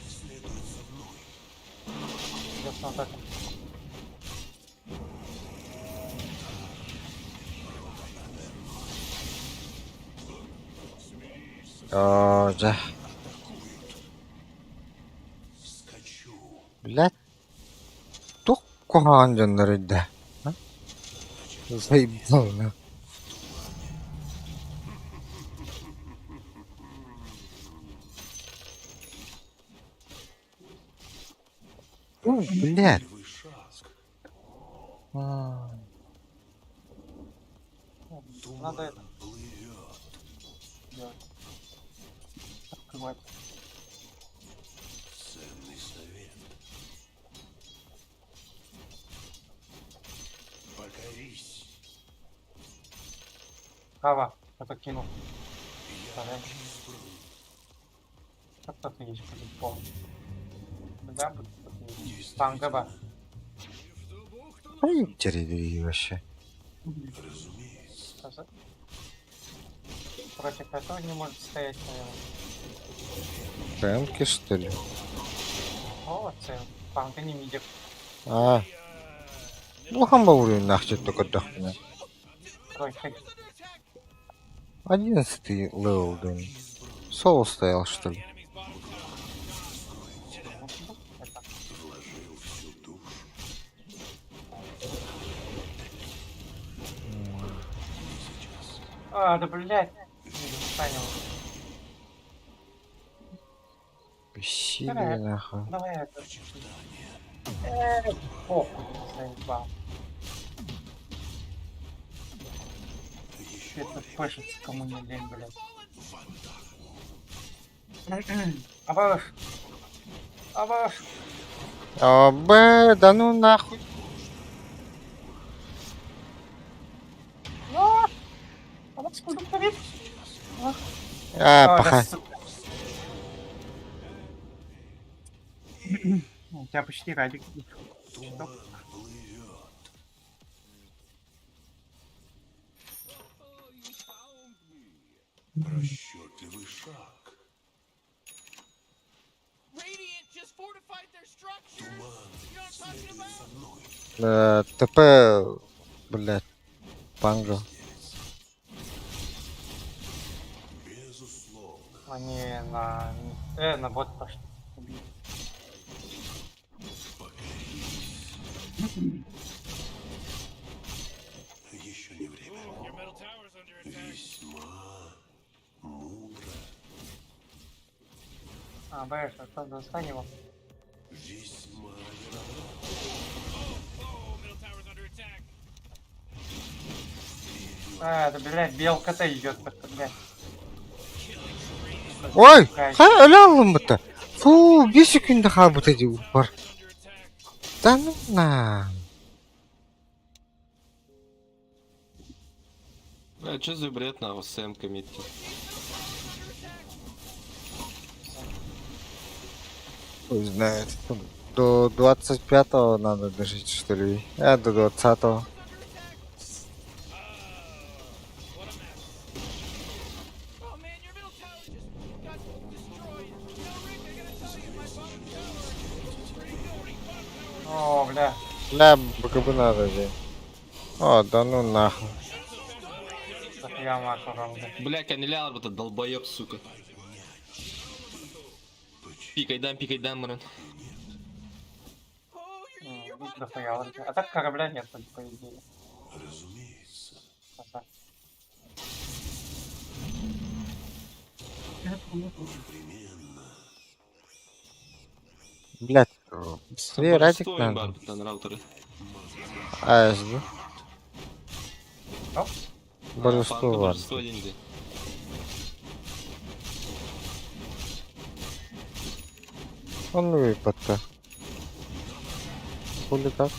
Следует за мной. Зевс на атаку. О, да. Скачу. Блядь. Кто куган да? А? Заебал, на. О, блядь. Первый шаг. А. Надо это Плывет. делать. Открывать. Ценный совет. Покорись. Права. Это кинул. Как кто-то есть, по-любому. Да, будет кто-то есть. Там ГБ. Ай, территории вообще. Разумеется. Против этого не может стоять, наверное. Прямки, что ли? О, це панка не видит. А. Ну, хамбаурю нахуй только дохне. Тройка. 11-й левел, да. Соло стоял, что ли? Вложил всю душу. А, да блядь. Не понял. Бессилие, нахуй. Давай это. Похуй, заебал. Это пышется, кому не лень, блядь. Абаш! Абаш! А, Б, да ну нахуй. Абаш, куда ковид? А, паха. У тебя почти радик. Туман плывет. Расчетливый шаг. Radiant just fortified their structures. You know what I'm talking about? Со мной. ТП, блядь, панго. Безусловно. Они на бот пошли. Еще не время. Весьма мудро. А, Бэш, а кто достань его? Весьма Oh, middle tower's under attack. Да, блядь, белка-то идет, блядь. Ой! Ха, öyle alın bu da. Fu, bir sekünde kabut ediyor var. Canım lan. Бля, что за бред нахуй с эмками идти? Хуй знает. До 25-го надо дожить, что ли? До 20-го. Oh man, your middle tower just got destroyed. You know, Rick, I gotta tell you, my bottom tower is pretty good. О, бля. Бля, БКБ надо же. О, да ну нахуй. Я машу рамды. Бля, каннелябр этот долбоёб, сука. Пикай дам, Марин. Дохуя вроде. А так корабля нет, по идее. Разумеется. Красавчик. Блядь, быстрее радик Божество надо. имбар, там раутеры. А, жду. Что? Божество ладно. Божество деньги. Он выпад-то. Хули как?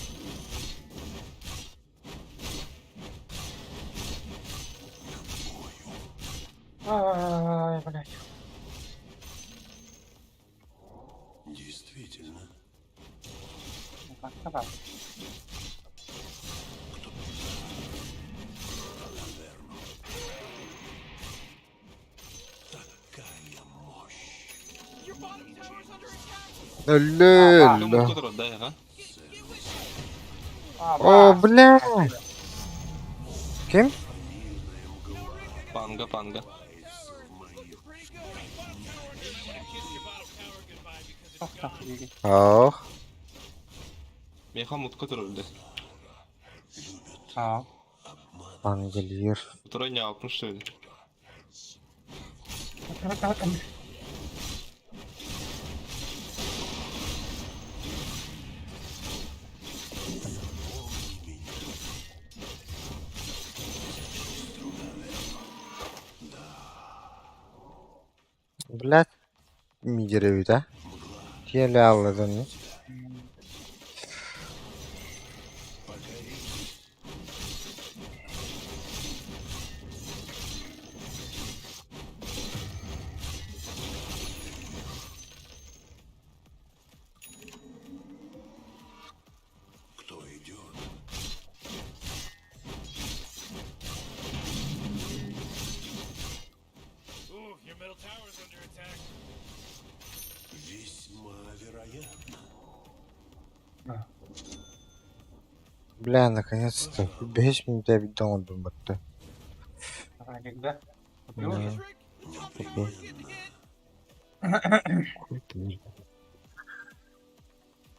Ай, блядь. Действительно. Так, давай. Такая мощь. Your bottom tower's under attack. Ля-ля. Кто отдай, ага. О, бля. Кем? Панга. Ох. Мехамут, который отдай. А. Ангельер. Который не аукнул, что ли? Блядь. Мидеры, да? Еле алладан не. Кто идет? Ooh, your middle tower's under attack. Весьма вероятно. Бля, наконец-то. 5 минут я видал думать-то. Радик, да? Да.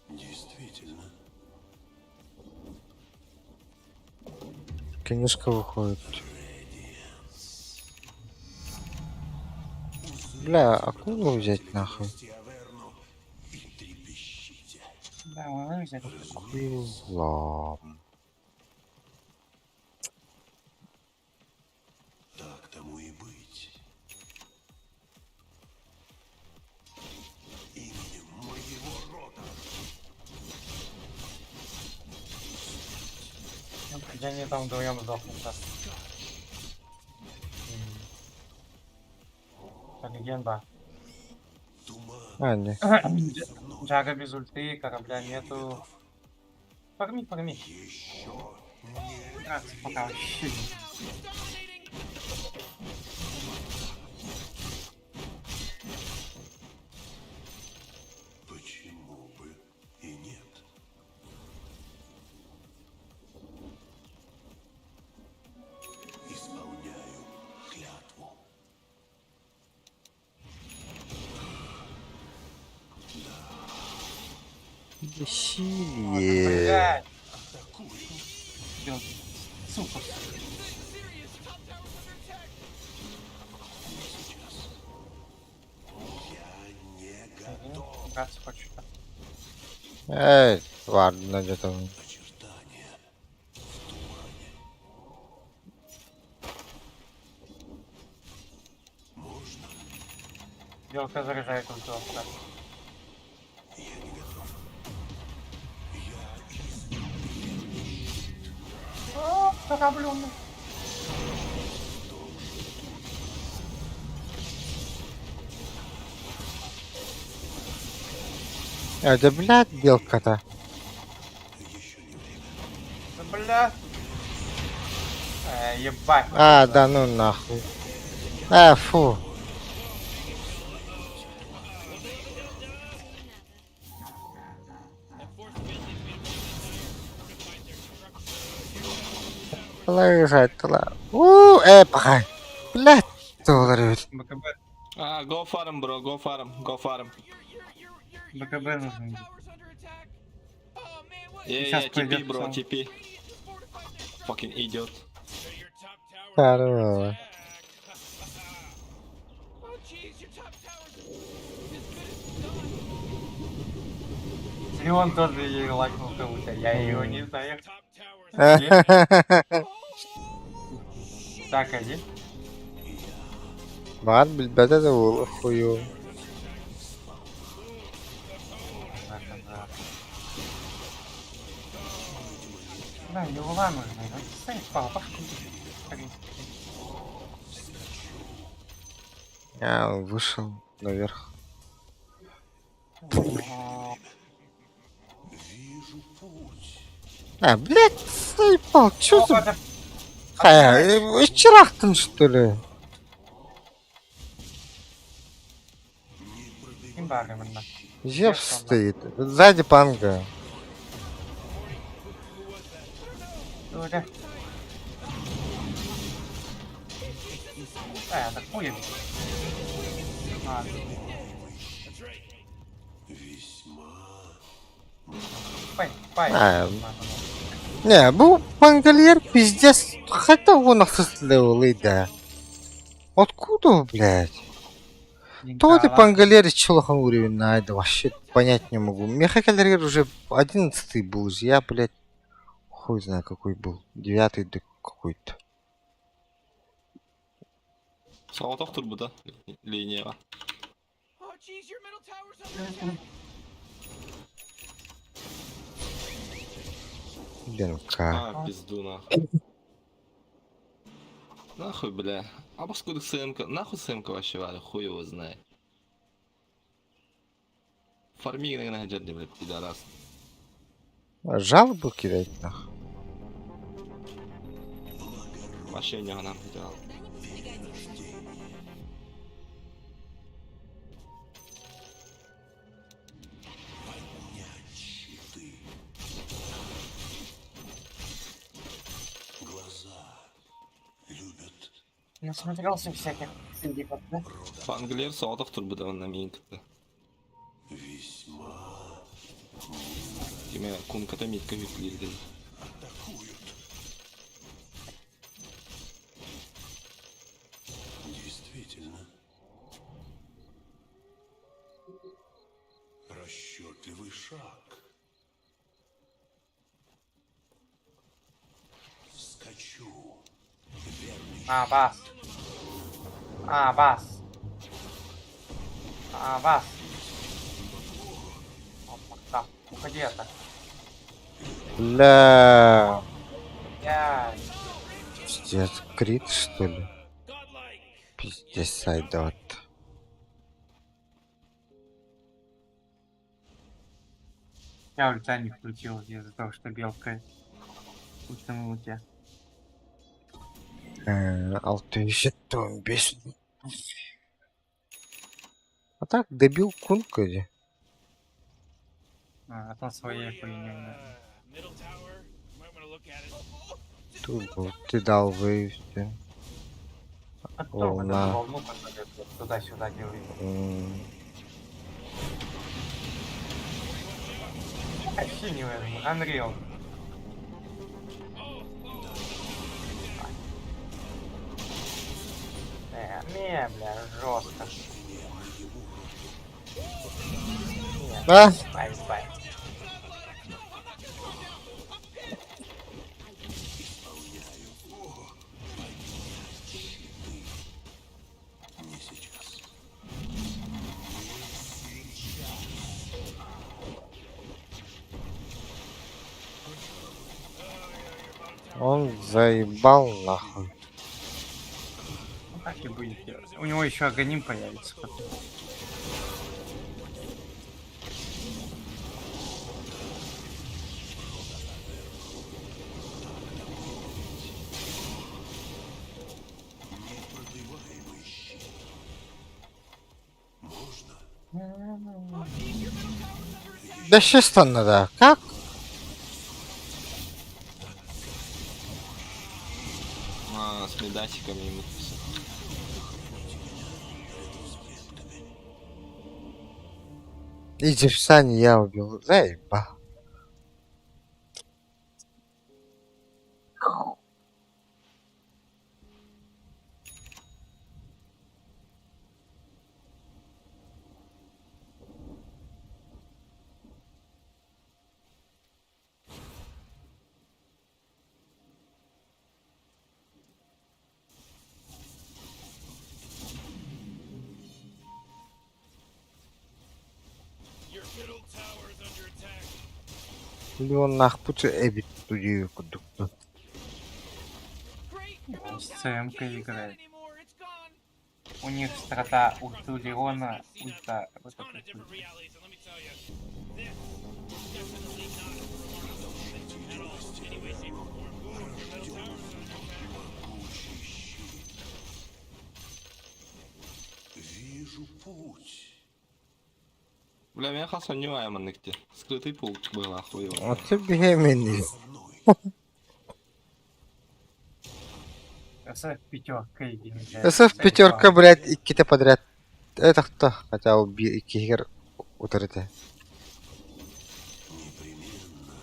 Действительно. Книжка выходит. Бля, акулу взять нахуй? Аверну и трепещите. Да, мы взяли. Акула. Так тому и быть. Именем моего рода. Я не там вдвоем сдохнул, да. Легенда. А, не. Джага без ульты, корабля нету. Фарми. Драться пока вообще не. Почему бы и нет? Исполняю клятву. Веселье. Блядь. Сука. Драться хочу. Эй, ладно, где-то. Белка заряжает ульту. О, кораблёный. Да блядь, белка-то. Да бля. Ебать. Да ну нахуй. Фу. Лежать, пахай. Блядь, долларов. БКБ. Go farm, bro, go farm. БКБ нужно. Yeah, Сейчас TP, пойдет bro, сам. TP. Fucking idiot. Здорово. Леон тоже ей лайкнул кого-то. Я его не знаю. Так, один. Бар билбәдә дә ул хую. Да, его ладно нужно. Стоит, папа. Он вышел наверх. Блядь, заебал, чё за... Вчерахтан, что ли? Зев стоит. Сзади панга. Так хуй. Не, был пангальер пиздец. Хотя он отсутствовал, да. Откуда, блядь? То ты пангальер челохан уровень найду, вообще понять не могу. Мехакалер уже 11 был, я, блядь, хуй знаю какой был. 9 да какой-то. Салатов тут да? Линия. Денка. Пизду нахуй. Нахуй, бля. А паскуда сымка? Нахуй сымка вообще вали, хуй его знает. Фармиг на джерди, блядь, пидорас. Жалобу кидать нахуй. Вообще не нам делал. Насмотрелся всяких индиков, да? Панглер салатов тут бы на минка. Весьма. Тимя кунка-то митка выглядит. Действительно. Расчетливый шаг. Скачу. Верный Бас. Бас. Бас. Опа, уходи это. Бля. Я. Пиздец, крит что ли? Пиздец, сайдот. Я ульта не включил из-за того, что белка ультанула тебя. Алтыşı бес. А так добил кунка. А то своей хуйней. Тут был, ты дал вывести. А кто Волна. волну туда-сюда делает? Синевый, Unreal. Не, бля, жестко. А? Бай. Он заебал нахуй. Ну, так и будет делать. У него еще агоним появится потом. Непробиваемый щит. Можно? Да что надо? Как? С медасиками ему. Иди в сани, я убил. Заебал. Your middle tower is under attack. Леон нахпуче эбит тудию кудукту. Great, your middle С tower ЦМК can't use that играет. anymore. It's gone. У них страта ульту Леона, ульта... Вот I'm in a этот different ульт. reality, so let me tell you, this is definitely not a remarkable thing at all. In any way, shape, or form. Ooh, your middle tower is under attack. Могучий щит. Вижу путь. Бля, меня хасан не айманыкте. Скрытый путь был охуел. А ты беременный. СФ пятерка и СФ пятерка, блядь, и какие-то подряд. Это кто? Хотя убил и кигер утраты. Непременно.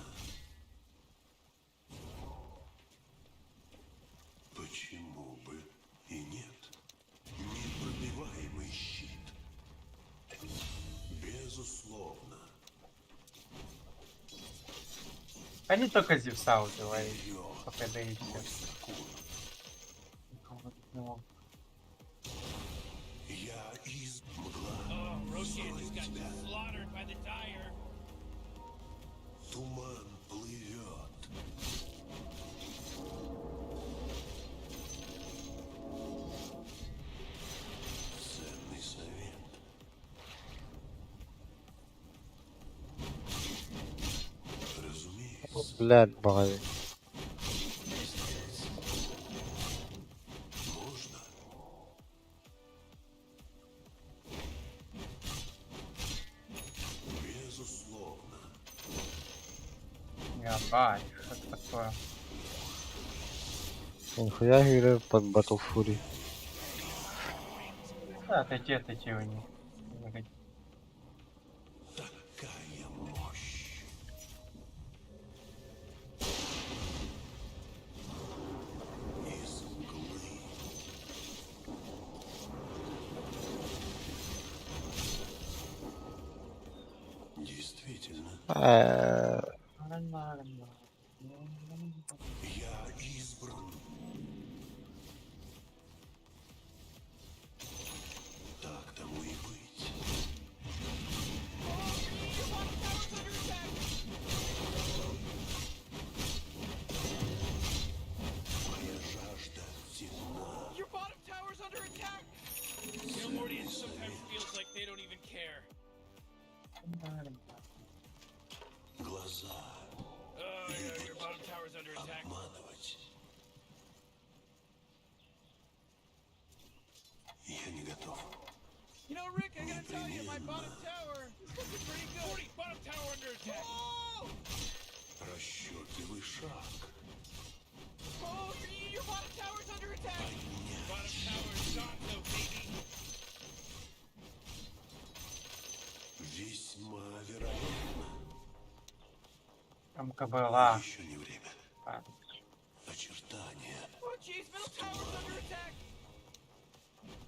Почему бы и нет? Непробиваемый щит. Безусловно. Они только Зевса убивают. Пока да и все. Я из мгла. Oh, Rotier just got slaughtered by the Dire. Туман плывет. Ценный совет. Разумеется. Блядь, бай. Можно? Безусловно. Я бать, что это такое? Нихуя играю под Battle Fury. Да, отойти у них. Такая мощь. Из мглы. Действительно, я избран. Так тому и быть. Моя жажда темна. Your bottom tower's under attack. You know, Morty, it sometimes feels like they don't even care. Глаза Oh, yeah, your bottom tower's under attack. обманывать. Я не готов. You know, Rick, I gotta tell you, my bottom tower is looking pretty good. Morty, bottom tower under attack. Oh! Расчетливый шаг. Oh, your bottom tower's under attack. Bottom tower's gone, though, baby. Весьма вероятно. МКБЛА. Еще не время. Очертания. Oh, jeez, middle tower's under attack.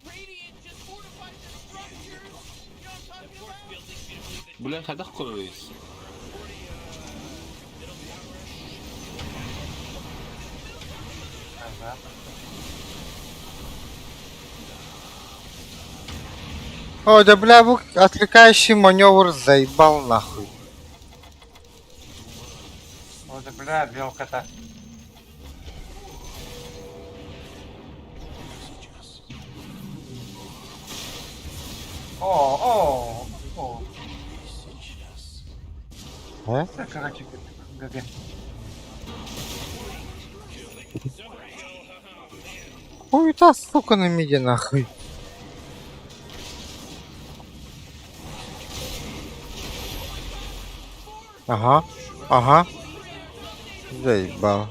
Radiant just fortified their structures. You know what I'm talking about? Бля, когда курвись? Ага. О, да бля, отвлекающий маневр заебал нахуй. Вот, бля, белка-то. О. А? Да, короче, ГГ. Ой, та сука на миде нахуй. Ага. Заебал.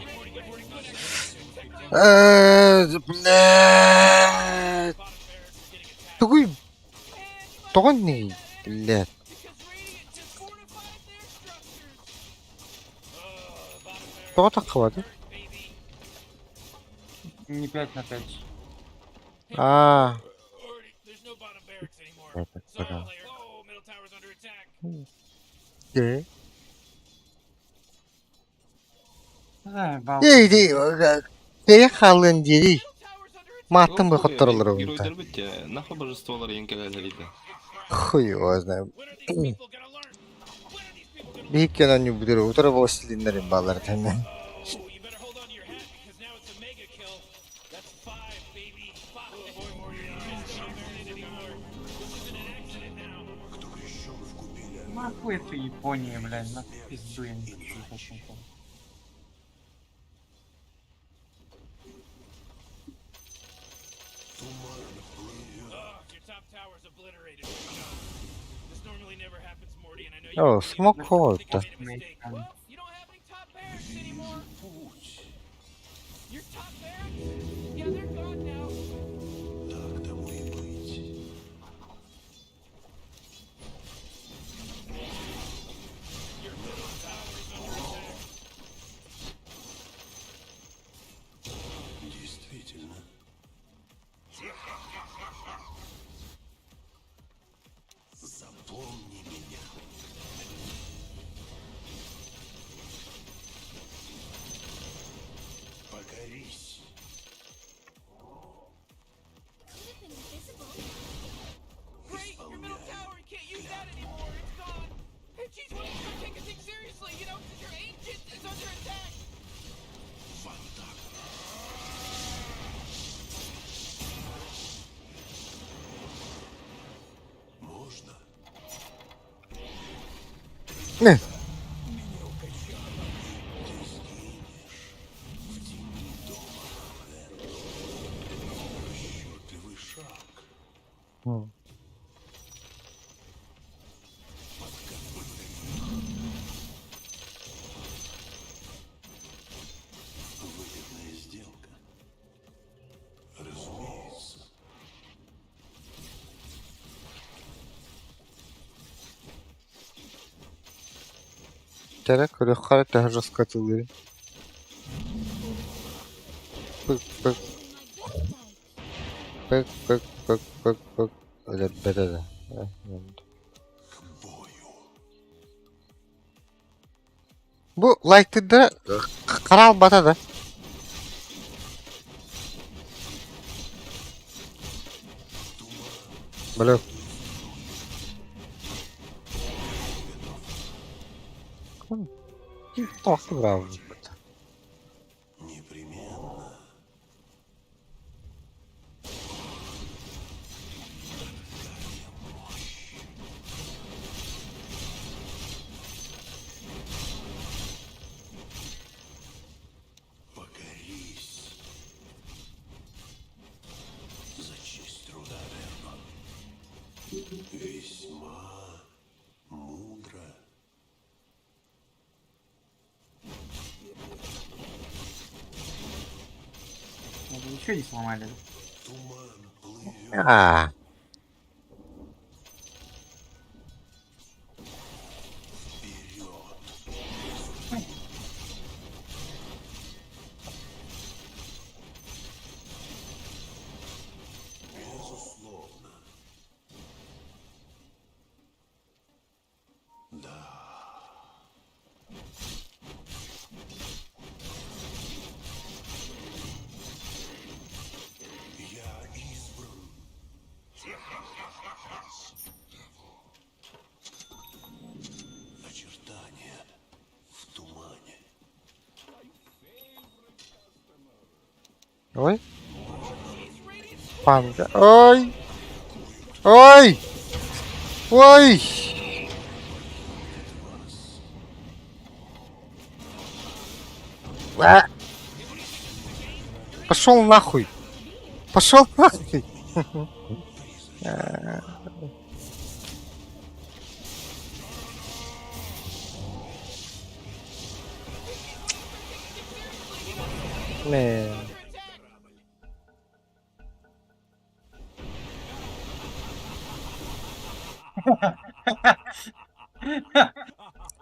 Блядь. Такой... Тонный, блядь. Кто так хватит? Не 5 на 5. А. Заебал. Ей, халын дери. Маттым бы хоттырылыр онда. Геройдар бітте, нахуй божестволар еңкелелер Хуй его знаю. Бейкен они будут утро властелинлерин балар тенен. Нахуй это Япония, блядь, нахуй пизду я не хочу. О, смог ход-то. Так тому и быть. Действительно. Запомни меня. Покорись. Great, your middle tower, you can't use that anymore. It's gone. Hey, geez, why don't you start taking things seriously? You know, 'cause your ancient is under attack. Можно? Не. Расчетливый шаг. Выгодная сделка. Разумеется. Терек öyle harita raskatılıyor. Bık. Öyle bedede. Bu like'da karal batadı. Böyle. Tahlı bravo. Непременно. Покорись. За честь труда, Вернон. Весьма мудро. Ничего не сломали. Туман плывет. Aa. Безусловно. Да. Я избран. Очертания в тумане. Ой. Панга. Ой. Ой. Ой! Пошел нахуй! Пошел нахуй! Не.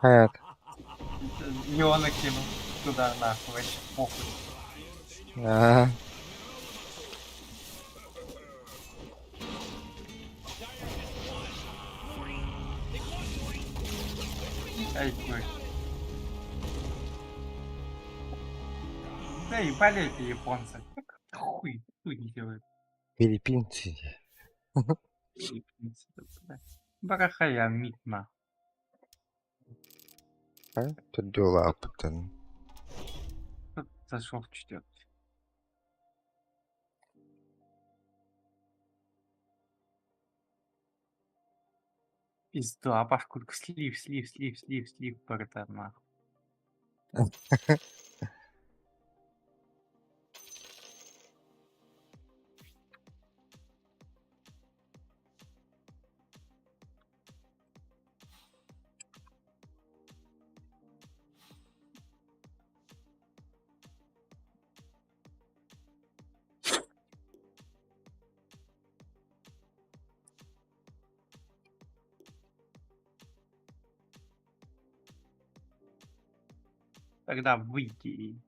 Hayat. Леона кинул туда нахуй, вообще похуй. Ага. Ай, хуй. Да ебали эти японцы. Хуй не делают. Филиппинцы. Японцы, да. Барахая митна. А? Тут дела опытен. Тут зашел в четвертый. Пизда, пашкурка, слив, братан, нахуй. Тогда выйти.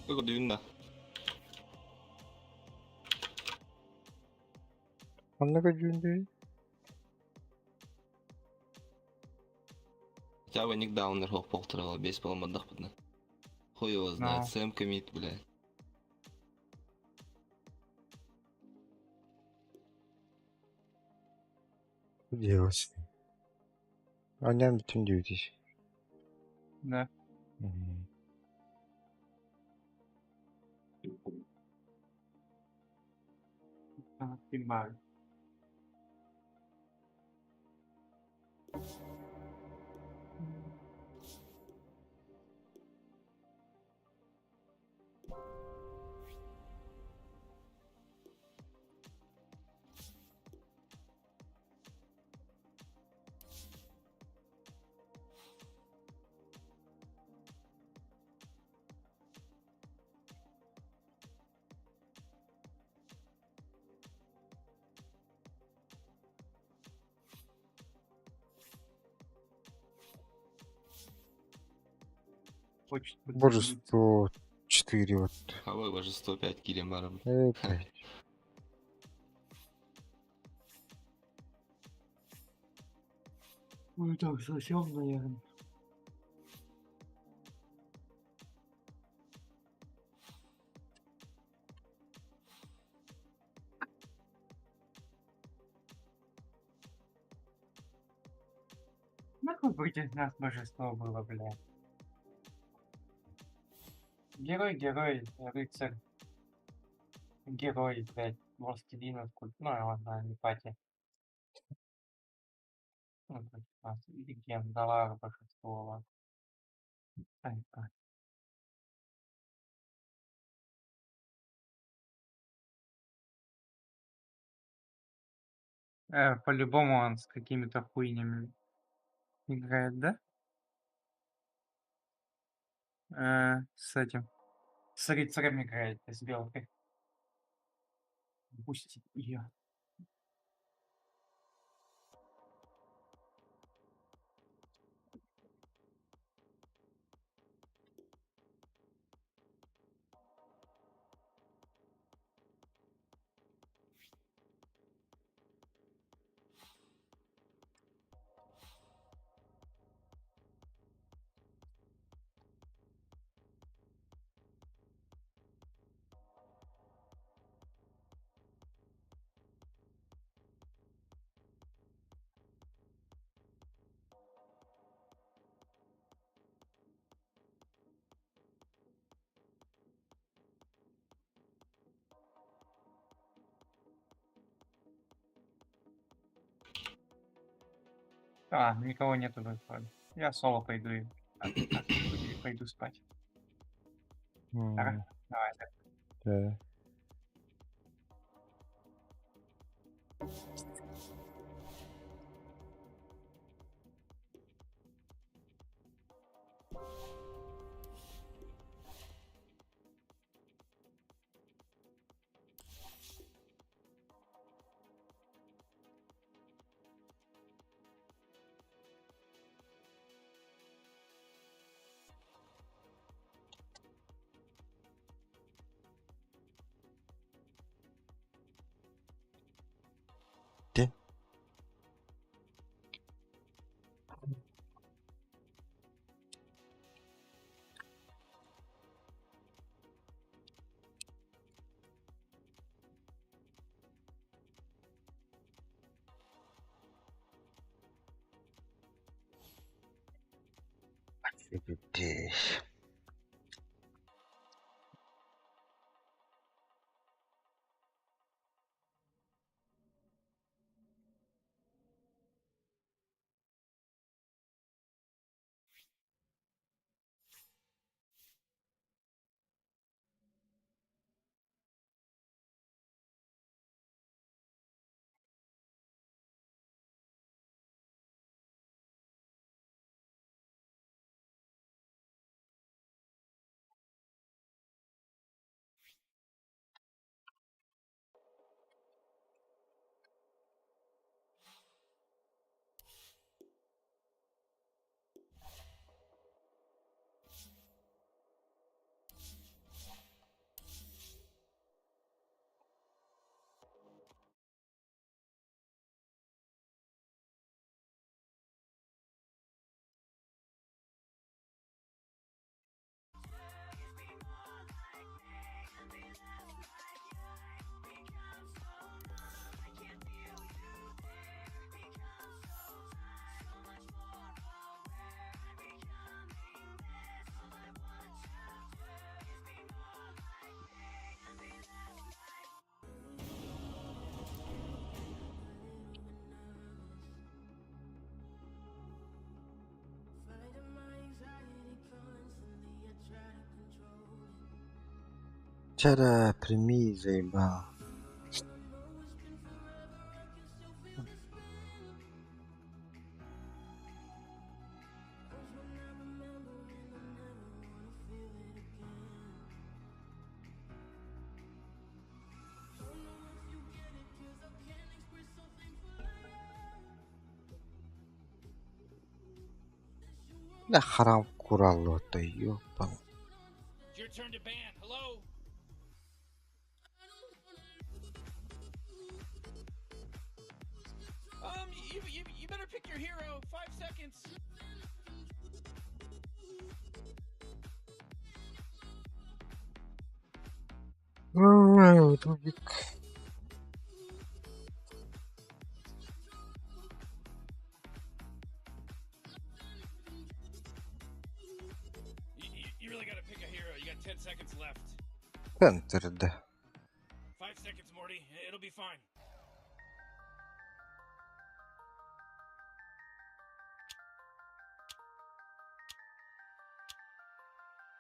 Какой длинно. Anlaga gündü. Хотя бы никдаунер хох полтора без поломадах подна. Хуй его знает, Ну. Сэм комит, блядь. Делать. Annem bütün diyor iş. Да. Понимаю. Хочет Боже, поделиться. 104 вот. Хавай божество 5 килем баром. Это. Ну так, совсем, наверное. Нахуй против нас божество было, бля. Герой, рыцарь. Герой, блядь, властелин откуда. Ну, ладно, не пати. Ну, против нас. Легенда, Лара, божество, ладно. Ай, так. По-любому он с какими-то хуйнями играет, да? С этим. С рыцарем играет, с белкой. Пусть ее. А, никого нету в входе. Я соло пойду и пойду спать. Ага, давай. Ee, De. Activity. Чара, прими, заебал. Да харам кураллы-то, ёпан. It's your turn to ban. Hello? You better pick your hero. 5 seconds. You really gotta pick a hero. You got 10 seconds left. Хантер, да. 5 seconds, Morty. It'll be fine.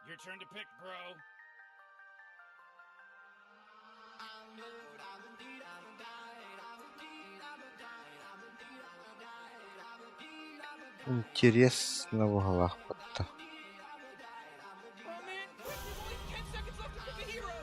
Your turn to pick, bro. Интересно в головах подта. Oh man, quick, there's only 10 seconds left to pick a hero.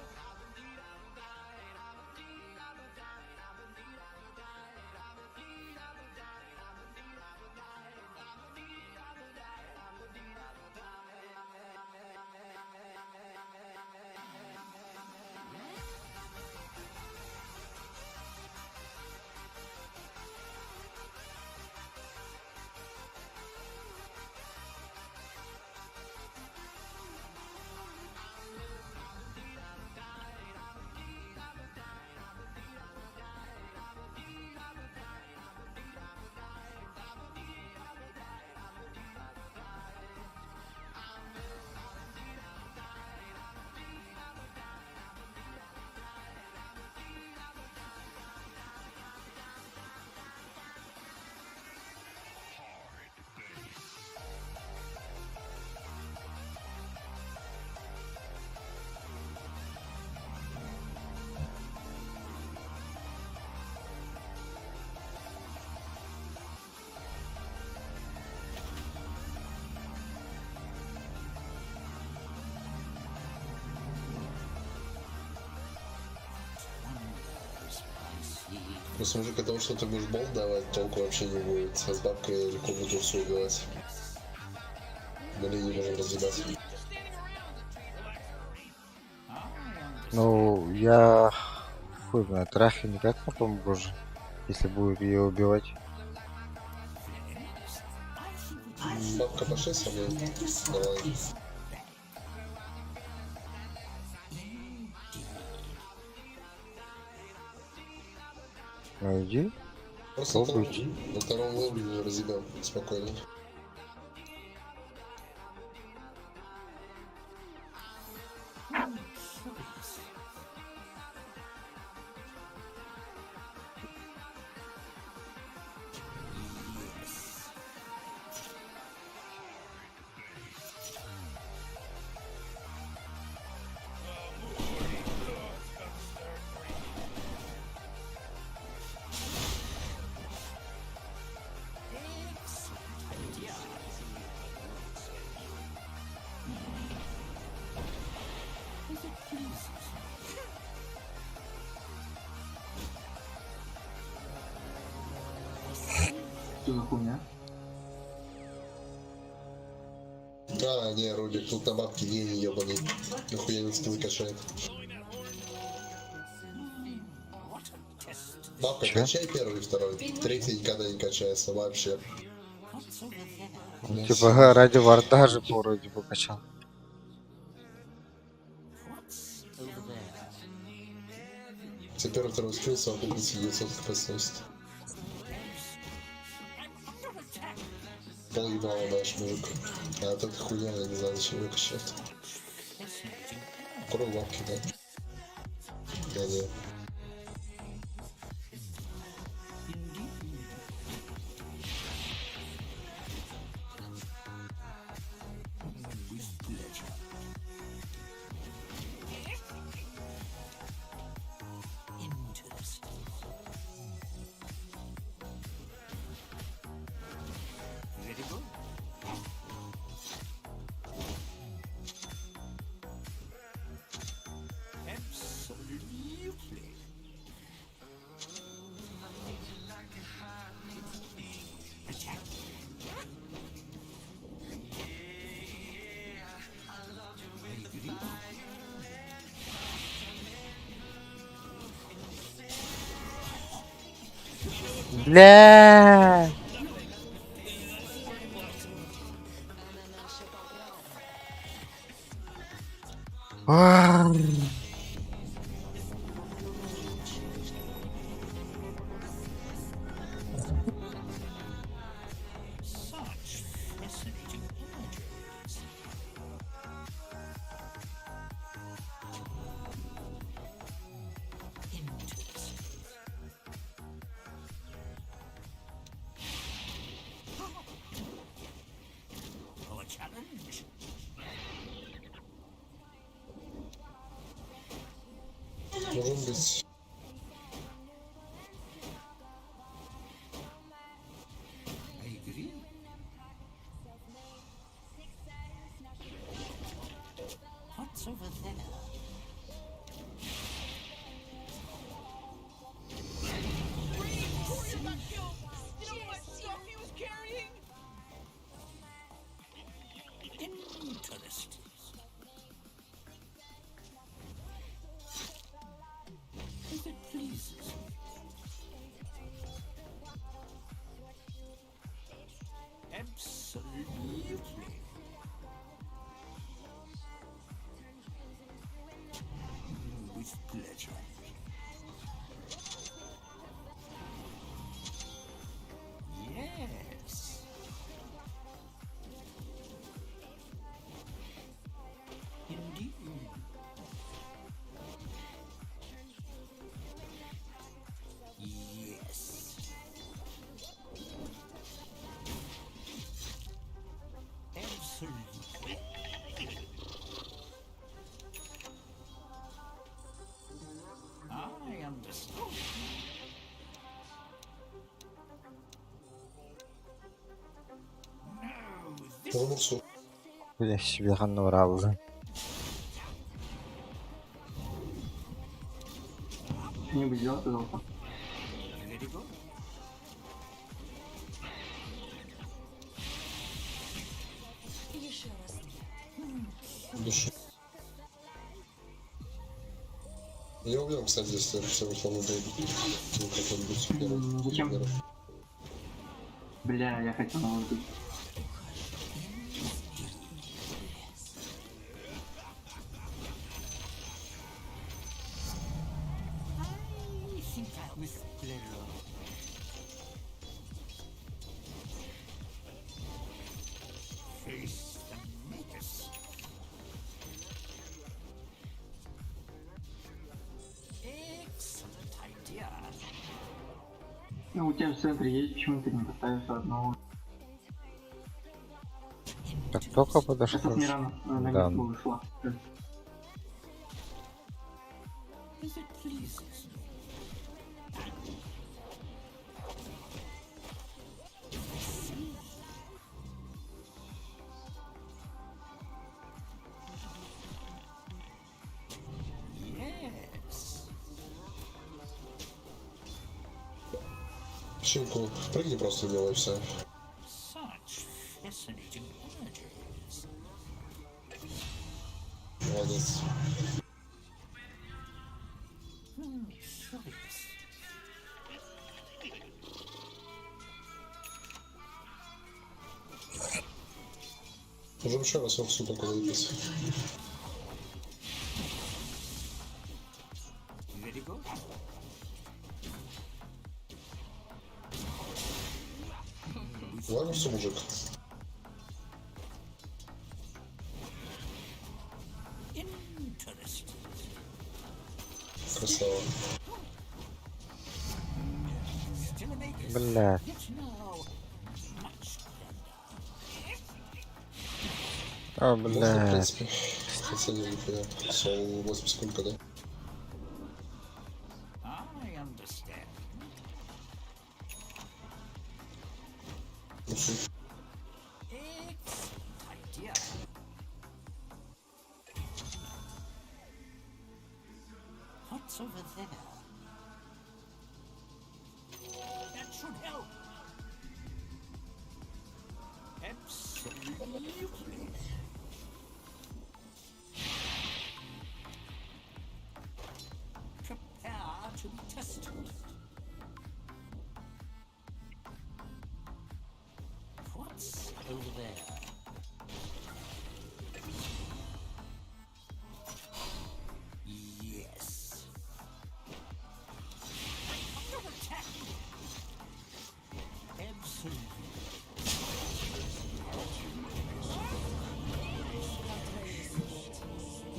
Просто мужик, от того, что ты будешь болт давать, толку вообще не будет. А с бабкой я легко буду все убивать. На линии можем разъебаться. Ну, я... Хуй знает, Трахи никак не помогу же, если будет ее убивать. Бабка, пошли со мной. Давай. Ну иди. Просто Попробуйте. на втором лобби разъебем спокойно. Что за хуйня? Да, не, Рудик, тут на бабке гений ебаный. Нахуя не скиллы качает. Бабка, Чё? качай первый, второй. Третий никогда не качается вообще. Ну, типа ради варда же вроде бы качал. Теперь первый, второй скилл, совокупности 900 хп сносит. Пол ебала дашь, мужик. А вот эта хуйня, я не знаю, зачем ее качать. Кровь бабки, да? Да, не. Бля. Может быть. Bля, себе ханнор алды. Что-нибудь делать, пожалуйста? Душу. Я убьем, кстати, если все условно будет. Ну, какой-нибудь Зачем? первый. Бля, я хотел наложить. Ну, у тебя в центре есть, почему ты не поставишь одного? Так только подошел. Сейчас не рано, на Да. битву вышла. Щенку, прыгни просто делай все. Молодец. Можем еще раз в супа выпить. Ладно, все, мужик. Красава. Бля. О, Можно, в бля. принципе. Хотя не нихуя. Сол 8 сколько, да? Ну, шут.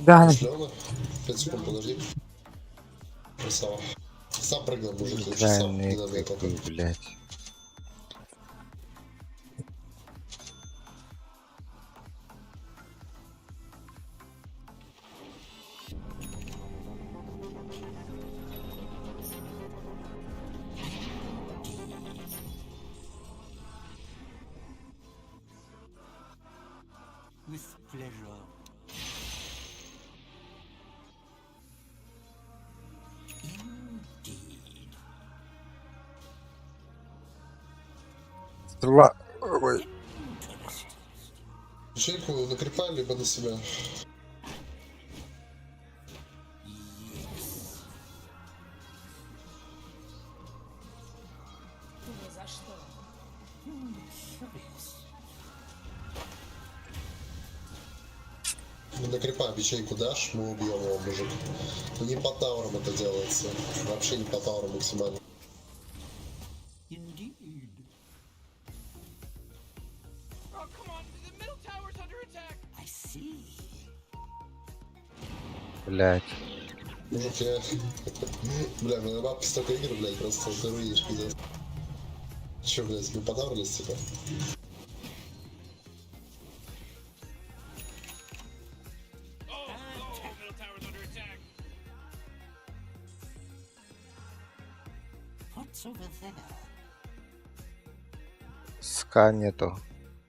Да. Шлёно. 5 секунд, подожди. Красава. Сам прыгнул, мужик, лучше сам. Не Нейтральный надо какой, это. блядь. Стрела. Ой. Щенку накрепай, либо на себя. Ни за что. Накрепай, ячейку дашь, мы убьем его, мужик. Ну, не по таурам это делается. Вообще не по таурам максимально. Oh, come on. The middle tower's under attack. Блядь. Мужик, я... Бля, мне на бабке столько игр, блядь, просто ты руинишь, пиздец. Чё, блядь, мы подаврались, типа? Middle tower's under attack. Ска нету.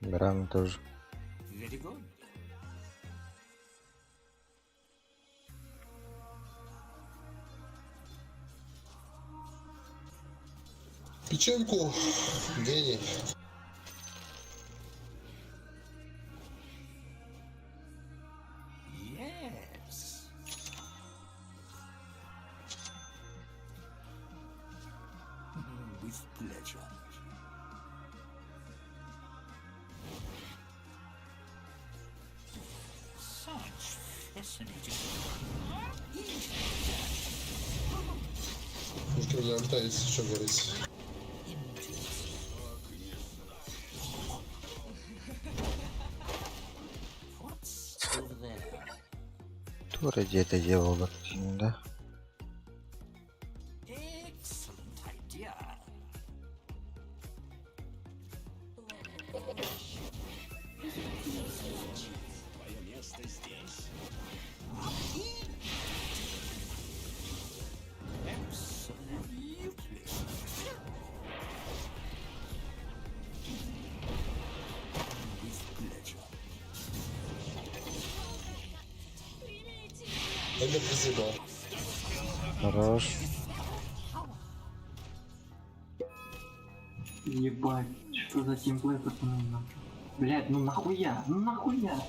Мирана тоже. Печеньку, гений. Мужики, у меня ульта есть, что говорить. Кто ради это делал, да? Это спасибо. Хорош. Ебать, что за тимплей, пацаны? Блять, ну нахуя? Ну нахуя?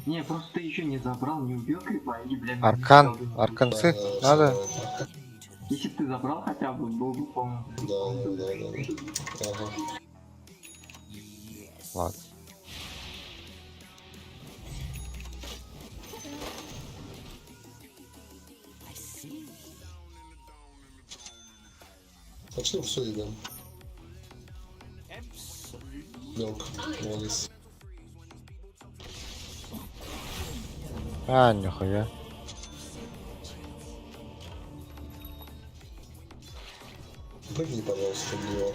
Не, просто ты еще не забрал, не убил крипа, и, блядь... Арканцы, надо? Если бы ты забрал хотя бы, был бы полный. Да. Ага. Ладно. Пошли все идем. Мелко, молодец. А, нихуя. Прыгни, пожалуйста, в него.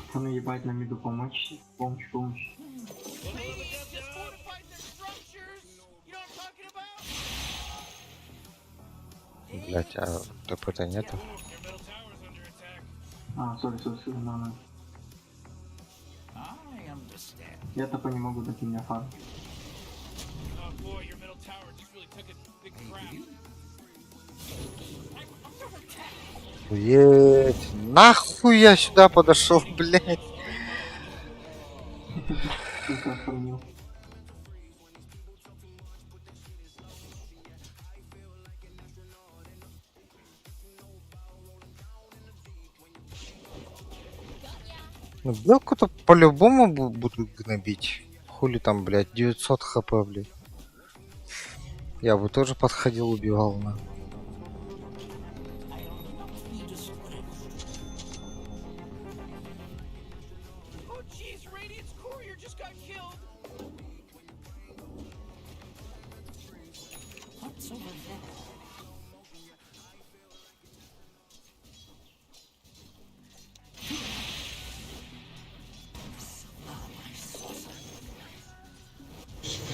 Пацаны, ебать на миду помочь. Помощь. Блять, а ТП-то нету. А, сори, нормально. Я ТП не могу дать, у меня фан. Охуеть, нахуй я сюда подошел, блять. Ну, белку-то по-любому будут гнобить. Хули там, блядь, 900 хп, блядь. Я бы тоже подходил, убивал на.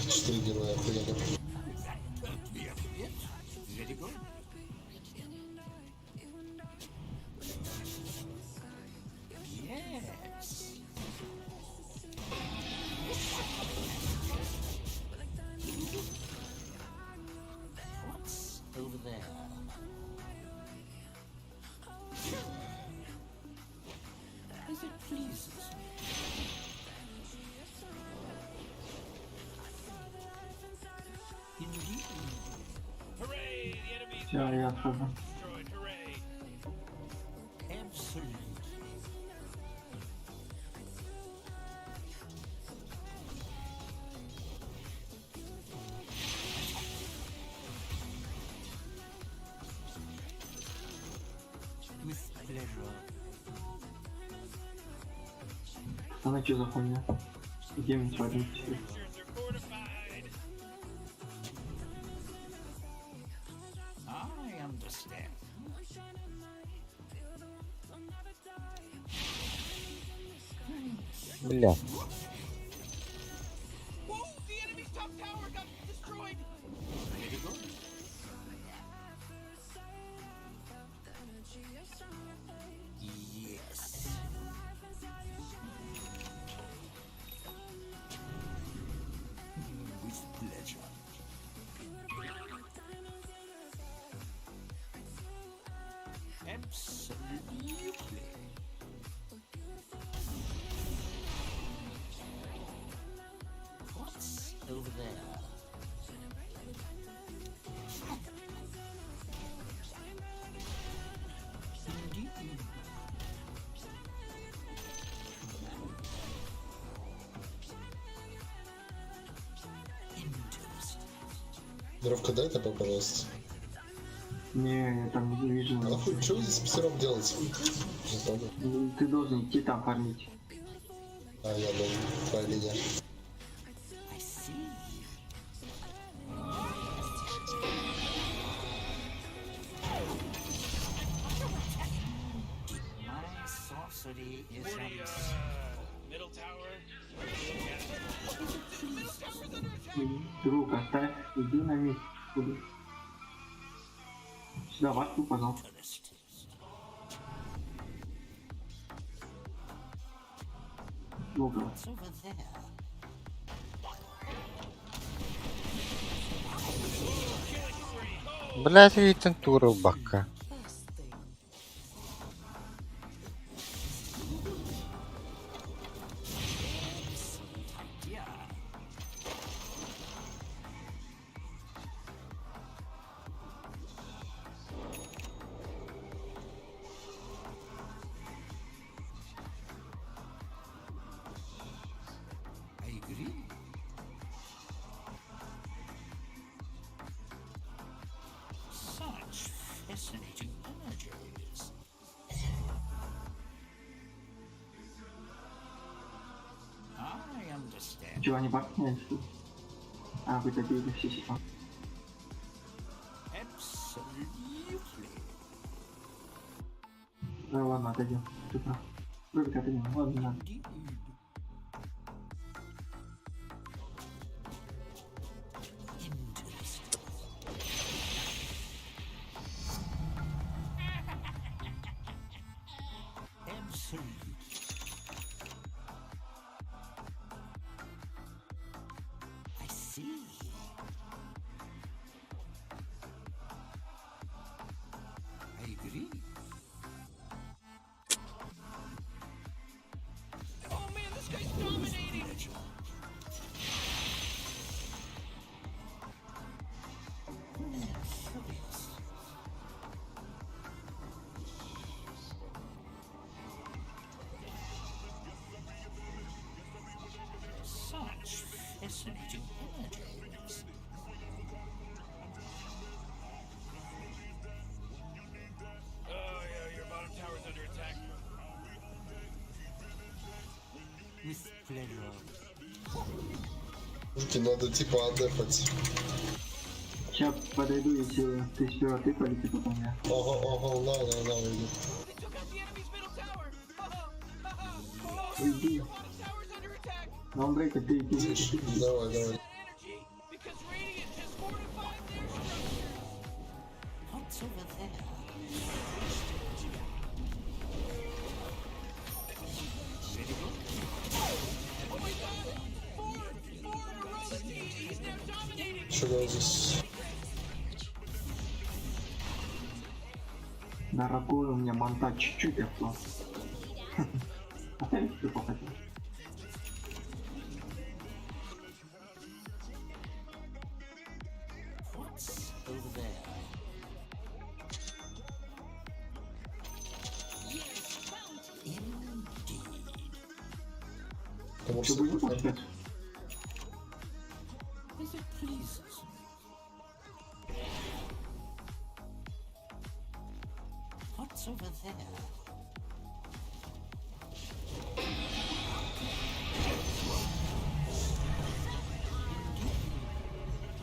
Четыре делаю охуенно. Все, я отхожу. Она что за хуйня? Где мне сводить? Бля. Whoa! The enemy's top tower got destroyed! Дровка, дай это, пожалуйста. Не, я там не вижу. Нахуй, что вы здесь пятером делаете? Не понял. Ты должен идти там фармить. А, я должен. Твоя линия. Middle tower. Друг, оставь, иди на мид. Сюда ватку, пожалуйста. Ну-ка. Блять, рецентура в бака. Чего, они бахнули, что ли? А, вы добили все ситуации. Ну ладно, отойдем. Ты прав. Рубик, отойдем. Ладно, не надо. Oh man, this guy's dominating! Oh yeah, your bottom tower's under attack. Мужики, надо типа отдефать. Сейчас подойду, если ты сперва ты полети, потом я. Ого, на, иди. They took out the enemy's middle tower! Иди. Bottom tower's under attack! На умбрейке ты иди. Давай. Energy, because Radiant has fortified their structure! Oh my god! Four in a row! He's now dominating! Что делать здесь? Дорогой, у меня монтаж чуть-чуть остался. Опять что похотел? Потому Что что... будет опять?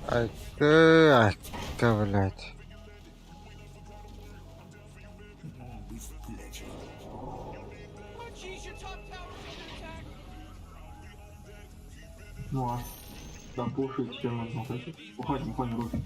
Ай-ка, блядь. Oh jeez, your top tower's under attack! Ну а, да, пушить все можно уходить. Уходим, руки.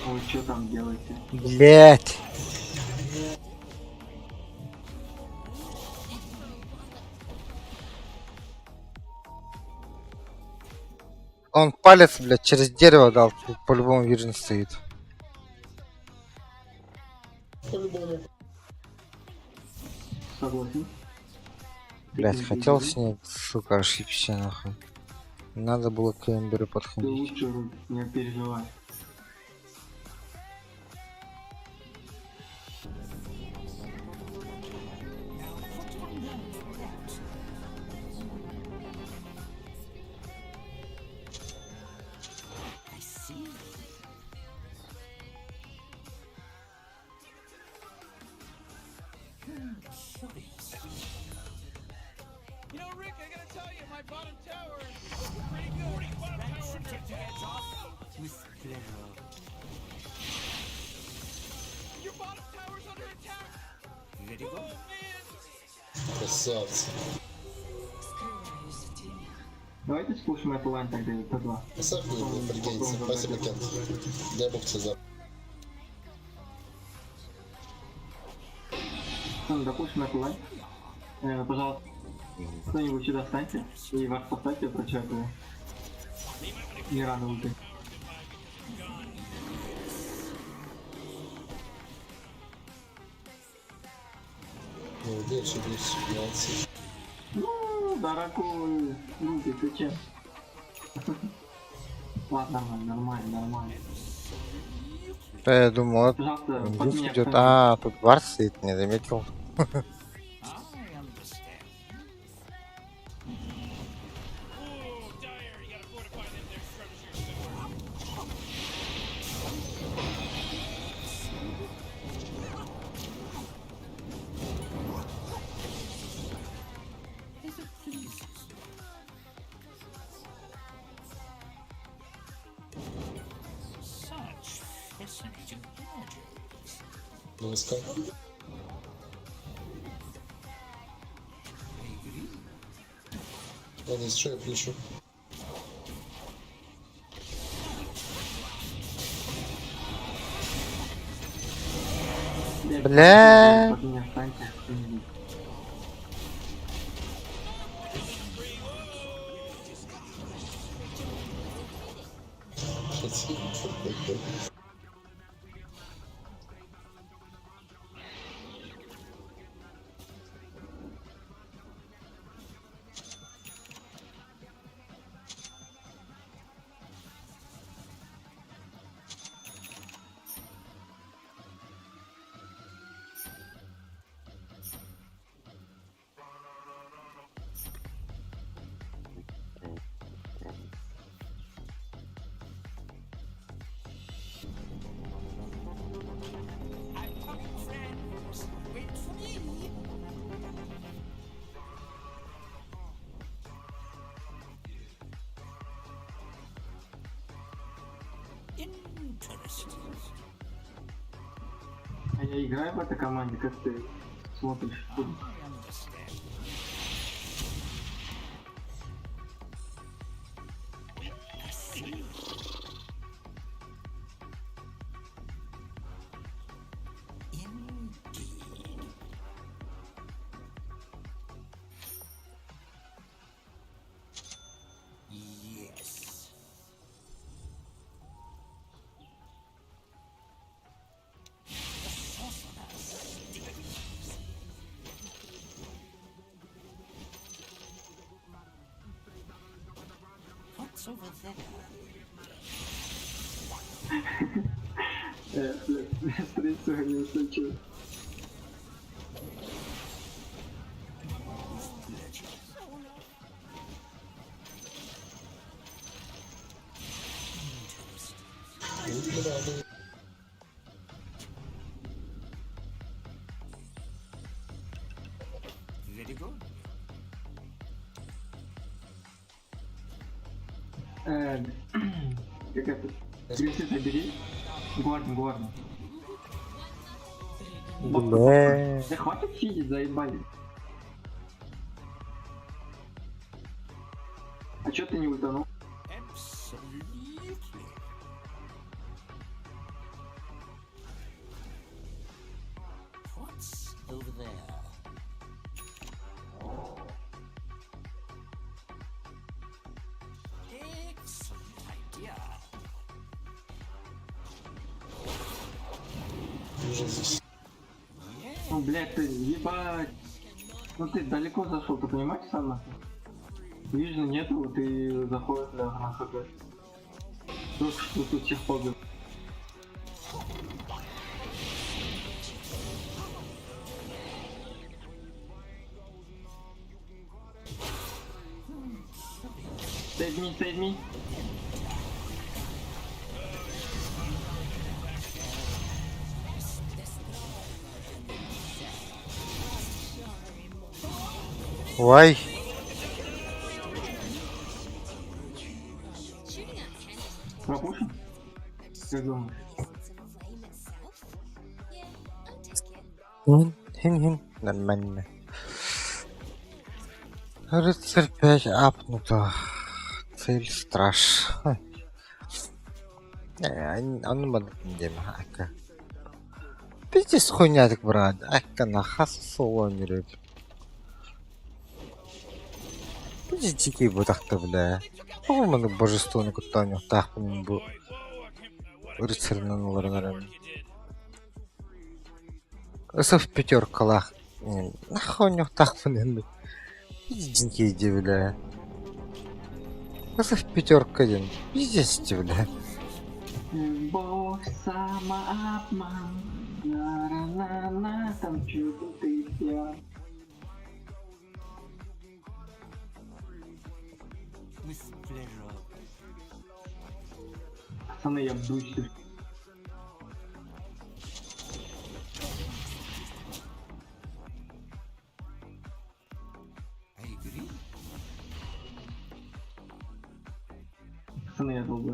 Вы что там делаете? Блять. Он палец, блядь, через дерево дал. По-любому Виржин стоит. По-любому. Согласен. Блять, хотел с ней, сука, ошибся нахуй. Надо было к Эмберу Ты подходить. лучше не переживай. You know, Rick, I gotta tell you, my bottom tower is looking pretty good. Bottom tower under attack. Your bottom tower's under attack. Oh, man. Красавцы. Давайте спушим эту лайн тогда Т2. Поставь его, прикинься. Спасибо, Кент. Дай бог тебе за... Допустим эту лайн. Пожалуйста, кто-нибудь сюда встаньте и вас поставьте, прочекаю. Не рано уйти. Ну, дальше будет ситуация. Ну, дорогой, люди, ты че? Ладно, нормально. Да, я думал, Пожалуйста, под Индюк меня идет. встаньте. А, тут Вард стоит, не заметил. Oh, Dyer, you gotta fortify them their structures. Близко. Ладно, если что, я включу. Бля. Под меня встаньте, кто-нибудь. А я играю в этой команде, как ты смотришь? Стрессу не устойчив. Как это? Гриффит забери. Горн. Бля. Да хватит фидить, заебали. А чё ты не ультанул? Уже здесь. Ну, блядь, ты ебать. Ну ты далеко зашел, ты понимаешь сам нахуй? Вижу, нету, ты заходишь на ХП. Только что тут всех побил. Save me. Ой. Пропушим? Как думаешь? Хин. Нормально. Рыцарь 5 апнуто. Цель страж. Анлamadım deme Akka. Biz de oynadık брат. Akka'na hassas oynuyoruz. Biz de дикий будахта бля. По-моему, божество на кутанию тахпын бу. Рыцарь на нуларнарам. Ысыв пятеркалах. Нахуй у него тахпын енді. Дикий де бля. Ысыв пятерка один. Пиздец де бля. Любовь, самообман, на там чудо ты я. Пацаны, я в душе. Пацаны, я долго.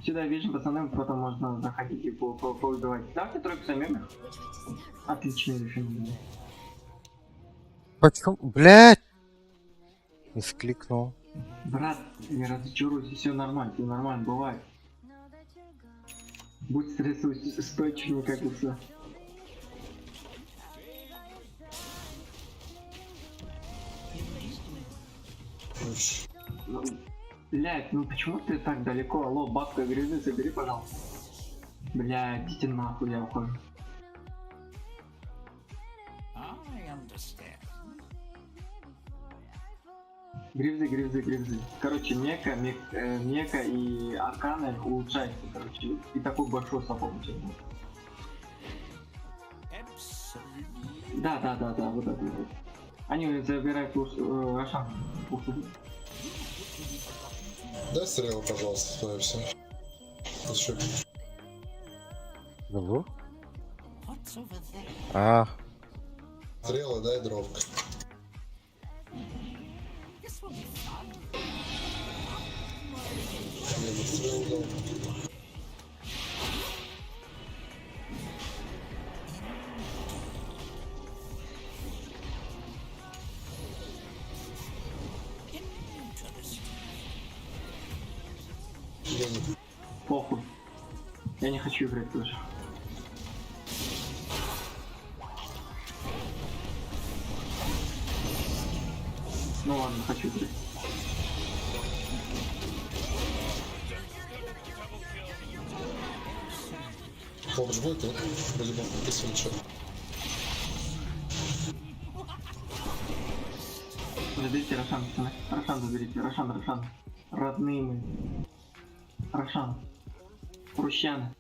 Сюда вижу, пацаны, потом можно заходить и поубивать. Давайте тройку займем их. Отличное решение. Почему? Блять! Мискликнул. Брат, не разочаруйся, все нормально, бывает. Будь стрессоустойчивее, как и все. Блять, ну почему ты так далеко? Алло, бабка грязы, забери, пожалуйста. Блять, идите нахуй, я ухожу. Грифзы. Короче, Мека и Арканы улучшаются, короче. И такой большой сапог получается. Да, вот это вот. Они забирают Рошан. Дай стрелу, пожалуйста, твое все. Еще. Забыл? А. Стрелы, дай дровка. Я бы стрелу дал. Похуй. Я не хочу играть тоже. Ну ладно, хочу играть. Помощь будет, да? Вроде бы, если ничего. Заберите Рошан, пацаны. Рошан заберите. Рошан. Родные мы. Рошан. Прущана.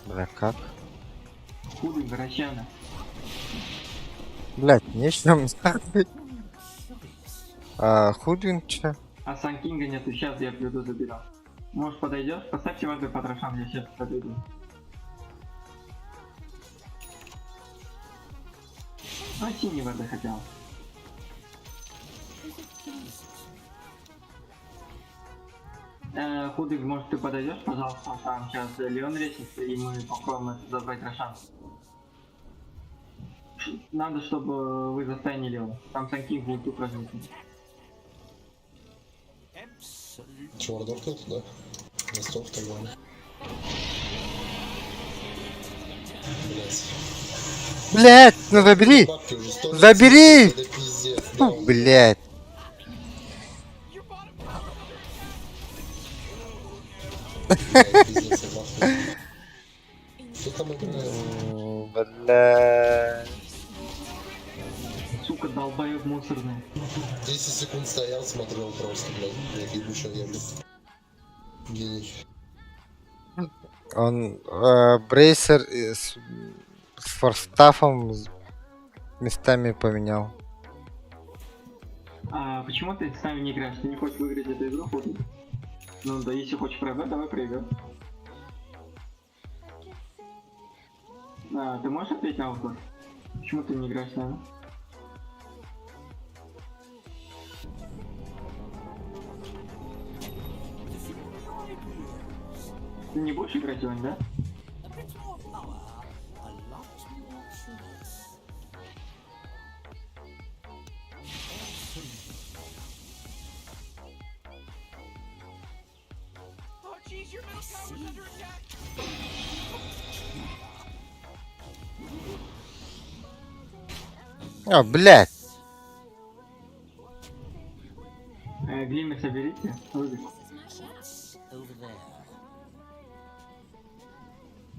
Бля, как? Худый Горощана. Блять, нечего мне. А Худвин че? А Санкинга нету, сейчас я приду заберу. Может подойдешь? Поставьте воды под Рошан, я сейчас подойду. А синей воды хотел. Худый, может, ты подойдешь, пожалуйста, там сейчас Леон лестница, и мы попробуем это забрать Рошан. Надо, чтобы вы застанили его. Там Санкинг будет упражнить. Чувардор тут, да? Ростов тогда. Блять. Блять, ну забери! Бабки уже столько Забери! цветов, это пиздец, да, Фу, блять. блядь, пиздец, я бабки. Кто там играет? Бля. Сука, долбоёб мусорный. 10 секунд стоял, смотрел просто, блядь. Я ебучий, я, блядь. Гений. Он брейсер с форстафом местами поменял. А почему ты с нами не играешь? Ты не хочешь выиграть эту игру, Худый? Ну да, если хочешь проиграть, давай проиграй. Ты можешь ответить на вопрос? Почему ты не играешь с нами? Ты не будешь играть, Иван, да? Oh, jeez, your middle tower's under attack. А, блять. Глиммер соберите. Рубик.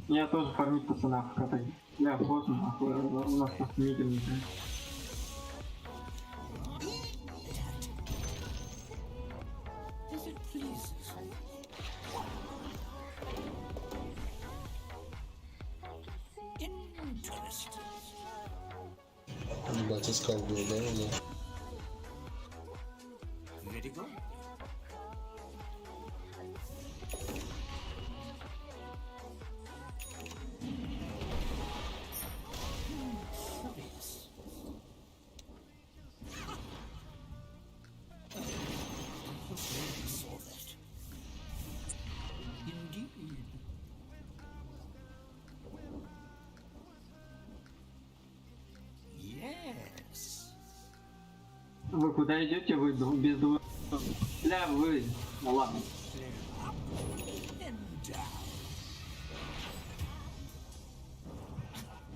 Я тоже фармить пацанов, катай. Бля, поздно, нахуй, у нас просто мидер не знаю. Ебать, искал был, да, или? Вы куда идете? Вы без двух... Бля, вы... Ну ладно.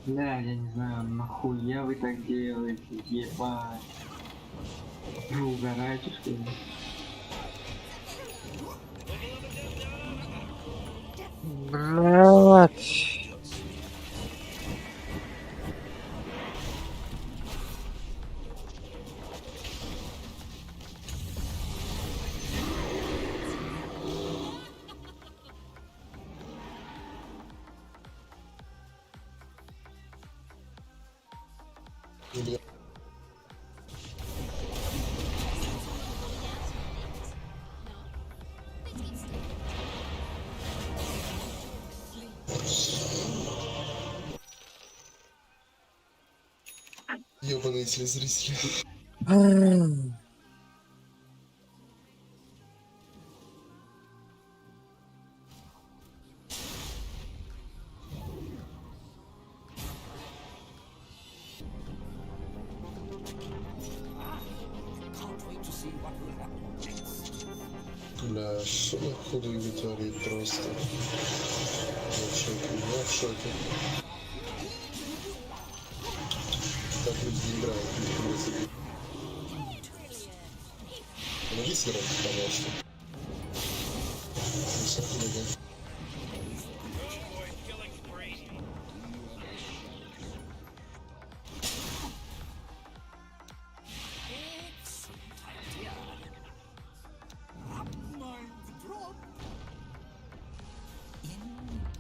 Бля, я не знаю, нахуя вы так делаете, ебать. Вы угораете, что ли? Блять. Или... Ёбаные телезрители. Бля, что на худую творит просто. Я в шоке, я в шоке. Так люди не играют, в принципе. Помоги сыграть, конечно. Высоко, да.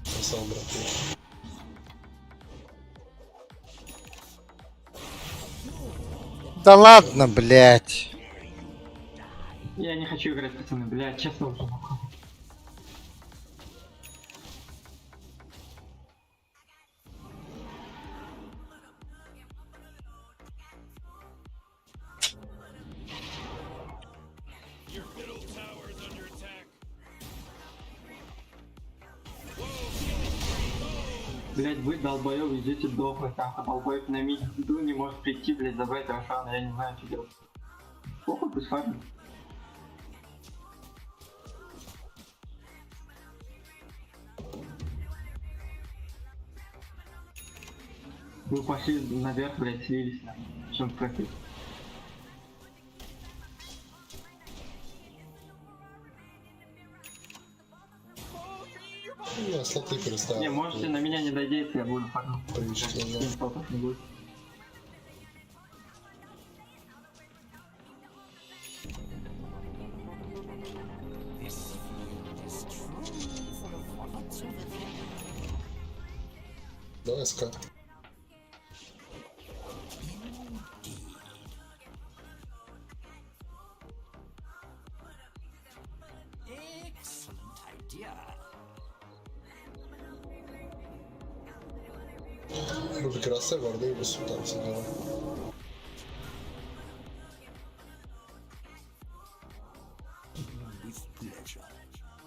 Красава, брат. Да ладно, блять. Я не хочу играть, пацаны, бля, честно уже нахуй. Your middle tower's under attack. Блять, вы долбоёбы идете дохнуть, нахуй, долбоёб на миду не может прийти, блять, забрать Рошана, я не знаю, что делать. Похуй, пусть фармит. Вы пошли наверх, блять, слились, нахуй. В чем профит? Ну, слоты перестал. Не, можете на меня не надеяться, я буду фармить. Привычно, да. Слотов не будет. Давай СК. Рубик Рассе, Варды и Васютан сидела.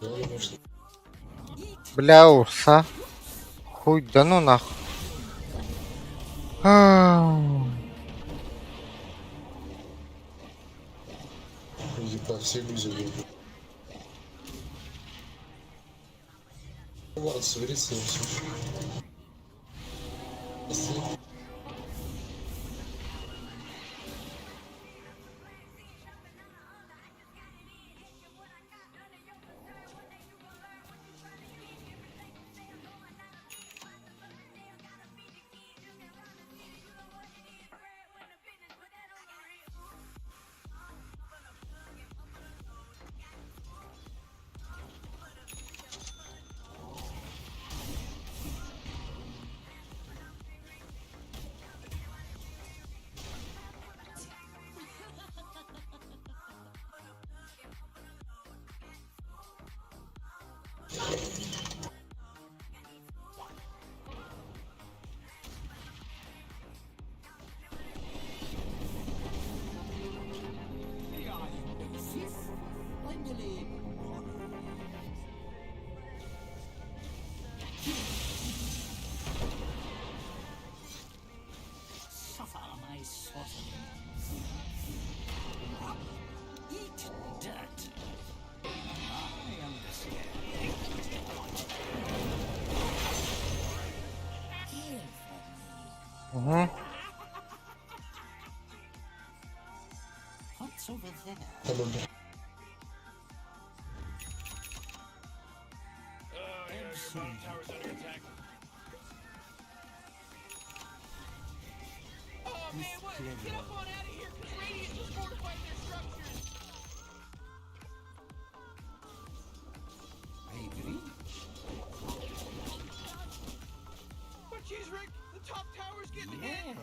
Да, конечно. Бля, урса. Хуй, да ну нахуй. Ебать, все иллюзии были. Ладно, соберись и все. Угу. Tower's under attack. Oh man, what? Get up on out of here, because Radiant just fortified their structures. I agree. But geez, Rick, the top tower's getting hit.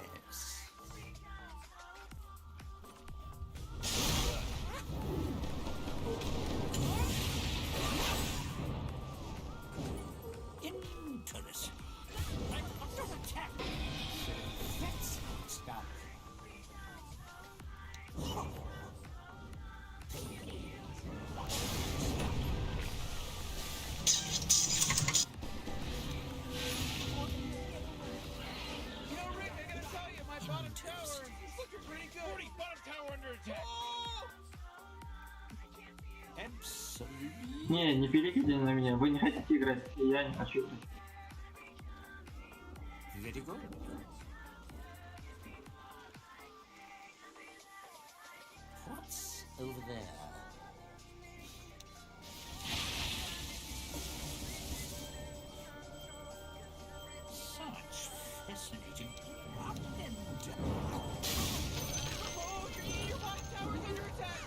Interesting. I'm under attack. Let's stop. You know, Rick, I gotta tell you, my bottom tower is looking pretty good. Morty, bottom tower under attack. Не, не перекидывайте на меня, вы не хотите играть, и я не хочу играть. Very good. What's over there? Such fascinating up and down. Oh, your bottom tower's under attack.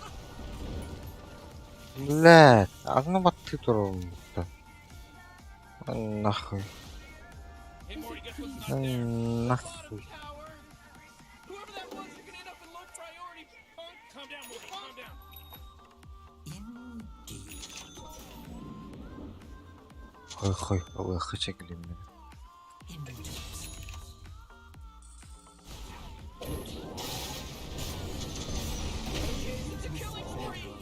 Блядь, одну баты туром-то. Нахуй. Hey, Morty, guess what's not there? Нахуй. Tower. Whoever that was, you're gonna end up in low priority. Calm down, Morty, calm down. Хуй, хуй чекли меня. It's a killing spree.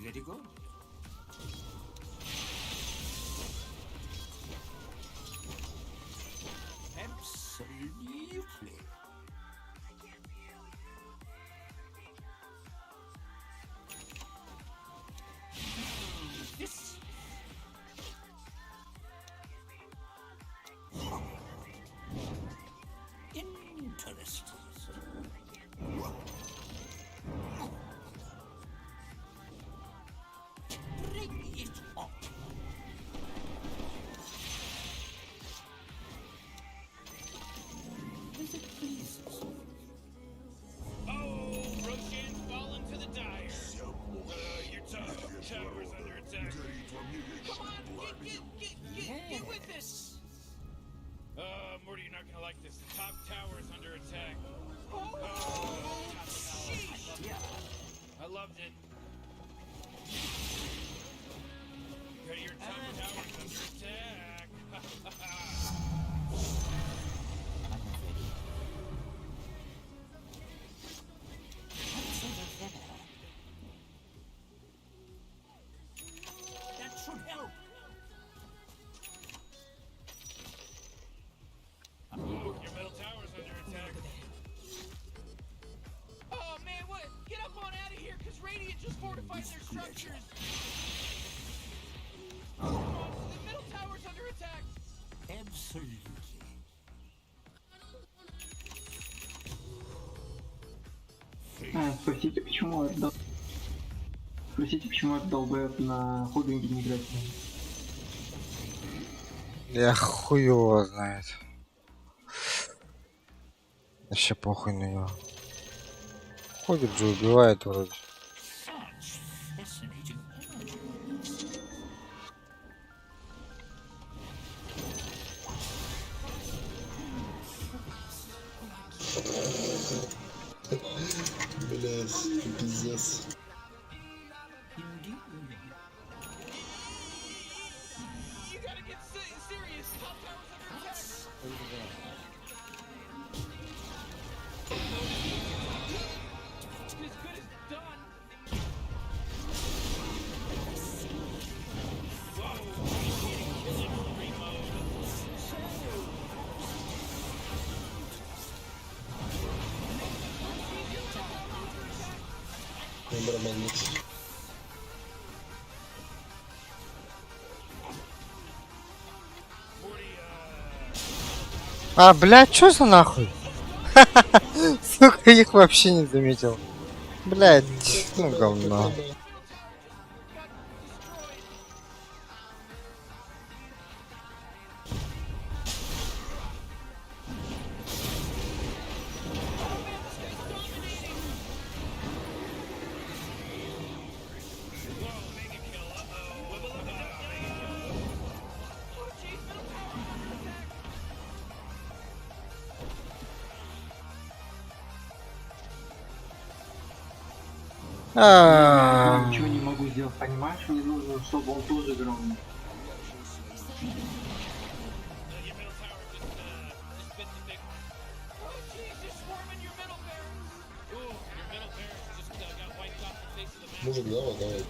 very good. Absolutely. This. Interesting. Bring it on. As it pleases. Oh, Roshan's fallen to the dire. Your tower's under attack. Come on, get with this. Morty, you're not gonna like this. The top tower is under attack. Oh, sheesh. Yeah. I loved it. Okay, your top tower's under attack. That should help. Your middle tower's under attack. Oh man, what? Get up on out of here, cause Radiant just fortified their structures. The middle tower's under attack. Absolutely. Спросите, почему отдал... Спросите, почему отдал долбоёб на худинге не играть. Я хуй его знает. Вообще похуй на него. Ходит же, убивает вроде. Блять, пиздец. You gotta get serious. Top tower's under attack. As good as done. Барабанник. А, блядь, чё за нахуй? Сука, их вообще не заметил. Блядь, ну говно. Я ничего не могу сделать, понимаешь? Мне нужно, чтобы он тоже играл. Мужик, давай, давай.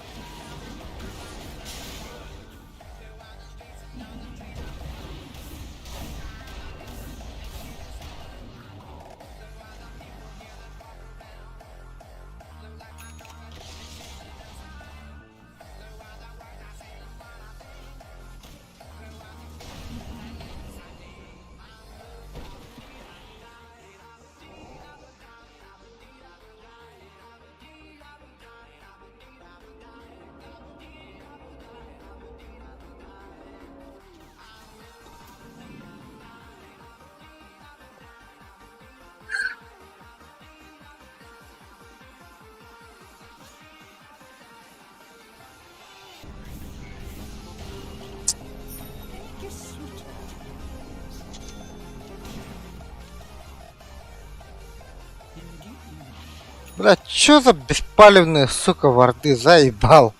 Блядь, чё за беспалевные, сука, варды, заебал.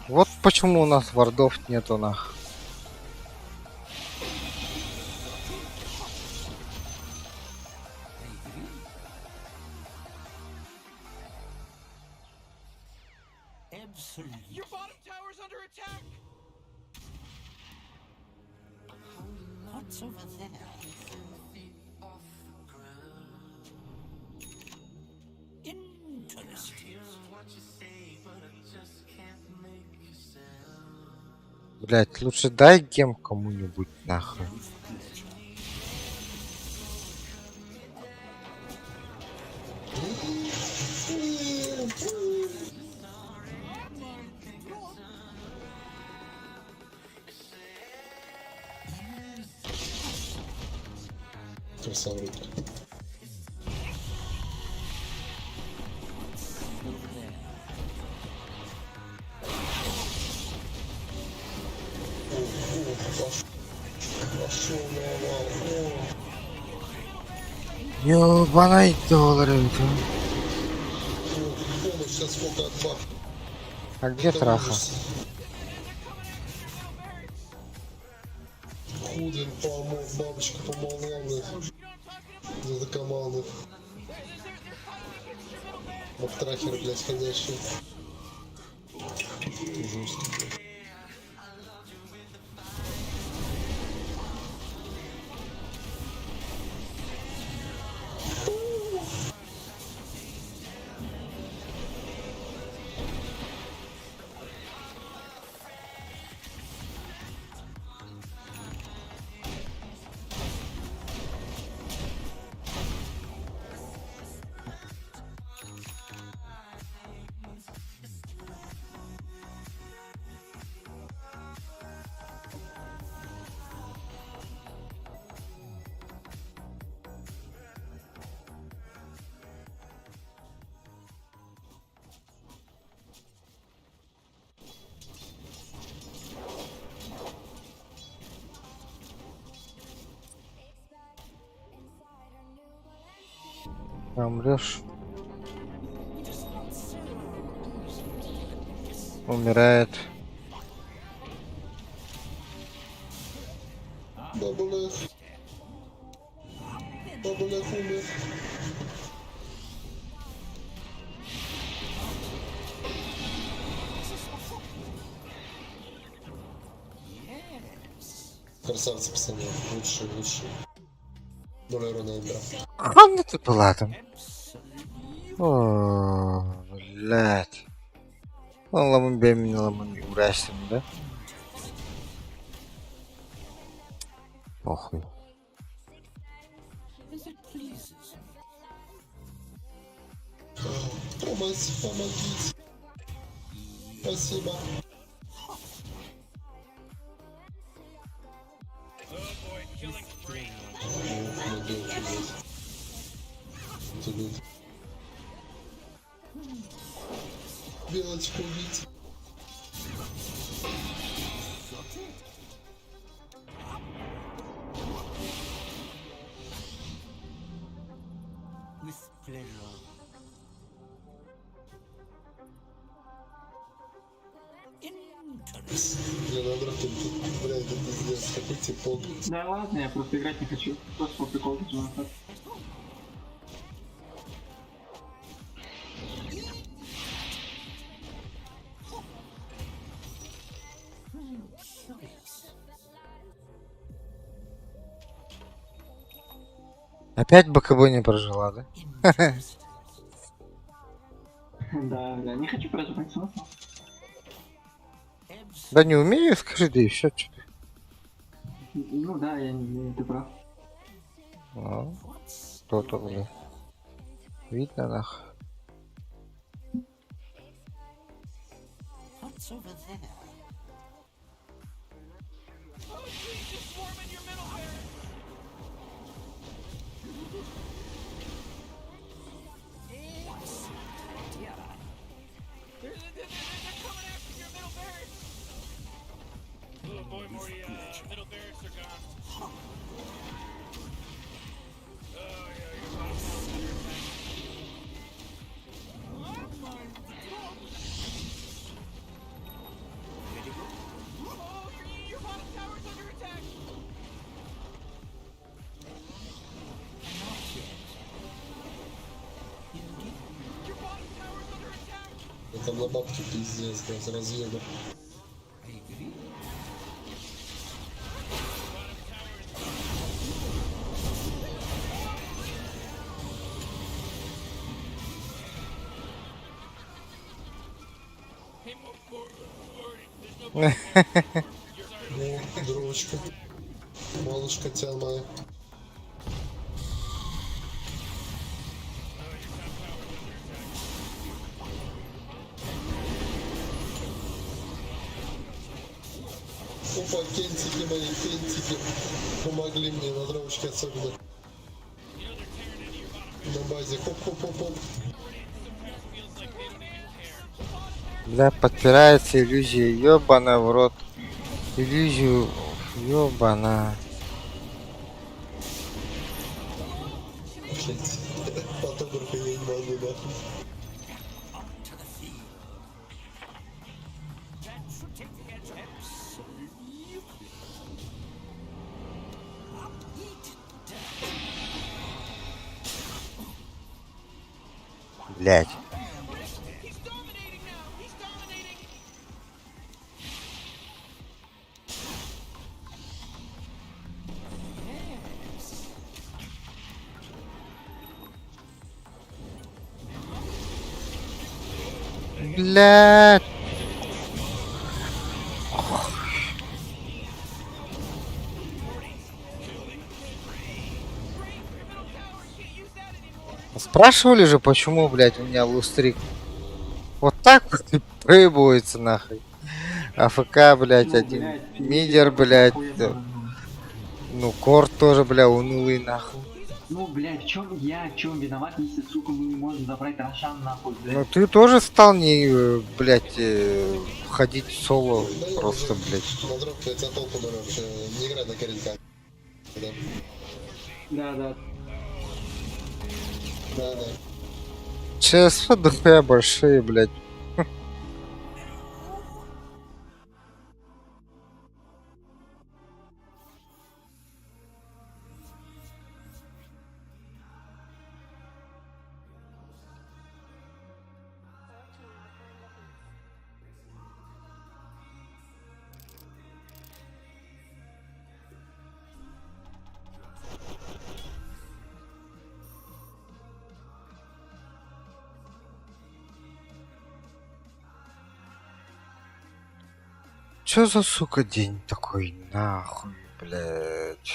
Вот почему у нас вардов нету, нах. Your bottom tower's under attack! What's over there? Interesting. Блять, лучше дай гем кому-нибудь нахуй. Красавчик. Пошел на вал. Ёбаный доллар это. Помощь сейчас сколько от баб. А где траха? Худин помог, бабочка помогла мне. За команду. Вот трахер, блядь, ходящий. Жестко. Умрешь. Умирает. Бабулев. Бабулев умер. Красавцы, пацаны. Лучшие, лучшие. Более ровная игра. Ладно ты была там. О, блядь. Он ламын бермей, ламын уğraştım да? Похуй. Помогите. Спасибо. Белочку убить. With pleasure. Мне надо тут, блядь, это пиздец, какой типок. Да ладно, я просто играть не хочу. Просто по приколу хочу назад. Опять БКБ не прожила, да? Да, не хочу проживать смысл. Да не умею, скажи, да и все, что ты. Ну да, я не умею, ты прав. То-то, блин. Видно, нахуй. What's over there? Oh boy, Morty, middle barracks are gone. Oh yeah, your bottom tower's under attack. Oh, your bottom tower's under attack! Я там на бабке пиздец, блядь, разъеду. О, дрочка. Малышка тя моя. Опа, кентики мои, кентики. Помогли мне на дрочке особенно. На базе. Хоп-хоп-хоп-хоп. Бля, подпирается иллюзия, ёбана в рот. Иллюзию, ёбана. Блять. Фотографа я не могу, нахуй. Блять. Блять. Спрашивали же, почему, блядь, у меня лустрик вот так вот и проебывается нахуй. АФК, блядь, Ну, один. блядь, Мидер, блядь. Ну, корт тоже, бля, унылый нахуй. Ну, блядь, в чем виноват, если, сука, мы не можем забрать Рошан нахуй, блядь? Ну, ты тоже стал не, блядь, ходить соло, Да я просто, уже блядь. на дропке я тебя толком, наверное, вообще не играю на каренька. Да. Да. Да. ЧСФ дохуя большие, блядь. Чё за, сука, день такой, нахуй, блядь.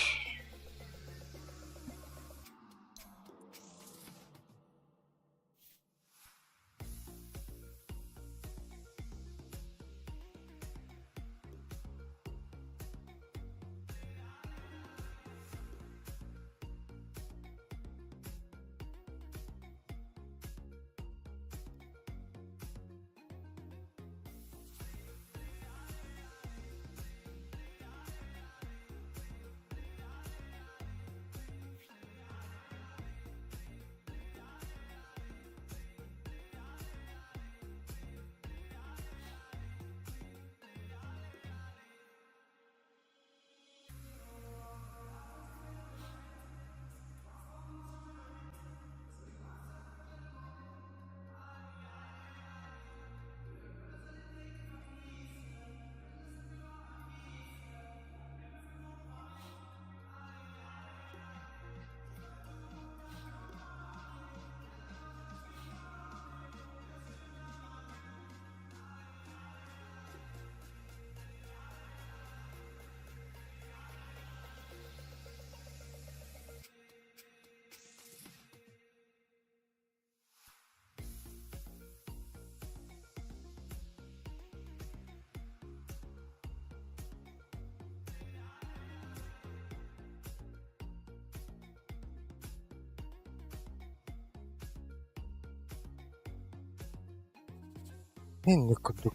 Мен никуда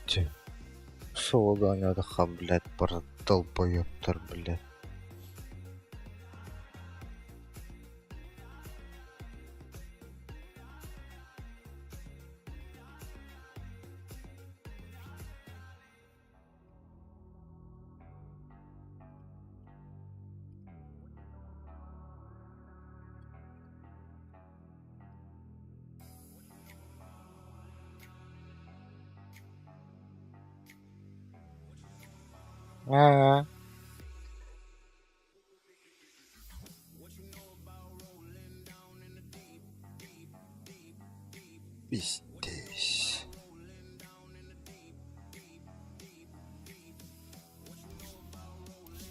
где? Солода надо блядь, пара долбоёбтар, блядь. А. Пись.